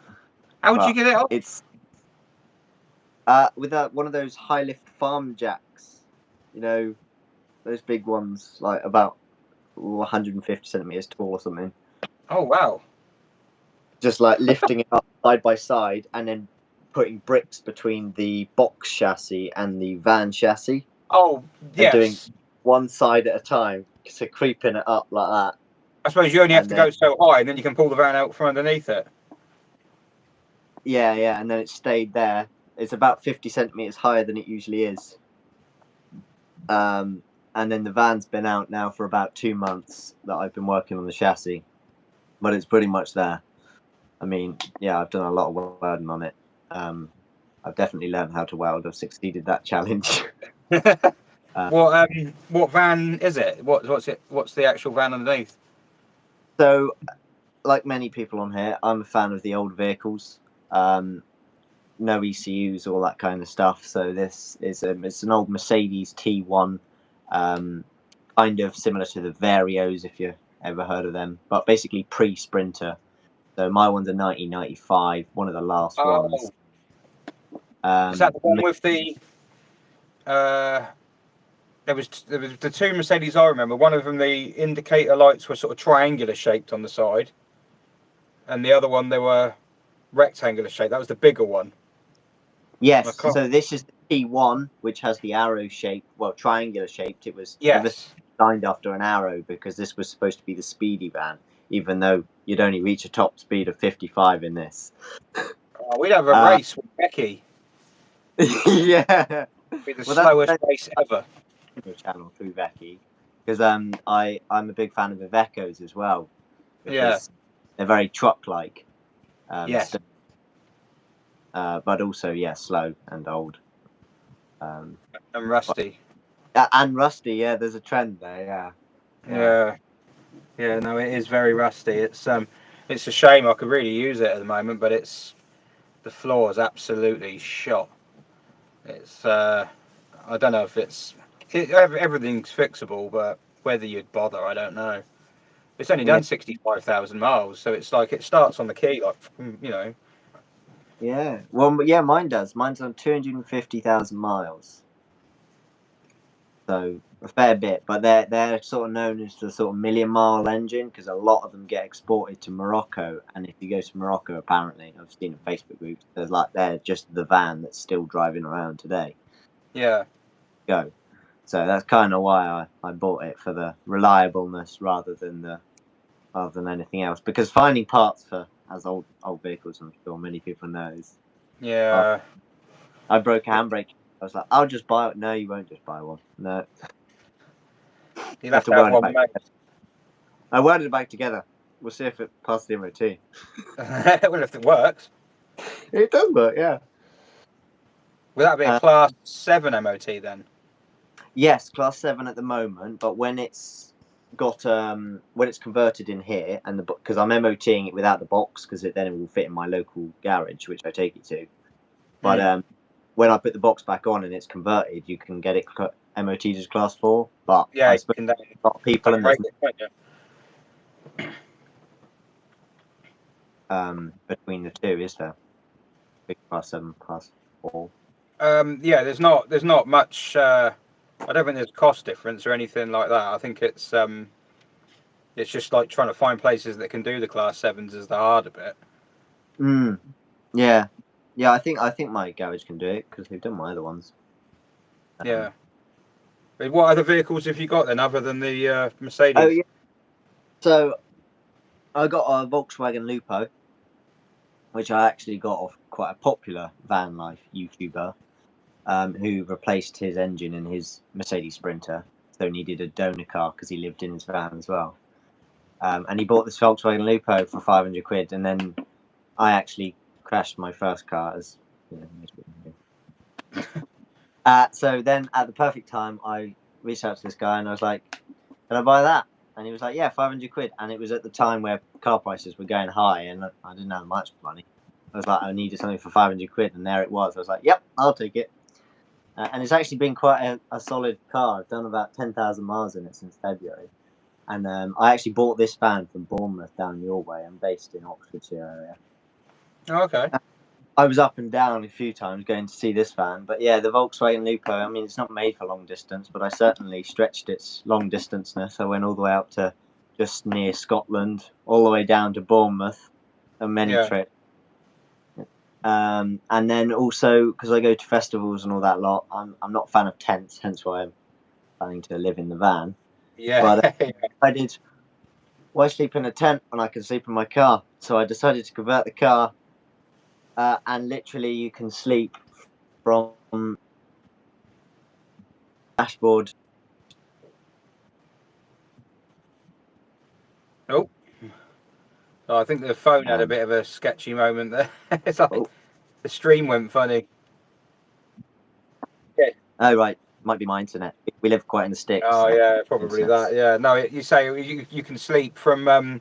How would you but get it off? it's with one of those high lift farm jacks. You know, those big ones, like about 150 centimeters tall or something. Oh wow! Just like lifting it up side by side and then putting bricks between the box chassis and the van chassis Oh and doing yes. one side at a time. So creeping it up like that. I suppose you only have And to then, go so high, and then you can pull the van out from underneath it. yeah, and then it stayed there. It's about 50 centimeters higher than it usually is. And then the van's been out now for about 2 months that I've been working on the chassis, but it's pretty much there. I mean, yeah, I've done a lot of welding on it. I've definitely learned how to weld. I've succeeded that challenge. What van is it? What's it? What's the actual van underneath? So, like many people on here, I'm a fan of the old vehicles. No ECUs, all that kind of stuff. So this is it's an old Mercedes T1, kind of similar to the Varios, if you ever heard of them, but basically pre-Sprinter. So my one's a 1995, one of the last ones. Is that the one with the? There was the two Mercedes I remember. One of them, the indicator lights were sort of triangular shaped on the side, and the other one they were rectangular shaped. That was the bigger one. Yes. So this is the T1, which has the arrow shape, well, triangular shaped. It was designed after an arrow because this was supposed to be the speedy van, even though you'd only reach a top speed of 55 in this. We'd have a race with Becky. Yeah. Be the slowest race ever. Channel through Becky, because I'm a big fan of the Ivecos as well, because they're very truck-like. Yes. But also slow and old. And rusty. And rusty, yeah. There's a trend there, yeah. No, it is very rusty. It's a shame. I could really use it at the moment, but the floor is absolutely shot. It's I don't know if everything's fixable, but whether you'd bother, I don't know. It's only done 65,000 miles, so it's like it starts on the key, like Yeah. Well, yeah, mine does. Mine's on 250,000 miles. So a fair bit, but they're sort of known as the sort of million-mile engine because a lot of them get exported to Morocco. And if you go to Morocco, apparently, I've seen in Facebook groups, they're just the van that's still driving around today. Yeah. So that's kind of why I bought it, for the reliableness rather than anything else. Because finding parts for old vehicles, I'm sure many people knows. Yeah. I broke a handbrake. I was like, I'll just buy it. No, you won't just buy one. No. You'll have to have one made. I welded it back together. We'll see if it passes the MOT. Well, if it works. It does work, yeah. Will that be a Class 7 MOT then? Yes, Class 7 at the moment, but when it's got when it's converted in here, and because I'm MOTing it without the box, because then it will fit in my local garage, which I take it to. But when I put the box back on and it's converted, you can get it MOT'd as Class 4. But I suppose a lot of people and between the two, is there? Big Class 7, Class 4. There's not much. I don't think there's a cost difference or anything like that. I think it's just like trying to find places that can do the Class 7s is the harder bit. Yeah. I think my garage can do it because they've done my other ones. Yeah. But what other vehicles have you got then, other than the Mercedes? Oh yeah. So I got a Volkswagen Lupo, which I actually got off quite a popular van life YouTuber, who replaced his engine in his Mercedes Sprinter, so needed a donor car because he lived in his van as well. And he bought this Volkswagen Lupo for 500 quid, and then I actually crashed my first car, as so then at the perfect time, I reached out to this guy and I was like, "Can I buy that?" And he was like, "Yeah, 500 quid." And it was at the time where car prices were going high, and I didn't have much money. I was like, I needed something for 500 quid, and there it was. I was like, "Yep, I'll take it." And it's actually been quite a solid car. I've done about 10,000 miles in it since February. And I actually bought this van from Bournemouth down your way. I'm based in Oxfordshire area. Oh, okay. I was up and down a few times going to see this van. But yeah, the Volkswagen Lupo, I mean, it's not made for long distance, but I certainly stretched its long distanceness. I went all the way up to just near Scotland, all the way down to Bournemouth, and many trips. And then also, because I go to festivals and all that lot, I'm not a fan of tents, hence why I'm planning to live in the van. Yeah. But I did. Why sleep in a tent when I can sleep in my car? So I decided to convert the car, and literally you can sleep from dashboard. Oh, I think the phone had a bit of a sketchy moment there. It's like the stream went funny. Oh right, might be my internet. We live quite in the sticks. Oh so yeah, probably internet's- that. Yeah, no, you say you can sleep from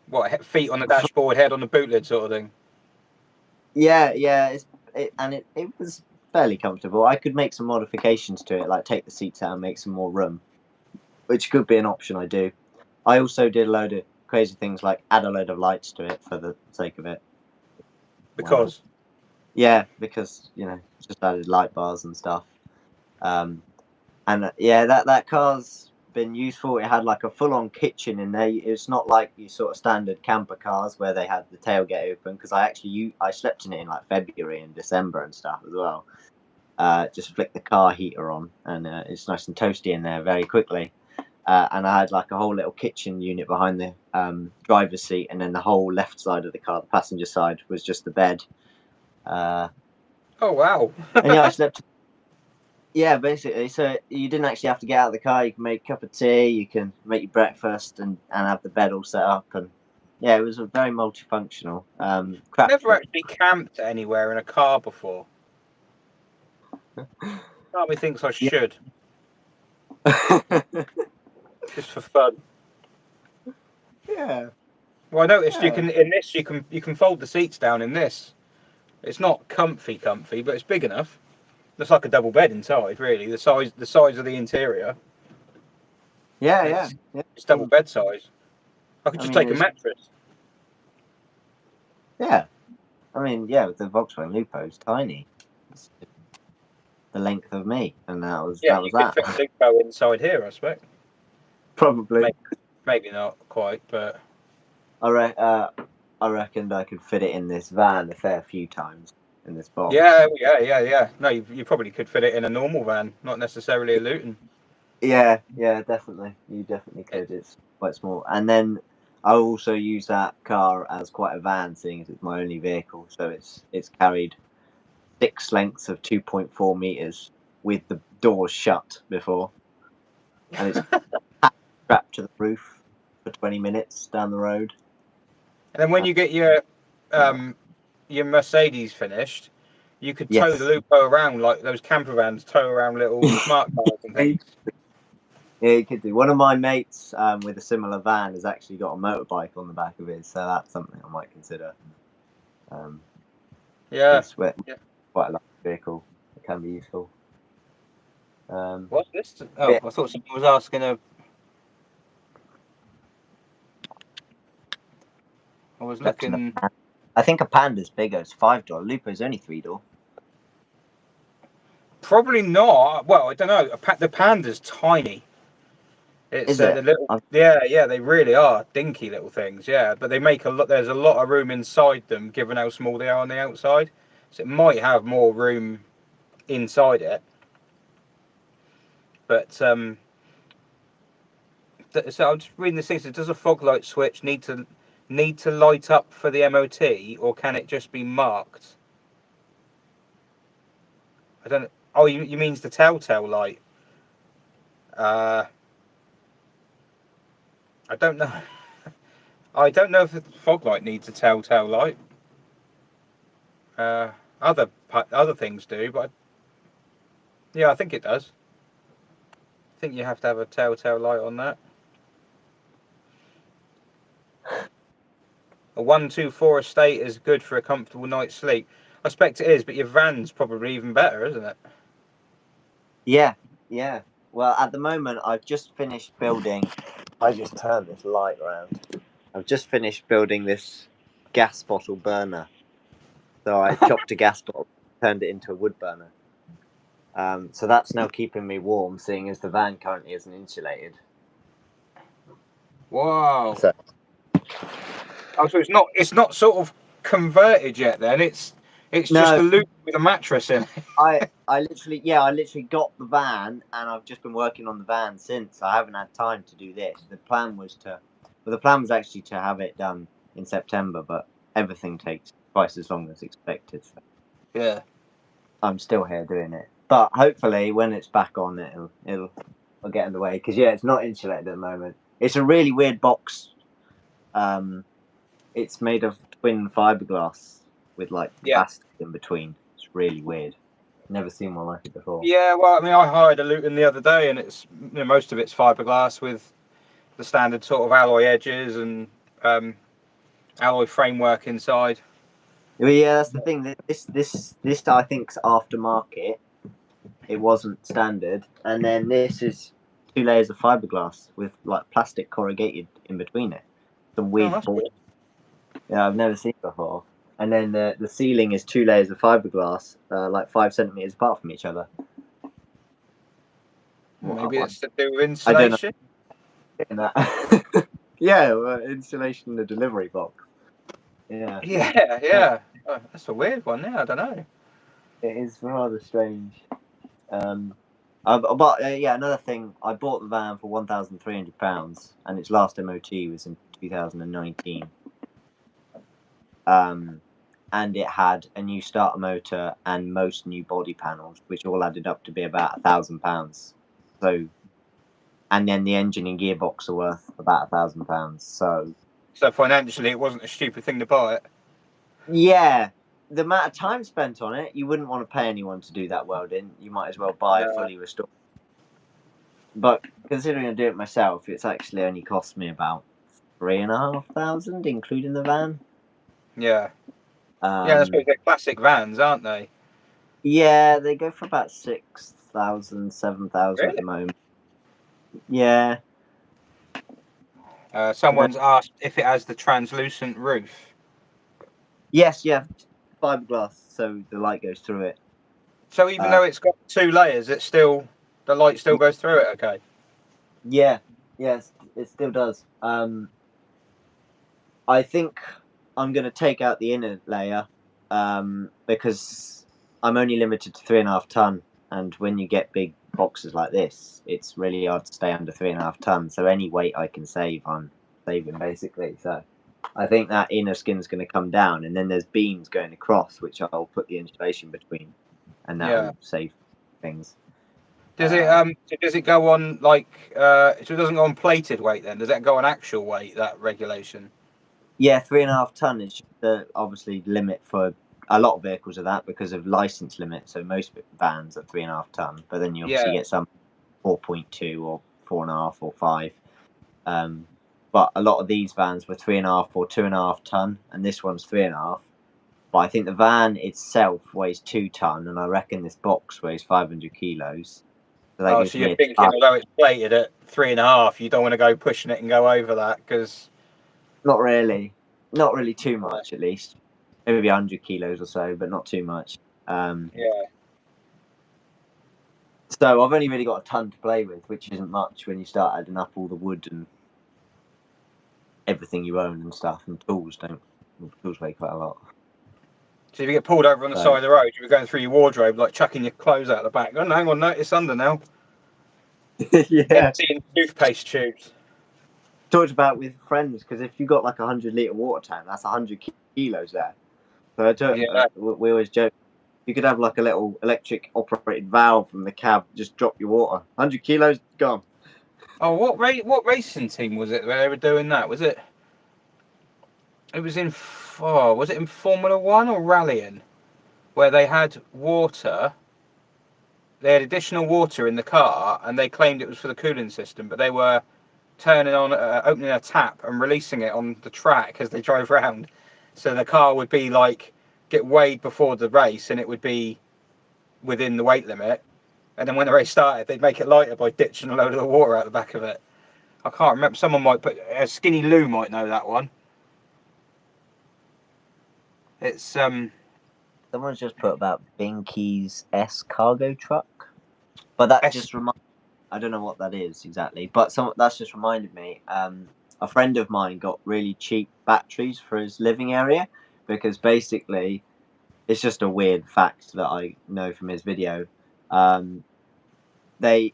what, feet on the dashboard, head on the boot lid, sort of thing. Yeah, it was fairly comfortable. I could make some modifications to it, like take the seats out and make some more room, which could be an option I do. I also did a load of crazy things like add a load of lights to it for the sake of it. Because Because just added light bars and stuff. And that car's been useful. It had like a full-on kitchen in there. It's not like your sort of standard camper cars where they had the tailgate open, because I slept in it in like February and December and stuff as well. Just flick the car heater on and it's nice and toasty in there very quickly. And I had like a whole little kitchen unit behind the driver's seat, and then the whole left side of the car, the passenger side, was just the bed. Oh wow! And yeah, I slept. Yeah, basically. So you didn't actually have to get out of the car. You can make a cup of tea. You can make your breakfast and have the bed all set up. And yeah, it was a very multifunctional. I've never actually camped anywhere in a car before. Part of me thinks I should. Just for fun. Yeah. Well, I noticed you can fold the seats down in this. It's not comfy, but it's big enough. Looks like a double bed inside, really. The size of the interior. Yeah. It's double bed size. I could just take a mattress. Yeah. I mean, yeah, with the Volkswagen Lupo, it's tiny. It's the length of me, and that was You that. could fit a Lupo inside here, I expect. Probably. Maybe not quite, but I reckoned I could fit it in this van a fair few times in this box. Yeah. No, you probably could fit it in a normal van, not necessarily a Luton. Yeah, definitely. You definitely could. It's quite small. And then I also use that car as quite a van, seeing as it's my only vehicle. So it's carried 6 lengths of 2.4 meters with the doors shut before, and it's strapped to the roof for 20 minutes down the road. And then when you get your Mercedes finished, you could tow the Lupo around like those camper vans tow around little smart cars and things. Yeah, you could do. One of my mates with a similar van has actually got a motorbike on the back of it, so that's something I might consider. It's quite a large vehicle. It can be useful. What's this? Oh, I thought someone was asking I was looking. I think a Panda's bigger. It's 5-door. Lupo's only 3-door. Probably not. Well, I don't know. The Panda's tiny. It's the little. Yeah, they really are dinky little things. Yeah, but they make a lot. There's a lot of room inside them, given how small they are on the outside. So it might have more room inside it. But so I'm just reading this thing. So does a fog light switch need to light up for the MOT, or can it just be marked? I don't. Oh, you mean the telltale light? I don't know. I don't know if the fog light needs a telltale light. Other things do, but yeah, I think it does. I think you have to have a telltale light on that. A 124 estate is good for a comfortable night's sleep. I expect it is, but your van's probably even better, isn't it? Yeah. Well, at the moment, I've just finished building. I just turned this light around. I've just finished building this gas bottle burner. So I chopped a gas bottle, turned it into a wood burner. So that's now keeping me warm, seeing as the van currently isn't insulated. Wow. So it's not sort of converted yet. Then it's just a loop with a mattress in it. I literally got the van, and I've just been working on the van since. I haven't had time to do this. The plan was actually to have it done in September, but everything takes twice as long as expected. So. Yeah. I'm still here doing it. But hopefully, when it's back on, it'll get in the way. Because yeah, it's not insulated at the moment. It's a really weird box. It's made of twin fiberglass with like Yeah. plastic in between. It's really weird. Never seen one like it before. Yeah, well, I mean, I hired a Luton the other day, and it's most of it's fiberglass with the standard sort of alloy edges and alloy framework inside. Well, yeah, that's the thing. This I think's aftermarket. It wasn't standard, and then this is 2 layers of fiberglass with like plastic corrugated in between it. Some weird that's ball. weird. Yeah, I've never seen before. And then the ceiling is 2 layers of fiberglass, like 5 centimeters apart from each other. Maybe it's to do with I don't know. insulation. Yeah, insulation in the delivery box. Yeah. Yeah. Oh, that's a weird one. Yeah, I don't know. It is rather strange. But another thing, I bought the van for £1,300, and its last MOT was in 2019. And it had a new starter motor and most new body panels, which all added up to be about £1,000. So, and then the engine and gearbox are worth about £1,000. So financially, it wasn't a stupid thing to buy it. Yeah, the amount of time spent on it, you wouldn't want to pay anyone to do that welding. You might as well buy a fully restored. But considering I do it myself, it's actually only cost me about £3,500, including the van. Yeah. Yeah, I suppose they're classic vans, aren't they? Yeah, they go for about 6,000, 7,000 at the moment. Yeah. Someone's asked if it has the translucent roof. Yes, yeah, fiberglass, so the light goes through it. So even though it's got 2 layers, the light still goes through it. Okay. Yeah, yes, it still does. I think I'm going to take out the inner layer because I'm only limited to 3.5 ton, and when you get big boxes like this, it's really hard to stay under 3.5 ton. So any weight I can save, I'm saving basically. So I think that inner skin's going to come down, and then there's beams going across, which I'll put the insulation between, and that will save things. Does it go on like so it doesn't go on plated weight then? Does that go on actual weight, that regulation? Yeah, 3.5 ton is the obviously limit for a lot of vehicles of that because of license limit. So most vans are 3.5 ton, but then you obviously get some 4.2 or 4.5 or 5. But a lot of these vans were 3.5 or 2.5 ton, and this one's 3.5. But I think the van itself weighs 2 ton, and I reckon this box weighs 500 kilos. So you're thinking, although it's plated at 3.5, you don't want to go pushing it and go over that because. Not really too much, at least. Maybe 100 kilos or so, but not too much. So I've only really got a ton to play with, which isn't much when you start adding up all the wood and everything you own and stuff, and tools tools weigh quite a lot. So if you get pulled over on the side of the road, you're going through your wardrobe, like chucking your clothes out the back. Oh, no, hang on, no, it's under now. Yeah. Emptying toothpaste tubes. Talked about with friends, because if you got like 100-litre water tank, that's 100 kilos there. So we always joke, you could have like a little electric operated valve from the cab, just drop your water. 100 kilos, gone. Oh, what racing team was it where they were doing that? Was it? It was in. Was it in Formula 1 or rallying, where they had water? They had additional water in the car, and they claimed it was for the cooling system, but they were turning on, opening a tap and releasing it on the track as they drove around. So the car would be like get weighed before the race, and it would be within the weight limit. And then when the race started, they'd make it lighter by ditching a load of the water out the back of it. I can't remember. Someone might put Skinny Lou might know that one. It's Someone's just put about Binky's S cargo truck, but that just reminded. I don't know what that is exactly, but that's just reminded me. A friend of mine got really cheap batteries for his living area because basically, it's just a weird fact that I know from his video. They're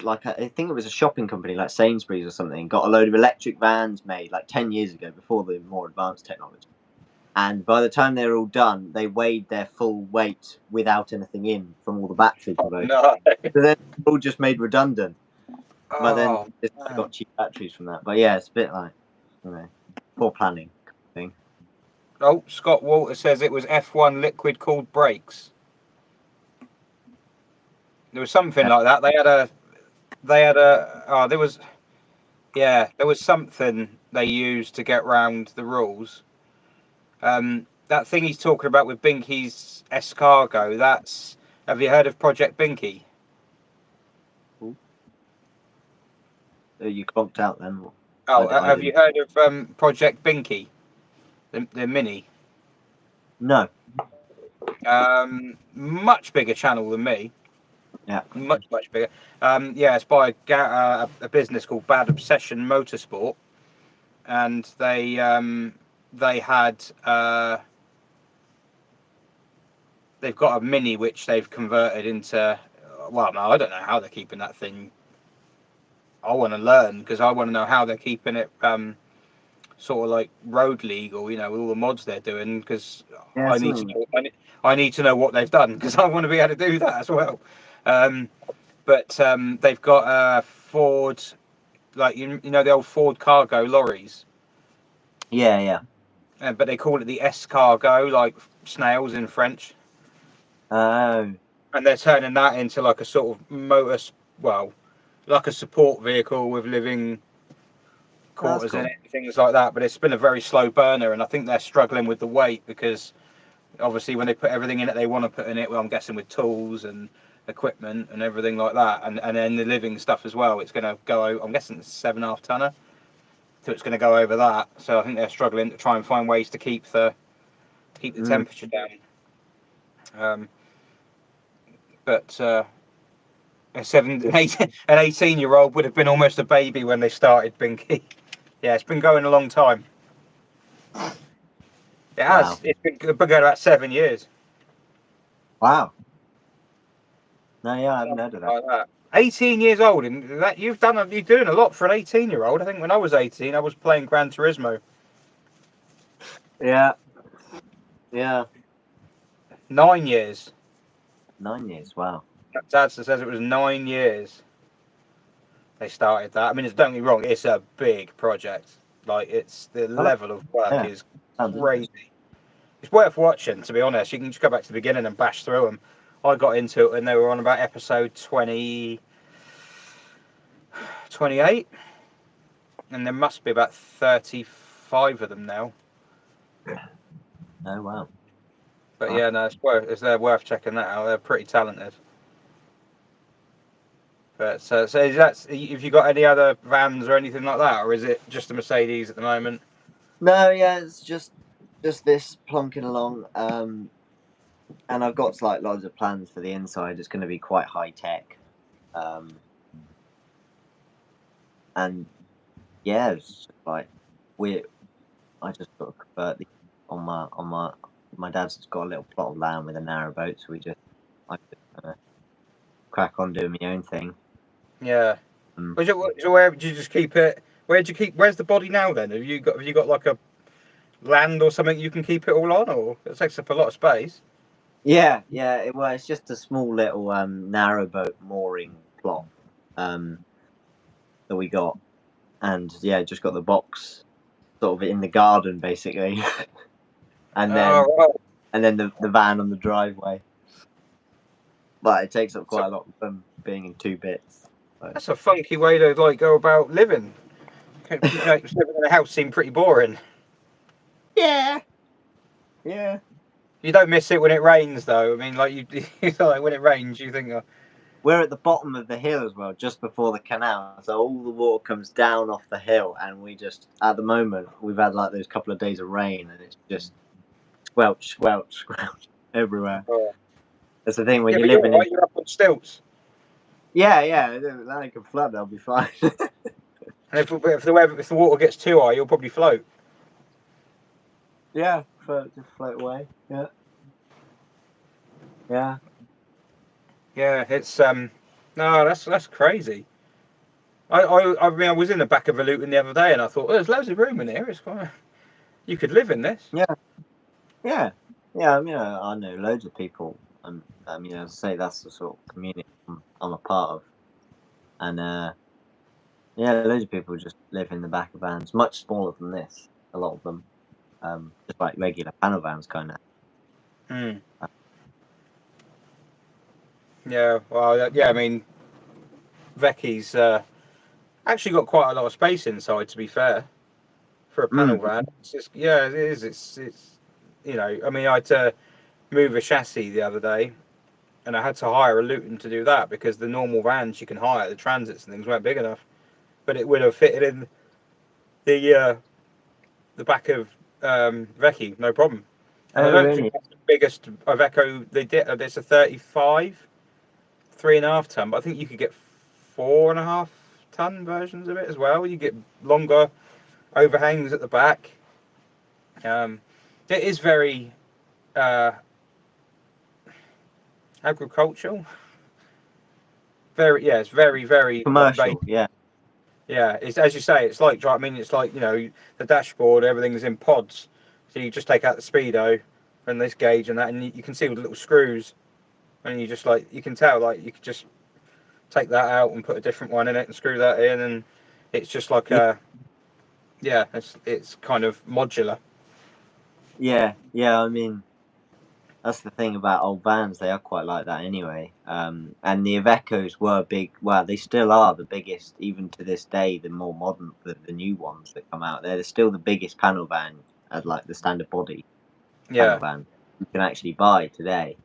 like I think it was a shopping company like Sainsbury's or something got a load of electric vans made like 10 years ago before the more advanced technology, And by the time they were all done, they weighed their full weight without anything in from all the batteries. Oh, no. So then they're all just made redundant. But then Oh, just got cheap batteries from that. But yeah, it's a bit like, you know, poor planning thing. oh, Scott Walter says it was F1 liquid cooled brakes. There was something like that. There was something they used to get round the rules. That thing he's talking about with Binky's escargot, have you heard of Project Binky? You conked out then. Oh, I have you heard of Project Binky? The Mini? No. Much bigger channel than me. Yeah. Much bigger. It's by a business called Bad Obsession Motorsport, and they had they've got a Mini which they've converted into. Well, no, I don't know how they're keeping that thing. I want to learn because I want to know how they're keeping it sort of like road legal, you know, with all the mods they're doing. Because Yeah, I need to know what they've done because I want to be able to do that as well. But they've got a Ford, like you know the old Ford cargo lorries. Yeah. But they call it the escargot, like snails in French. Oh. And they're turning that into like a sort of like a support vehicle with living quarters in it, things like that. But it's been a very slow burner, and I think they're struggling with the weight because obviously when they put everything in it, they want to put in it. Well, I'm guessing with tools and equipment and everything like that, and then the living stuff as well. It's going to go. I'm guessing it's 7.5 tonner, so it's going to go over that. So I think they're struggling to try and find ways to keep the temperature down. But an 18-year-old would have been almost a baby when they started Binky. Yeah, it's been going a long time. It has. Wow. It's been going about 7 years. Wow. No, yeah, I haven't heard of that. Like that. 18 years old, and that you're doing a lot for an 18-year-old. I think when I was 18, I was playing Gran Turismo. Yeah. 9 years. 9 years. Wow. Dad says it was 9 years. They started that. I mean, don't get me wrong, it's a big project. Like, it's the level of work is crazy. It's worth watching, to be honest. You can just go back to the beginning and bash through them. I got into it when they were on about episode 28, and there must be about 35 of them now. Oh wow! But yeah, no, it's worth checking that out. They're pretty talented. But so have you got any other vans or anything like that, or is it just a Mercedes at the moment? No, yeah, it's just this plonking along. And I've got like loads of plans for the inside. It's going to be quite high tech. And yeah, it's just like I just got to convert on my dad's got a little plot of land with a narrowboat, so I just crack on doing my own thing. Yeah. So where did you just keep it? Where's the body now then? Have you got like a land or something you can keep it all on, or it takes up a lot of space? Yeah. It's just a small little narrowboat mooring plot that we got, and yeah, just got the box sort of in the garden basically, and then the van on the driveway. But it takes up quite a lot from being in 2 bits. So. That's a funky way to like go about living. Living in a house seemed pretty boring. Yeah. You don't miss it when it rains, though. I mean, like like when it rains, you think. We're at the bottom of the hill as well, just before the canal, so all the water comes down off the hill, and we just, at the moment, we've had like those couple of days of rain, and it's just squelch everywhere. Oh. That's the thing when you're up on stilts. Yeah, that can flood. I'll be fine. And if the water gets too high, you'll probably float. Yeah, just float away. Yeah. It's no, that's crazy. I mean, I was in the back of a Luton the other day, and I thought, there's loads of room in here. It's quite. You could live in this. Yeah. Yeah, yeah. I mean, I know loads of people. I mean, as I say, that's the sort of community I'm a part of, and yeah, loads of people just live in the back of vans, much smaller than this. A lot of them, just like regular panel vans, kind of. Mm. Yeah, well, yeah, I mean, Vecchi's actually got quite a lot of space inside, to be fair, for a panel van. It's just, yeah, it is. It's you know, I mean, I had to move a chassis the other day, and I had to hire a Luton to do that because the normal vans you can hire, the transits and things, weren't big enough. But it would have fitted in the back of Vecchi, no problem. And I Oh, don't think really? that's the biggest Iveco they did. It's a 35, 3.5 ton, but I think you could get 4.5 ton versions of it as well. You get longer overhangs at the back. It is very agricultural. Very, yeah, it's very, very Commercial, yeah. Yeah, it's as you say. It's like, I mean, it's like, you know, the dashboard. Everything's in pods, so you just take out the speedo and this gauge and that, and you can see all the little screws, and you just like you can tell like you could just take that out and put a different one in it and screw that in, and it's just like yeah, it's kind of modular. Yeah, yeah. I mean, that's the thing about old vans; they are quite like that anyway. And the Ivecos were big. Well, they still are the biggest, even to this day. The more modern, the new ones that come out, they're still the biggest panel van as like the standard body panel Yeah, van you can actually buy today.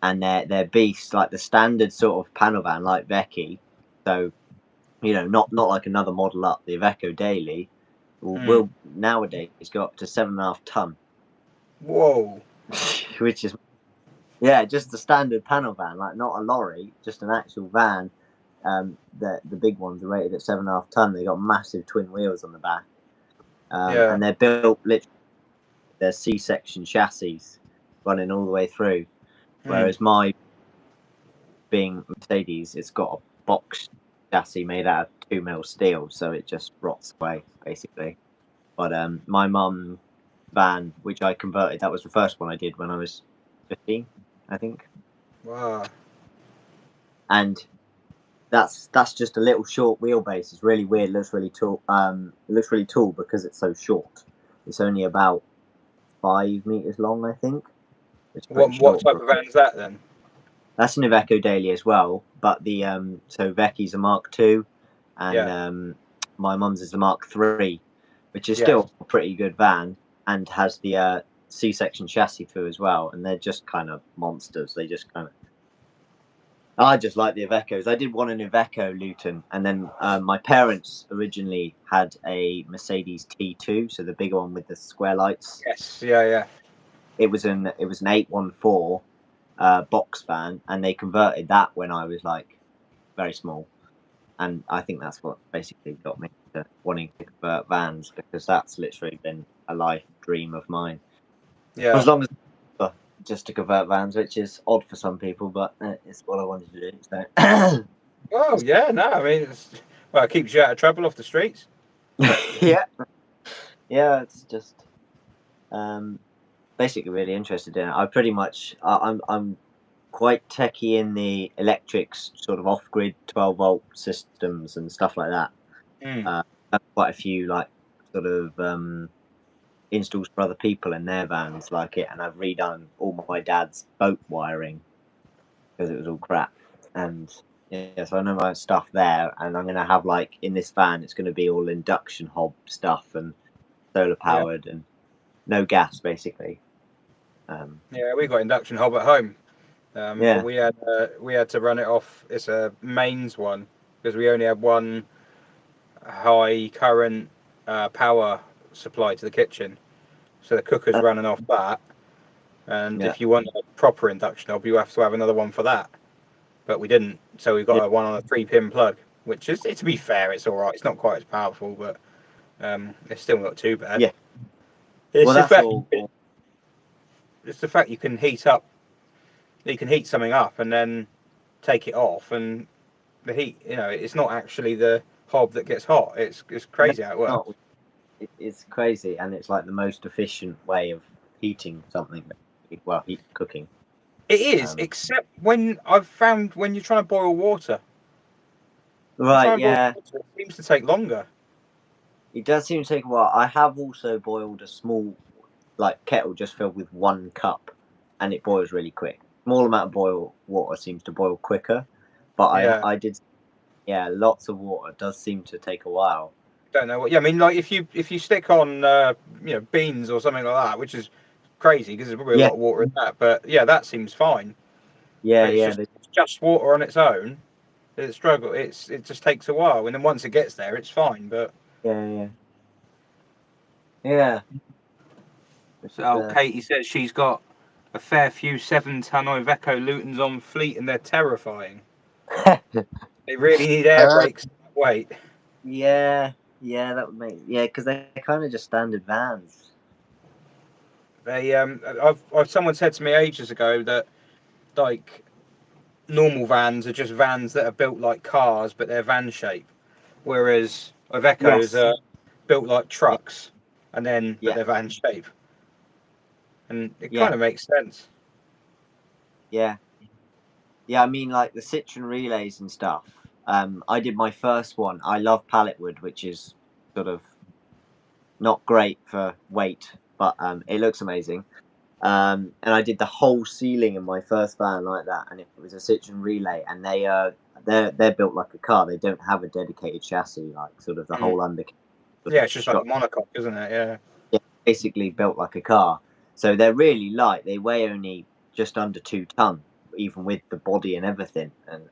And they're beasts, like the standard sort of panel van, like Vecchi. So you know, not like another model up. The Iveco Daily will nowadays go up to 7.5 ton, Whoa. which is yeah, just a standard panel van, like not a lorry, just an actual van. The big ones are rated at 7.5 ton. They got massive twin wheels on the back, Yeah. and they're built literally. They're C-section chassis running all the way through. Whereas my being Mercedes, it's got a box chassis made out of 2mm steel, so it just rots away basically. But my mum van, which I converted, that was the first one I did when I was 15, I think. Wow. And that's just a little short wheelbase. It's really weird. It looks really tall. It looks really tall because it's so short. It's only about 5 meters long, I think. It's pretty What short. type of van is that then? That's an Iveco Daily as well, but the so Vecchi's a Mark II, and Yeah. my mum's is a Mark III, which is Yeah. still a pretty good van and has the C-section chassis through as well. And they're just kind of monsters. They just kind of. I just like the Ivecos. I did want an Iveco Luton, and then my parents originally had a Mercedes T2, so the bigger one with the square lights. Yes. Yeah. Yeah. It was an 814 box van, and they converted that when I was like very small, and I think that's what basically got me to wanting to convert vans, because that's literally been a life dream of mine. Yeah. As long as just to convert vans, which is odd for some people, but it's what I wanted to do. So. Oh yeah. No, I mean, it keeps you out of trouble off the streets. yeah, it's just basically really interested in it. I pretty much I'm quite techie in the electrics, sort of off-grid 12-volt systems and stuff like that. Quite a few like sort of installs for other people in their vans like it, and I've redone all my dad's boat wiring because it was all crap. And yeah, so I know my stuff there, and I'm gonna have like in this van, it's gonna be all induction hob stuff and solar powered and no gas basically. Yeah, we got induction hob at home. Yeah. But we had to run it off. It's a mains one because we only had one high current power supply to the kitchen, so the cooker's running off that. And if you want a proper induction hob, you have to have another one for that. But we didn't, so we got one on a 3-pin plug, which is, to be fair, it's all right. It's not quite as powerful, but it's still not too bad. Yeah. It's Well, the that's fact all. it's the fact you can heat up. You can heat something up and then take it off, and the heat. You know, it's not actually the hob that gets hot. It's crazy how it works. It's crazy, and it's like the most efficient way of heating something. Well, cooking. It is, except when I've found when you're trying to boil water. Right, yeah. Water, it seems to take longer. It does seem to take a while. I have also boiled a small kettle just filled with 1 cup, and it boils really quick. Small amount of water seems to boil quicker, but Yeah. I did, lots of water does seem to take a while. Don't know what. Yeah, I mean, like if you stick on beans or something like that, which is crazy because there's probably a lot of water in that. But yeah, that seems fine. Yeah, but yeah. it's just water on its own. It struggle. It just takes a while, and then once it gets there, it's fine. But yeah. So Katie says she's got a fair few 7-ton Iveco Lutons on fleet, and they're terrifying. They really need air brakes. Wait. Yeah, that would make because they're kind of just standard vans. They someone said to me ages ago that like normal vans are just vans that are built like cars, but they're van shape, whereas Ivecos are built like trucks, and then but they're van shape, and it kind of makes sense. Yeah. I mean, like the Citroen relays and stuff. I did my first one. I love pallet wood, which is sort of not great for weight, but it looks amazing. And I did the whole ceiling in my first van like that, and it was a Citroen relay, and they're built like a car. They don't have a dedicated chassis, like sort of the whole under. Yeah, it's just like a monocoque, isn't it? Yeah, basically built like a car. So they're really light. They weigh only just under 2 ton, even with the body and everything. And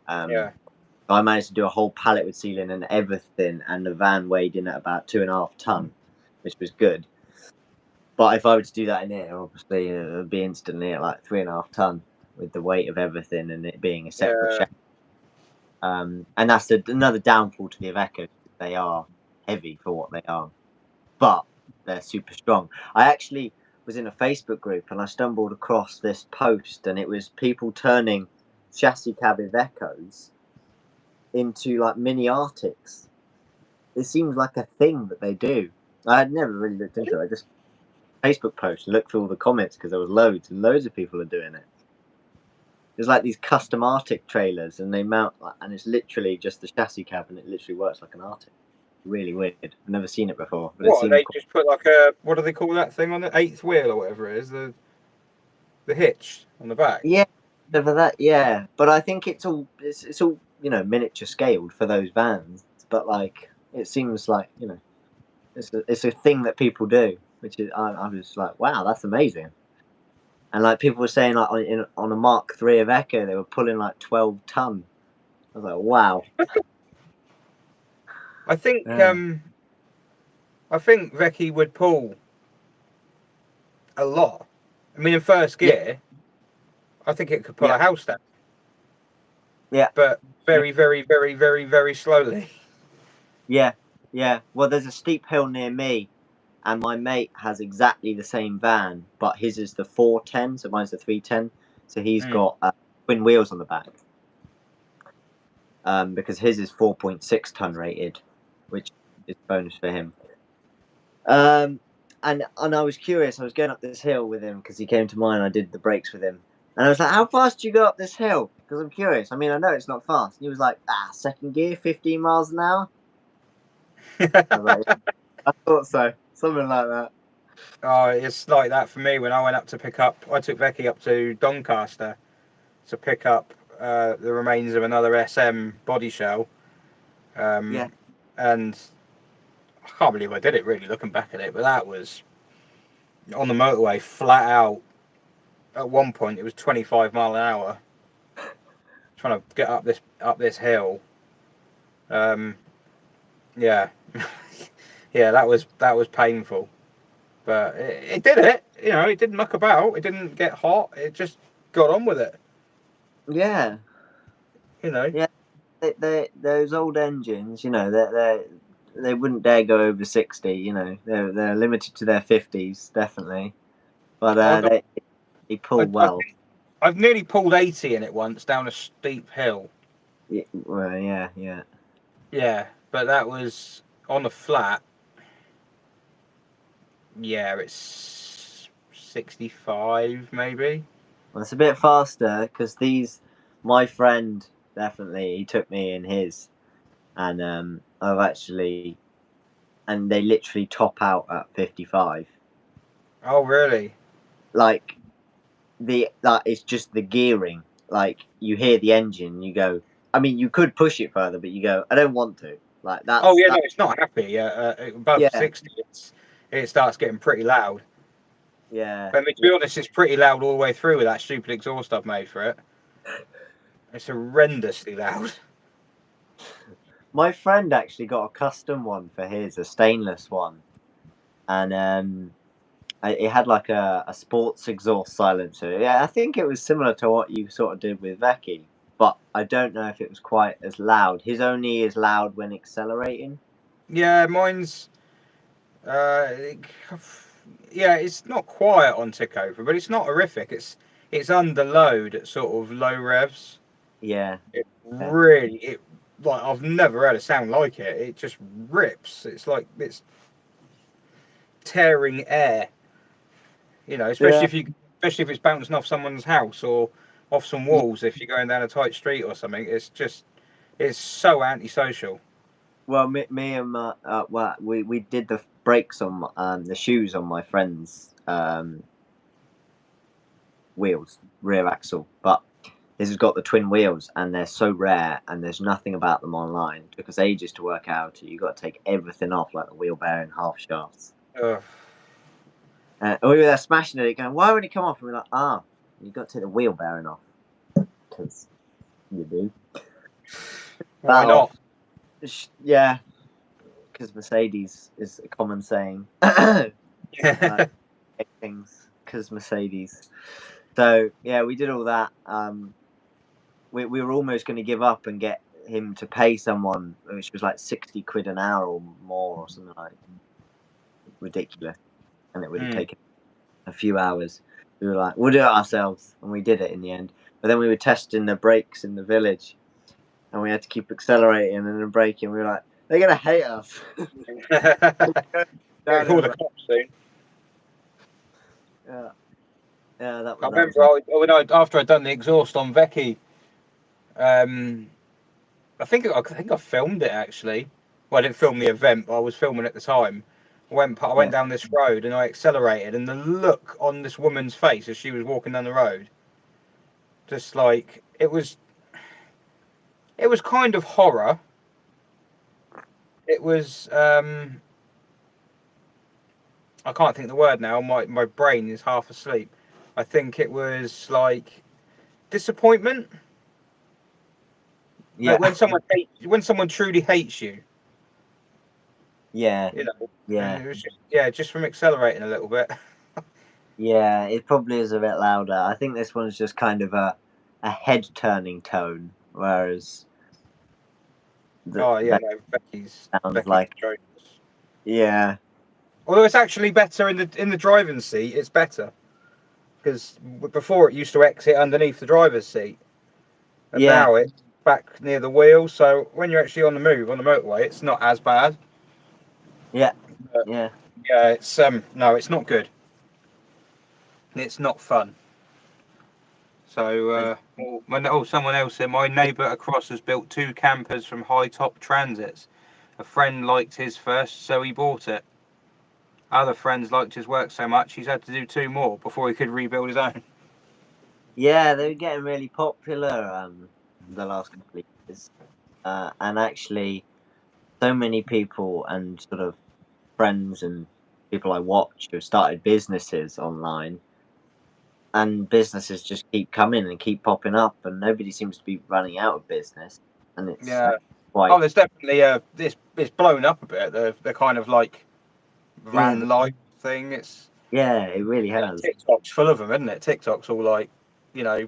I managed to do a whole pallet with ceiling and everything, and the van weighed in at about 2.5 ton, which was good. But if I were to do that in here, obviously it would be instantly at like 3.5 ton with the weight of everything and it being a separate chassis. And that's another downfall to the Iveco. They are heavy for what they are, but they're super strong. I actually was in a Facebook group and I stumbled across this post, and it was people turning chassis cab Ivecos into like mini Arctics. It seems like a thing that they do. I had never really looked into it. I just Facebook post and looked through all the comments because there was loads and loads of people are doing it. There's like these custom Arctic trailers, and they mount and it's literally just the chassis cab, and it literally works like an Arctic. Really weird. I've never seen it before. But What, they just put like a, what do they call that thing on the 8th wheel or whatever it is, the hitch on the back? Yeah, for that, yeah. But I think it's all miniature scaled for those vans. But like, it seems like it's a thing that people do, which is I was like, wow, that's amazing. And like people were saying, like on a Mark III of Echo, they were pulling like 12 ton. I was like, wow. I think Vecchi would pull a lot. I mean, in first gear, I think it could pull a house down. Yeah. But very, very, very, very, very slowly. Yeah. Well, there's a steep hill near me, and my mate has exactly the same van, but his is the 410, so mine's the 310. So he's got twin wheels on the back. Because his is 4.6 ton rated, which is a bonus for him. And I was curious. I was going up this hill with him because he came to mine. I did the brakes with him, and I was like, "How fast do you go up this hill?" Because I'm curious. I mean, I know it's not fast. And he was like, second gear, 15 miles an hour. I was like, I thought so, something like that. Oh, it's like that for me when I went up to pick up. I took Vecchi up to Doncaster to pick up the remains of another SM body shell. And I can't believe I did it, really, looking back at it. But that was on the motorway, flat out. At one point, it was 25 mile an hour. Trying to get up this hill. Yeah, yeah, that was painful. But it did it. It didn't muck about. It didn't get hot. It just got on with it. Yeah. Yeah. Those old engines, they wouldn't dare go over 60. They're limited to their 50s, definitely. But they pull well. I've nearly pulled 80 in it once down a steep hill. Yeah, well, yeah. Yeah, but that was on a flat. Yeah, it's 65 maybe. Well, it's a bit faster because my friend definitely he took me in his, and and they literally top out at 55. Oh really? Like it's just the gearing. Like you hear the engine, you go. I mean, you could push it further, but you go. I don't want to. Like that's. Oh yeah, no, it's not happy. Above Yeah. 60, it starts getting pretty loud. Yeah. But I mean, to be honest, it's pretty loud all the way through with that stupid exhaust I've made for it. It's horrendously loud. My friend actually got a custom one for his, a stainless one, and it had like a sports exhaust silencer. Yeah, I think it was similar to what you sort of did with Vecchi, but I don't know if it was quite as loud. His only is loud when accelerating. Yeah, mine's. Yeah, it's not quiet on Tickover, but it's not horrific. It's under load at sort of low revs. Yeah. It really like I've never heard a sound like it. It just rips. It's like it's tearing air. You know, especially if it's bouncing off someone's house or off some walls. If you're going down a tight street or something, it's so antisocial. Well, me and we did the brakes on the shoes on my friend's wheels, rear axle, but this has got the twin wheels and they're so rare and there's nothing about them online. It took us ages to work out. You got to take everything off, like the wheel bearing, half shafts. Ugh. And we were there smashing it, going, "Why would it come off?" And we're like, you got to take the wheel bearing off because you do. Why not? Yeah, because Mercedes is a common saying. Like, things because Mercedes. So yeah, we did all that. We were almost going to give up and get him to pay someone, which was like 60 quid an hour or more, or something like ridiculous, and it would have taken a few hours. We were like, we'll do it ourselves, and we did it in the end. But then we were testing the brakes in the village, and we had to keep accelerating and then braking. We were like, they're gonna hate us. Call the cops soon. Yeah, yeah. That was. I remember after I'd done the exhaust on Vecchi, I think I filmed it actually. Well, I didn't film the event, but I was filming at the time. I went down this road and I accelerated, and the look on this woman's face as she was walking down the road, just like it was kind of horror. It was I can't think of the word now. My brain is half asleep. I think it was like disappointment. Yeah. Like when someone truly hates you. Yeah. You know. Yeah. And it was just from accelerating a little bit. Yeah, it probably is a bit louder. I think this one's just kind of a head turning tone, whereas Becky's sounds like yeah. Although it's actually better in the driving seat, it's better because before it used to exit underneath the driver's seat, and now it's back near the wheel. So when you're actually on the move on the motorway, it's not as bad. Yeah, yeah. It's no, it's not good. It's not fun. So someone else said my neighbour across has built 2 campers from high top transits. A friend liked his first, so he bought it. Other friends liked his work so much he's had to do 2 more before he could rebuild his own. Yeah, they were getting really popular the last couple of years, and actually, so many people and sort of friends and people I watch have started businesses online, and businesses just keep coming and keep popping up, and nobody seems to be running out of business. And it's quite. There's definitely it's blown up a bit. The kind of like van life thing. It really has. TikTok's full of them, isn't it? TikTok's all like,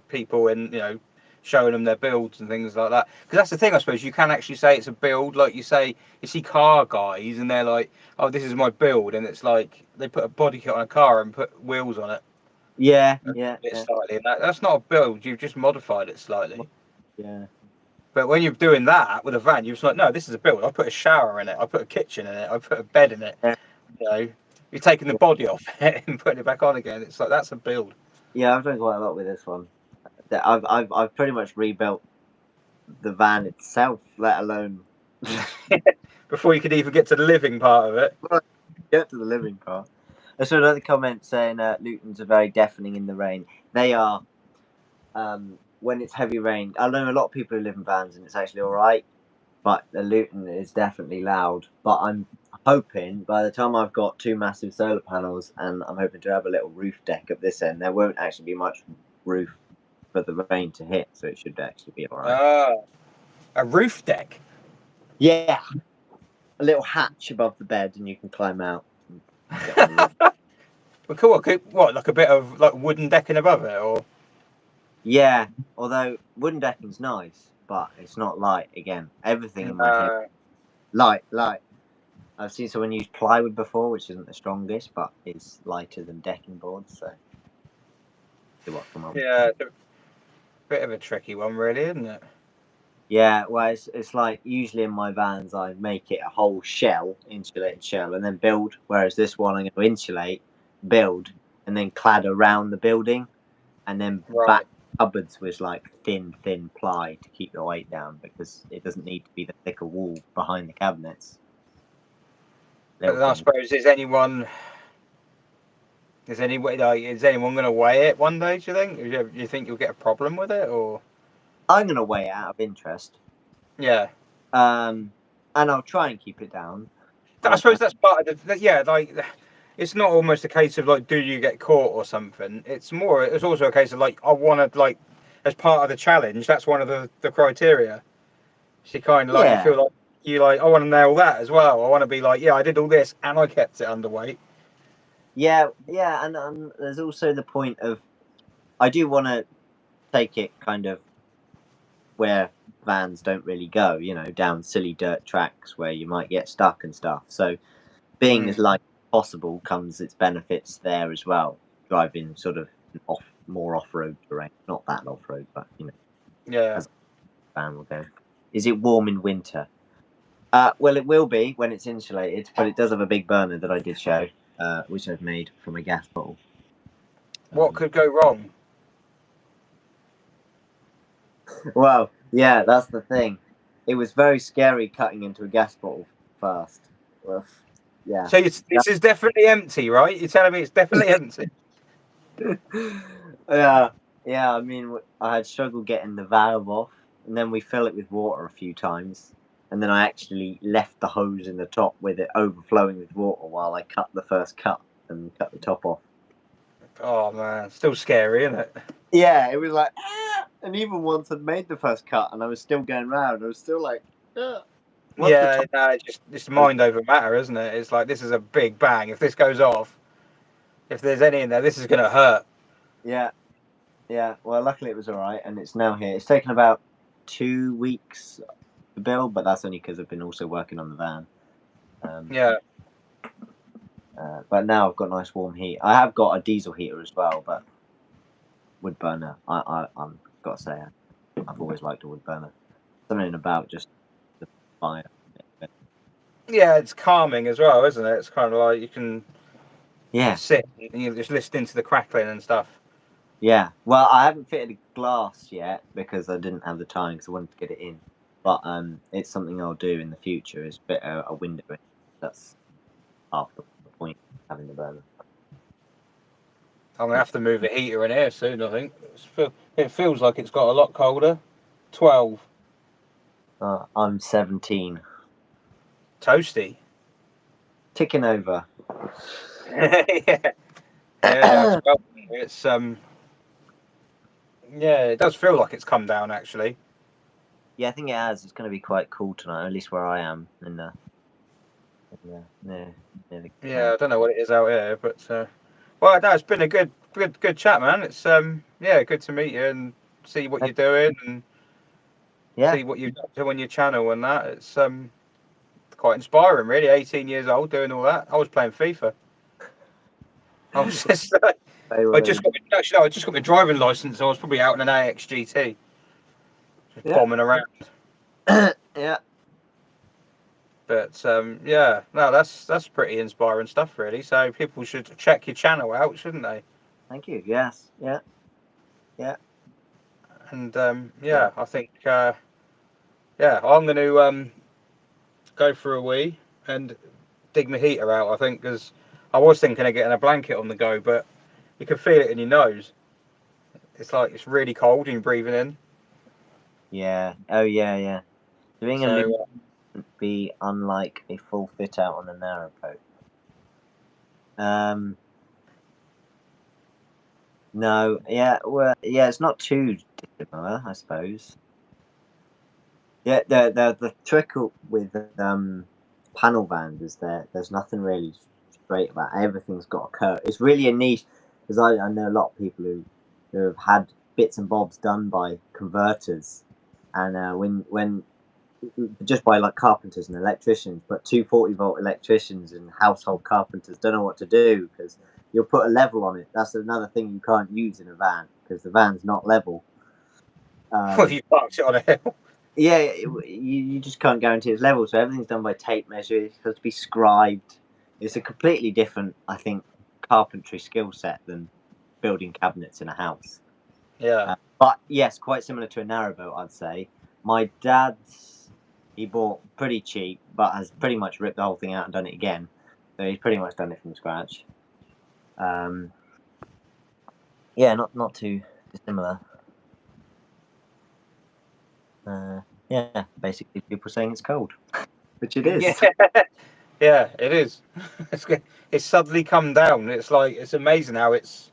people and showing them their builds and things like that. Because that's the thing, I suppose. You can actually say it's a build. Like you see car guys and they're like, oh, this is my build, and it's like they put a body kit on a car and put wheels on it. Yeah. Slightly. And that's not a build. You've just modified it slightly. Yeah. But when you're doing that with a van, you're just like, no, this is a build. I put a shower in it. I put a kitchen in it. I put a bed in it. Yeah. You're taking the body off it and putting it back on again. It's like that's a build. Yeah, I've done quite a lot with this one. I've pretty much rebuilt the van itself, let alone Before you could even get to the living part of it. get to the living part. I saw another comment saying Lutons are very deafening in the rain. They are. When it's heavy rain, I know a lot of people who live in vans and it's actually all right, but the Luton is definitely loud. But I'm hoping by the time I've got 2 massive solar panels and I'm hoping to have a little roof deck at this end, there won't actually be much roof for the rain to hit, so it should actually be all right. A roof deck. Yeah, a little hatch above the bed, and you can climb out. And get on the roof. Well, cool. What, like a bit of like wooden decking above it, or? Yeah, although wooden decking's nice, but it's not light. Again, everything in my head light. I've seen someone use plywood before, which isn't the strongest, but is lighter than decking boards. So, see what come on. Yeah, it's a bit of a tricky one, really, isn't it? Yeah, well, it's like usually in my vans I make it a whole shell, insulated shell, and then build. Whereas this one I'm going to insulate, build, and then clad around the building, and then back cupboards with like thin ply to keep the weight down because it doesn't need to be the thicker wall behind the cabinets. But I suppose is anyone going to weigh it one day? Do you think? Do you think you'll get a problem with it, or? I'm going to weigh it out of interest. Yeah. And I'll try and keep it down. I suppose that's part of the like. It's not almost a case of like, do you get caught or something? It's also a case of like, I want to like, as part of the challenge. That's one of the criteria. So kind of like you feel like I want to nail that as well. I want to be like, yeah, I did all this and I kept it underweight. Yeah, and there's also the point of I do want to take it kind of where vans don't really go, down silly dirt tracks where you might get stuck and stuff. So being as light as possible comes its benefits there as well. Driving sort of more off-road terrain, not that off-road, but as a van will go. Is it warm in winter? Well, it will be when it's insulated, but it does have a big burner that I did show, which I've made from a gas bottle. What could go wrong? Well, yeah, that's the thing. It was very scary cutting into a gas bottle first. Well, yeah. So this is definitely empty, right? You're telling me it's definitely empty? Yeah. I mean, I had struggled getting the valve off, and then we fill it with water a few times, and then I actually left the hose in the top with it overflowing with water while I cut the first cut and cut the top off. Oh man, still scary, isn't it? Yeah, it was like, and even once I'd made the first cut and I was still going round, I was still like, yeah, no, it's mind over matter, isn't it? It's like, this is a big bang. If this goes off, if there's any in there, this is going to hurt. Yeah. Well, luckily it was all right, and it's now here. It's taken about 2 weeks to build, but that's only because I've been also working on the van. But now I've got nice warm heat. I have got a diesel heater as well, but wood burner. I've got to say, I've always liked a wood burner. Something about just the fire. Yeah, it's calming as well, isn't it? It's kind of like you can sit and you just listen to the crackling and stuff. Yeah, well, I haven't fitted a glass yet because I didn't have the time because I wanted to get it in. But it's something I'll do in the future is fit a window in. That's half the point of having the burner. I'm going to have to move a heater in here soon, I think. It feels like it's got a lot colder. 12. I'm 17. Toasty. Ticking over. Yeah, it's yeah, it does feel like it's come down actually. Yeah, I think it has. It's going to be quite cool tonight, at least where I am. Yeah, I don't know what it is out here, but well, no, it's been a good chat, man. It's good to meet you and see what you're doing and see what you've done on your channel and that. It's quite inspiring, really. 18 years old doing all that. I was playing FIFA. I was just I just got my driving license. I was probably out in an AX GT, just bombing around. Yeah. But yeah, no, that's pretty inspiring stuff, really. So people should check your channel out, shouldn't they? Thank you. Yes. Yeah. And yeah, I think yeah, I'm going to go for a wee and dig my heater out. I think because I was thinking of getting a blanket on the go, but you can feel it in your nose. It's like it's really cold and you're breathing in. Yeah. Oh yeah. Yeah. Doing a So loop would be unlike a full fit out on a narrowboat. No. Yeah. Well. Yeah. It's not too dissimilar, I suppose. Yeah. The trick with panel vans is there's nothing really straight about. Everything's got a curve. It's really a niche because I know a lot of people who have had bits and bobs done by converters, and when just by like carpenters and electricians, but 240-volt electricians and household carpenters don't know what to do because you'll put a level on it. That's another thing you can't use in a van because the van's not level. well, you parked it on a hill. Yeah, you just can't guarantee its level. So everything's done by tape measure. It's supposed to be scribed. It's a completely different, I think, carpentry skill set than building cabinets in a house. Yeah. But yes, quite similar to a narrowboat, I'd say. My dad's, he bought pretty cheap, but has pretty much ripped the whole thing out and done it again. So he's pretty much done it from scratch. Yeah, not too dissimilar. Yeah, basically people saying it's cold, which it is. Yeah, yeah, it is. It's suddenly come down. It's like it's amazing how it's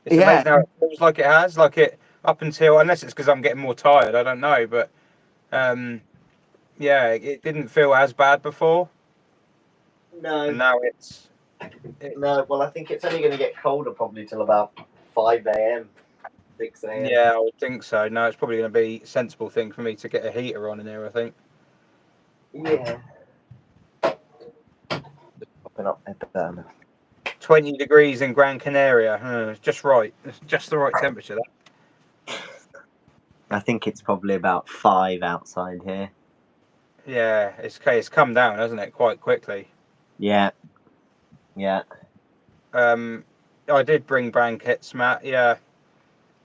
amazing how it feels like it has. Like it up until unless it's because I'm getting more tired. I don't know, but yeah, it didn't feel as bad before. No. And now it's No, well, I think it's only going to get colder probably till about 5 a.m., 6 a.m. Yeah, I would think so. No, it's probably going to be a sensible thing for me to get a heater on in here, I think. Yeah. Just popping up at 20 degrees in Gran Canaria. Just right. It's just the right temperature. That. I think it's probably about 5 outside here. Yeah, it's come down, hasn't it, quite quickly. Yeah. Yeah. I did bring blankets, Matt. Yeah,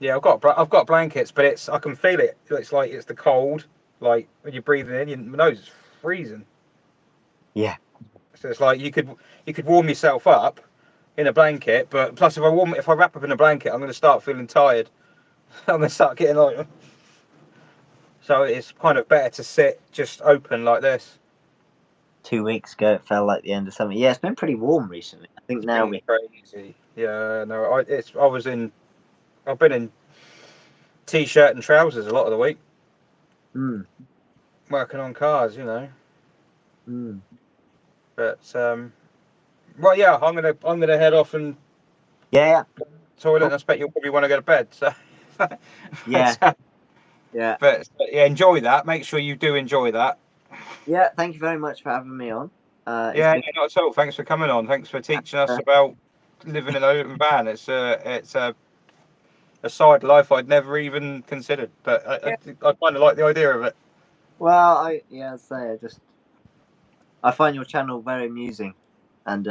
I've got blankets, but I can feel it. It's like it's the cold. Like when you're breathing in, your nose is freezing. Yeah. So it's like you could warm yourself up in a blanket, but plus if I wrap up in a blanket, I'm going to start feeling tired. I'm going to start getting like. So it's kind of better to sit just open like this. 2 weeks ago, it felt like the end of summer. Yeah, it's been pretty warm recently. I think now It's been crazy. Yeah, no, I've been in t-shirt and trousers a lot of the week. Working on cars, you know. But well, yeah, I'm gonna head off and toilet. Cool. And I expect you'll probably want to go to bed. So yeah, yeah. But yeah, enjoy that. Make sure you do enjoy that. Yeah, thank you very much for having me on. Yeah, not at all. Thanks for coming on. Thanks for teaching us about living in an open van. It's a side life I'd never even considered, but I kind of like the idea of it. Well, I find your channel very amusing, and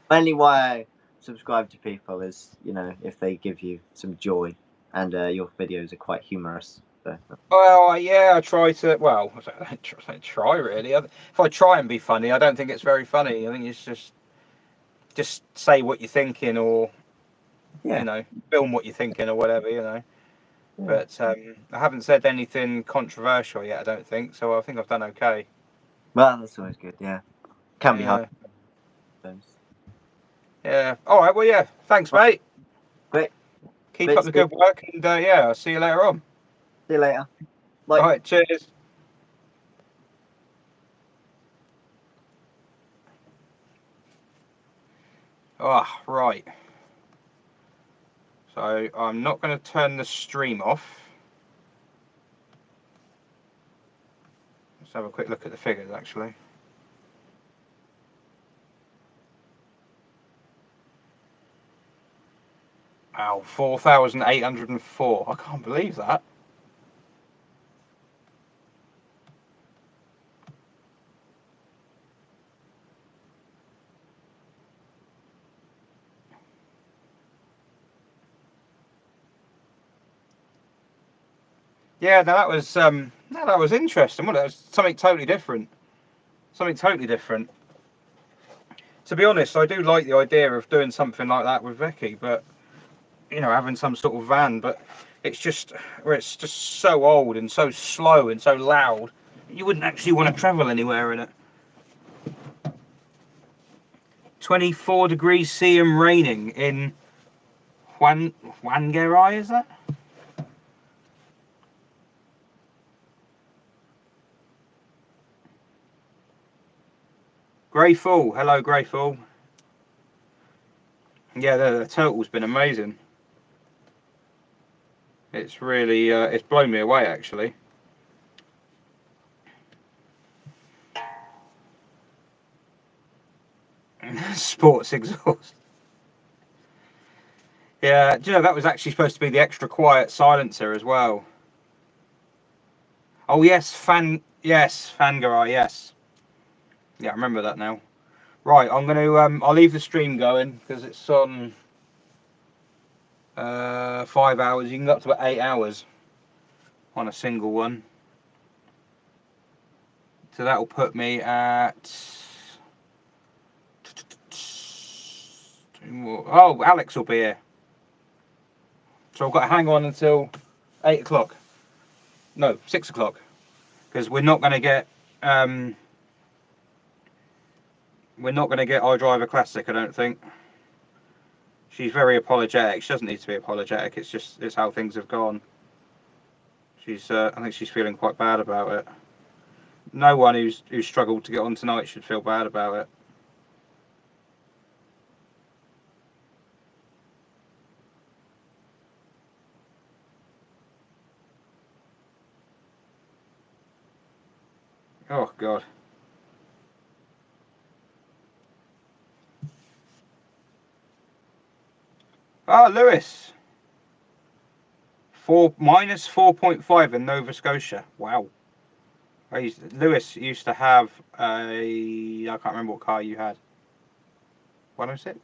mainly why I subscribe to people is, you know, if they give you some joy, and your videos are quite humorous. So. Well, yeah, I try to. Well, I don't try really. If I try and be funny, I don't think it's very funny. I think it's just say what you're thinking, or you know, film what you're thinking, or whatever, you know. Yeah. But I haven't said anything controversial yet. I don't think so. I think I've done okay. Well, that's always good. Yeah, can be hard. Yeah. All right. Well, yeah. Thanks, mate. Great. Keep up the good work, and yeah, I'll see you later on. See you later. Bye. All right. Cheers. Ah, right. So I'm not going to turn the stream off. Let's have a quick look at the figures, actually. Wow, 4,804. I can't believe that. Yeah, no, that was interesting. Well, that was something totally different. Something totally different. To be honest, I do like the idea of doing something like that with Vicky, but you know, having some sort of van. But it's just so old and so slow and so loud. You wouldn't actually want to travel anywhere in it. 24 degrees C and raining in Whangarei, is that? Greyfall, hello Greyfall. Yeah, the turtle's been amazing. It's really, it's blown me away actually. Sports exhaust. Yeah, do you know that was actually supposed to be the extra quiet silencer as well. Oh yes, Fangarai, yes. Yeah, I remember that now. Right, I'm gonna I'll leave the stream going because it's on 5 hours. You can go up to about 8 hours on a single one. So that will put me at. Oh, Alex will be here. So I've got to hang on until 8 o'clock. No, 6 o'clock. Because we're not going to get idriveaclassic, I don't think. She's very apologetic. She doesn't need to be apologetic. It's how things have gone. I think she's feeling quite bad about it. No one who's struggled to get on tonight should feel bad about it. Oh God. Ah, Lewis. Minus 4.5 in Nova Scotia. Wow. Lewis used to have I can't remember what car you had. 106.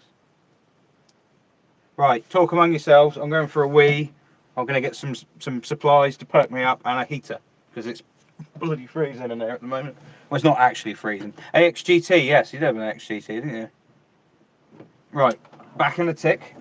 Right, talk among yourselves. I'm going for a wee. I'm going to get some supplies to perk me up and a heater because it's bloody freezing in there at the moment. Well, it's not actually freezing. AXGT, yes, you did have an AXGT, didn't you? Right, back in the tick.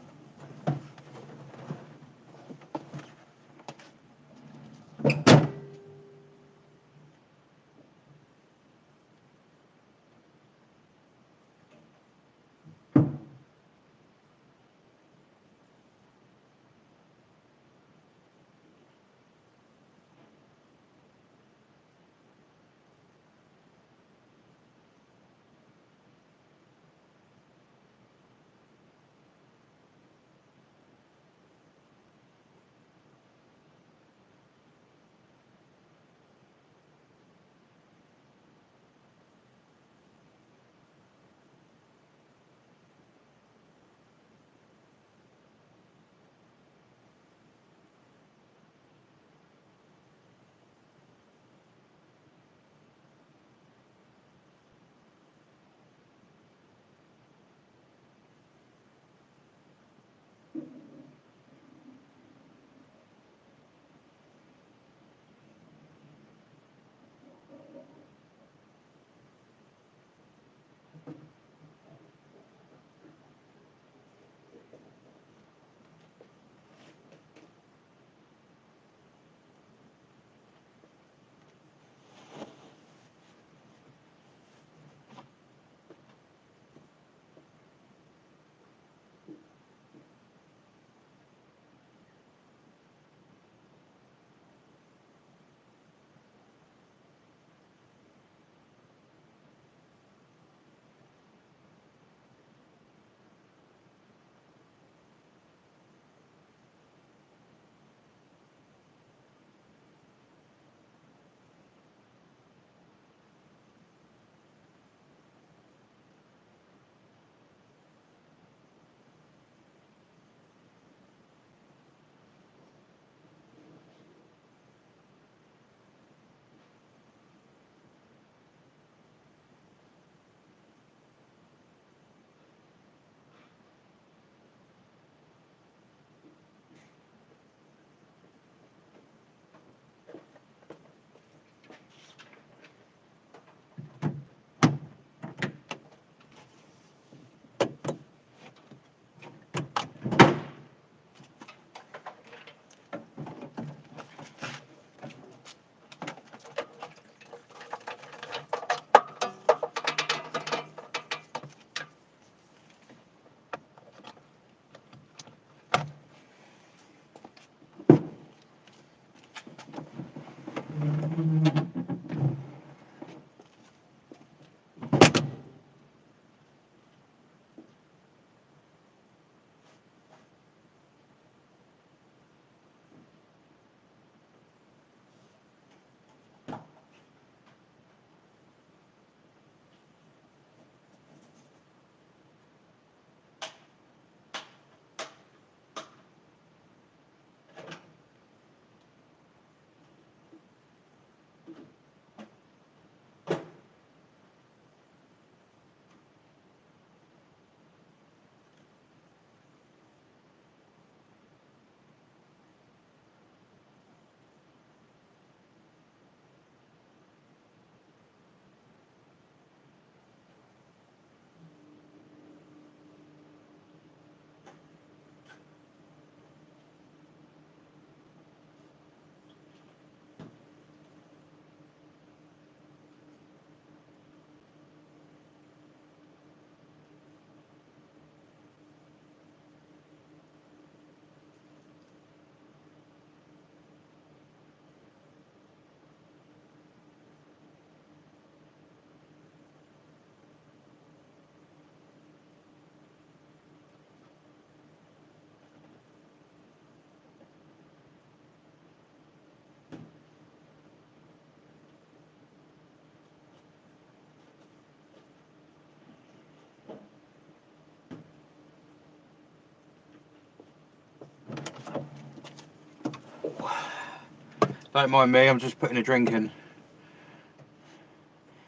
Don't mind me, I'm just putting a drink in.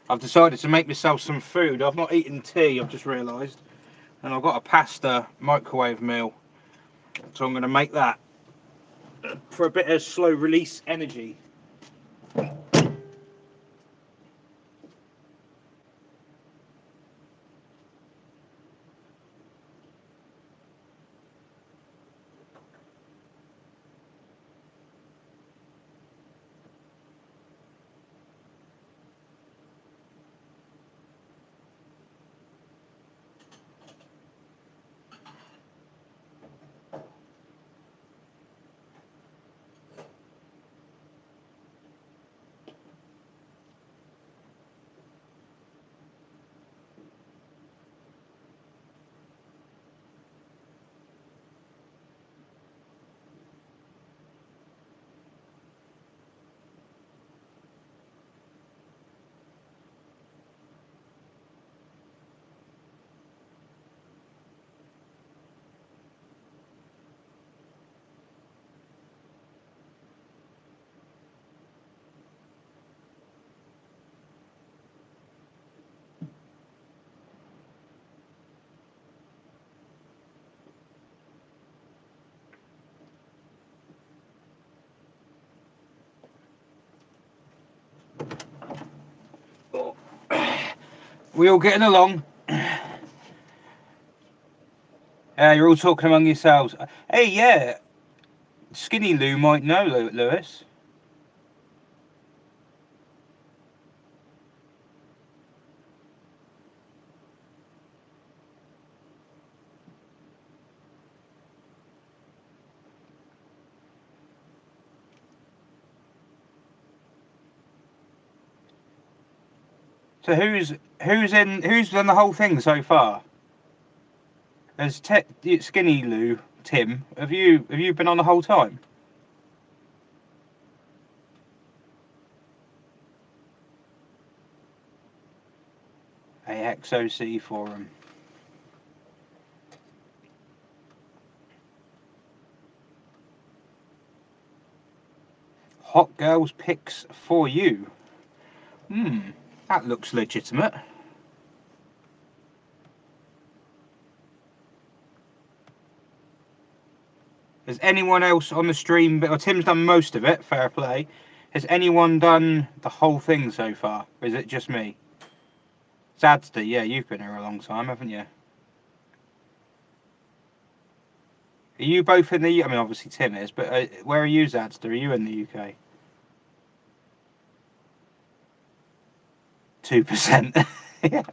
I've decided to make myself some food. I've not eaten tea, I've just realised. And I've got a pasta microwave meal. So I'm going to make that for a bit of slow release energy. We all getting along? You're all talking among yourselves. Hey, yeah, Skinny Lou might know, Lewis. So who's done the whole thing so far? As Skinny Lou, Tim, have you been on the whole time? AXOC forum. Hot girls picks for you. That looks legitimate. Has anyone else on the stream, or Tim's done most of it, fair play. Has anyone done the whole thing so far? Or is it just me? Zadster, yeah, you've been here a long time, haven't you? Are you both in the... I mean, obviously Tim is, but where are you, Zadster? Are you in the UK? 2%. Yeah.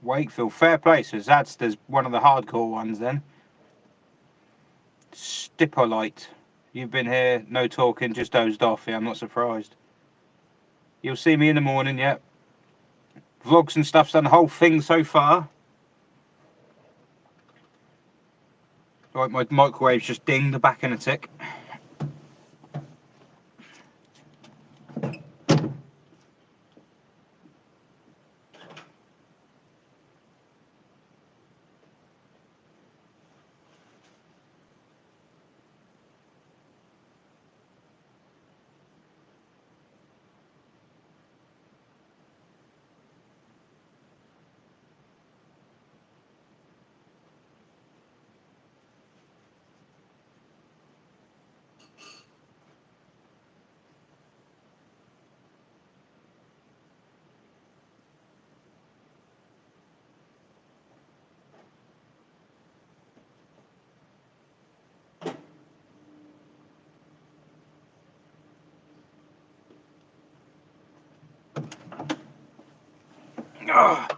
Wakefield, fair play. So Zadster's one of the hardcore ones then. Stippolite, you've been here, no talking, just dozed off. Yeah, I'm not surprised. You'll see me in the morning, yeah. Vlogs and stuff's done the whole thing so far. Right, my microwave's just dinged back in a tick. Oh.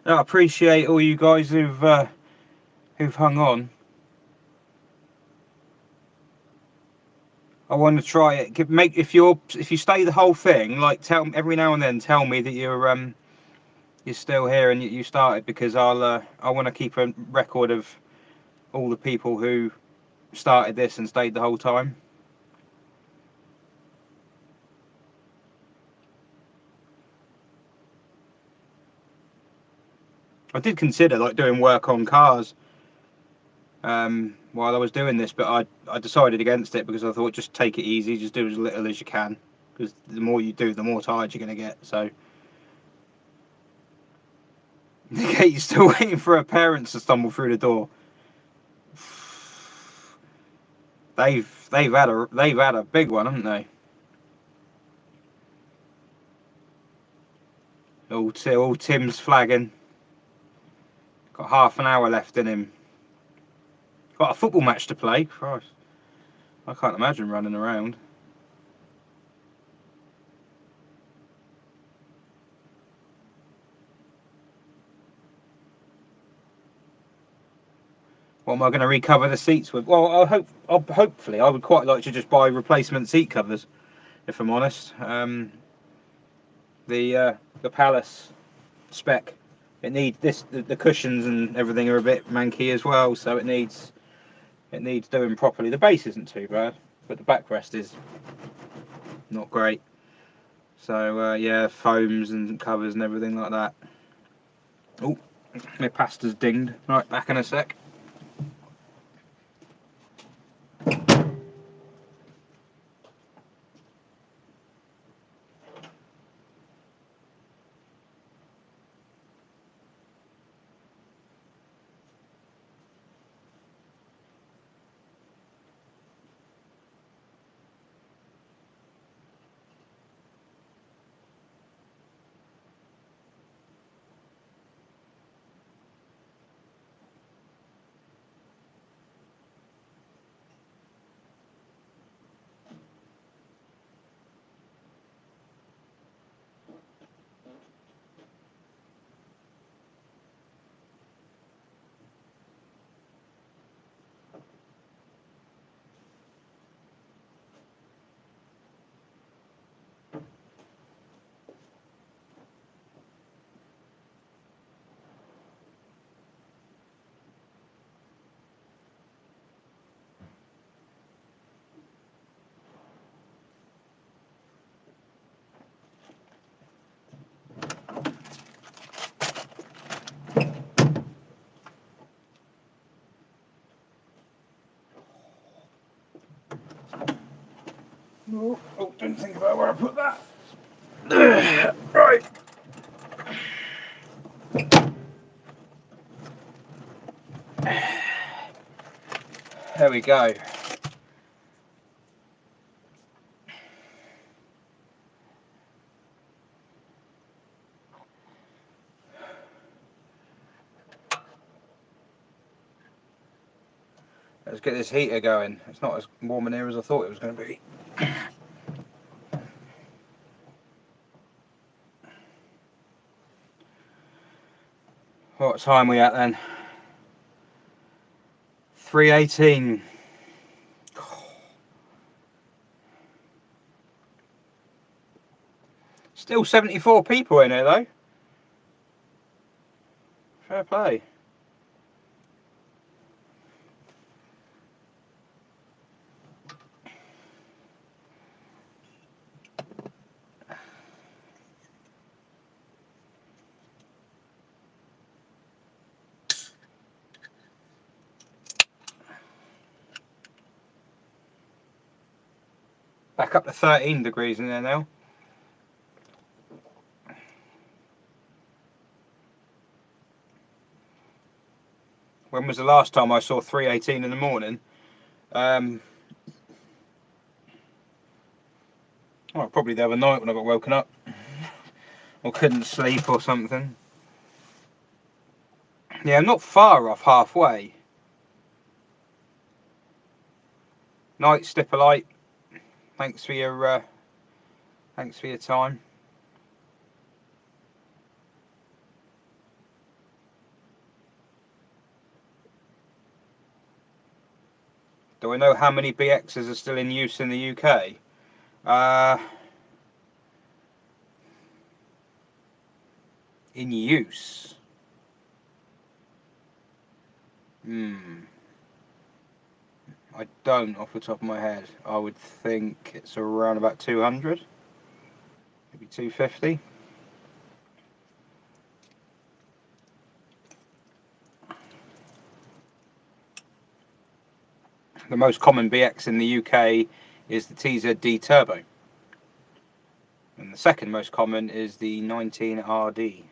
I appreciate all you guys who've hung on. I want to try it. If you stay the whole thing, like every now and then tell me that you're still here and you started, because I want to keep a record of all the people who started this and stayed the whole time. I did consider like doing work on cars while I was doing this, but I decided against it because I thought just take it easy, just do as little as you can, because the more you do, the more tired you're going to get. So Kate's still waiting for her parents to stumble through the door. They've had a big one, haven't they? All Tim's flagging. Got half an hour left in him. Got a football match to play. Christ, I can't imagine running around. What am I going to recover the seats with? Well, hopefully I would quite like to just buy replacement seat covers, if I'm honest. The Palace spec, it needs the cushions and everything are a bit manky as well, so it needs doing properly. The base isn't too bad, but the backrest is not great. So yeah, foams and covers and everything like that. Oh, my pasta's dinged. Right, back in a sec. Oh, didn't think about where I put that. Right. There we go. Let's get this heater going. It's not as warm in here as I thought it was going to be. What time are we at then? 3:18. Still 74 people in here though. Fair play. Back up to 13 degrees in there now. When was the last time I saw 3:18 in the morning? Well, probably the other night when I got woken up or couldn't sleep or something. Yeah, I'm not far off halfway. Night Stippolite, thanks for your time. Do I know how many BXs are still in use in the UK? In use? I don't off the top of my head. I would think it's around about 200, maybe 250. The most common BX in the UK is the TZD Turbo. And the second most common is the 19RD.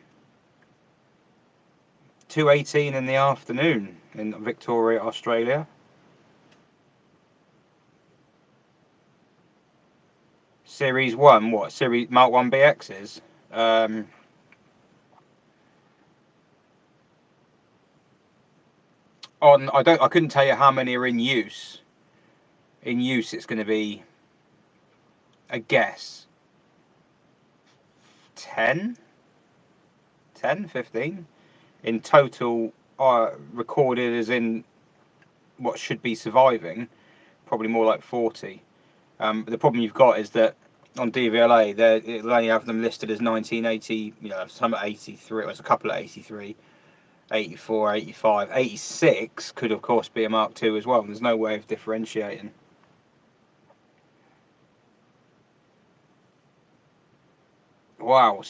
2:18 in the afternoon in Victoria, Australia. Series 1, what? Series Mark 1 BXs? I couldn't tell you how many are in use. In use it's going to be, a guess, 10, 15 in total, recorded as in what should be surviving, probably more like 40. But the problem you've got is that on DVLA it'll only have them listed as 1980, some at 83, there's a couple at 83, 84, 85, 86 could of course be a Mark II as well. There's no way of differentiating. Wow,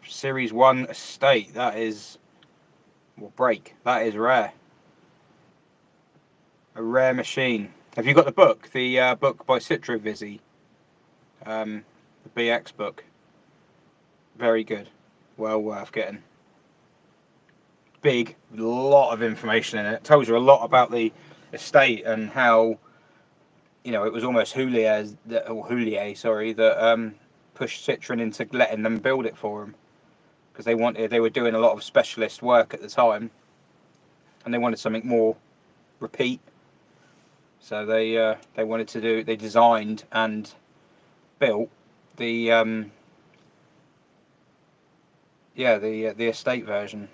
Series 1 estate, that is, that is rare. A rare machine. Have you got the book? The book by Citrovizzy, the BX book. Very good. Well worth getting. Big, lot of information in it. Tells you a lot about the estate and how, it was almost Houllier, that pushed Citroen into letting them build it for them, because they were doing a lot of specialist work at the time, and they wanted something more repeat. So they designed and built the the estate version.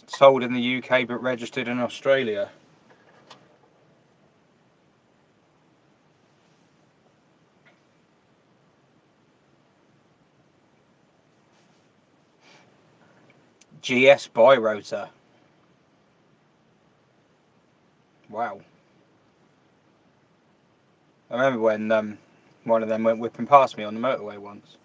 Sold in the UK but registered in Australia. GS Birotor. Wow. I remember when one of them went whipping past me on the motorway once.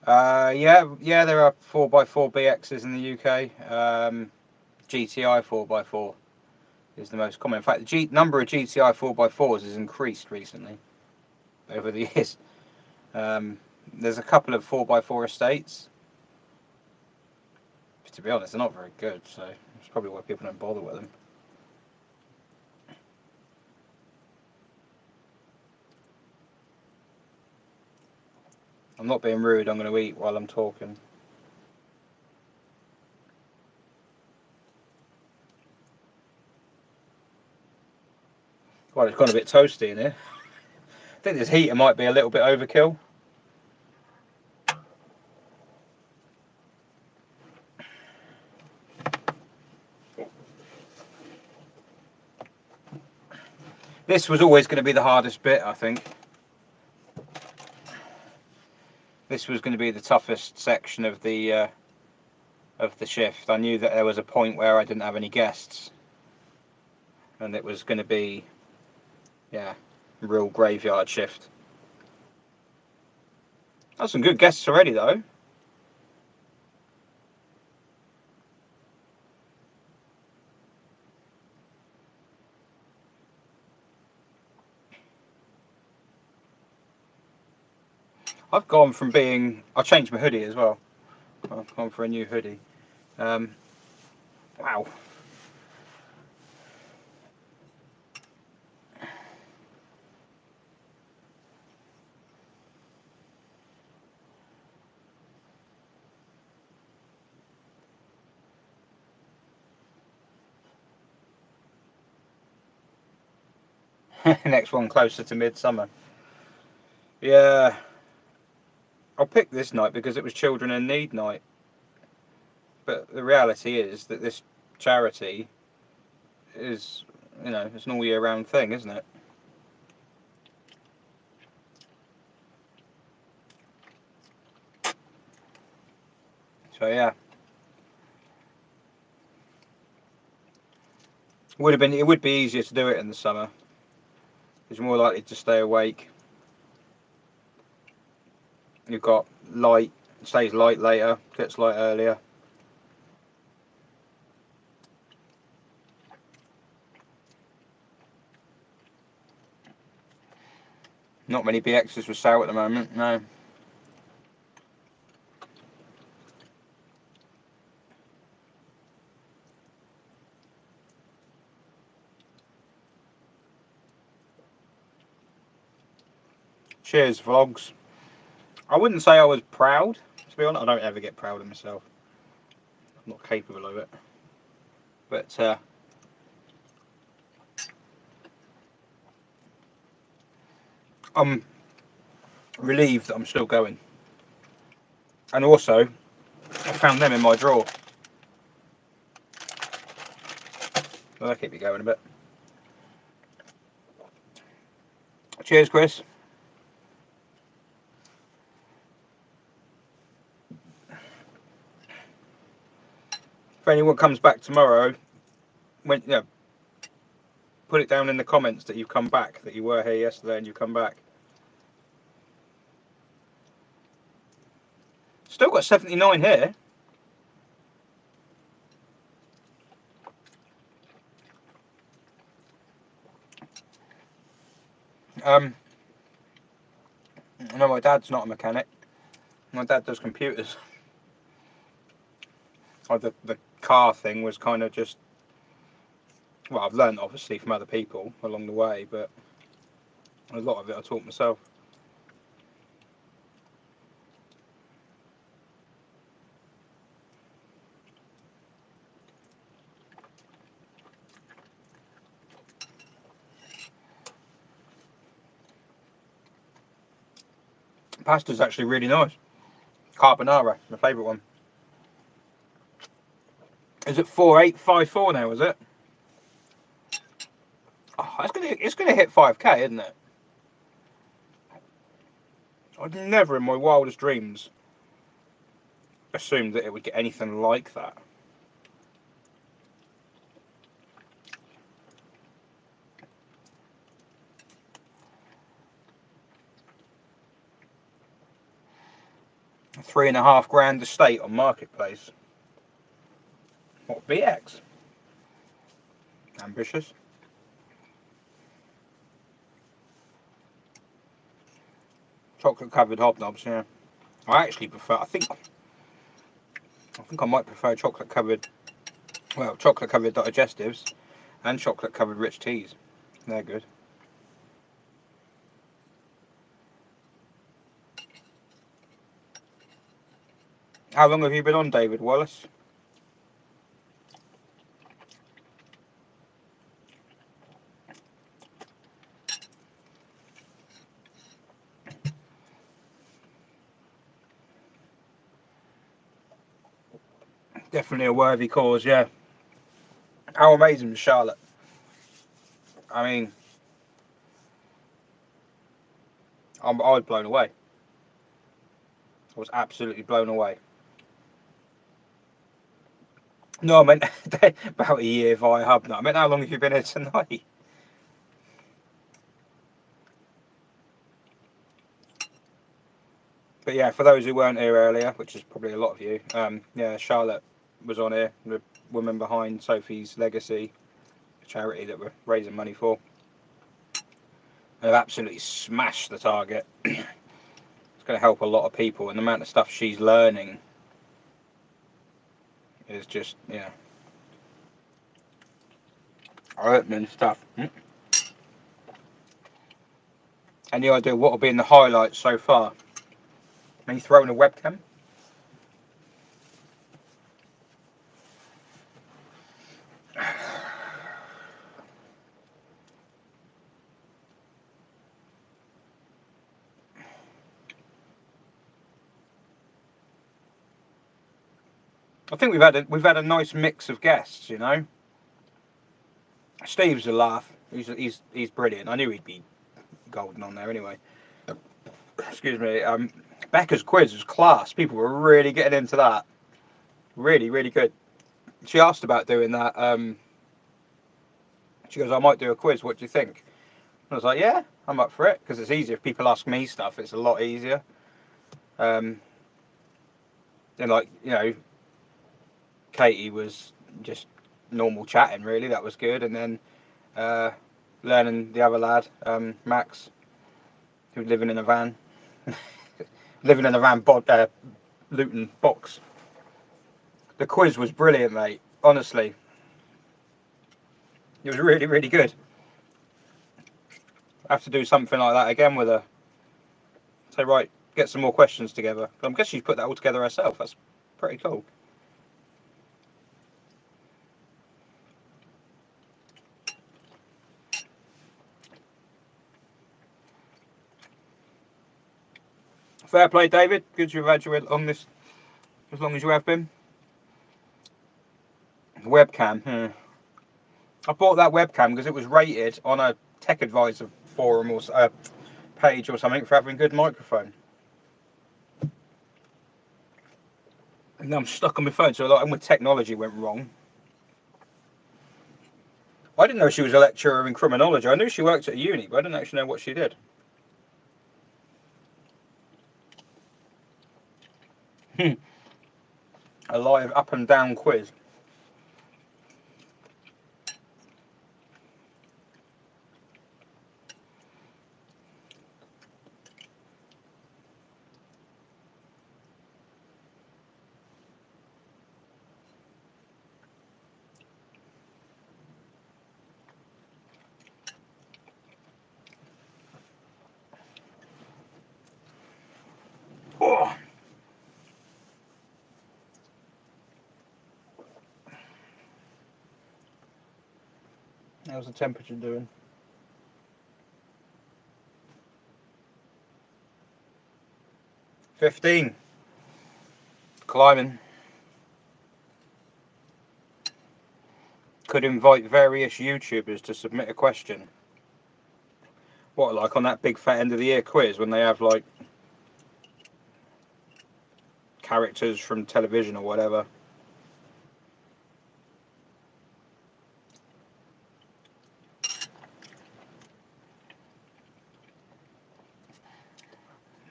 Yeah, there are 4x4 BXs in the UK. GTI 4x4 is the most common. In fact, the number of GTI 4x4s has increased recently over the years. There's a couple of 4x4 estates. But to be honest, they're not very good, so that's probably why people don't bother with them. I'm not being rude, I'm going to eat while I'm talking. Well, it's gone a bit toasty in here. I think this heater might be a little bit overkill. This was always going to be the hardest bit, I think. This was going to be the toughest section of the shift. I knew that there was a point where I didn't have any guests, and it was going to be, yeah, a real graveyard shift. That's some good guests already, though. I've gone from being... I changed my hoodie as well. I've gone for a new hoodie. Wow. Next one closer to midsummer. Yeah. I'll pick this night because it was Children in Need night. But the reality is that this charity is, you know, it's an all year round thing, isn't it? So yeah. It would be easier to do it in the summer. Because you're more likely to stay awake. You've got light, it stays light later, gets light earlier. Not many BXs for sale at the moment, no. Cheers, vlogs. I wouldn't say I was proud, to be honest. I don't ever get proud of myself. I'm not capable of it. But I'm relieved that I'm still going. And also, I found them in my drawer. Well, that'll keep me going a bit. Cheers, Chris. If anyone comes back tomorrow, when put it down in the comments that you've come back, that you were here yesterday and you've come back. Still got 79 here. I know my dad's not a mechanic. My dad does computers. The car thing was kind of just, well, I've learned obviously from other people along the way, but a lot of it I taught myself. Pasta's actually really nice. Carbonara, my favourite one. Is it 4854 now, is it? Oh, it's gonna hit 5k, isn't it? I'd never in my wildest dreams assumed that it would get anything like that. A £3.5 grand estate on Marketplace. What, BX? Ambitious. Chocolate covered hobnobs, yeah. I actually prefer, I think I might prefer chocolate covered digestives and chocolate covered rich teas. They're good. How long have you been on, David Wallace? Definitely a worthy cause, yeah. How amazing was Charlotte? I mean, I was blown away. I was absolutely blown away. No, I meant about a year via HubNut. I meant how long have you been here tonight? But yeah, for those who weren't here earlier, which is probably a lot of you, yeah, Charlotte was on here, the woman behind Sophie's Legacy, a charity that we're raising money for. They've absolutely smashed the target. It's going to help a lot of people, and the amount of stuff she's learning is just, yeah, eye-opening stuff. Any idea what will be in the highlights so far? Me throwing a webcam? I think we've had a nice mix of guests, you know. Steve's a laugh. He's brilliant. I knew he'd be golden on there anyway. Excuse me. Becca's quiz was class. People were really getting into that. Really, really good. She asked about doing that. She goes, "I might do a quiz. What do you think?" I was like, "Yeah, I'm up for it because it's easier if people ask me stuff. It's a lot easier." And like, you know, Katie was just normal chatting. Really, that was good. And then learning the other lad, Max, who was living in a van, Luton box. The quiz was brilliant, mate. Honestly, it was really, really good. I have to do something like that again with her. Say, right, get some more questions together. I guess she's put that all together herself. That's pretty cool. Fair play, David. Good to have had you on this as long as you have been. Webcam. I bought that webcam because it was rated on a Tech Advisor forum or page or something for having a good microphone. And now I'm stuck on my phone, so like, my technology went wrong. I didn't know she was a lecturer in criminology. I knew she worked at a uni, but I didn't actually know what she did. A live up and down quiz. Oh. How's the temperature doing? 15. Climbing. Could invite various YouTubers to submit a question. What, like on that big fat end of the year quiz when they have like characters from television or whatever?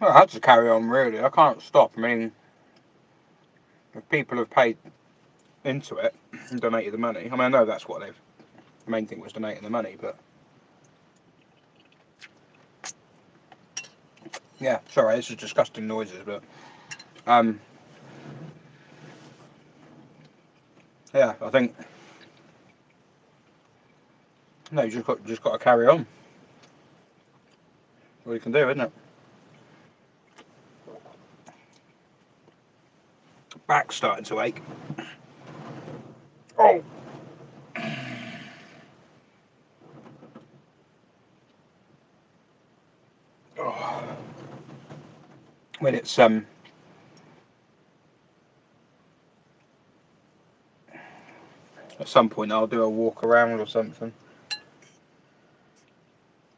Well, I had to carry on really. I can't stop. I mean, if people have paid into it and donated the money, I mean, I know that's what they've. The main thing was donating the money, but yeah, sorry, this is disgusting noises, but yeah, I think no, you just got to carry on. All you can do, isn't it? Back's starting to ache. Oh. Oh. When it's At some point I'll do a walk around or something.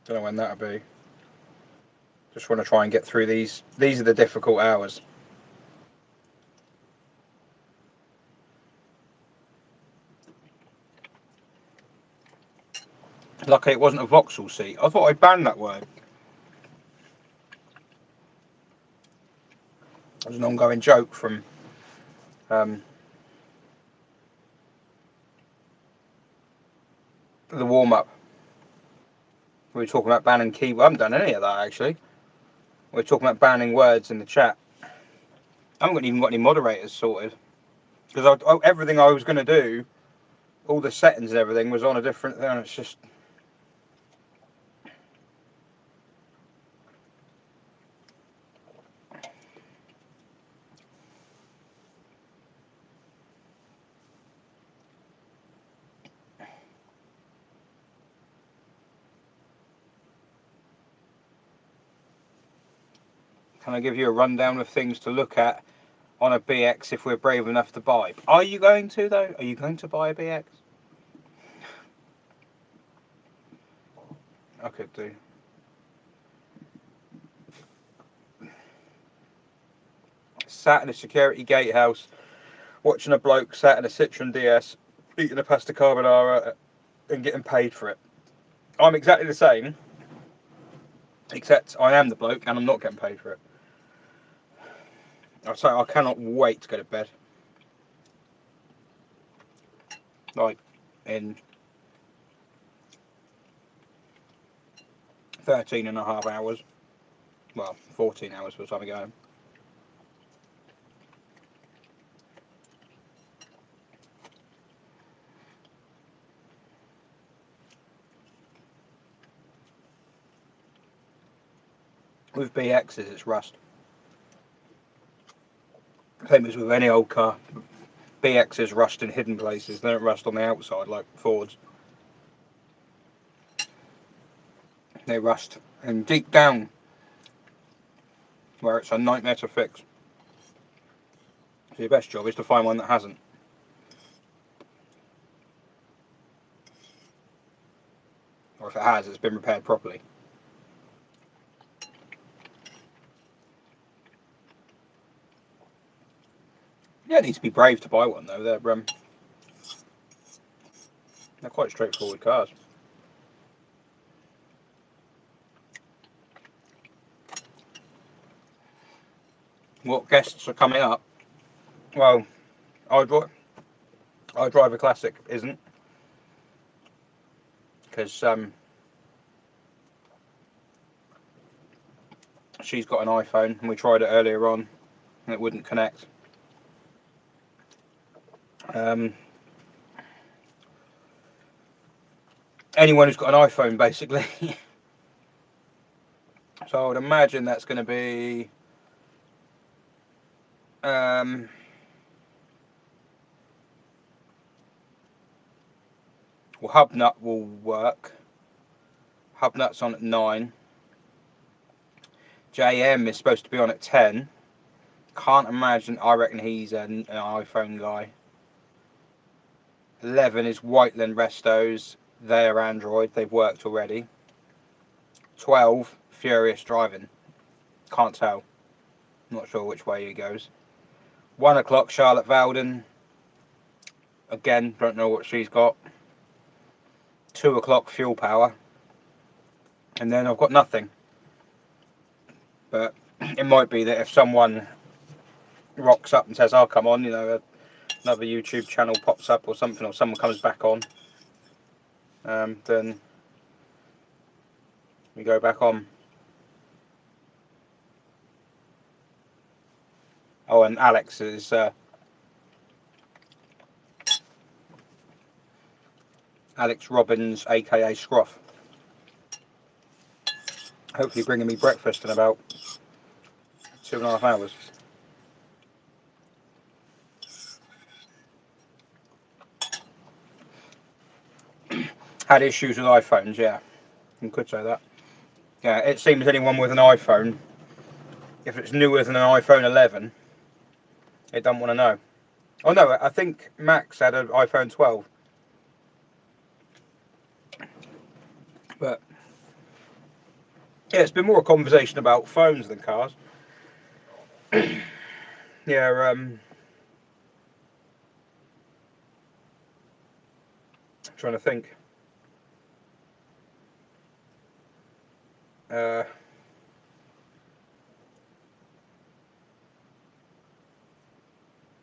Don't know when that'll be. Just want to try and get through these. These are the difficult hours. Lucky it wasn't a Vauxhall seat. I thought I banned that word. It was an ongoing joke from the warm-up. We were talking about banning keywords. I haven't done any of that actually. We were talking about banning words in the chat. I haven't even got any moderators sorted. Because everything I was going to do, all the settings and everything was on a different thing. It's just... Can I give you a rundown of things to look at on a BX if we're brave enough to buy? Are you going to though? Are you going to buy a BX? I could do. Sat in a security gatehouse, watching a bloke sat in a Citroen DS, eating a pasta carbonara and getting paid for it. I'm exactly the same, except I am the bloke and I'm not getting paid for it. I say I cannot wait to go to bed. Like in 13.5 hours. Well, 14 hours by the time I go home. With BXs, it's rust. Same as with any old car. BXs rust in hidden places. They don't rust on the outside like Fords. They rust and deep down where it's a nightmare to fix. So your best job is to find one that hasn't. Or if it has, it's been repaired properly. You don't need to be brave to buy one though. They're quite straightforward cars. What guests are coming up? Well, idriveaclassic isn't, because she's got an iPhone and we tried it earlier on and it wouldn't connect. Anyone who's got an iPhone basically. So I would imagine that's going to be well, HubNut will work. HubNut's on at 9. JayEmm is supposed to be on at 10. Can't imagine. I reckon he's an iPhone guy. 11 is Whiteland Restos. They're Android. They've worked already. 12, Furious Driving. Can't tell. Not sure which way he goes. 1 o'clock, Charlotte Valden. Again, don't know what she's got. 2 o'clock, Fuel Power. And then I've got nothing. But it might be that if someone rocks up and says, "Oh, come on," you know, another YouTube channel pops up or something, or someone comes back on, then we go back on. Oh, and Alex is Alex Robbins, aka Scrof. Hopefully bringing me breakfast in about 2.5 hours. Had issues with iPhones, yeah. You could say that. Yeah, it seems anyone with an iPhone, if it's newer than an iPhone 11, it doesn't want to know. Oh no, I think Max had an iPhone 12 But yeah, it's been more a conversation about phones than cars. Yeah, trying to think.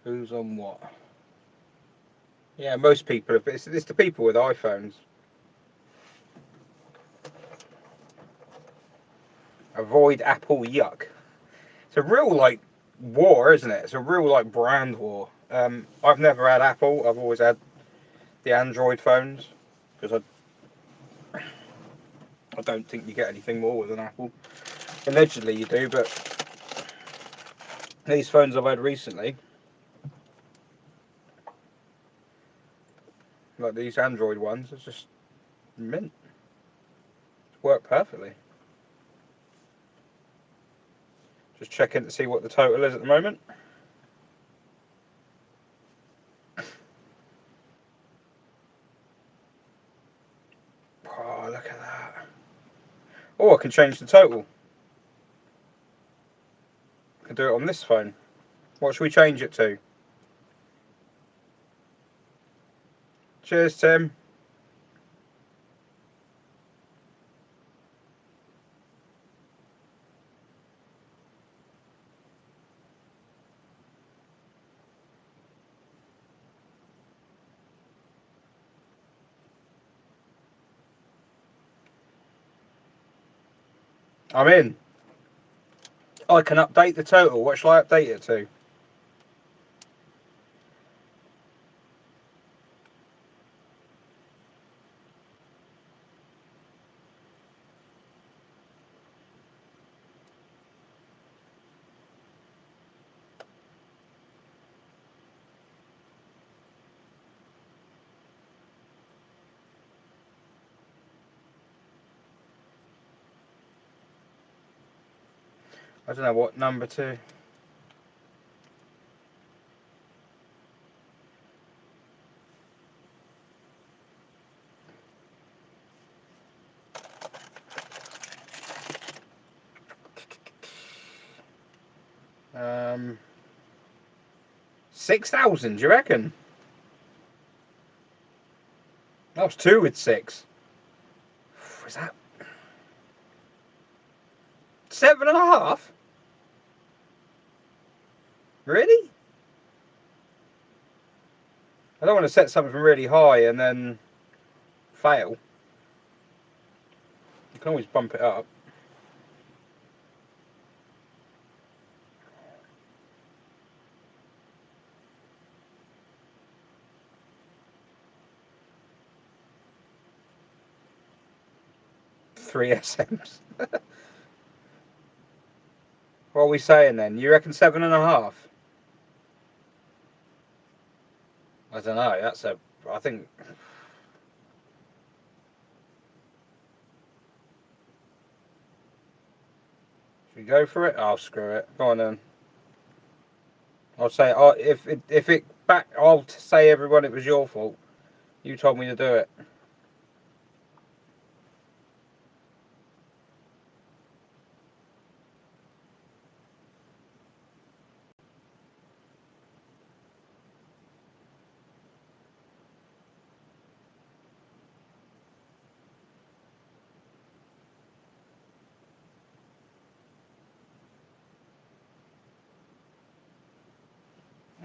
Who's on what? Yeah, most people. It's the people with iPhones. Avoid Apple yuck. It's a real like war, isn't it? It's a real like brand war. I've never had Apple. I've always had the Android phones because I don't think you get anything more with an Apple. Allegedly you do, but these phones I've had recently, like these Android ones, it's just mint. Work perfectly. Just checking to see what the total is at the moment. Oh, look at that. Oh, I can change the total. I can do it on this phone. What should we change it to? Cheers, Tim. I'm in. I can update the total. What shall I update it to? I don't know what number to. Um, 6,000, do you reckon? That was 2 with 6. Was that 7.5? Really? I don't want to set something really high and then fail. You can always bump it up. Three SMs. What are we saying then? You reckon 7.5? I don't know. That's a. I think. Should we go for it? Oh, screw it. Go on then. I'll say. If it back, I'll say everyone it was your fault. You told me to do it.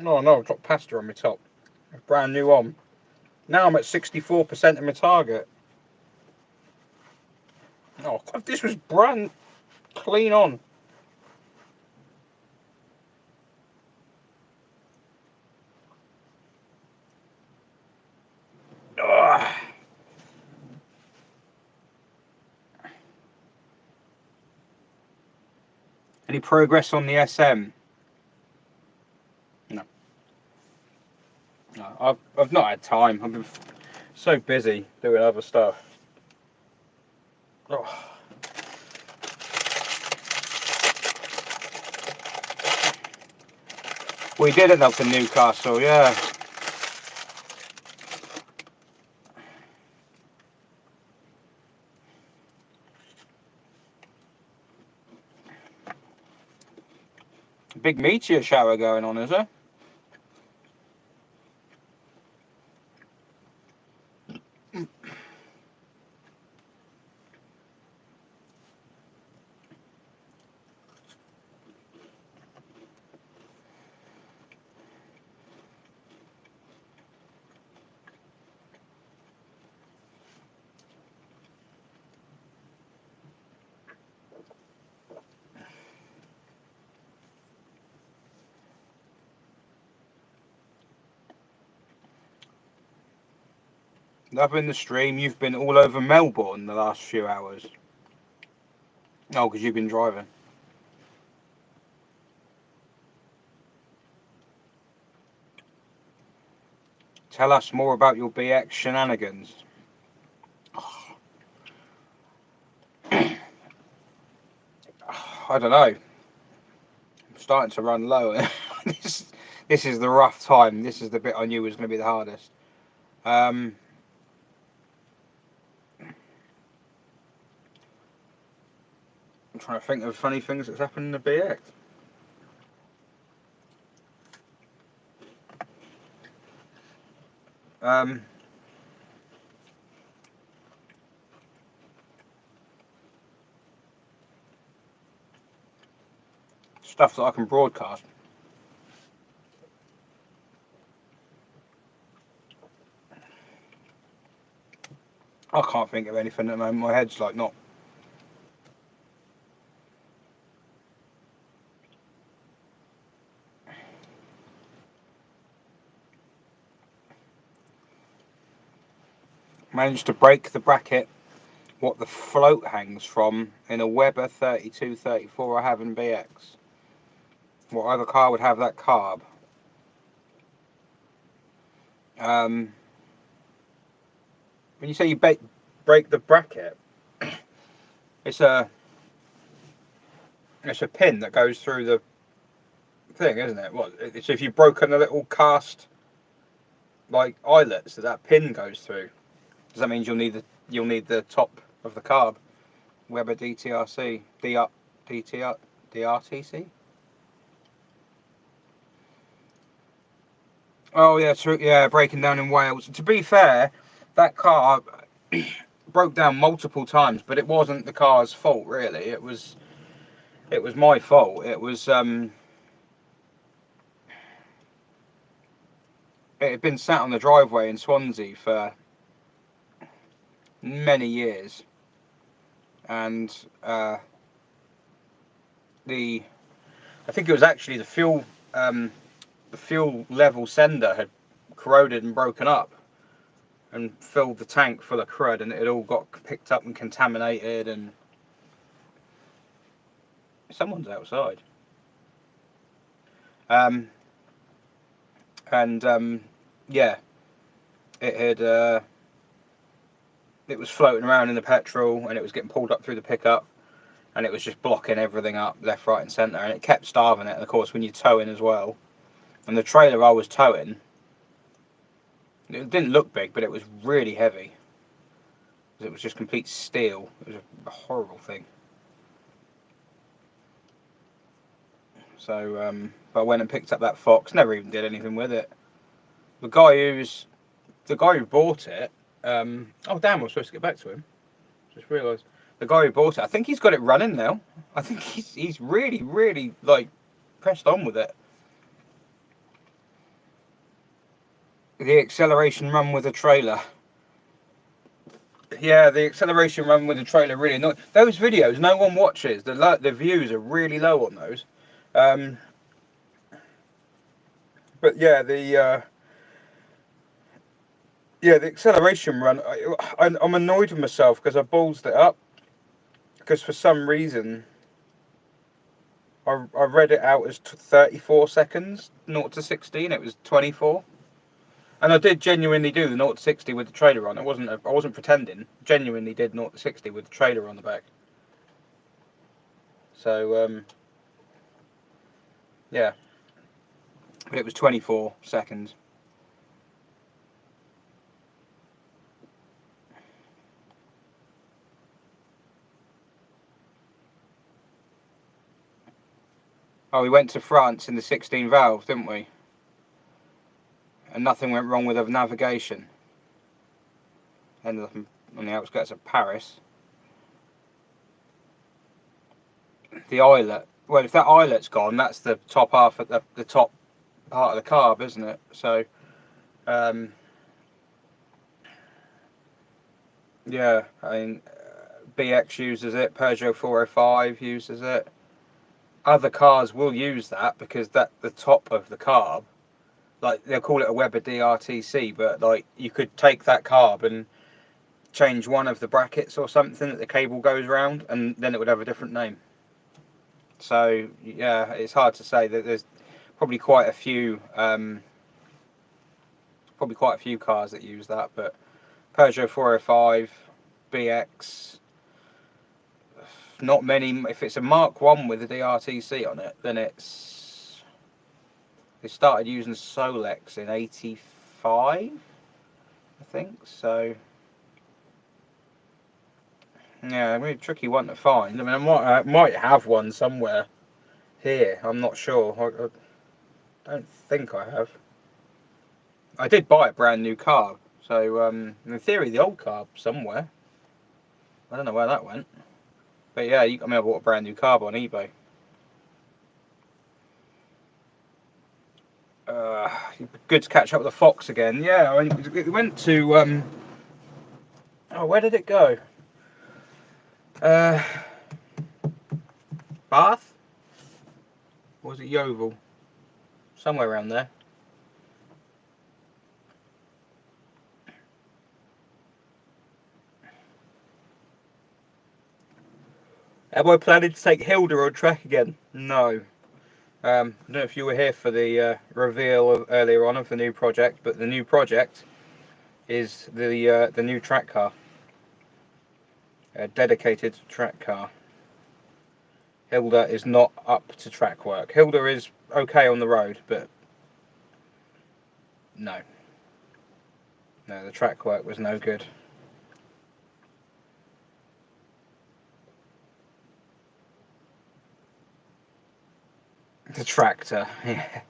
No, I've got pasta on my top. A brand new on. Now I'm at 64% of my target. Oh, God, this was brand clean on. Ugh. Any progress on the SM? No. No, I've not had time. I've been so busy doing other stuff. Oh. We did end up in Newcastle, yeah. Big meteor shower going on, is there? Up in the stream, you've been all over Melbourne the last few hours. Oh, because you've been driving. Tell us more about your BX shenanigans. I don't know. I'm starting to run low. this is the rough time. This is the bit I knew was going to be the hardest. I'm trying to think of funny things that's happened in the BX. Stuff that I can broadcast. I can't think of anything at the moment. My head's like not. Managed to break the bracket what the float hangs from in a Weber 3234 I have in BX. What other car would have that carb? When you say you break the bracket, it's a pin that goes through the thing, isn't it? What? So if you've broken a little cast like eyelets that pin goes through, does that mean you'll need the top of the carb? Weber DTRC, DRTC. Oh yeah, true. Yeah, breaking down in Wales. To be fair, that car broke down multiple times, but it wasn't the car's fault really. It was my fault. It had been sat on the driveway in Swansea for many years, and I think it was actually the fuel level sender had corroded and broken up and filled the tank full of crud, and it all got picked up and contaminated. And someone's outside. Yeah, it had it was floating around in the petrol, and it was getting pulled up through the pickup, and it was just blocking everything up left, right and centre, and it kept starving it. And of course when you're towing as well, and the trailer I was towing, it didn't look big, but it was really heavy. It was just complete steel. It was a horrible thing. So but I went and picked up that Fox, never even did anything with it. The guy who bought it, oh damn, I was supposed to get back to him. Just realised. The guy who bought it, I think he's got it running now. I think he's really, really like pressed on with it. The acceleration run with a trailer. Yeah, the acceleration run with a trailer really annoying. Those videos no one watches. The views are really low on those. But yeah, the acceleration run. I'm annoyed with myself because I ballsed it up. Because for some reason, I read it out as 34 seconds, 0 to 60, and it was 24. And I did genuinely do the 0 to 60 with the trailer on. I wasn't pretending. Genuinely did 0 to 60 with the trailer on the back. So yeah, but it was 24 seconds. Oh, we went to France in the 16 valve, didn't we? And nothing went wrong with the navigation. Ended up on the outskirts of Paris. The eyelet. Well, if that eyelet's gone, that's the top half of the top part of the carb, isn't it? So, yeah, I mean, BX uses it, Peugeot 405 uses it. Other cars will use that because that the top of the carb, like they'll call it a Weber DRTC, but like you could take that carb and change one of the brackets or something that the cable goes around, and then it would have a different name. So yeah, it's hard to say. That there's probably quite a few cars that use that, but Peugeot 405, BX, not many. If it's a Mark 1 with a DRTC on it, then it's, they started using Solex in '85, I think. So yeah, really tricky one to find. I mean, I might have one somewhere here. I'm not sure. I don't think I have. I did buy a brand new carb, so in theory the old carb somewhere. I don't know where that went. But yeah, I bought a brand new carb on eBay. Good to catch up with the Fox again. Yeah, I mean, we went to oh, where did it go? Bath? Or was it Yeovil? Somewhere around there. Am I planning to take Hilda on track again? No. I don't know if you were here for the reveal earlier on of the new project, but the new project is the new track car. A dedicated track car. Hilda is not up to track work. Hilda is okay on the road, but no. No, the track work was no good. The tractor, yeah.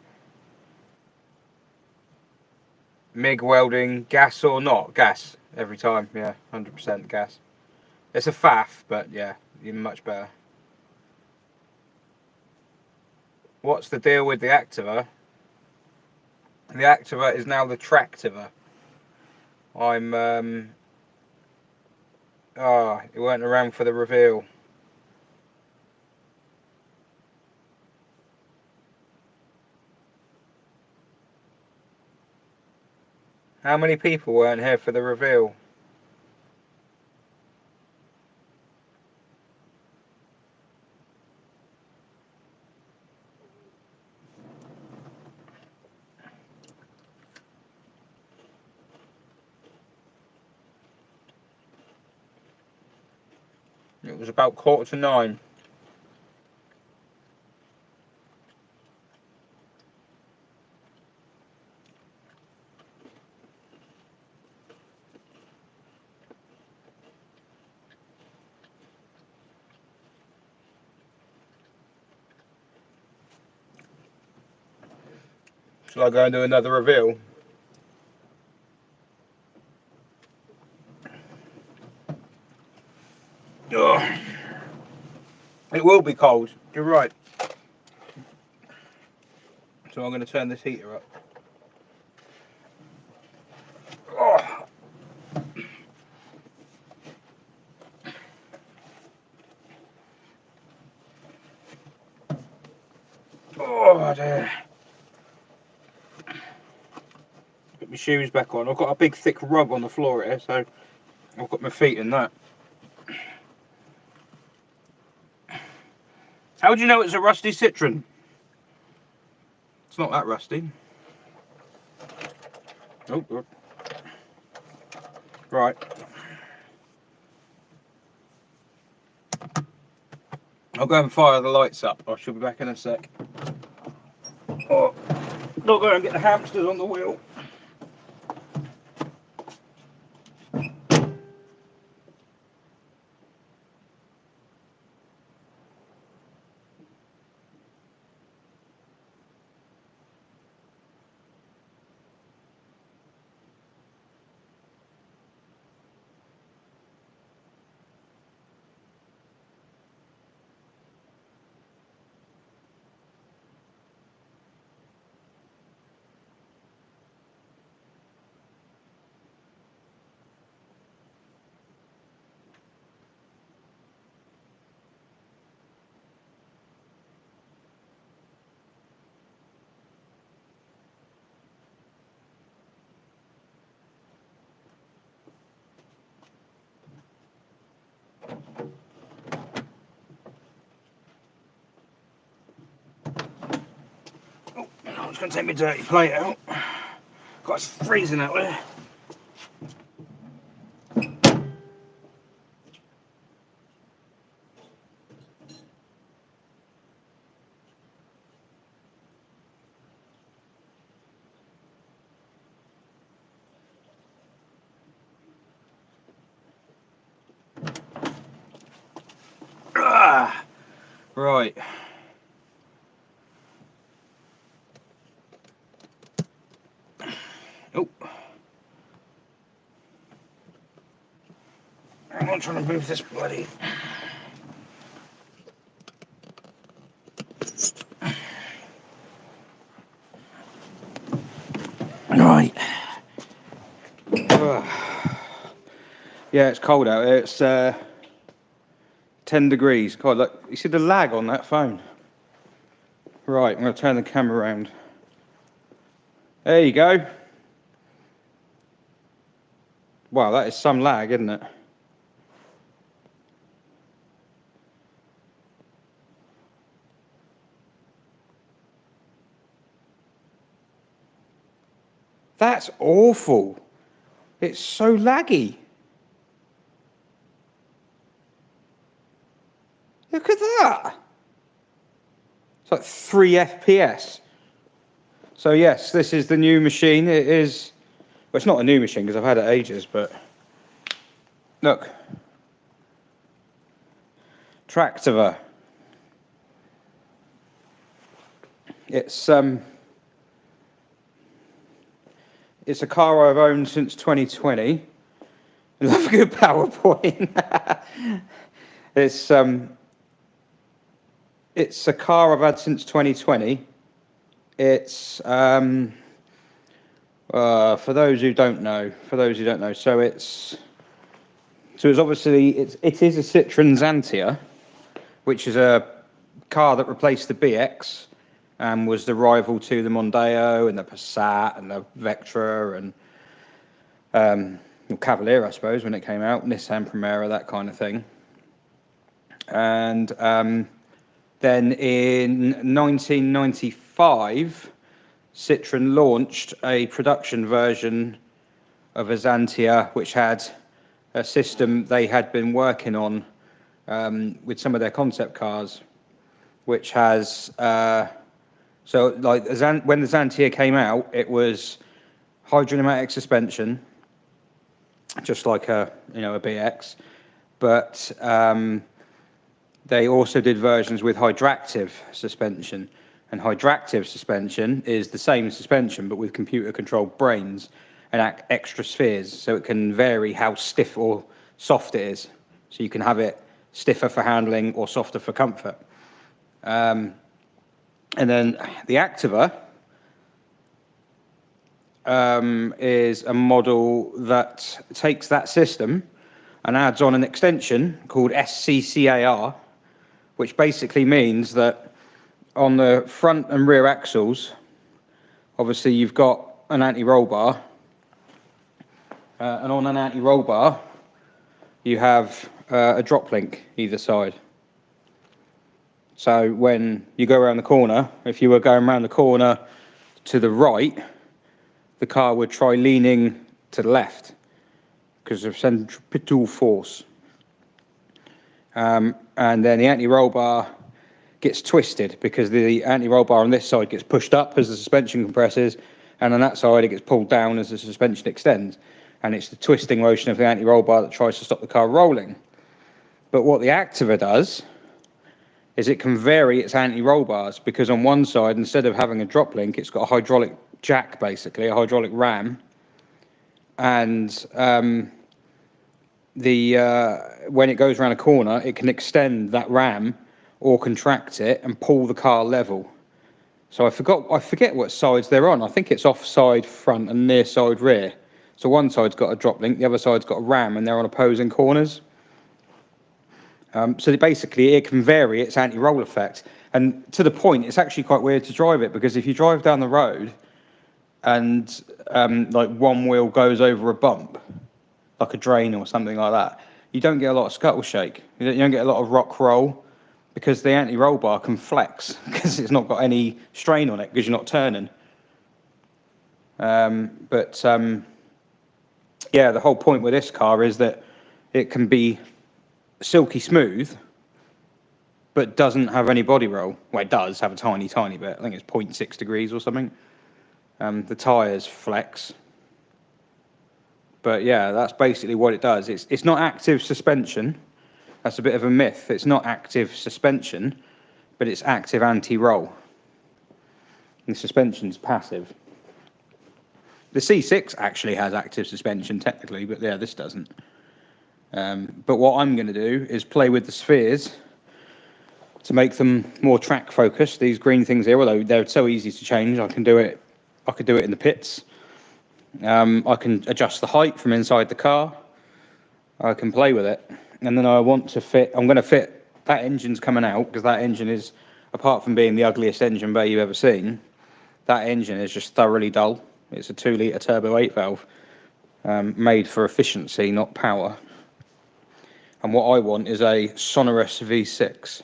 MIG welding, gas or not? Gas, every time, yeah, 100% gas. It's a faff, but yeah, even much better. What's the deal with the Activa? The Activa is now the Tractiva. It weren't around for the reveal. How many people weren't here for the reveal? It was about 8:45. Shall I go and do another reveal? Ugh. It will be cold, you're right. So I'm going to turn this heater up. Oh, oh dear. Put my shoes back on. I've got a big thick rug on the floor here, so I've got my feet in that. How do you know it's a rusty Citroen? It's not that rusty. Oh, God. Right. I'll go and fire the lights up. I shall be back in a sec. Oh, not go and get the hamsters on the wheel. Oh, I'm just going to take my dirty plate out. God, it's freezing out there. Ah, right. Oh. I'm trying to move this bloody... Right. Yeah, it's cold out here. It's 10 degrees. God, look, you see the lag on that phone? Right, I'm going to turn the camera around. There you go. Wow, that is some lag, isn't it? That's awful. It's so laggy. Look at that. It's like 3 FPS. So yes, this is the new machine. It is, well, it's not a new machine because I've had it ages, but look. Tractiva. It's a car I've owned since 2020. I love a good PowerPoint. It's a car I've had since 2020. It's for those who don't know, so it is obviously it is a Citroen Xantia, which is a car that replaced the BX and was the rival to the Mondeo and the Passat and the Vectra and Cavalier, I suppose, when it came out, Nissan Primera, that kind of thing. And then in 1995, Citroen launched a production version of a Xantia, which had a system they had been working on with some of their concept cars, which has so like when the Xantia came out, it was hydropneumatic suspension, just like a BX, but they also did versions with hydractive suspension, and hydractive suspension is the same suspension but with computer-controlled brains and extra spheres, so it can vary how stiff or soft it is. So you can have it stiffer for handling or softer for comfort. And then the Activa is a model that takes that system and adds on an extension called SCCAR, which basically means that on the front and rear axles, obviously you've got an anti-roll bar, and on an anti-roll bar, you have a drop link either side. So when you go around the corner, if you were going around the corner to the right, the car would try leaning to the left because of centripetal force. And then the anti-roll bar gets twisted because the anti-roll bar on this side gets pushed up as the suspension compresses, and on that side it gets pulled down as the suspension extends. And it's the twisting motion of the anti-roll bar that tries to stop the car rolling. But what the Activa does is it can vary its anti-roll bars, because on one side, instead of having a drop link, it's got a hydraulic jack, basically, a hydraulic ram. And when it goes around a corner, it can extend that ram or contract it and pull the car level. So I forget what sides they're on. I think it's offside front and near side rear. So one side's got a drop link, the other side's got a ram, and they're on opposing corners. So basically it can vary its anti-roll effect. And to the point, it's actually quite weird to drive it, because if you drive down the road and like one wheel goes over a bump, like a drain or something like that, you don't get a lot of scuttle shake. You don't get a lot of rock roll. because the anti-roll bar can flex because it's not got any strain on it because you're not turning. Yeah, the whole point with this car is that it can be silky smooth, but doesn't have any body roll. Well, it does have a tiny bit. I think it's 0.6 degrees or something. The tyres flex. But yeah, that's basically what it does. It's not active suspension. That's a bit of a myth. It's not active suspension, but it's active anti-roll. And the suspension's passive. The C6 actually has active suspension technically, but yeah, this doesn't. But what I'm going to do is play with the spheres to make them more track focused. These green things here, although they're so easy to change, I could do it in the pits. I can adjust the height from inside the car. I can play with it. And then I'm going to fit, that engine's coming out, because that engine is, apart from being the ugliest engine bay you've ever seen, that engine is just thoroughly dull. It's a 2-litre turbo 8 valve, made for efficiency, not power. And what I want is a sonorous V6.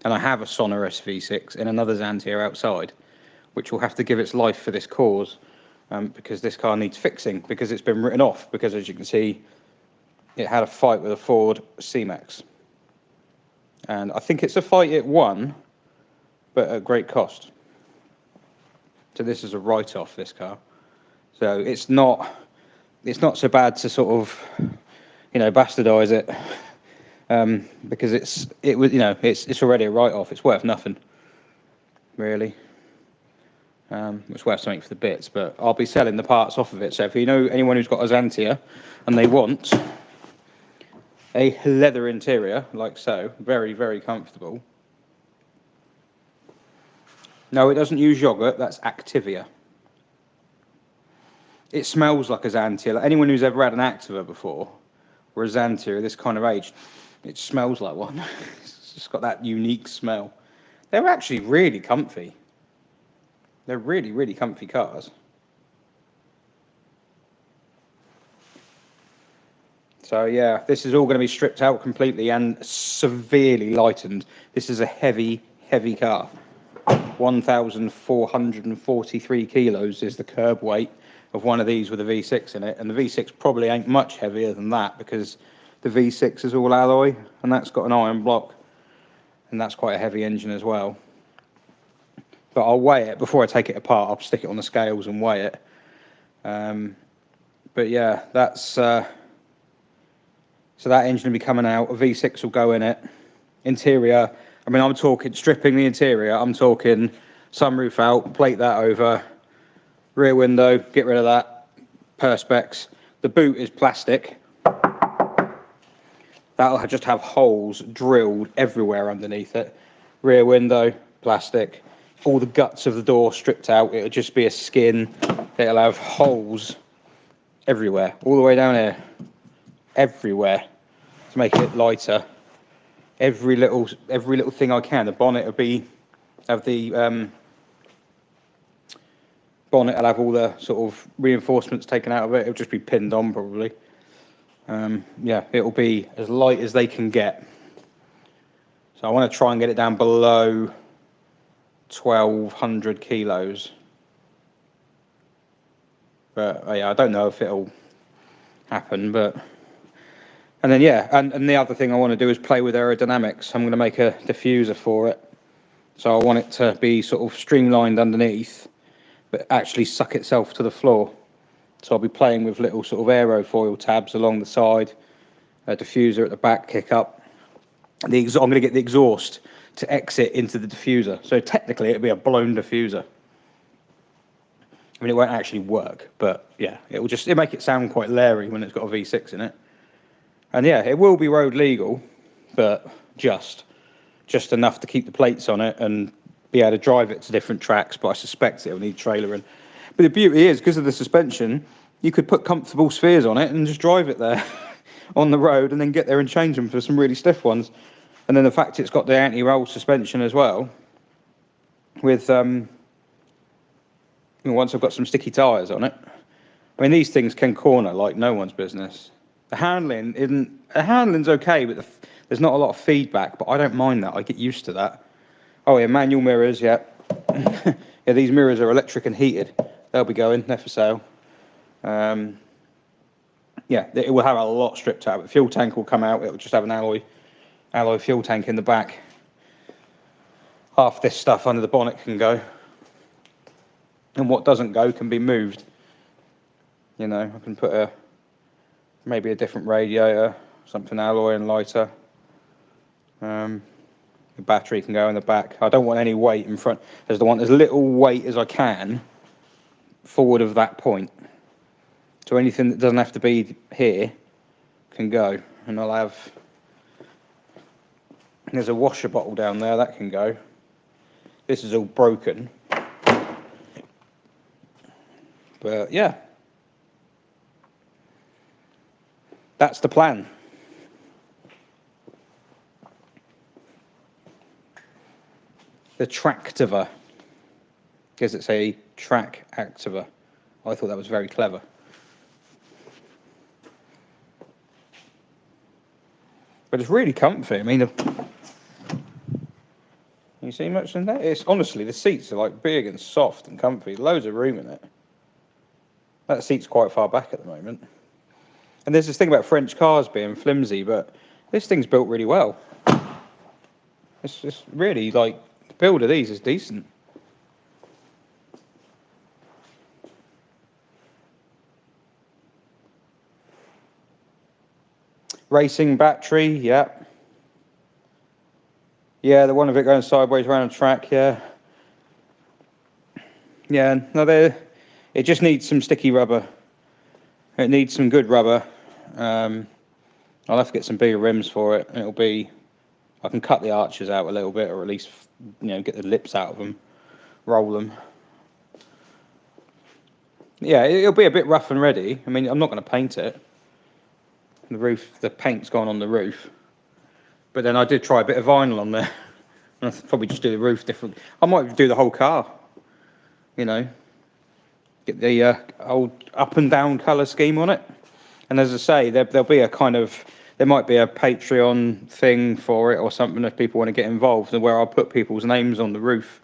And I have a sonorous V6 in another Xantia outside, which will have to give its life for this cause, because this car needs fixing, because it's been written off, because as you can see, it had a fight with a Ford C-Max. And I think it's a fight it won, but at great cost. So this is a write-off, this car. So it's not so bad to sort of, bastardise it, because it's already a write-off. It's worth nothing, really. It's worth something for the bits, but I'll be selling the parts off of it. So if you know anyone who's got a Xantia and they want a leather interior, like so, very, very comfortable. No, it doesn't use yogurt, that's Activia. It smells like a Xantia. Like anyone who's ever had an Activa before, or a Xantia at this kind of age, it smells like one. It's just got that unique smell. They're actually really comfy. They're really, really comfy cars. So yeah, this is all going to be stripped out completely and severely lightened. This is a heavy, heavy car. 1,443 kilos is the curb weight of one of these with a V6 in it, and the V6 probably ain't much heavier than that because the V6 is all alloy and that's got an iron block, and that's quite a heavy engine as well. But I'll weigh it before I take it apart. I'll stick it on the scales and weigh it. But yeah, that's so that engine will be coming out. A V6 will go in it. Interior, I mean, I'm talking stripping the interior. I'm talking sunroof out, plate that over, rear window, get rid of that, perspex. The boot is plastic. That'll just have holes drilled everywhere underneath it. Rear window, plastic. All the guts of the door stripped out. It'll just be a skin. It'll have holes everywhere, all the way down here, everywhere, to make it lighter. Every little thing I can. The bonnet will have the bonnet will have all the sort of reinforcements taken out of it. It'll just be pinned on probably. Yeah, it'll be as light as they can get. So I want to try and get it down below 1,200 kilos. But yeah, I don't know if it'll happen, but... And then, yeah, and the other thing I want to do is play with aerodynamics. I'm going to make a diffuser for it. So I want it to be sort of streamlined underneath, but actually suck itself to the floor. So I'll be playing with little sort of aerofoil tabs along the side, a diffuser at the back, kick up. I'm going to get the exhaust to exit into the diffuser. So technically it'll be a blown diffuser. I mean, it won't actually work, but yeah, it'll make it sound quite leery when it's got a V6 in it. And yeah, it will be road legal, but just enough to keep the plates on it and be able to drive it to different tracks, but I suspect it'll need trailering. But the beauty is, because of the suspension, you could put comfortable spheres on it and just drive it there on the road and then get there and change them for some really stiff ones. And then the fact it's got the anti-roll suspension as well, with once I've got some sticky tyres on it. I mean, these things can corner like no one's business. The handling's okay, but there's not a lot of feedback, but I don't mind that. I get used to that. Oh yeah, manual mirrors, yeah. Yeah, these mirrors are electric and heated. They'll be going, they're for sale. Yeah, it will have a lot stripped out. The fuel tank will come out. It will just have an alloy fuel tank in the back. Half this stuff under the bonnet can go, and what doesn't go can be moved. You know, I can put maybe a different radiator, something alloy and lighter. The battery can go in the back. I don't want any weight in front. I just want as little weight as I can forward of that point. So anything that doesn't have to be here can go. And I'll have... There's a washer bottle down there, that can go. This is all broken. But yeah. That's the plan. The Tractiva. Because it's a track activa. I thought that was very clever. But it's really comfy. I mean, you see much in there? It's honestly, the seats are like big and soft and comfy. Loads of room in it. That seat's quite far back at the moment. And there's this thing about French cars being flimsy, but this thing's built really well. It's just really, like, the build of these is decent. Racing battery, yeah. Yeah, the one of it going sideways around a track, yeah. Yeah, no, it just needs some sticky rubber. It needs some good rubber. I'll have to get some bigger rims for it. It'll be... I can cut the arches out a little bit, or at least, you know, get the lips out of them, roll them. Yeah, it'll be a bit rough and ready. I mean, I'm not going to paint it. The roof, the paint's gone on the roof. But then I did try a bit of vinyl on there. I'll probably just do the roof different. I might do the whole car. You know, get the old up and down colour scheme on it. And as I say, there'll be a kind of... There might be a Patreon thing for it or something if people want to get involved, and where I'll put people's names on the roof.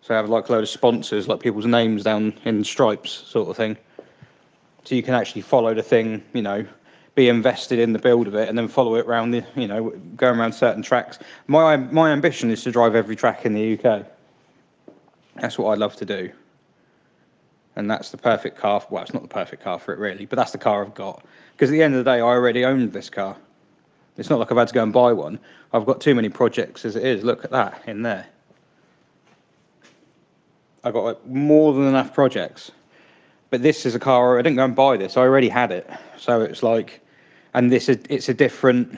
So I have like a load of sponsors, like people's names down in stripes, sort of thing. So you can actually follow the thing, you know, be invested in the build of it, and then follow it around the, you know, going around certain tracks. My ambition is to drive every track in the UK. That's what I'd love to do. And that's the perfect car. Well, it's not the perfect car for it really, but that's the car I've got. Because at the end of the day, I already owned this car. It's not like I've had to go and buy one. I've got too many projects as it is. Look at that in there. I've got like more than enough projects. But this is a car, I didn't go and buy this. I already had it. So it's like, and it's a different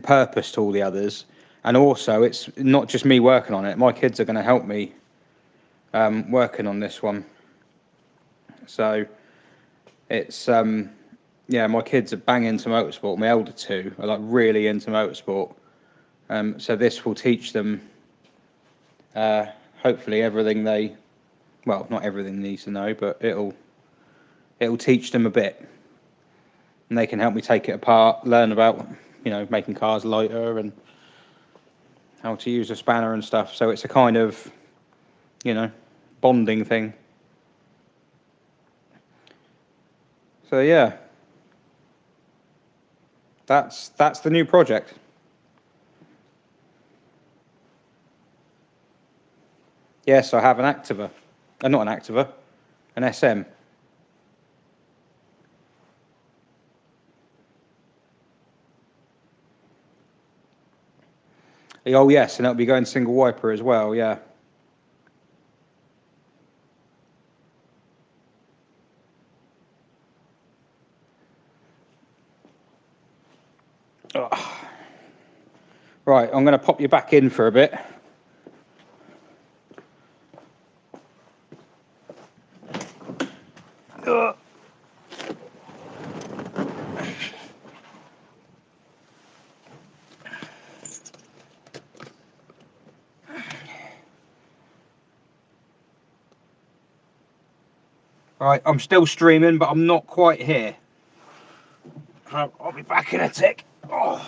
purpose to all the others. And also, it's not just me working on it. My kids are going to help me working on this one. So it's yeah, my kids are bang into motorsport. My elder two are like really into motorsport. So this will teach them hopefully everything they, well, not everything they need to know, but it'll teach them a bit, and they can help me take it apart, learn about, you know, making cars lighter and how to use a spanner and stuff. So it's a kind of, you know, bonding thing. So yeah, that's the new project. Yes, I have an Activa. Not an Activa, an SM. Oh yes, and it'll be going single wiper as well, yeah. Oh. Right, I'm going to pop you back in for a bit. Right, I'm still streaming, but I'm not quite here. I'll be back in a tick. Oh.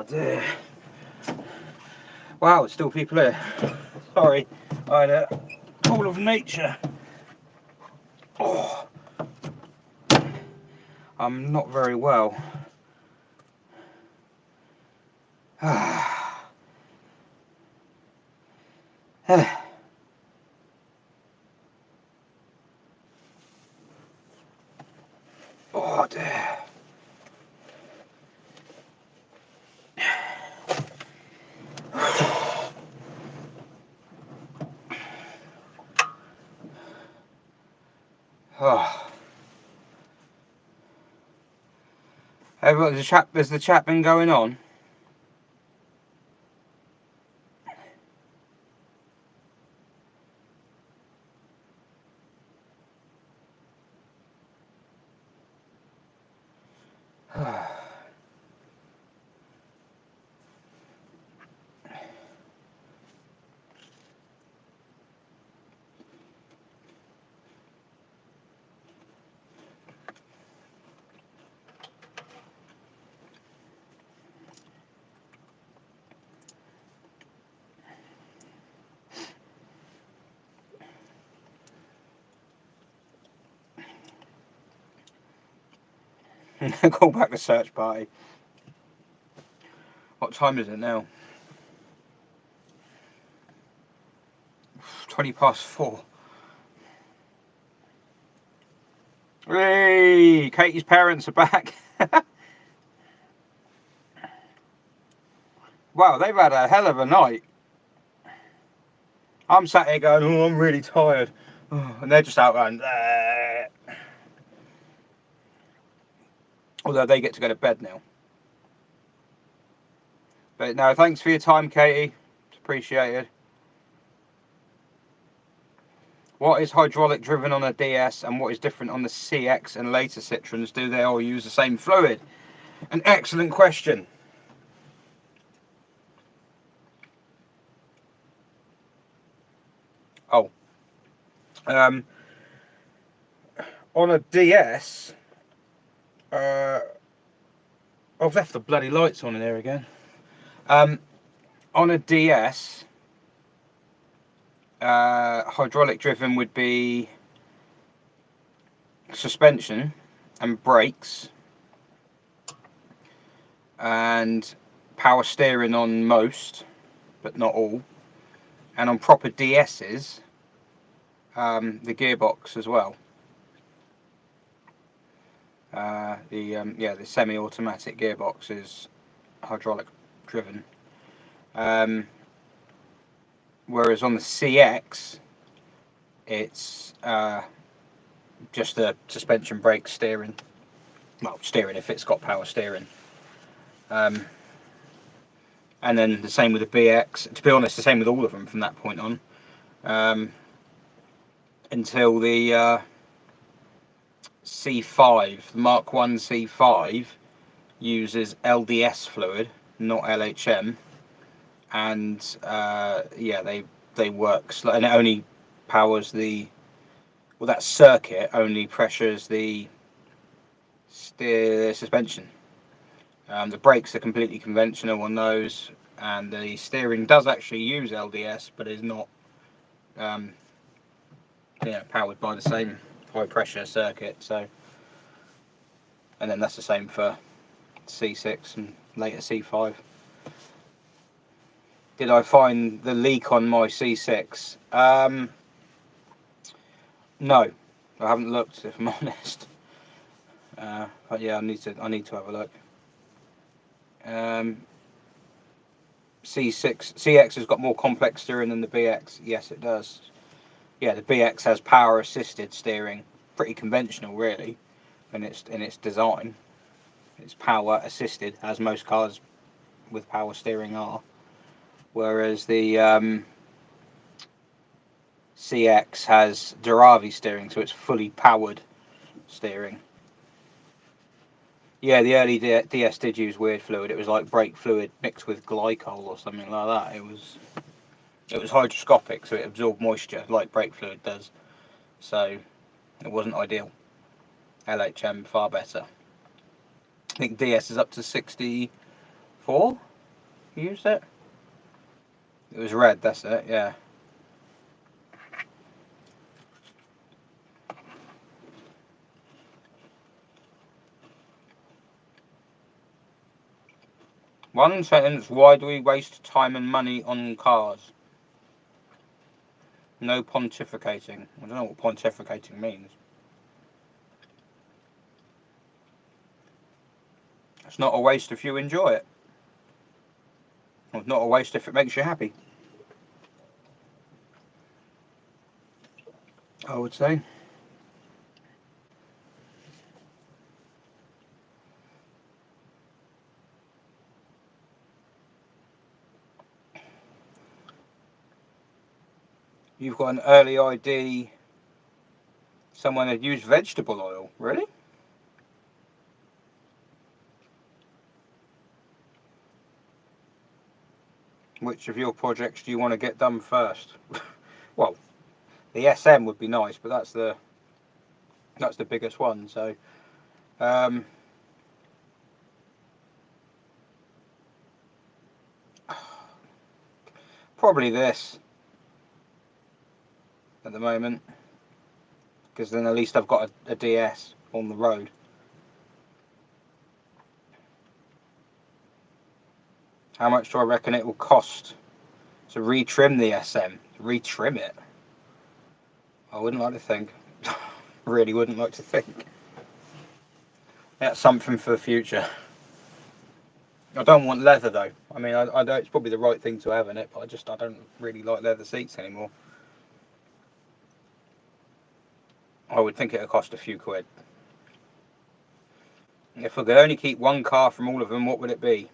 dear. Wow, there's still people here. Sorry, I had a call of nature. Oh, I'm not very well. Oh dear. Oh. Everyone, has the chat been going on? Call back the search party. What time is it now? 4:20. Hey, Katie's parents are back. Wow, they've had a hell of a night. I'm sat here going, oh, I'm really tired. Oh, and they're just out going, although they get to go to bed now. But no, thanks for your time, Katie. It's appreciated. What is hydraulic driven on a DS and what is different on the CX and later Citroens? Do they all use the same fluid? An excellent question. Oh. On a DS, I've left the bloody lights on in here again. On a DS, hydraulic driven would be suspension and brakes and power steering on most, but not all. And on proper DS's, the gearbox as well. The semi-automatic gearbox is hydraulic driven. Whereas on the CX, it's just the suspension, brake, steering. Well, steering if it's got power steering. And then the same with the BX. To be honest, the same with all of them from that point on. Until the C5, the Mark 1 C5 uses LDS fluid, not LHM. And they work slow, and it only powers that circuit only pressures the suspension. The brakes are completely conventional on those, and the steering does actually use LDS, but is not powered by the same high pressure circuit. So, and then that's the same for C6 and later C5. Did I find the leak on my C6? No, I haven't looked, if I'm honest. But yeah, I need to have a look. CX has got more complex steering than the BX. Yes, it does. Yeah, the BX has power assisted steering, pretty conventional really, in its design. It's power assisted, as most cars with power steering are. Whereas the CX has Duravi steering, so it's fully powered steering. Yeah, the early DS did use weird fluid. It was like brake fluid mixed with glycol or something like that. It was hygroscopic, so it absorbed moisture like brake fluid does. So it wasn't ideal. LHM far better. I think DS is up to 64. You used it? It was red, that's it, yeah. One sentence, why do we waste time and money on cars? No pontificating. I don't know what pontificating means. It's not a waste if you enjoy it. It's not a waste if it makes you happy, I would say. You've got an early ID. Someone had used vegetable oil. Really? Which of your projects do you want to get done first? Well, the SM would be nice, but that's the biggest one. So, probably this at the moment, because then at least I've got a DS on the road. How much do I reckon it will cost to retrim the SM? Retrim it? I wouldn't like to think. Really wouldn't like to think. That's something for the future. I don't want leather though. I mean, I know it's probably the right thing to have in it, but I don't really like leather seats anymore. I would think it would cost a few quid. If I could only keep one car from all of them, what would it be?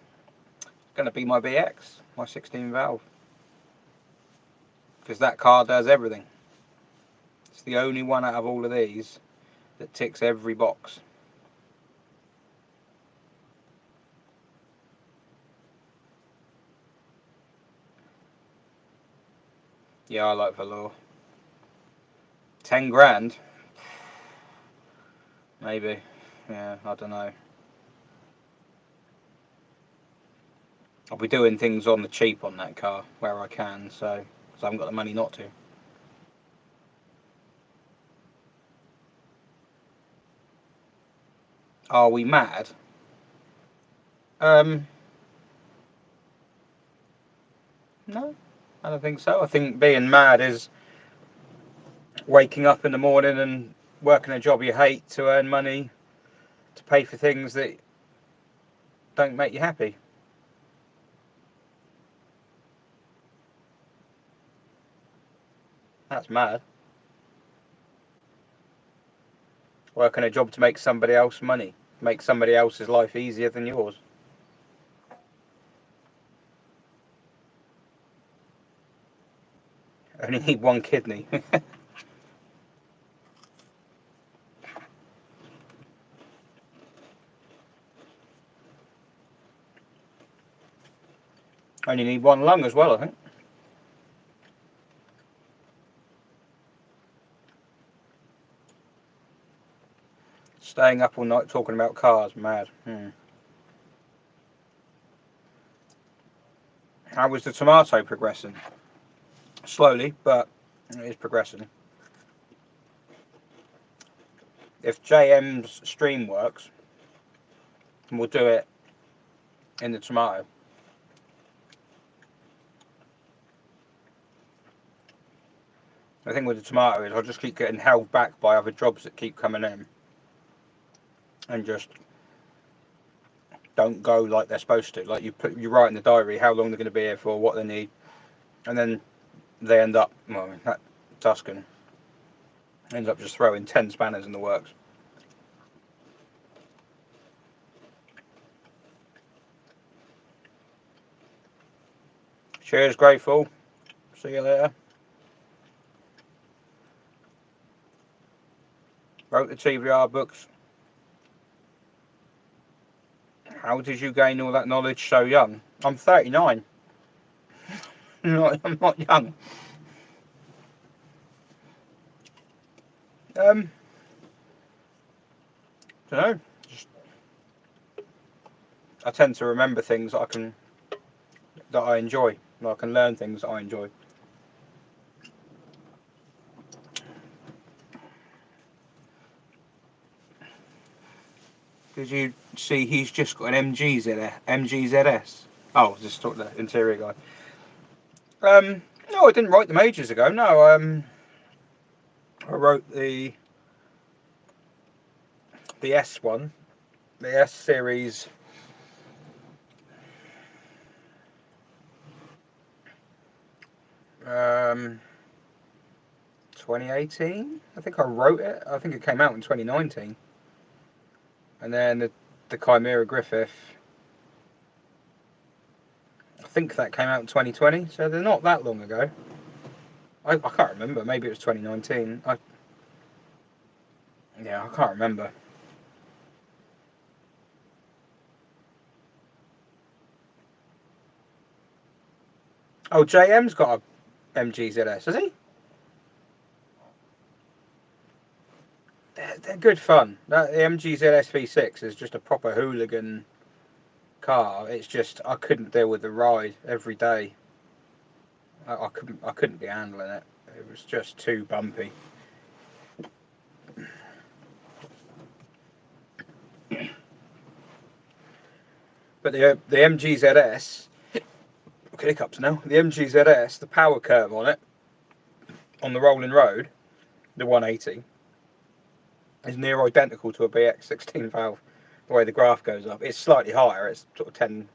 It's going to be my BX, my 16 valve. Because that car does everything. It's the only one out of all of these that ticks every box. Yeah, I like velour. 10 grand? Maybe. Yeah, I don't know. I'll be doing things on the cheap on that car where I can, so because I haven't got the money not to. Are we mad? No, I don't think so. I think being mad is waking up in the morning and working a job you hate to earn money to pay for things that don't make you happy. That's mad. Working a job to make somebody else money, make somebody else's life easier than yours. Only need one kidney. Only need one lung as well, I think. Staying up all night talking about cars, mad. How was the tomato progressing? Slowly, but it is progressing. If JayEmm's stream works, we'll do it in the tomato. The thing with the tomato is I'll just keep getting held back by other jobs that keep coming in and just don't go like they're supposed to. Like you write in the diary how long they're going to be here for, what they need, and then they end up, well, that Tuscan ends up just throwing 10 spanners in the works. Cheers, grateful. See you later. Wrote the TVR books. How did you gain all that knowledge so young? I'm 39. I'm not young. Don't know. I tend to remember things that I can that I enjoy. And I can learn things that I enjoy. Did you see he's just got an MGZS? Oh, just talk the interior guy. No, I didn't write them ages ago. No, I wrote the S one, the S series. 2018. I think I wrote it. I think it came out in 2019. And then the Chimera Griffith. I think that came out in 2020. So they're not that long ago. I can't remember. Maybe it was 2019. Yeah, I can't remember. Oh, JayEmm's got a MGZS, has he? They're good fun. The MGZS V6 is just a proper hooligan car. It's just I couldn't deal with the ride every day. I couldn't be handling it. It was just too bumpy. But the MGZS, hiccups now. The MGZS, the power curve on it, on the rolling road, the 180, is near identical to a BX 16 valve. The way the graph goes up, it's slightly higher. It's sort of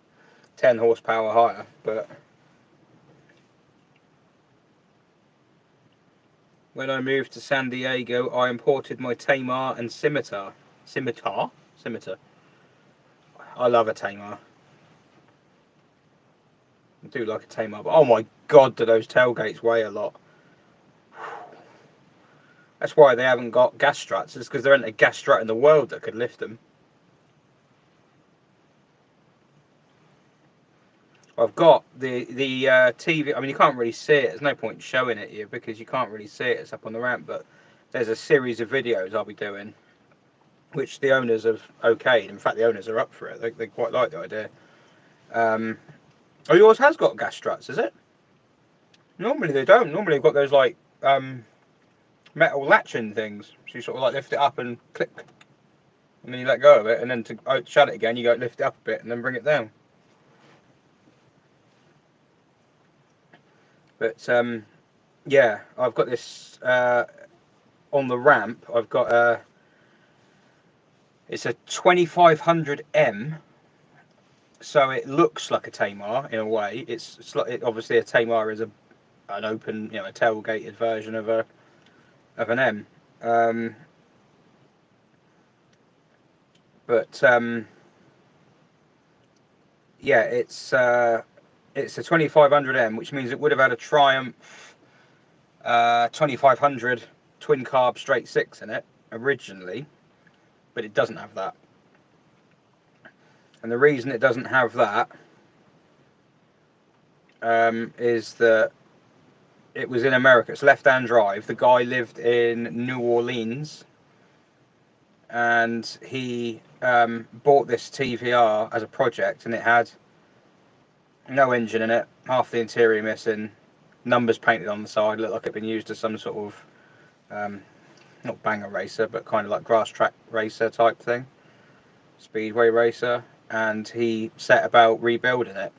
10 horsepower higher, but when I moved to San Diego, I imported my Tamar and Scimitar. Scimitar. I love a Tamar. I do like a Tamar, but oh my god, do those tailgates weigh a lot. That's why they haven't got gas struts. It's because there isn't a gas strut in the world that could lift them. I've got the TV. I mean, you can't really see it. There's no point showing it you because you can't really see it. It's up on the ramp, but there's a series of videos I'll be doing, which the owners have okayed. In fact, the owners are up for it. They quite like the idea. Oh, yours has got gas struts, is it? Normally they don't. Normally they've got those like metal latching things. So you sort of like lift it up and click, and then you let go of it, and then to shut it again, you go lift it up a bit and then bring it down. But yeah, I've got this on the ramp. I've got it's a 2500M, so it looks like a Tamar in a way. It's like, obviously a Tamar is an open, a tailgated version of an M. But yeah, it's a 2500M, which means it would have had a Triumph 2500 twin carb straight six in it originally, but it doesn't have that. And the reason it doesn't have that is that it was in America. It's left-hand drive. The guy lived in New Orleans, and he bought this TVR as a project, and it had no engine in it, half the interior missing, numbers painted on the side, looked like it'd been used as some sort of not banger racer, but kind of like grass track racer type thing, speedway racer. And he set about rebuilding it,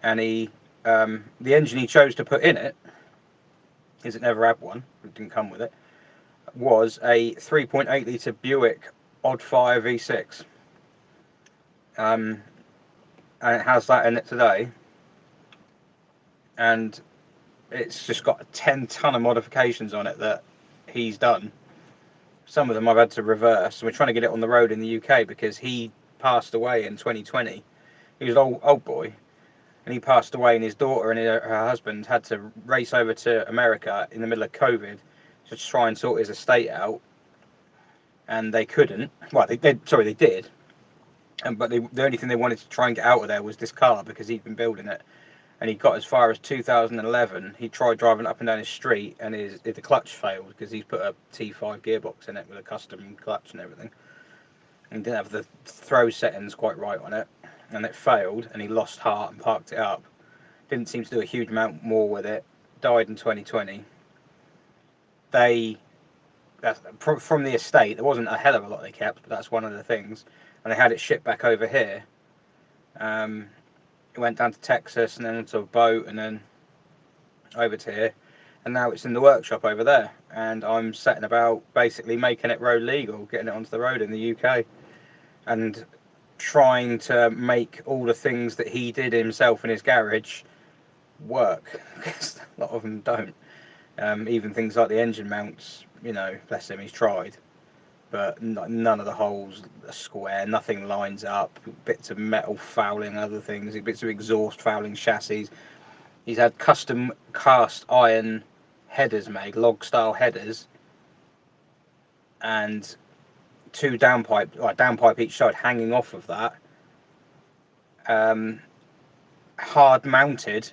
and he the engine he chose to put in it, because it never had one, it didn't come with it, was a 3.8 litre Buick Odd Fire V6, and it has that in it today, and it's just got a 10 ton of modifications on it that he's done. Some of them I've had to reverse. We're trying to get it on the road in the UK because he passed away in 2020. He was an old boy, and he passed away, and his daughter and her husband had to race over to America in the middle of COVID to try and sort his estate out, and they couldn't. Well, they did, but the only thing they wanted to try and get out of there was this car because he'd been building it, and he got as far as 2011. He tried driving up and down his street, and the clutch failed because he's put a T5 gearbox in it with a custom clutch and everything, and didn't have the throw settings quite right on it, and it failed, and he lost heart and parked it up. didn't seem to do a huge amount more with it. Died in 2020. From the estate, there wasn't a hell of a lot they kept, but that's one of the things. And they had it shipped back over here. It went down to Texas and then onto a boat and then over to here. And now it's in the workshop over there. And I'm setting about basically making it road legal, getting it onto the road in the UK. And trying to make all the things that he did himself in his garage work. Because a lot of them don't. Even things like the engine mounts, you know, bless him, he's tried. But none of the holes are square, nothing lines up, bits of metal fouling other things, bits of exhaust fouling chassis. He's had custom cast iron headers made, log style headers, and two downpipe each side hanging off of that. Hard mounted,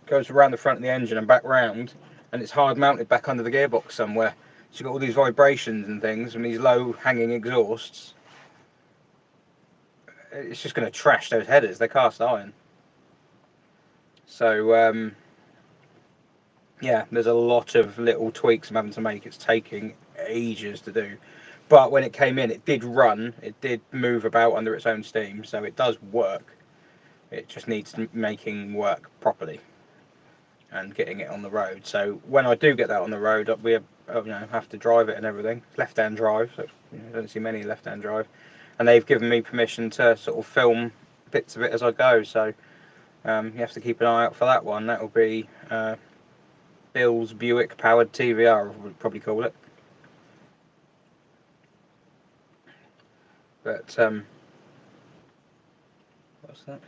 goes around the front of the engine and back round, and it's hard mounted back under the gearbox somewhere. So you've got all these vibrations and things and these low hanging exhausts. It's just going to trash those headers. They're cast iron. So yeah, there's a lot of little tweaks I'm having to make. It's taking ages to do. But when it came in, it did run. It did move about under its own steam. So it does work. It just needs making work properly and getting it on the road. So when I do get that on the road, we have to drive it and everything. It's left-hand drive, so I don't see many left-hand drive. And they've given me permission to sort of film bits of it as I go. So you have to keep an eye out for that one. That will be Bill's Buick powered TVR, I would probably call it. But what's that?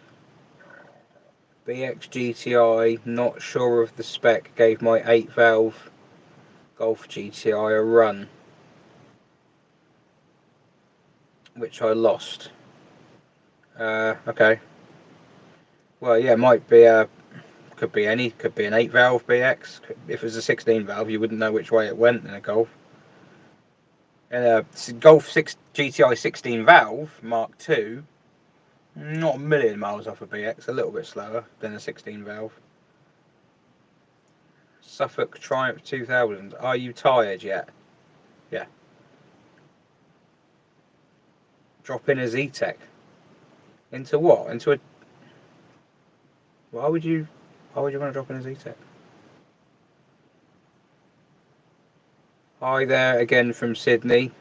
BX GTI, not sure of the spec, gave my 8-valve Golf GTI a run, which I lost. Okay. Well, yeah, might be could be an 8-valve BX. If it was a 16-valve, you wouldn't know which way it went in a Golf. And a Golf 6 GTI 16-valve Mark II, not a million miles off a BX, a little bit slower than a 16-valve. Suffolk Triumph 2000. Are you tired yet? Yeah. Drop in a Z-Tech. Into what? Into a... Why would you want to drop in a Z-Tech? Hi there again from Sydney.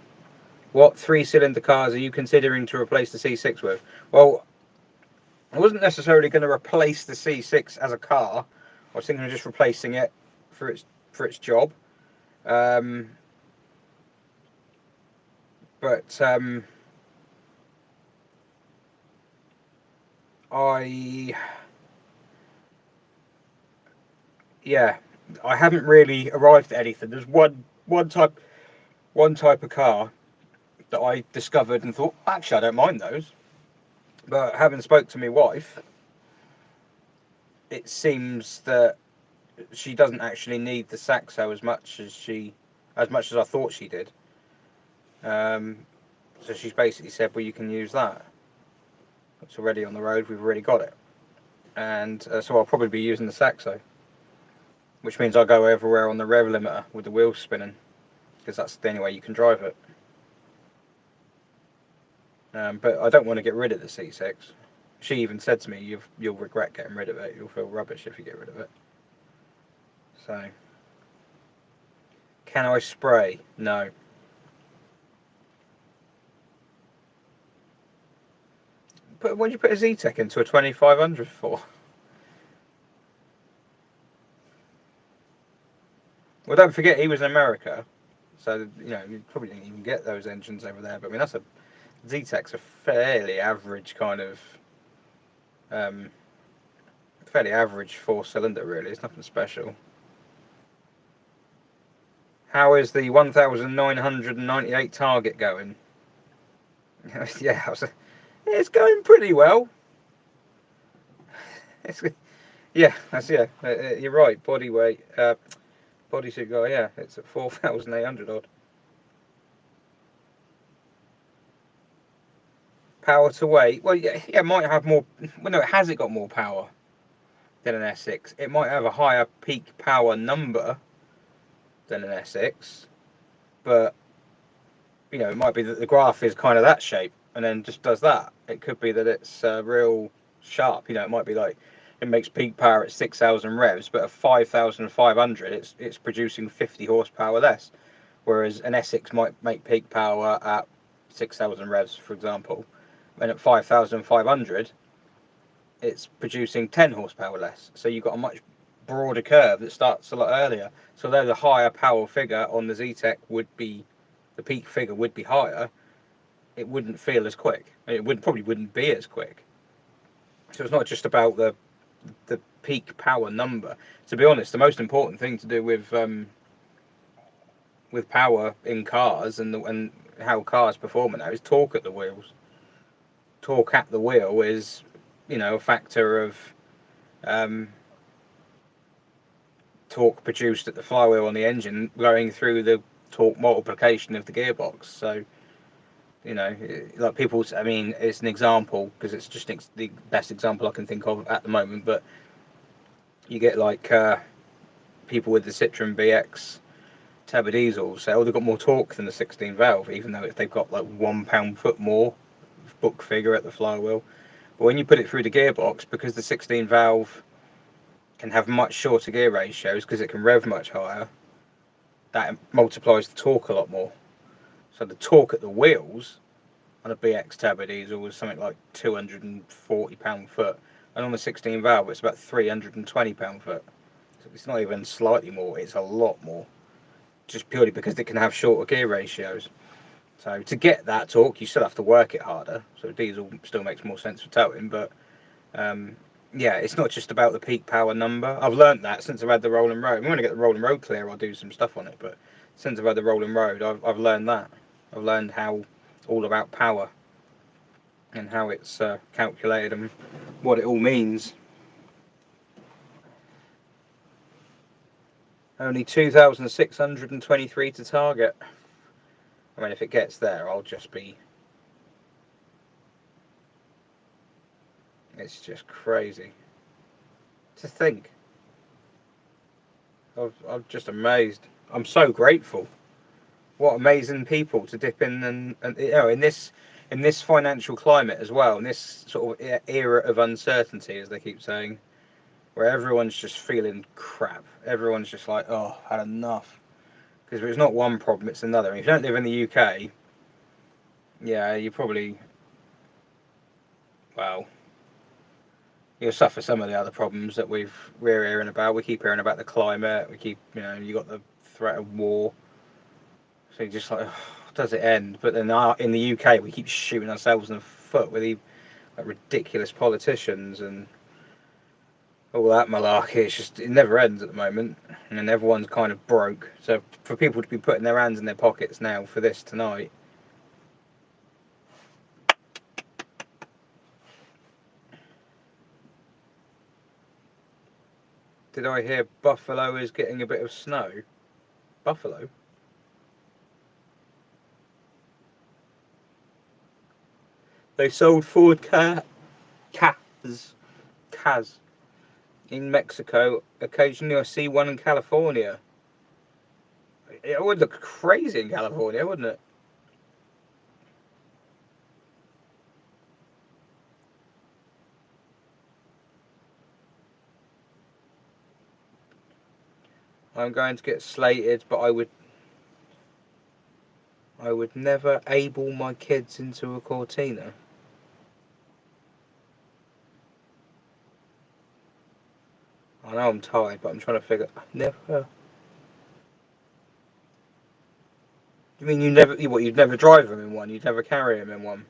What 3-cylinder cars are you considering to replace the C6 with? Well, I wasn't necessarily going to replace the C6 as a car. I was thinking of just replacing it for its job. But I haven't really arrived at anything. There's one type of car that I discovered and thought, actually, I don't mind those. But having spoke to my wife, it seems that she doesn't actually need the Saxo as much as I thought she did. So she's basically said, well, you can use that. It's already on the road. We've already got it. And so I'll probably be using the Saxo, which means I'll go everywhere on the rev limiter with the wheels spinning, because that's the only way you can drive it. But I don't want to get rid of the C6. She even said to me, you'll regret getting rid of it. You'll feel rubbish if you get rid of it. So, can I spray? No. But what did you put a Z-Tech into a 2500 for? Well, don't forget he was in America, so you probably didn't even get those engines over there. But I mean, Z-Tech's a fairly average kind of, fairly average 4-cylinder really. It's nothing special. How is the 1998 Target going? Yeah, it's going pretty well. You're right. Body weight, bodysuit guy. Yeah, it's at 4,800 odd. Power to weight. Well, yeah, it might have more. Well, no, it hasn't got more power. than an S6. It might have a higher peak power number than an S6, but you know, it might be that the graph is kind of that shape and then just does that. It could be that it's real sharp. You know, it might be like it makes peak power at 6,000 revs, but at 5,500, it's producing 50 horsepower less. Whereas an S6 might make peak power at 6,000 revs, for example, and at 5,500, it's producing 10 horsepower less. So you've got a much broader curve that starts a lot earlier. So though the higher power figure on the Z-Tech would be, the peak figure would be higher, it wouldn't feel as quick. It probably wouldn't be as quick. So it's not just about the peak power number. To be honest, the most important thing to do with power in cars and how cars perform now is torque at the wheels. Torque at the wheel is, you know, a factor of torque produced at the flywheel on the engine going through the torque multiplication of the gearbox. So, you know, like people, I mean, it's an example because it's just the best example I can think of at the moment, but you get like people with the Citroen BX turbo diesels say, oh, they've got more torque than the 16 valve, even though they've got like 1 pound-foot more book figure at the flywheel. But when you put it through the gearbox, because the 16 valve can have much shorter gear ratios because it can rev much higher, that multiplies the torque a lot more. So the torque at the wheels on a BX turbo diesel was something like 240 pound-foot, and on the 16 valve it's about 320 pound-foot. So it's not even slightly more, it's a lot more, just purely because it can have shorter gear ratios. So to get that torque, you still have to work it harder. So diesel still makes more sense for towing, but yeah, it's not just about the peak power number. I've learnt that since I've had the rolling road. I'm going to get the rolling road clear, I'll do some stuff on it, but since I've had the rolling road, I've learned that. I've learned how all about power and how it's calculated and what it all means. Only 2,623 to target. I mean, if it gets there, I'll just be... It's just crazy to think. I'm just amazed. I'm so grateful. What amazing people to dip in and you know, in this financial climate as well, in this sort of era of uncertainty, as they keep saying, where everyone's just feeling crap. Everyone's just like, oh, had enough. Because if it's not one problem, it's another. And if you don't live in the UK, yeah, you probably, well, you'll suffer some of the other problems that we're hearing about. We keep hearing about the climate. We keep, you know, you got the threat of war. So you're just like, oh, does it end? But then in the UK, we keep shooting ourselves in the foot with these like, ridiculous politicians and all that malarkey. It's just, it never ends at the moment. And everyone's kind of broke. So for people to be putting their hands in their pockets now for this tonight, did I hear Buffalo is getting a bit of snow? Buffalo? They sold Ford Kaz in Mexico. Occasionally I see one in California. It would look crazy in California, wouldn't it? I'm going to get slated, but I would never able my kids into a Cortina. I know I'm tired, but I'm trying to figure. Never. You mean you never? What? You'd never drive them in one? You'd never carry them in one?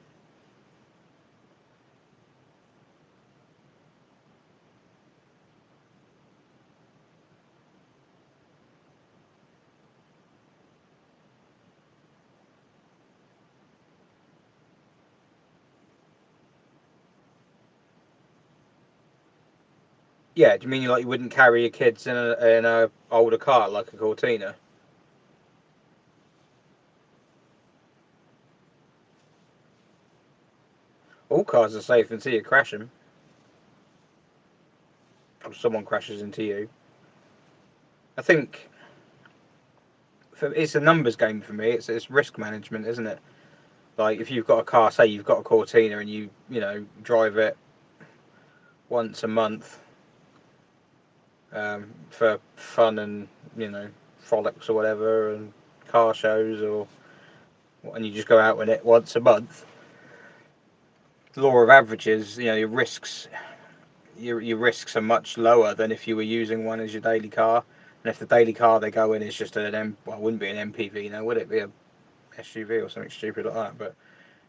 Yeah. Do you mean you wouldn't carry your kids in a older car like a Cortina? All cars are safe until you crash them. or someone crashes into you. I think it's a numbers game for me. It's risk management, isn't it? Like if you've got a car, say you've got a Cortina, and you drive it once a month for fun and frolics or whatever, and car shows, and you just go out with it once a month. Law of averages, your risks are much lower than if you were using one as your daily car. And if the daily car they go in is just it wouldn't be an MPV now, would it? Be a SUV or something stupid like that. But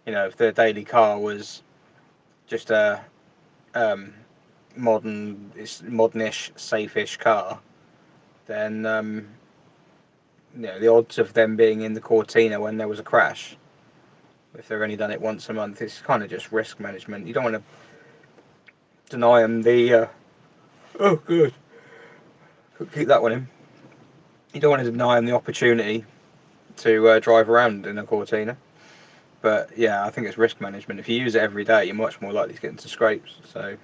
if the daily car was just a modernish, safe-ish car, then the odds of them being in the Cortina when there was a crash, if they've only done it once a month, it's kind of just risk management. You don't want to deny them the oh good, keep that one in. You don't want to deny them the opportunity to drive around in a Cortina. But yeah, I think it's risk management. If you use it every day, you're much more likely to get into scrapes. So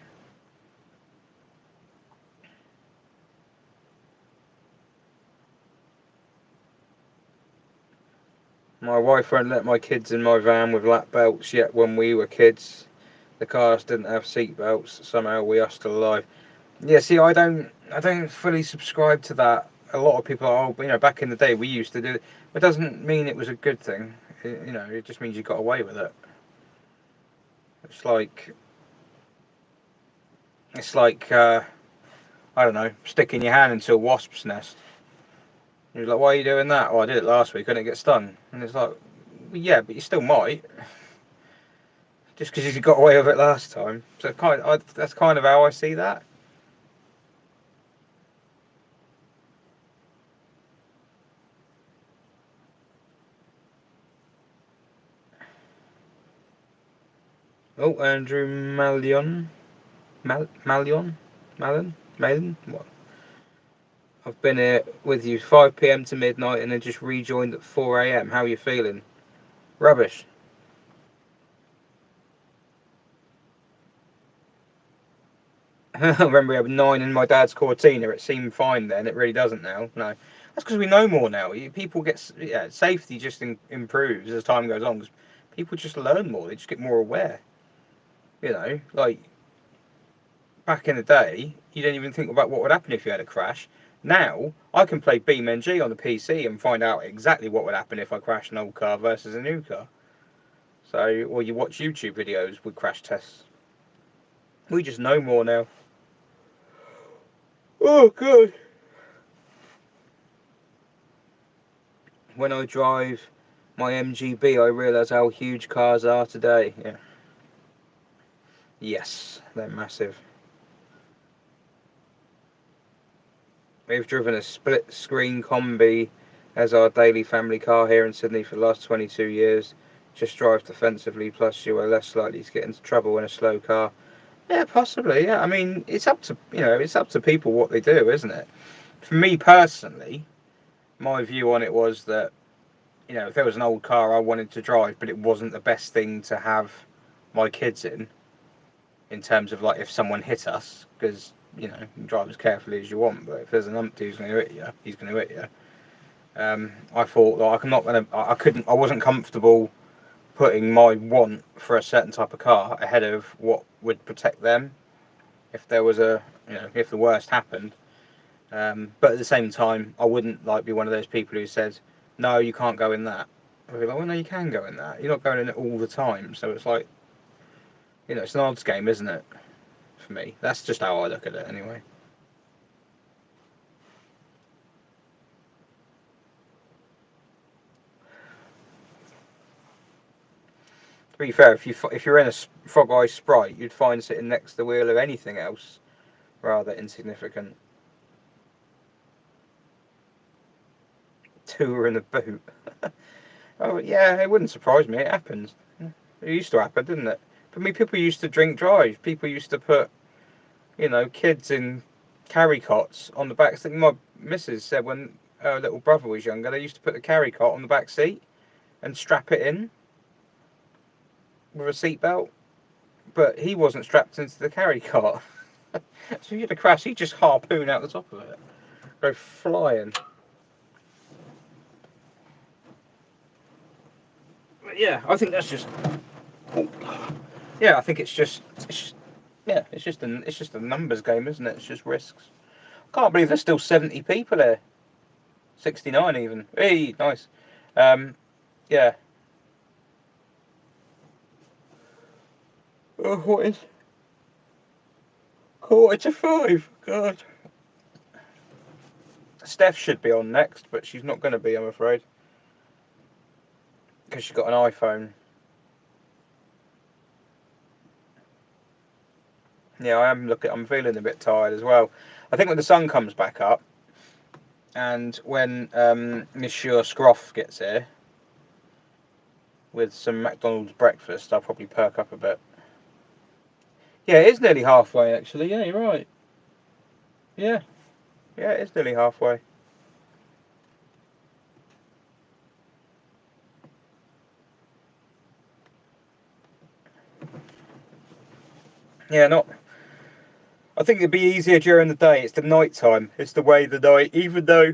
my wife won't let my kids in my van with lap belts yet. When we were kids, the cars didn't have seat belts. Somehow we are still alive. Yeah, see, I don't fully subscribe to that. A lot of people are, back in the day we used to do it. It doesn't mean it was a good thing. It just means you got away with it. It's like I don't know, sticking your hand into a wasp's nest. You're like, why are you doing that? Oh, I did it last week. I didn't get stung. And it's like, well, yeah, but you still might. Just because you got away with it last time. So that's kind of how I see that. Oh, Andrew Mallon. What? I've been here with you 5 PM to midnight and then just rejoined at 4 AM. How are you feeling? Rubbish. I remember we had 9 in my dad's Cortina. It seemed fine then. It really doesn't now. No, that's because we know more now. People get safety just improves as time goes on. Because people just learn more. They just get more aware. Like back in the day, you didn't even think about what would happen if you had a crash. Now I can play BeamNG on the PC and find out exactly what would happen if I crashed an old car versus a new car. So, or you watch YouTube videos with crash tests. We just know more now. Oh, good. When I drive my MGB, I realise how huge cars are today. Yeah. Yes, they're massive. We've driven a split-screen Combi as our daily family car here in Sydney for the last 22 years. Just drive defensively, plus you are less likely to get into trouble in a slow car. Yeah, possibly. Yeah, I mean, it's up to people what they do, isn't it? For me personally, my view on it was that if there was an old car I wanted to drive, but it wasn't the best thing to have my kids in terms of like if someone hit us, because you can drive as carefully as you want, but if there's an umpty who's going to hit you, he's going to hit you. I thought like I wasn't comfortable putting my want for a certain type of car ahead of what would protect them if there was if the worst happened. But at the same time, I wouldn't be one of those people who says, no, you can't go in that. I'd be like, well, no, you can go in that. You're not going in it all the time. So it's like, it's an odds game, isn't it? For me, that's just how I look at it anyway. To be fair, if you're in a Frog Eye Sprite, you'd find sitting next to the wheel of anything else rather insignificant. 2 are in the boot. Oh yeah, it wouldn't surprise me. It happens. It used to happen, didn't it? For me, people used to drink drive. People used to put, kids in carry cots on the back. I think my missus said when her little brother was younger, they used to put the carry cot on the back seat and strap it in with a seatbelt. But he wasn't strapped into the carry cot. So you had a crash, he just harpoon out the top of it. Go flying. But yeah, I think that's just. Yeah, I think it's just yeah, it's just a numbers game, isn't it? It's just risks. Can't believe there's still 70 people here. 69 even. Hey, nice. Yeah. Oh, what is 4:45? God. Steph should be on next, but she's not going to be, I'm afraid, because she's got an iPhone. Yeah, I'm feeling a bit tired as well. I think when the sun comes back up, and when Monsieur Scrof gets here with some McDonald's breakfast, I'll probably perk up a bit. Yeah, it is nearly halfway, actually. Yeah, you're right. Yeah, it is nearly halfway. Yeah, I think it'd be easier during the day. It's the night time. It's the way the night. Even though,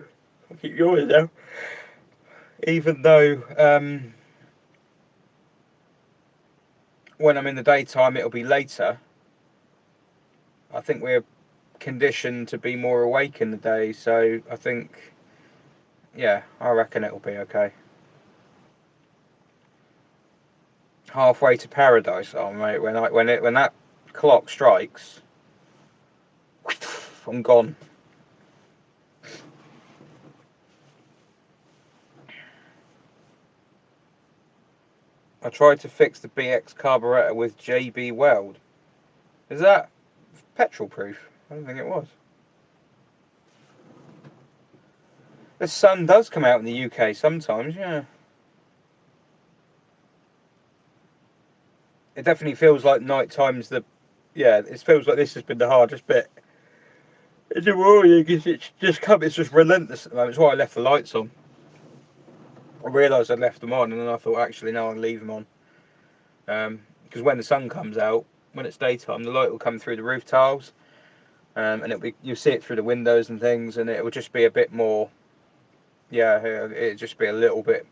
I'll keep yours now. Even though when I'm in the daytime, it'll be later. I think we're conditioned to be more awake in the day, so I think, yeah, I reckon it'll be okay. Halfway to paradise, oh mate. When that clock strikes, I'm gone. I tried to fix the BX carburetor with JB Weld. Is that petrol proof? I don't think it was. The sun does come out in the UK sometimes, yeah. It definitely feels like night time's it feels like this has been the hardest bit. It's a worry because it's just relentless at the moment. It's why I left the lights on. I realised I'd left them on, and then I thought, actually, no, I'll leave them on. Because when the sun comes out, when it's daytime, the light will come through the roof tiles, and you'll see it through the windows and things, and it will just be a bit more. Yeah, it'll just be a little bit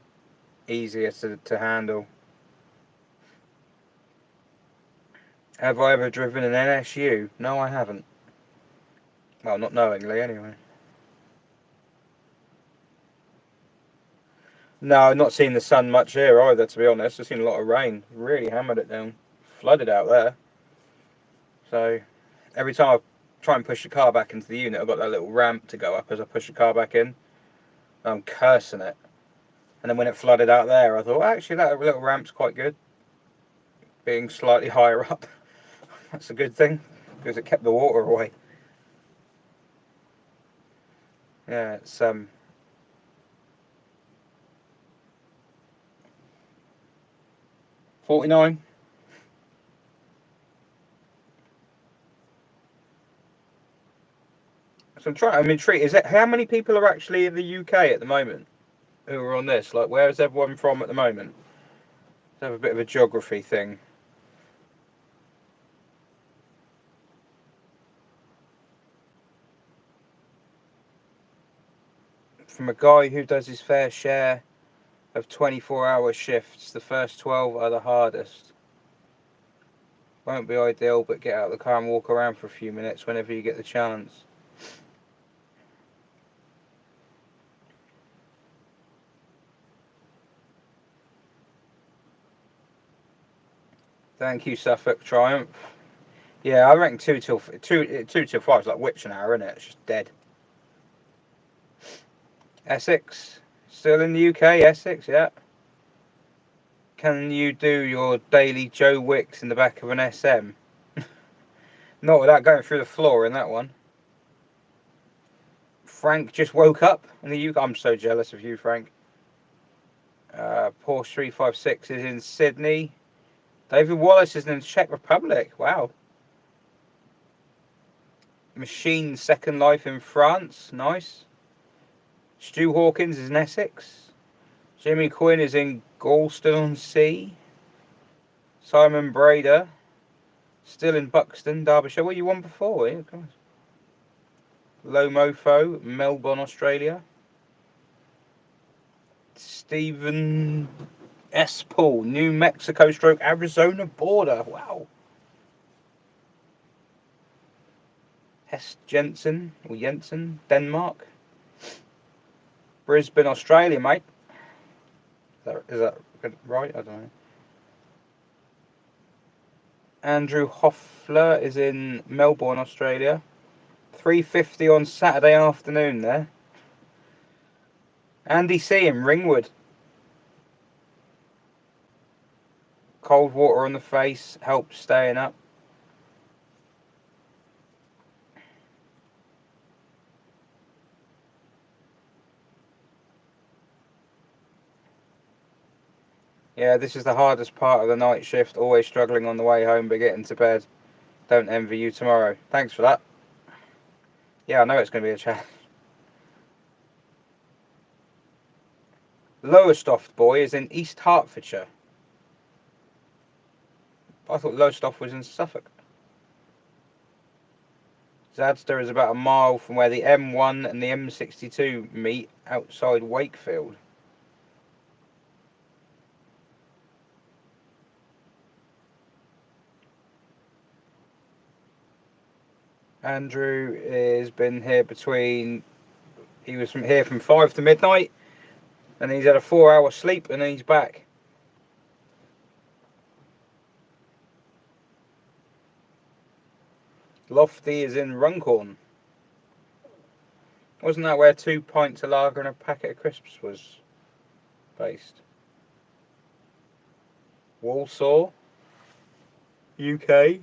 easier to handle. Have I ever driven an NSU? No, I haven't. Well, not knowingly, anyway. No, I've not seen the sun much here either, to be honest. I've seen a lot of rain. Really hammered it down. Flooded out there. So, every time I try and push the car back into the unit, I've got that little ramp to go up as I push the car back in. I'm cursing it. And then when it flooded out there, I thought, actually, that little ramp's quite good. Being slightly higher up. That's a good thing, because it kept the water away. Yeah, it's 49. So I'm intrigued. How many people are actually in the UK at the moment who are on this? Like, where is everyone from at the moment? Let's have a bit of a geography thing. From a guy who does his fair share of 24-hour shifts, the first 12 are the hardest. Won't be ideal, but get out of the car and walk around for a few minutes whenever you get the chance. Thank you, Suffolk Triumph. Yeah, I reckon 2 till 5 is like witch an hour, isn't it? It's just dead. Essex, still in the UK, Essex, yeah. Can you do your daily Joe Wicks in the back of an SM? Not without going through the floor in that one. Frank just woke up in the UK. I'm so jealous of you, Frank. Porsche 356 is in Sydney. David Wallace is in the Czech Republic. Wow. Machine Second Life in France. Nice. Stu Hawkins is in Essex. Jimmy Quinn is in Galston-on-Sea. Simon Brader. Still in Buxton, Derbyshire. Well, you won before, eh? Low Mofo, Melbourne, Australia. Stephen S. Paul, New Mexico / Arizona border. Wow. Hess Jensen, or Jensen, Denmark. Brisbane, Australia, mate. Is that right? I don't know. Andrew Hoffler is in Melbourne, Australia. 3:50 on Saturday afternoon there. Andy C in Ringwood. Cold water on the face helps staying up. Yeah, this is the hardest part of the night shift. Always struggling on the way home, but getting to bed. Don't envy you tomorrow. Thanks for that. Yeah, I know it's going to be a challenge. Lowestoft boy is in East Hertfordshire. I thought Lowestoft was in Suffolk. Zadster is about a mile from where the M1 and the M62 meet outside Wakefield. Andrew has been here he was here from 5 to midnight, and he's had a 4-hour sleep, and then he's back. Lofty is in Runcorn. Wasn't that where 2 pints of lager and a packet of crisps was based? Walsall, UK.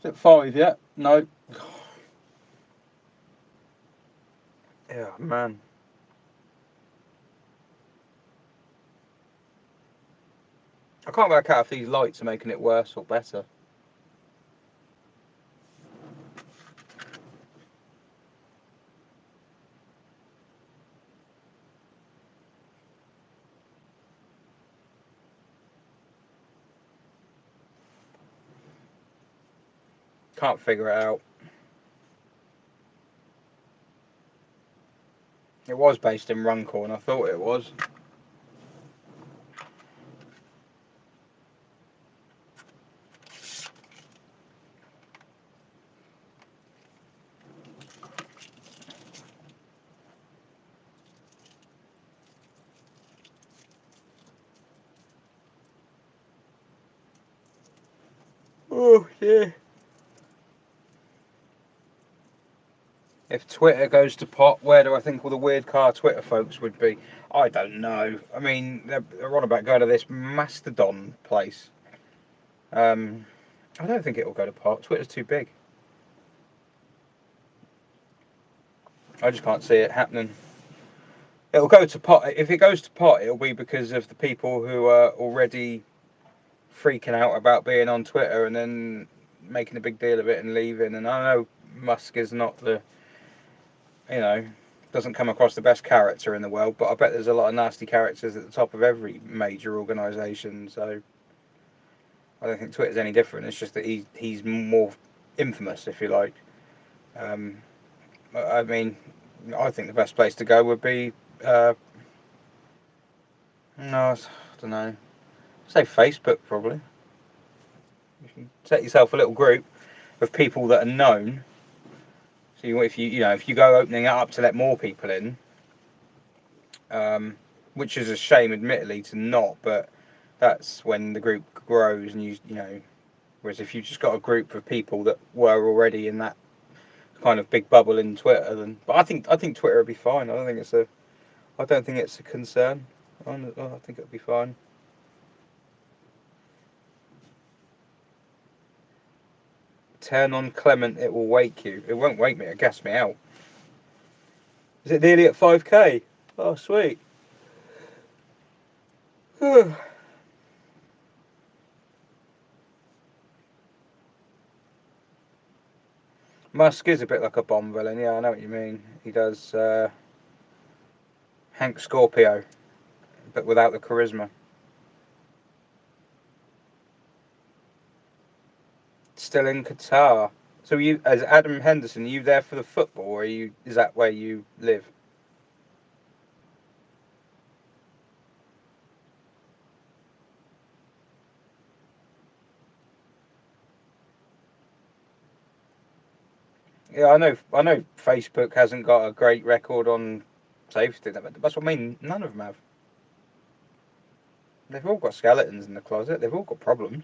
Is it 5 yet? No. Yeah, man. I can't work out if these lights are making it worse or better. Can't figure it out. It was based in Runcorn, I thought it was. Oh, yeah. If Twitter goes to pot, where do I think all the weird car Twitter folks would be? I don't know. I mean, they're on about going to this Mastodon place. I don't think it'll go to pot. Twitter's too big. I just can't see it happening. It'll go to pot. If it goes to pot, it'll be because of the people who are already freaking out about being on Twitter and then making a big deal of it and leaving. And I know Musk is not doesn't come across the best character in the world, but I bet there's a lot of nasty characters at the top of every major organisation. So I don't think Twitter's any different. It's just that he's more infamous, if you like. I mean, I think the best place to go would be no, I don't know. Say Facebook, probably. You can set yourself a little group of people that are known. So if you go opening it up to let more people in, which is a shame, admittedly, to not, but that's when the group grows, and you know. Whereas if you just got a group of people that were already in that kind of big bubble in Twitter, then. But I think Twitter would be fine. I don't think it's a concern. I think it'll be fine. Turn on Clement, it will wake you. It won't wake me, it'll gas me out. Is it nearly at 5k? Oh, sweet. Musk is a bit like a Bond villain, yeah, I know what you mean. He does Hank Scorpio, but without the charisma. Still in Qatar. So you, as Adam Henderson, are you there for the football, or is that where you live? Yeah, I know Facebook hasn't got a great record on safety. That's what I mean. None of them have. They've all got skeletons in the closet. They've all got problems.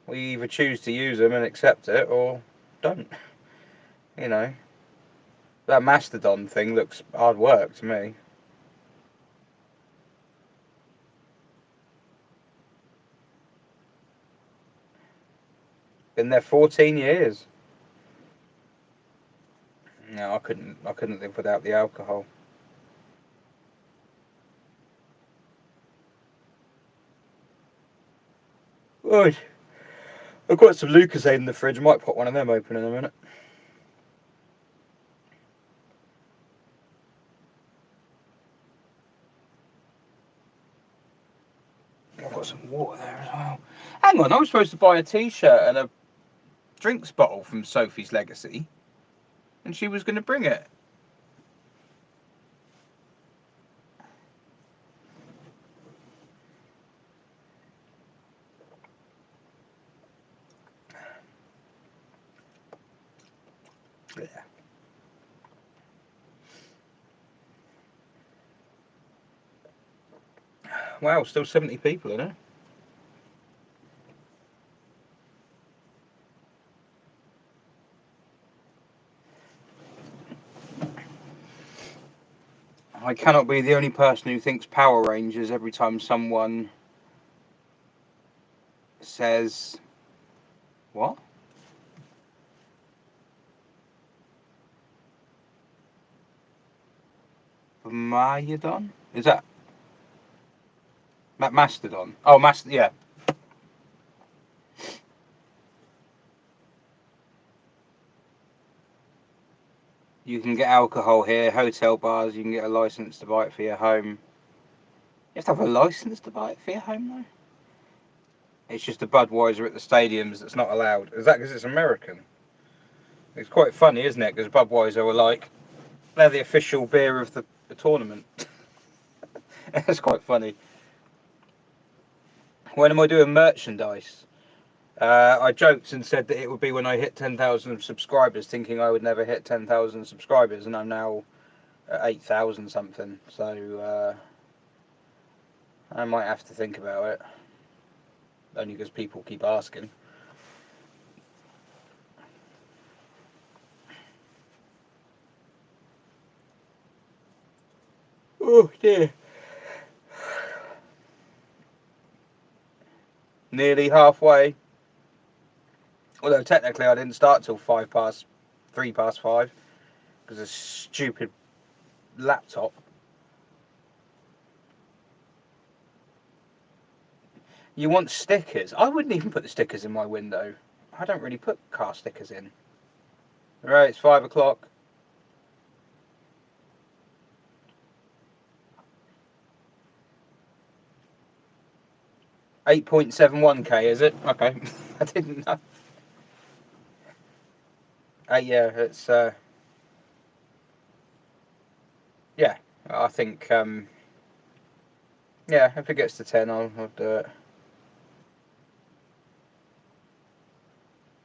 We either choose to use them and accept it, or don't. You know, that Mastodon thing looks hard work to me. Been there 14 years. No, I couldn't live without the alcohol. Right. I've got some Lucozade in the fridge. I might pop one of them open in a minute. I've got some water there as well. Hang on, I was supposed to buy a t-shirt and a drinks bottle from Sophie's Legacy, and she was going to bring it. Yeah. Wow, still 70 people in it. I cannot be the only person who thinks Power Rangers every time someone says, what? Mastodon? Is that Mastodon? Oh, yeah. You can get alcohol here, hotel bars, you can get a license to buy it for your home. You have to have a license to buy it for your home, though? It's just a Budweiser at the stadiums that's not allowed. Is that because it's American? It's quite funny, isn't it? Because Budweiser were like, they're the official beer of the tournament. It's quite funny. When am I doing merchandise? I joked and said that it would be when I hit 10,000 subscribers, thinking I would never hit 10,000 subscribers, and I'm now at 8,000 something. So I might have to think about it. Only because people keep asking. Oh dear. Nearly halfway. Although technically I didn't start till 3 past 5, because of a stupid laptop. You want stickers? I wouldn't even put the stickers in my window. I don't really put car stickers in. Right, it's 5 o'clock. $8.71k, is it? Okay. I didn't know. Yeah, it's yeah, I think yeah, if it gets to 10 I'll do it.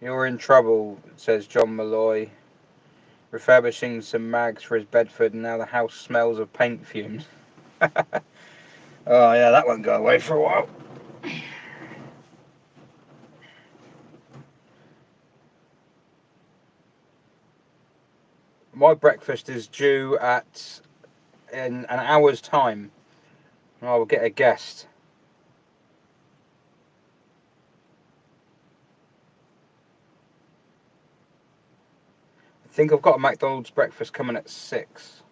You're in trouble, says John Malloy. Refurbishing some mags for his Bedford, and now the house smells of paint fumes. Oh yeah, that won't go away for a while. My breakfast is due in an hour's time. I will get a guest. I think I've got a McDonald's breakfast coming at 6.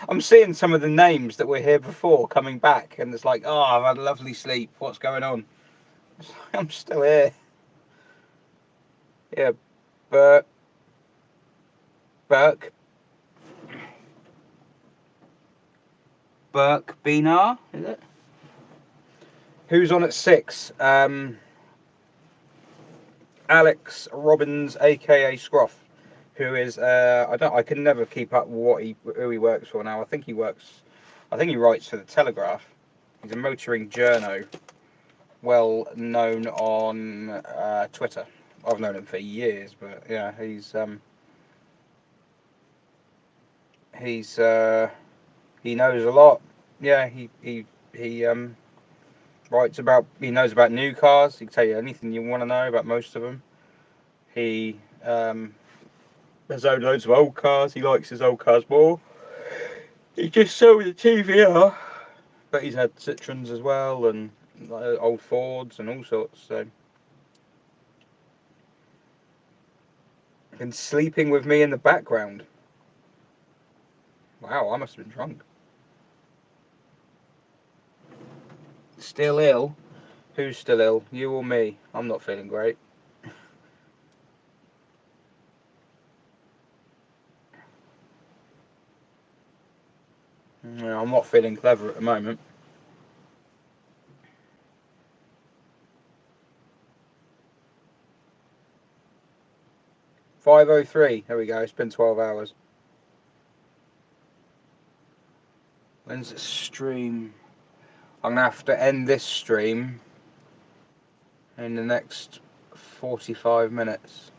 I'm seeing some of the names that were here before coming back, and it's like, oh, I've had a lovely sleep. What's going on? I'm still here. Yeah, but Burke Benar, is it? Who's on at 6? Alex Robbins, aka Scrof, who is I can never keep up who he works for now. I think he writes for the Telegraph. He's a motoring journo, well known on Twitter. I've known him for years, but yeah, he knows a lot. Yeah, he writes about, he knows about new cars. He can tell you anything you want to know about most of them. He has owned loads of old cars. He likes his old cars more. He just sold a TVR, but he's had Citroens as well, and old Fords and all sorts. So, and sleeping with me in the background. Wow, I must have been drunk. Still ill? Who's still ill? You or me? I'm not feeling great. No, I'm not feeling clever at the moment. $5:03. There we go. It's been 12 hours. When's the stream? I'm gonna have to end this stream in the next 45 minutes.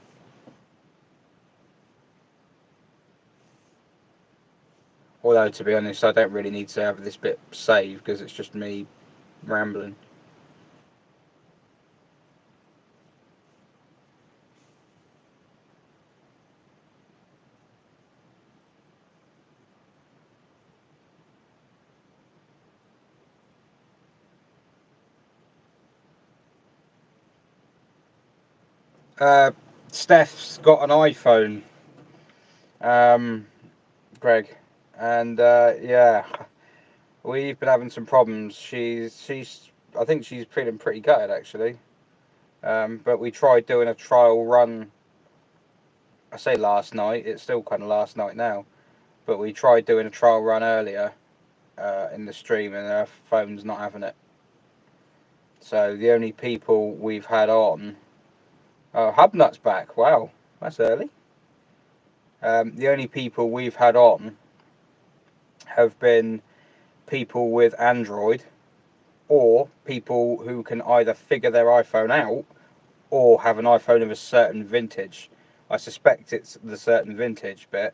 Although, to be honest, I don't really need to have this bit saved because it's just me rambling. Steph's got an iPhone, Greg, and yeah, we've been having some problems. I think she's feeling pretty gutted actually. But we tried doing a trial run. I say last night, it's still kind of last night now, but we tried doing a trial run earlier in the stream, and her phone's not having it. So the only people we've had on, HubNut's back. Wow, that's early. The only people we've had on have been people with Android, or people who can either figure their iPhone out or have an iPhone of a certain vintage. I suspect it's the certain vintage bit.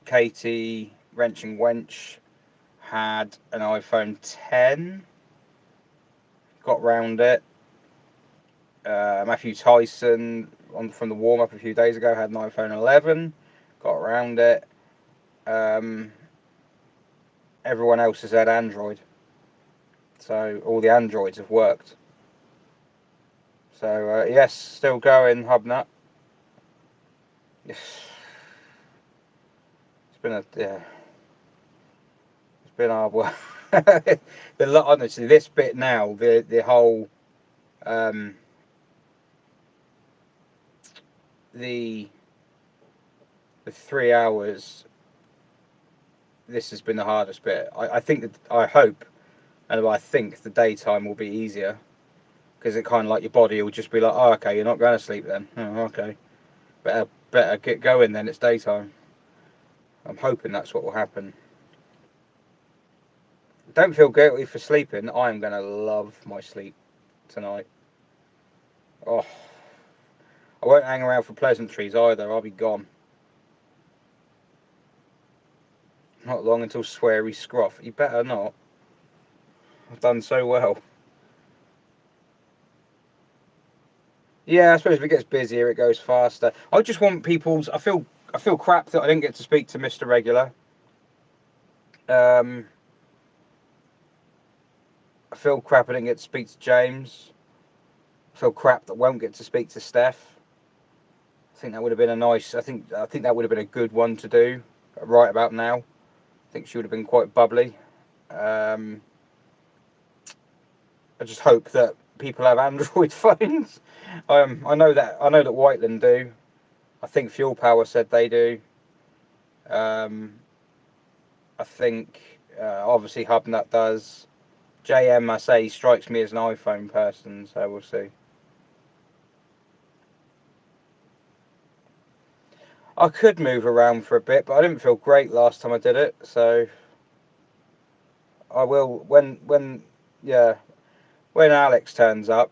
Katie, Wrench and Wench had an iPhone 10, got round it. Matthew Tyson, from the warm-up a few days ago, had an iPhone 11, got around it. Everyone else has had Android, so all the Androids have worked. So yes, still going, HubNut. Yes. It's been hard work. Honestly, this bit now, the whole the 3 hours, this has been the hardest bit. I think that, I hope, and I think the daytime will be easier, because it kind of like your body will just be like, oh, okay, you're not going to sleep then. Oh, okay, better get going then. It's daytime. I'm hoping that's what will happen. Don't feel guilty for sleeping. I am going to love my sleep tonight. Oh, I won't hang around for pleasantries either. I'll be gone. Not long until sweary Scrof. You better not. I've done so well. Yeah, I suppose if it gets busier, it goes faster. I just want people's. I feel crap that I didn't get to speak to Mr. Regular. I feel crap I didn't get to speak to James. I feel crap that I won't get to speak to Steph. I think that would have been a nice. I think that would have been a good one to do right about now. I think she would have been quite bubbly. I just hope that people have Android phones. I know that Whiteland do. I think Fuel Power said they do. I think obviously HubNut does. JayEmm, I say, strikes me as an iPhone person, so we'll see. I could move around for a bit, but I didn't feel great last time I did it, so I will when Alex turns up.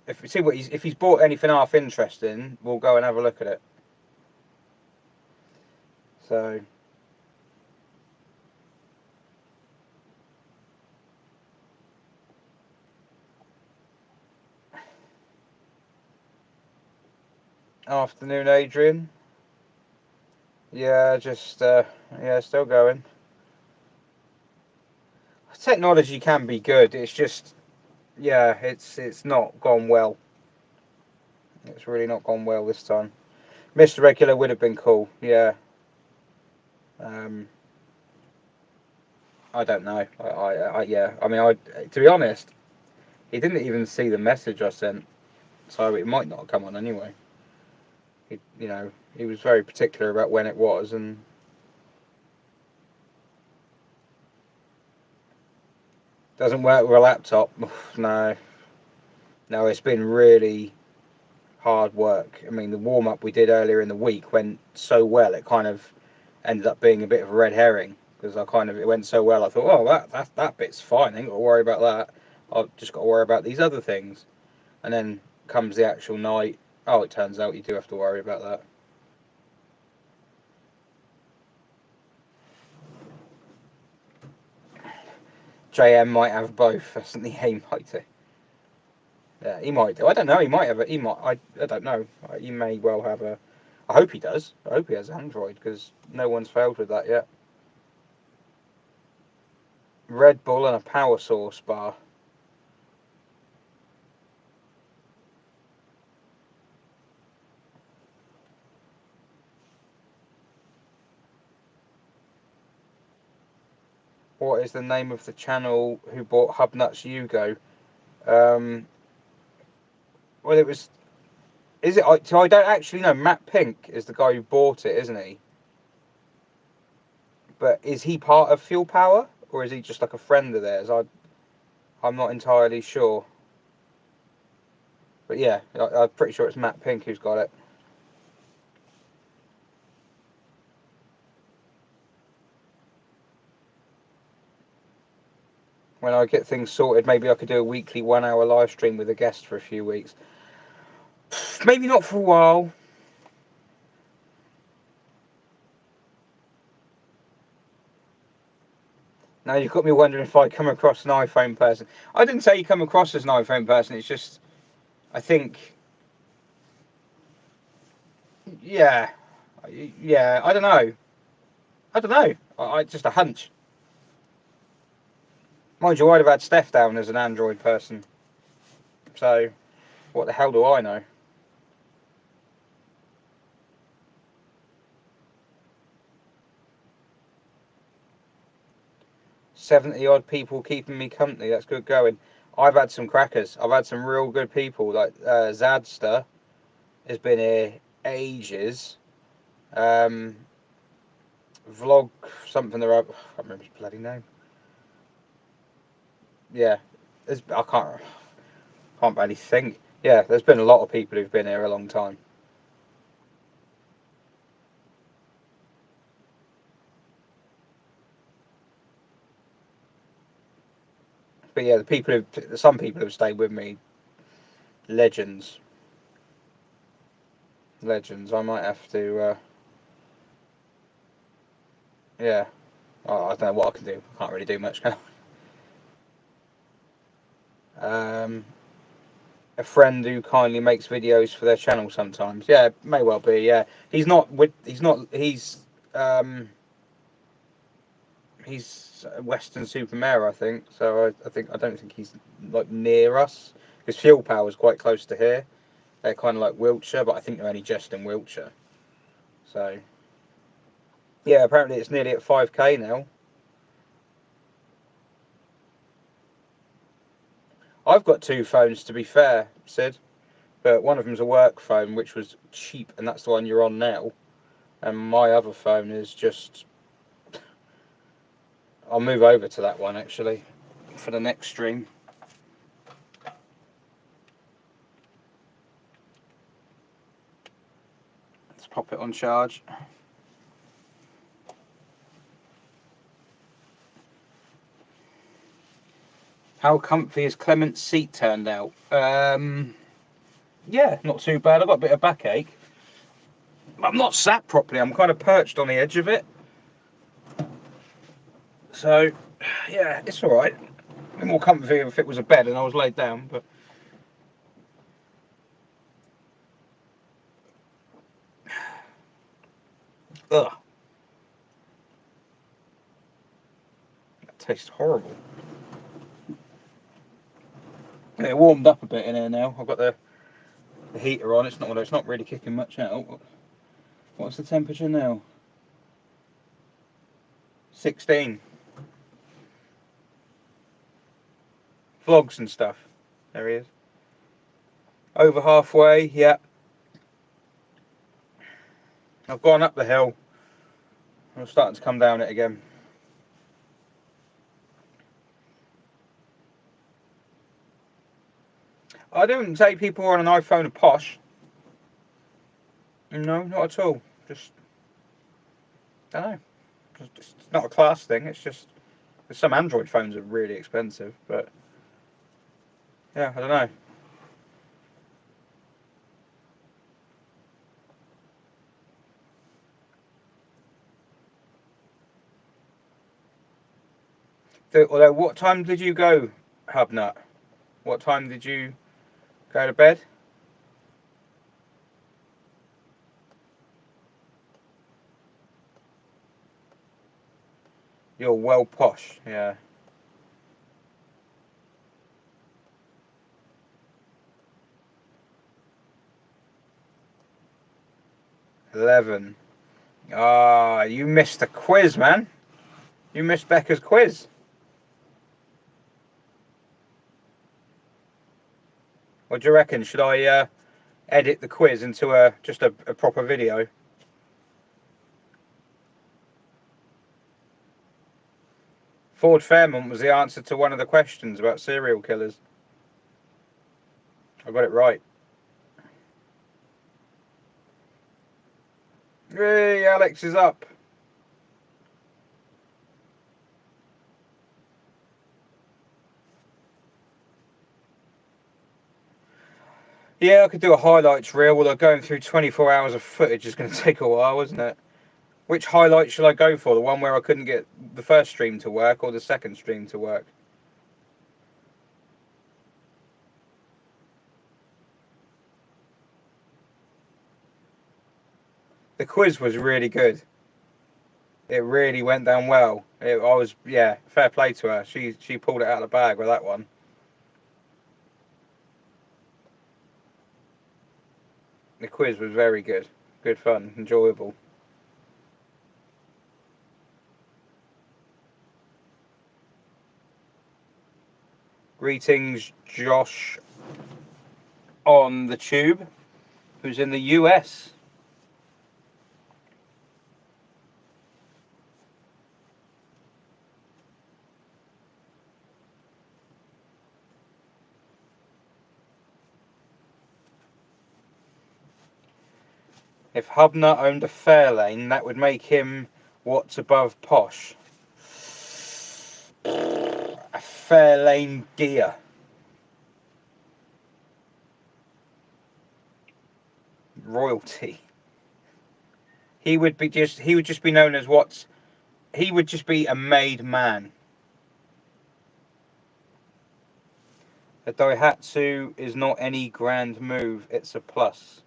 If we see if he's bought anything half interesting, we'll go and have a look at it. So afternoon, Adrian. Yeah, just still going. Technology can be good. It's just it's not gone well. It's really not gone well this time. Mr. Regular would have been cool. Yeah. I don't know. To be honest, he didn't even see the message I sent, so it might not have come on anyway. He was very particular about when it was, and doesn't work with a laptop. No, it's been really hard work. I mean, the warm up we did earlier in the week went so well, it kind of ended up being a bit of a red herring because it went so well. I thought, oh, that bit's fine. I ain't got to worry about that. I've just got to worry about these other things. And then comes the actual night. Oh, it turns out you do have to worry about that. JayEmm might have both. That's the he might do. Yeah, he might do. I don't know. He might have a. He might. I don't know. He may well have a. I hope he does. I hope he has Android because no one's failed with that yet. Red Bull and a power source bar. What is the name of the channel who bought HubNut's Yugo? Well, it was. Is it? So I don't actually know. Matt Pink is the guy who bought it, isn't he? But is he part of Fuel Power, or is he just like a friend of theirs? I'm not entirely sure. But yeah, I'm pretty sure it's Matt Pink who's got it. When I get things sorted, maybe I could do a weekly 1 hour live stream with a guest for a few weeks. Maybe not for a while. Now you've got me wondering if I come across an iPhone person. I didn't say you come across as an iPhone person. It's just, I think, yeah, I don't know. I just a hunch. Mind you, I'd have had Steph down as an Android person. So, what the hell do I know? $70-odd people keeping me company. That's good going. I've had some crackers. I've had some real good people. Like Zadster has been here ages. Vlog something or other. I can't remember his bloody name. Yeah, I can't really think. Yeah, there's been a lot of people who've been here a long time. But yeah, some people who've stayed with me, legends. I might have to. Yeah. Oh, I don't know what I can do. I can't really do much now. A friend who kindly makes videos for their channel sometimes. Yeah, may well be. Yeah, he's Western Supermare, I think. So I don't think he's like near us because Fuel Power is quite close to here. They're kind of like Wiltshire, but I think they're only just in Wiltshire. So yeah, apparently it's nearly at 5K now. I've got two phones, to be fair, Sid. But one of them's a work phone, which was cheap, and that's the one you're on now. And my other phone is just... I'll move over to that one, actually, for the next stream. Let's pop it on charge. How comfy has Clement's seat turned out? Yeah, not too bad. I've got a bit of backache. I'm not sat properly. I'm kind of perched on the edge of it. So, yeah, it's all right. More comfy if it was a bed and I was laid down, but... Ugh. That tastes horrible. It warmed up a bit in here now. I've got the heater on. It's not really kicking much out. What's the temperature now? 16. Vlogs and stuff. There he is. Over halfway, yeah. I've gone up the hill. I'm starting to come down it again. I don't say people on an iPhone are posh. No, not at all. Just, I don't know. It's not a class thing. It's just some Android phones are really expensive, but yeah, I don't know. Although, what time did you go, HubNut? What time did you go to bed? You're well posh, yeah. $11. Ah, you missed the quiz, man. You missed Becca's quiz. What do you reckon? Should I edit the quiz into just a proper video? Ford Fairmont was the answer to one of the questions about serial killers. I got it right. Hey, Alex is up. Yeah, I could do a highlights reel, although going through 24 hours of footage is going to take a while, isn't it? Which highlight should I go for? The one where I couldn't get the first stream to work or the second stream to work? The quiz was really good. It really went down well. Yeah, fair play to her. She pulled it out of the bag with that one. The quiz was very good. Good fun, enjoyable. Greetings, Josh on the tube, who's in the US. If HubNut owned a Fairlane, that would make him what's above posh? A Fairlane gear. Royalty. He would just be known as he would just be a made man. A Daihatsu is not any grand move, it's a plus.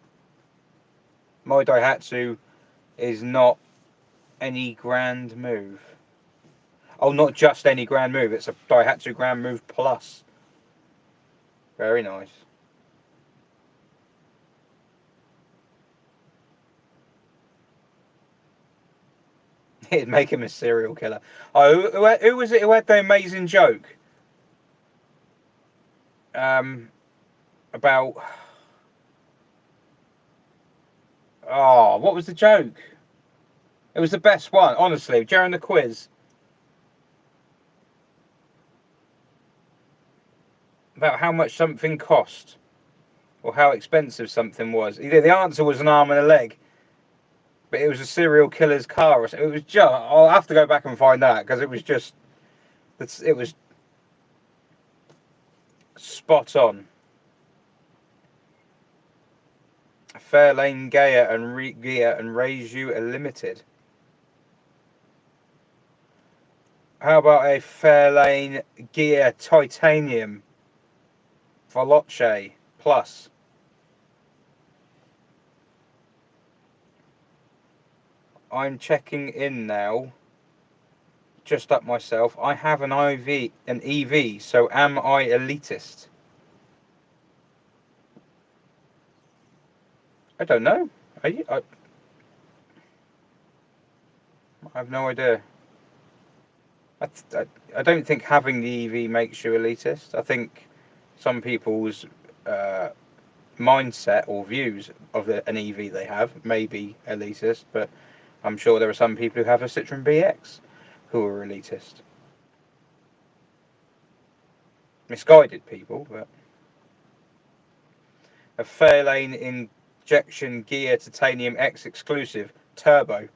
My Daihatsu is not any grand move. Oh, not just any grand move, it's a Daihatsu Grand Move Plus. Very nice. It'd make him a serial killer. Oh, who was it who had the amazing joke? About Oh, what was the joke? It was the best one, honestly, during the quiz. About how much something cost. Or how expensive something was. The answer was an arm and a leg. But it was a serial killer's car. Or something. It was just... I'll have to go back and find that, because it was just... It was... spot on. Fairlane Gear and Reju Limited. How about a Fairlane Gear Titanium Walshe Plus? I'm checking in now. Just up myself. I have an EV, so am I elitist? I don't know. Are you? I have no idea. I don't think having the EV makes you elitist. I think some people's mindset or views of an EV they have may be elitist, but I'm sure there are some people who have a Citroen BX who are elitist. Misguided people, but a Fairlane injection gear titanium X exclusive turbo.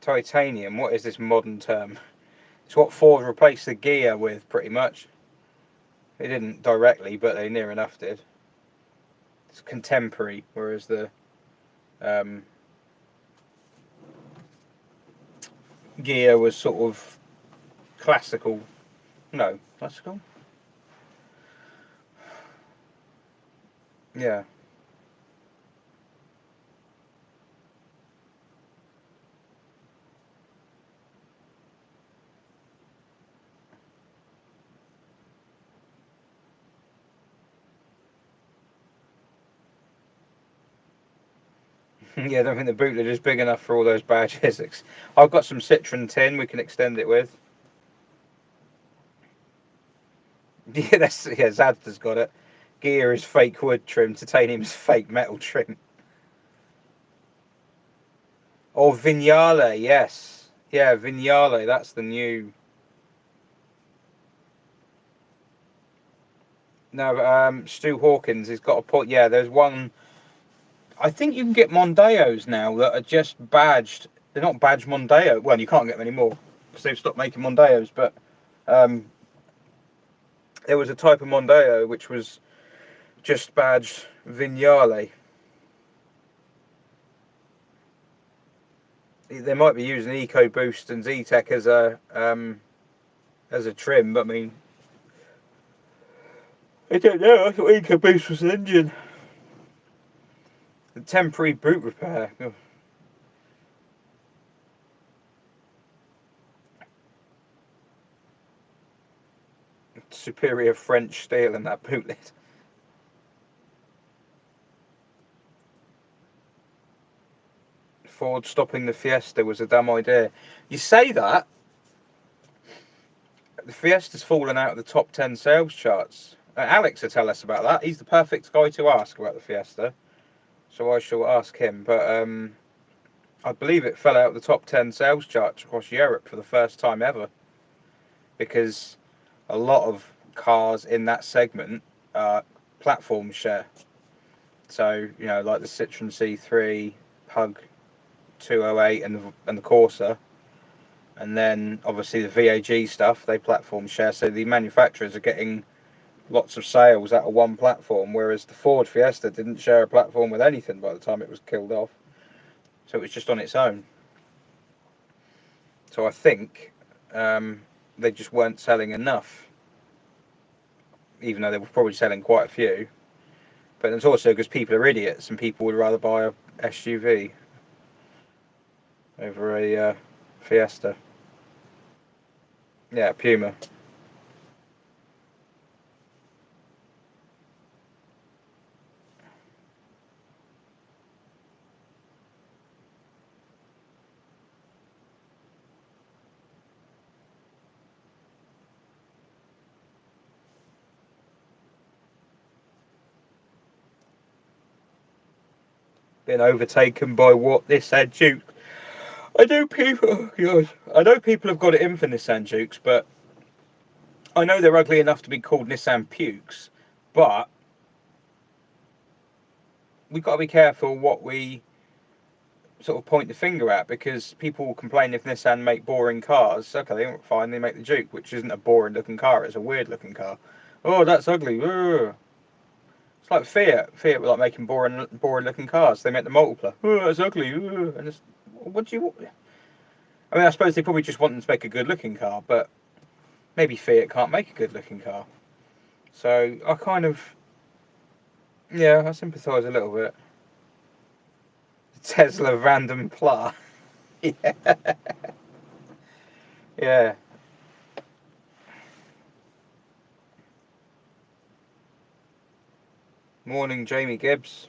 Titanium, what is this modern term? It's what Ford replaced the gear with, pretty much. They didn't directly, but they near enough did. It's contemporary, whereas the gear was sort of classical. No, classical? Yeah. Yeah, I don't think the bootlet is big enough for all those badges. I've got some Citroen tin we can extend it with. Yeah, Zadda's got it. Gear is fake wood trim, titanium's fake metal trim. Or Vignale, yes. Yeah, Vignale, that's the new... No, but Stu Hawkins has got a point. Yeah, there's one... I think you can get Mondeos now that are just badged. They're not badged Mondeo. Well, you can't get them anymore because they've stopped making Mondeos, but there was a type of Mondeo which was just badged Vignale. They might be using EcoBoost and Z-Tech as a trim, but I mean, I don't know. I thought EcoBoost was an engine. The temporary boot repair. Oh. Superior French steel in that boot lid. Ford stopping the Fiesta was a dumb idea. You say that. The Fiesta's fallen out of the top 10 sales charts. Alex will tell us about that. He's the perfect guy to ask about the Fiesta. So I shall ask him. But I believe it fell out of the top 10 sales charts across Europe for the first time ever. Because a lot of cars in that segment are platform share. So, you know, like the Citroen C3, Pug 208 and the Corsa. And then obviously the VAG stuff, they platform share. So the manufacturers are getting lots of sales out of one platform, whereas the Ford Fiesta didn't share a platform with anything by the time it was killed off. So it was just on its own. So I think they just weren't selling enough, even though they were probably selling quite a few. But it's also because people are idiots and people would rather buy a SUV over a Fiesta. Yeah, Puma. been overtaken by what Nissan Juke. I know people have got it in for Nissan Jukes, but I know they're ugly enough to be called Nissan Pukes. But we've got to be careful what we sort of point the finger at, because people will complain if Nissan make boring cars. Okay, they're fine, they make the Juke, which isn't a boring looking car, it's a weird looking car. Oh, that's ugly. Ugh. It's like Fiat. Fiat were like making boring looking cars. They make the multipler. Oh, that's ugly. Ugh. And it's, what do you want? I mean, I suppose they probably just want them to make a good looking car, but maybe Fiat can't make a good looking car. So I kind of, yeah, I sympathise a little bit. Tesla random pla. Yeah. Yeah. Morning, Jamie Gibbs.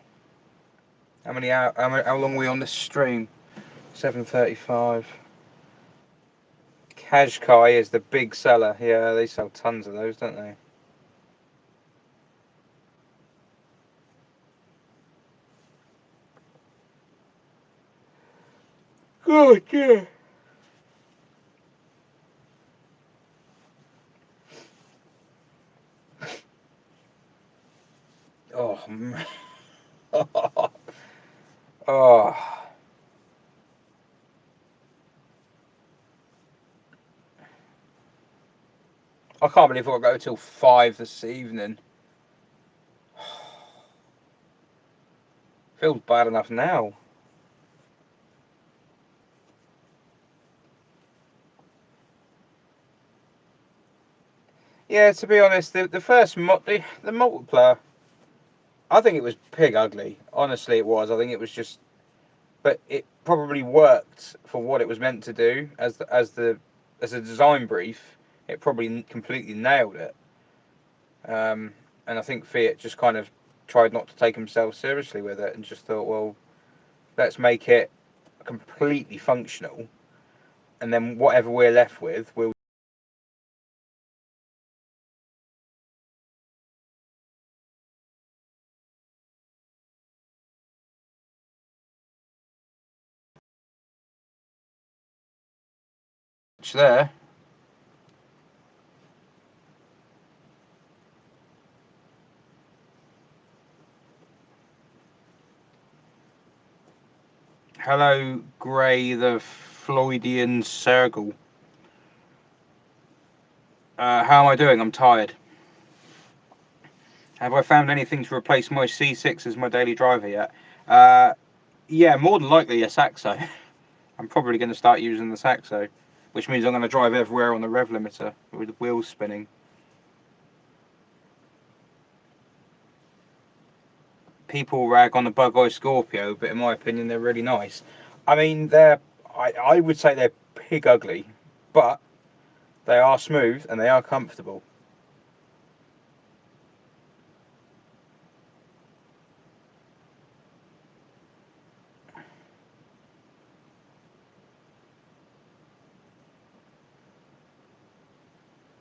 How long are we on this stream? 7:35. Qashqai is the big seller. Yeah, they sell tons of those, don't they? God, yeah. Oh, man. Oh. I can't believe I'll go till 5 this evening. Feels bad enough now. Yeah, to be honest, the first the multiplayer, I think it was pig ugly. Honestly, it was. I think it was just, but it probably worked for what it was meant to do as a design brief. It probably completely nailed it. And I think Fiat just kind of tried not to take themselves seriously with it and just thought, well, let's make it completely functional, and then whatever we're left with, we'll. There. Hello, Gray, the Floydian Circle. How am I doing? I'm tired. Have I found anything to replace my C6 as my daily driver yet? Yeah, more than likely a Saxo. I'm probably going to start using the Saxo, which means I'm going to drive everywhere on the rev limiter with the wheels spinning. People rag on the Bug-Eye Scorpio, but in my opinion, they're really nice. I mean, I would say they're pig ugly, but they are smooth and they are comfortable.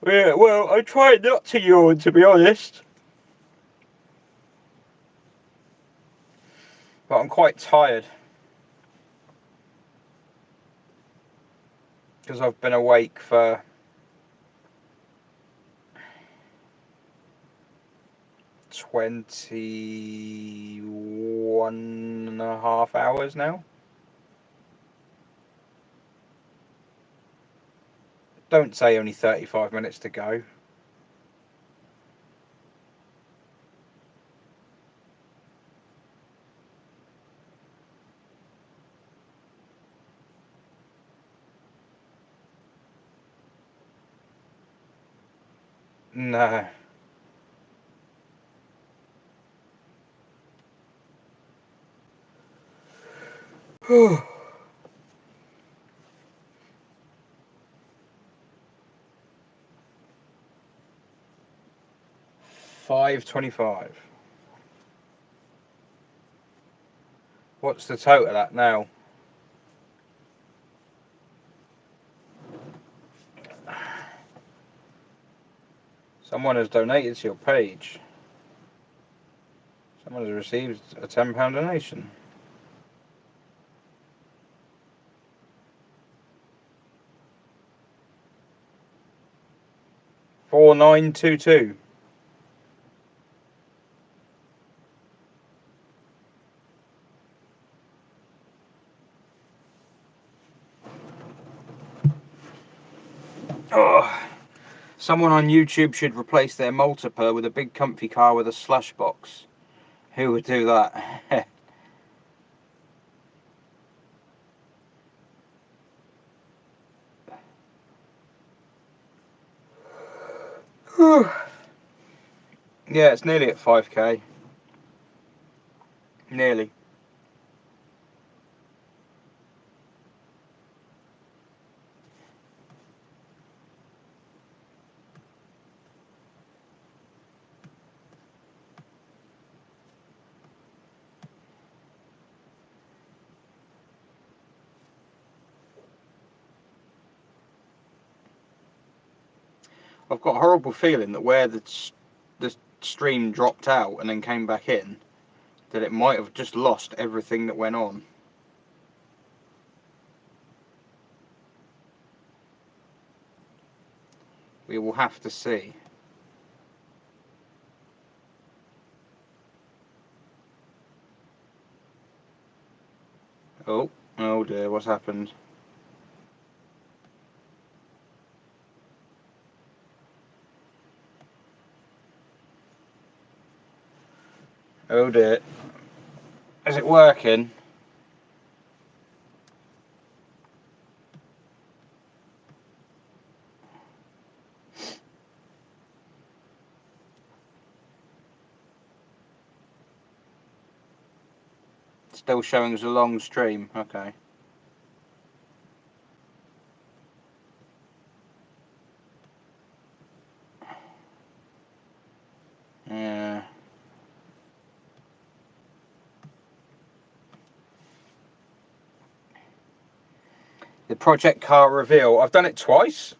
Yeah, well, I try not to yawn, to be honest. But I'm quite tired. Because I've been awake for 21.5 hours now. Don't say only 35 minutes to go. No. Whew. 5:25. What's the total at now? Someone has donated to your page. Someone has received a £10 donation. 4922. Oh, someone on YouTube should replace their multiple with a big comfy car with a slush box. Who would do that? Yeah, it's nearly at 5k. Nearly. I've got a horrible feeling that where the stream dropped out and then came back in, that it might have just lost everything that went on. We will have to see. Oh dear, what's happened? Oh dear. Is it working? Still showing as a long stream, okay. Yeah. The project car reveal. I've done it twice.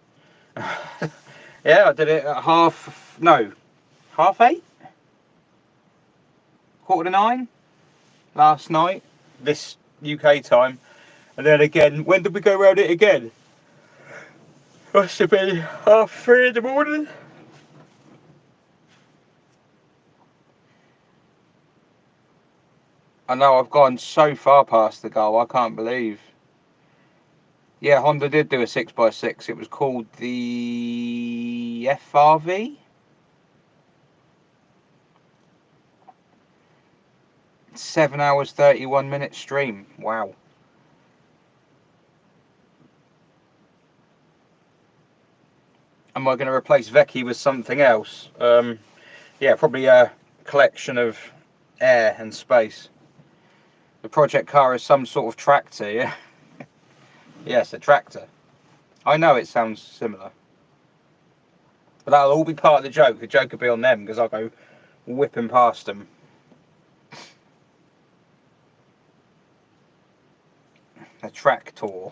Yeah, I did it at half 8? Quarter to 9? Last night. This UK time. And then again, when did we go around it again? Must have been 3:30 in the morning. I know, I've gone so far past the goal, I can't believe. Yeah, Honda did do a 6x6. It was called the FRV. 7 hours 31 minutes stream. Wow. Am I going to replace Vecchi with something else? Yeah, probably a collection of air and space. The project car is some sort of tractor, yeah? Yes, a tractor. I know it sounds similar. But that'll all be part of the joke. The joke will be on them because I'll go whipping past them. A tractor.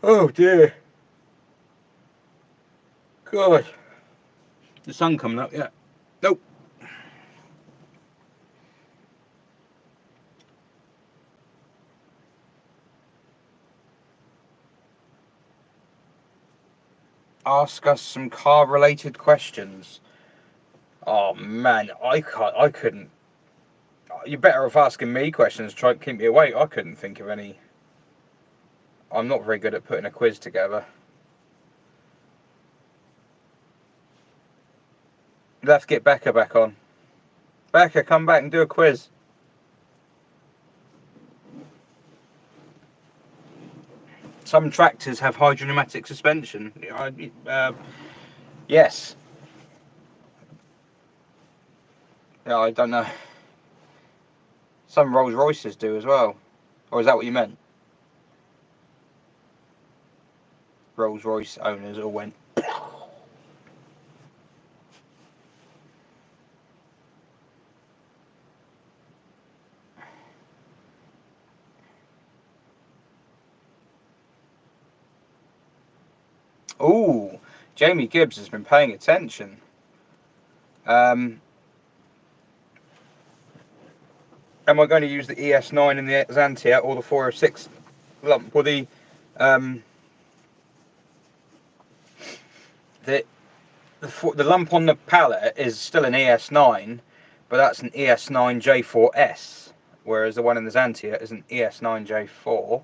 Oh dear. God. The sun coming up, yeah. Nope. Ask us some car related questions. Oh man, I couldn't. You're better off asking me questions to try to keep me awake. I couldn't think of any. I'm not very good at putting a quiz together. Let's get Becca back on. Becca, come back and do a quiz. Some tractors have hydropneumatic suspension. Yes. Yeah, I don't know. Some Rolls Royces do as well. Or is that what you meant? Rolls Royce owners all went. Ooh, Jamie Gibbs has been paying attention. Am I going to use the ES9 in the Xantia or the 406 lump? Well, the lump on the pallet is still an ES9, but that's an ES9 J4S, whereas the one in the Xantia is an ES9 J4.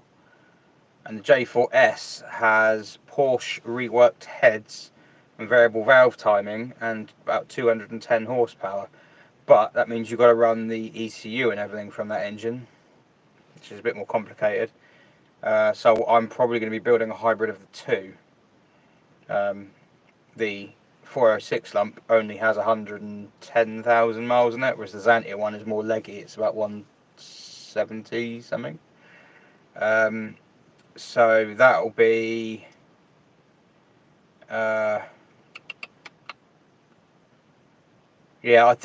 And the J4S has Porsche reworked heads and variable valve timing and about 210 horsepower. But that means you've got to run the ECU and everything from that engine, which is a bit more complicated. So I'm probably going to be building a hybrid of the two. The 406 lump only has 110,000 miles in it, whereas the Xantia one is more leggy. It's about 170 something. So that'll be yeah,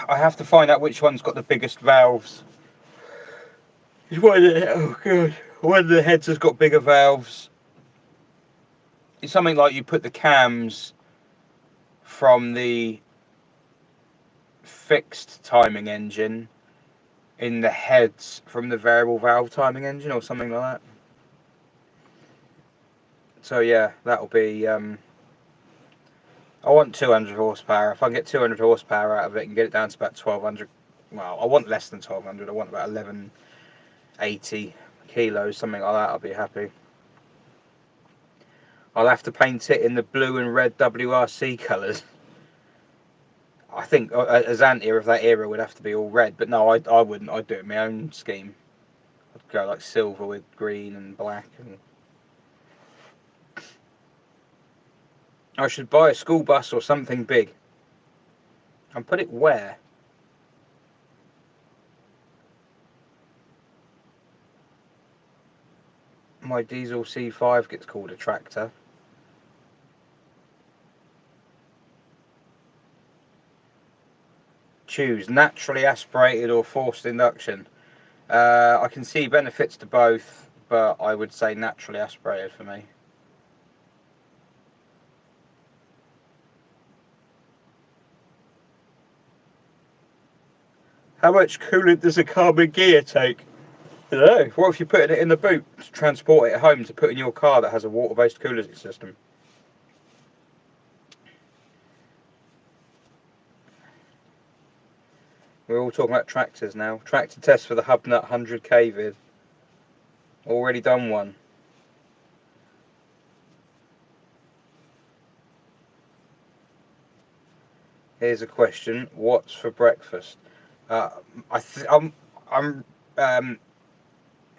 I have to find out which one's got the biggest valves. One of the heads has got bigger valves. It's something like you put the cams from the fixed timing engine in the heads from the variable valve timing engine or something like that. So yeah, that'll be I want 200 horsepower. If I can get 200 horsepower out of it and get it down to about 1200, well, I want less than 1200. I want about 1180 kilos, something like that. I'll be happy. I'll have to paint it in the blue and red WRC colours. I think a Xantia of that era would have to be all red, but no, I wouldn't. I'd do it in my own scheme. I'd go like silver with green and black. And I should buy a school bus or something big. And put it where? My diesel C5 gets called a tractor. Choose naturally aspirated or forced induction. I can see benefits to both, but I would say naturally aspirated for me. How much coolant does a carbon gear take? I don't know. What if you're putting it in the boot to transport it home to put in your car that has a water-based cooling system? We're all talking about tractors now. Tractor test for the HubNut 100k vid. Already done one. Here's a question: what's for breakfast? I'm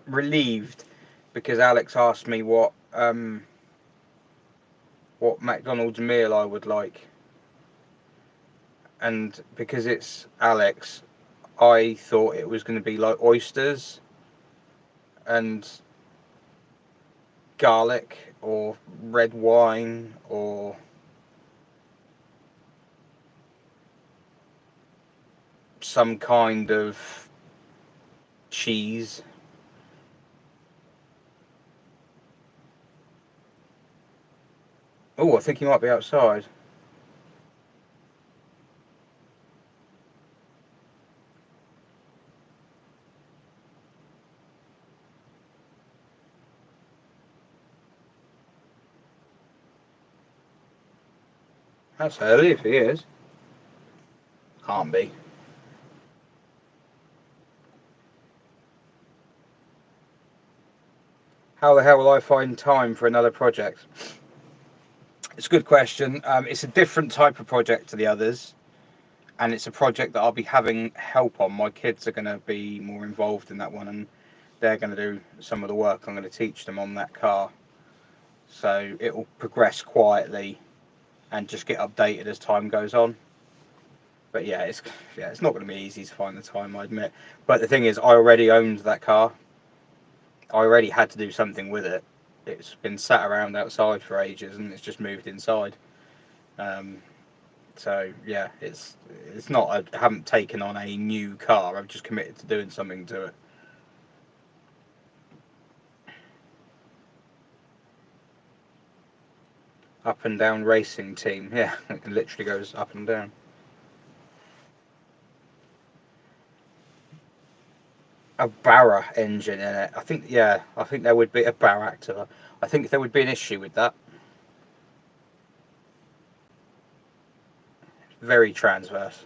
relieved because Alex asked me what McDonald's meal I would like, and because it's Alex, I thought it was going to be like oysters and garlic or red wine or some kind of cheese. Oh, I think he might be outside. That's early if he is. Can't be. How the hell will I find time for another project? It's a good question. It's a different type of project to the others, and it's a project that I'll be having help on. My kids are going to be more involved in that one, and they're going to do some of the work I'm going to teach them on that car. So it will progress quietly and just get updated as time goes on. But yeah, it's not going to be easy to find the time, I admit. But the thing is, I already owned that car. I already had to do something with it. It's been sat around outside for ages, and it's just moved inside. So yeah, it's not. I haven't taken on a new car. I've just committed to doing something to it. Up and down racing team. Yeah, it literally goes up and down. a Barra engine in it. I think there would be a Baractor. I think there would be an issue with that. Very transverse.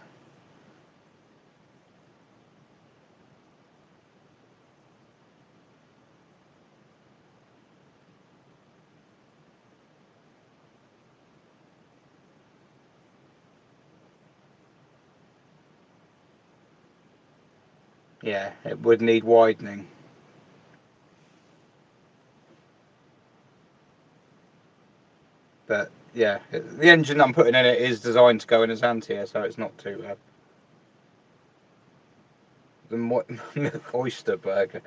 Yeah, it would need widening. But yeah, the engine I'm putting in it is designed to go in as Antia, so it's not too bad. The oyster burger.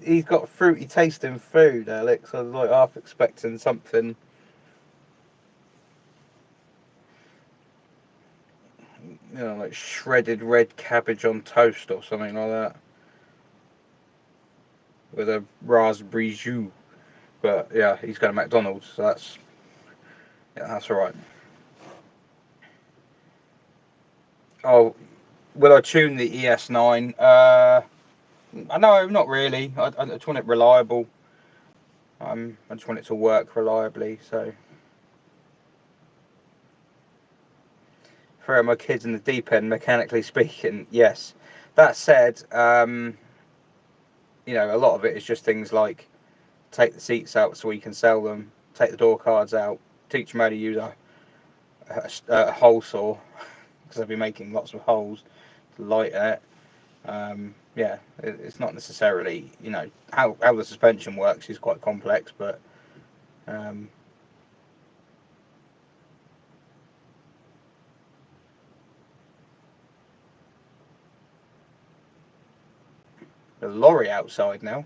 He's got fruity tasting food, Alex. I was like half expecting something. You know, like shredded red cabbage on toast or something like that. With a raspberry jus. But yeah, he's going to McDonald's, so that's alright. Oh, will I tune the ES9? No, not really. I just want it reliable. I just want it to work reliably. So, throw my kids in the deep end, mechanically speaking, yes. That said, you know, a lot of it is just things like take the seats out so we can sell them, take the door cards out, teach them how to use a hole saw, because I'll be making lots of holes to light it. Yeah, it's not necessarily, you know, how the suspension works is quite complex, but the lorry outside now.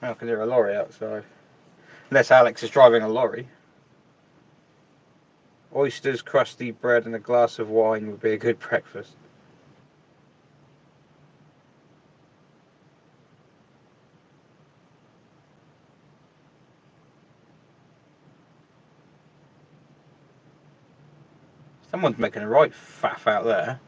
How can there a lorry outside? Unless Alex is driving a lorry. Oysters, crusty bread, and a glass of wine would be a good breakfast. Someone's making a right faff out there.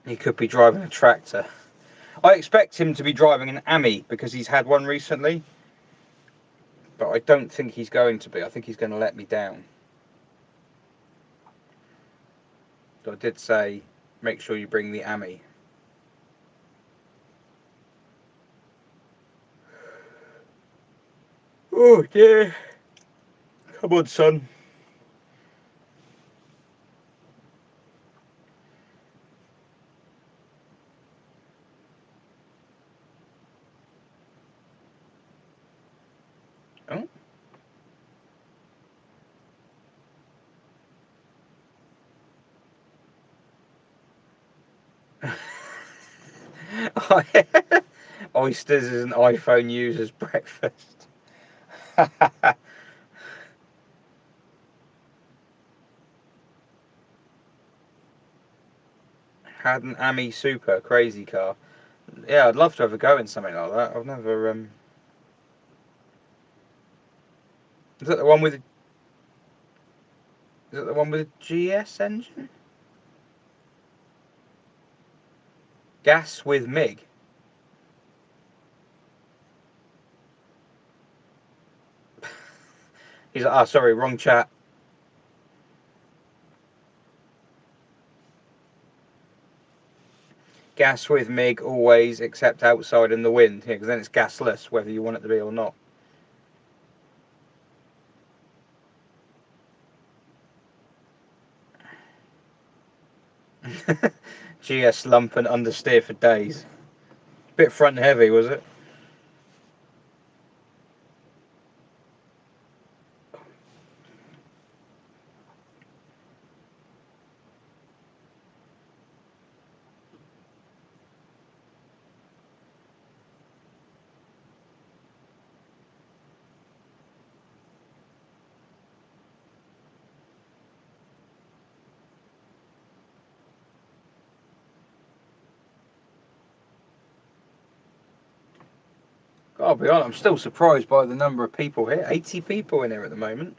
He could be driving a tractor. I expect him to be driving an Ami because he's had one recently. But I don't think he's going to be. I think he's going to let me down. So I did say, make sure you bring the Ami. Oh dear. Come on, son. Oh. Oysters is an iPhone user's breakfast. Had an Ami Super crazy car. Yeah, I'd love to have a go in something like that. I've never. Is that the one with? Is that the one with a GS engine? Gas with MIG. He's like, sorry, wrong chat. Gas with MIG always, except outside in the wind. Yeah, because then it's gasless, whether you want it to be or not. GS lump and understeer for days. Bit front heavy, was it? I'll be honest, I'm still surprised by the number of people here. 80 people in here at the moment.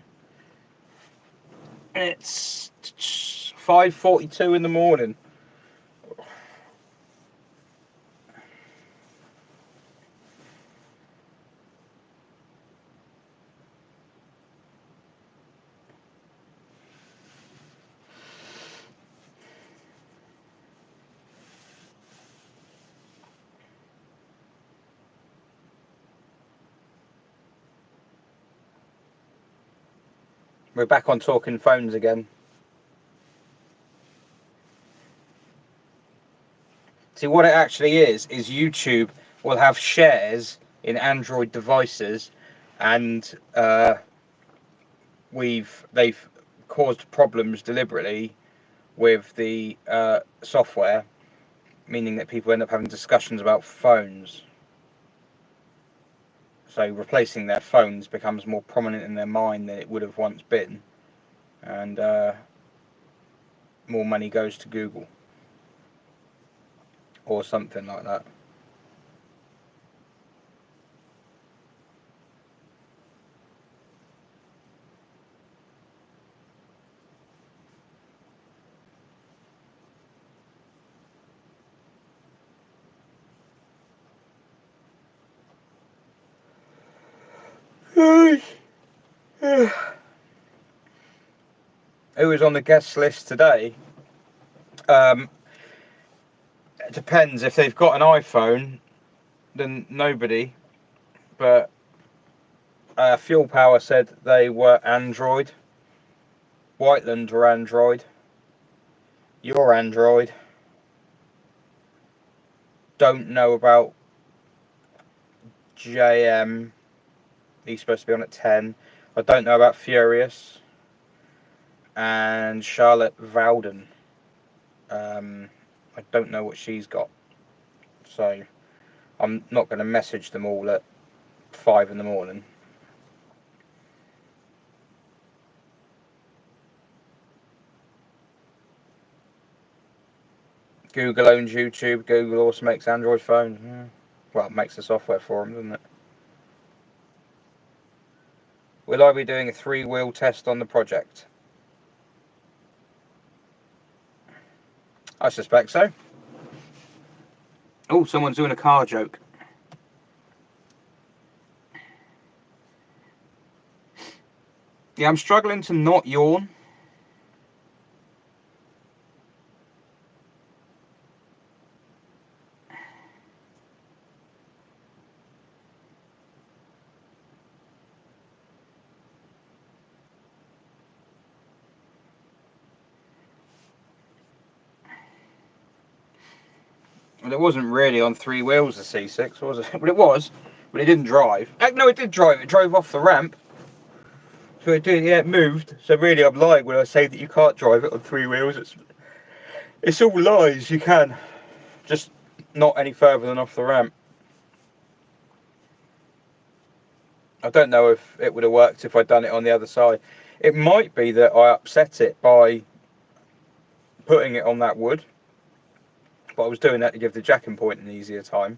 It's 5:42 in the morning. We're back on talking phones again. See, what it actually is YouTube will have shares in Android devices, and they've caused problems deliberately with the software, meaning that people end up having discussions about phones. So replacing their phones becomes more prominent in their mind than it would have once been, and more money goes to Google or something like that. Who is on the guest list today? It depends. If they've got an iPhone, then nobody. But Fuel Power said they were Android. Whiteland were Android. You're Android. Don't know about JayEmm. He's supposed to be on at 10. I don't know about Furious. And Charlotte Vowden. I don't know what she's got. So I'm not going to message them all at 5 in the morning. Google owns YouTube. Google also makes Android phones. Yeah. Well, it makes the software for them, doesn't it? Will I be doing a 3-wheel test on the project? I suspect so. Oh, someone's doing a car joke. Yeah, I'm struggling to not yawn. Well, it wasn't really on 3 wheels, the C6, was it? But it was, but it didn't drive. No, it did drive. It drove off the ramp. So it did, yeah, it moved. So really, I'm lying when I say that you can't drive it on 3 wheels. It's all lies. You can, just not any further than off the ramp. I don't know if it would have worked if I'd done it on the other side. It might be that I upset it by putting it on that wood. But I was doing that to give the jacking point an easier time.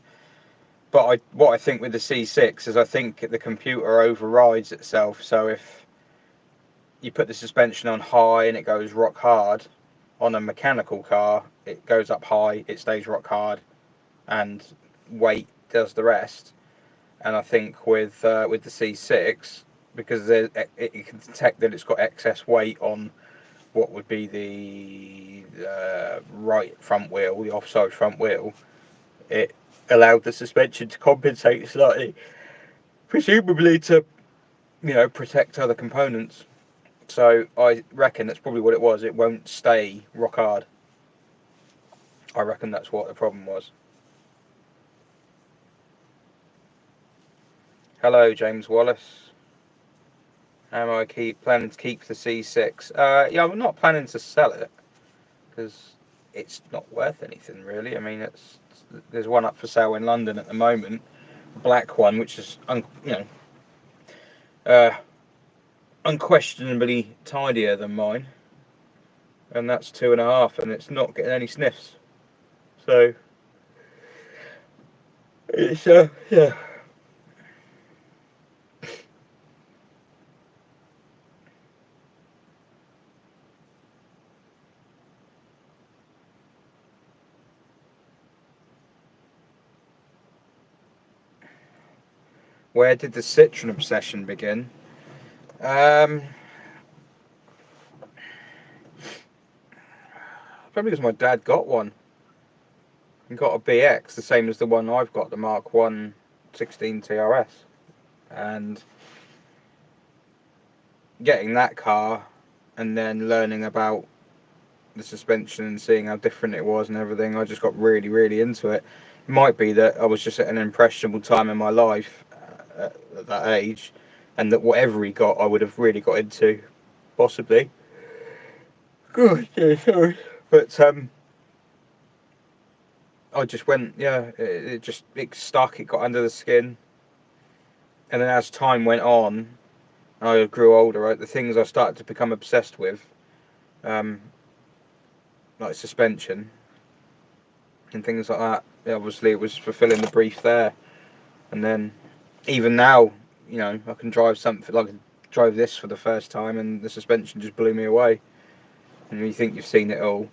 But what I think with the C6 is I think the computer overrides itself. So if you put the suspension on high and it goes rock hard, on a mechanical car, it goes up high, it stays rock hard, and weight does the rest. And I think with the C6, because it can detect that it's got excess weight on what would be the right front wheel, the offside front wheel, it allowed the suspension to compensate slightly, presumably to, protect other components. So I reckon that's probably what it was. It won't stay rock hard. I reckon that's what the problem was. Hello, James Wallace. Am I planning to keep the C6? Yeah, I'm not planning to sell it because it's not worth anything really. I mean, there's one up for sale in London at the moment, a black one, which is unquestionably tidier than mine, and that's 2.5, and it's not getting any sniffs. So it's yeah. Where did the Citroen obsession begin? Probably because my dad got one. He got a BX, the same as the one I've got, the Mark 1 16 TRS. And getting that car and then learning about the suspension and seeing how different it was and everything, I just got really, really into it. It might be that I was just at an impressionable time in my life at that age, and that whatever he got, I would have really got into, possibly. Good, yeah, sorry. But I just went, yeah, it stuck, it got under the skin. And then as time went on, and I grew older, right, the things I started to become obsessed with, like suspension and things like that, yeah, obviously it was fulfilling the brief there. And then even now, you know, I can drive something, like I drove this for the first time and the suspension just blew me away. And you think you've seen it all.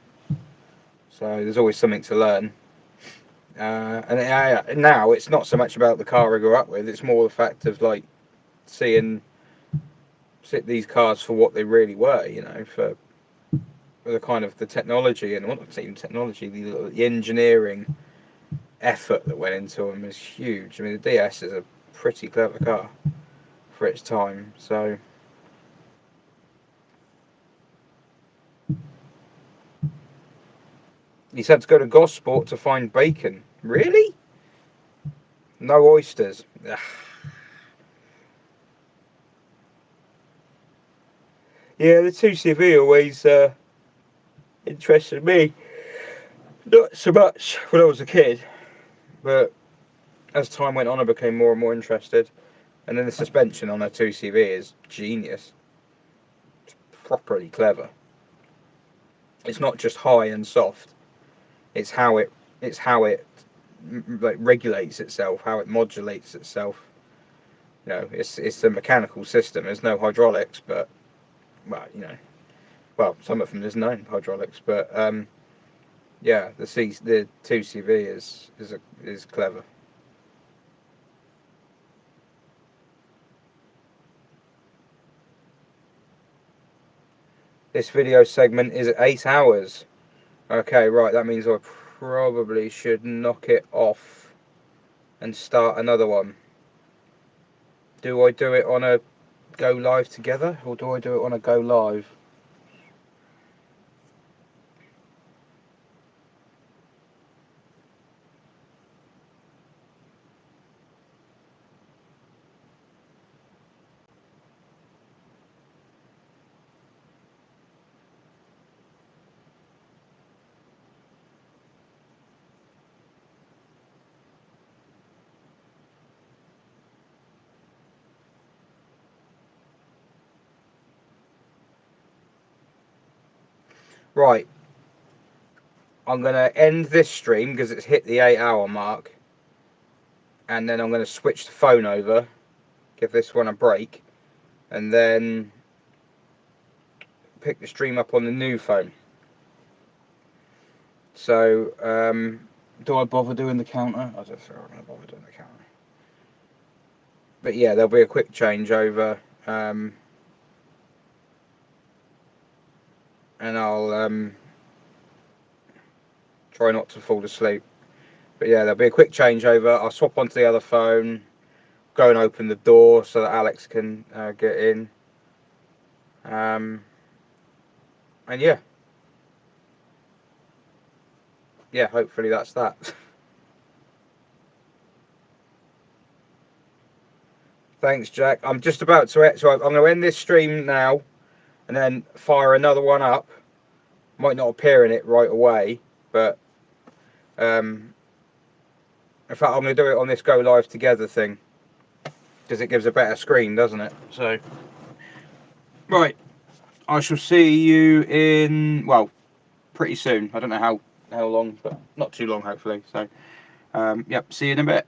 So there's always something to learn. And now it's not so much about the car I grew up with, it's more the fact of like seeing these cars for what they really were, you know, for the kind of the technology, and not even technology, the engineering effort that went into them is huge. I mean, the DS is a pretty clever car for its time. So he said to go to Gosport to find bacon. Really? No oysters. Ugh. Yeah, the 2CV always interested me. Not so much when I was a kid, but as time went on, I became more and more interested. And then the suspension on a 2CV is genius. It's properly clever. It's not just high and soft. It's how it like regulates itself, how it modulates itself. You know, it's a mechanical system. There's no hydraulics, but well, you know, well, some of them there's no hydraulics, but yeah, the 2CV is clever. This video segment is 8 hours. Okay, right, that means I probably should knock it off and start another one. Do I do it on a go live together, or do I do it on a go live? Right, I'm going to end this stream because it's hit the 8-hour mark, and then I'm going to switch the phone over, give this one a break, and then pick the stream up on the new phone. So, do I bother doing the counter? I don't think I'm going to bother doing the counter. But yeah, there'll be a quick change over, and I'll try not to fall asleep. But yeah, there'll be a quick changeover. I'll swap onto the other phone, go and open the door so that Alex can get in. And yeah, hopefully that's that. Thanks, Jack. I'm just about to, so I'm going to end this stream now and then fire another one up. Might not appear in it right away, but in fact, I'm going to do it on this go live together thing because it gives a better screen, doesn't it? So, right, I shall see you in, well, pretty soon. I don't know how long, but not too long, hopefully. So, yep, see you in a bit.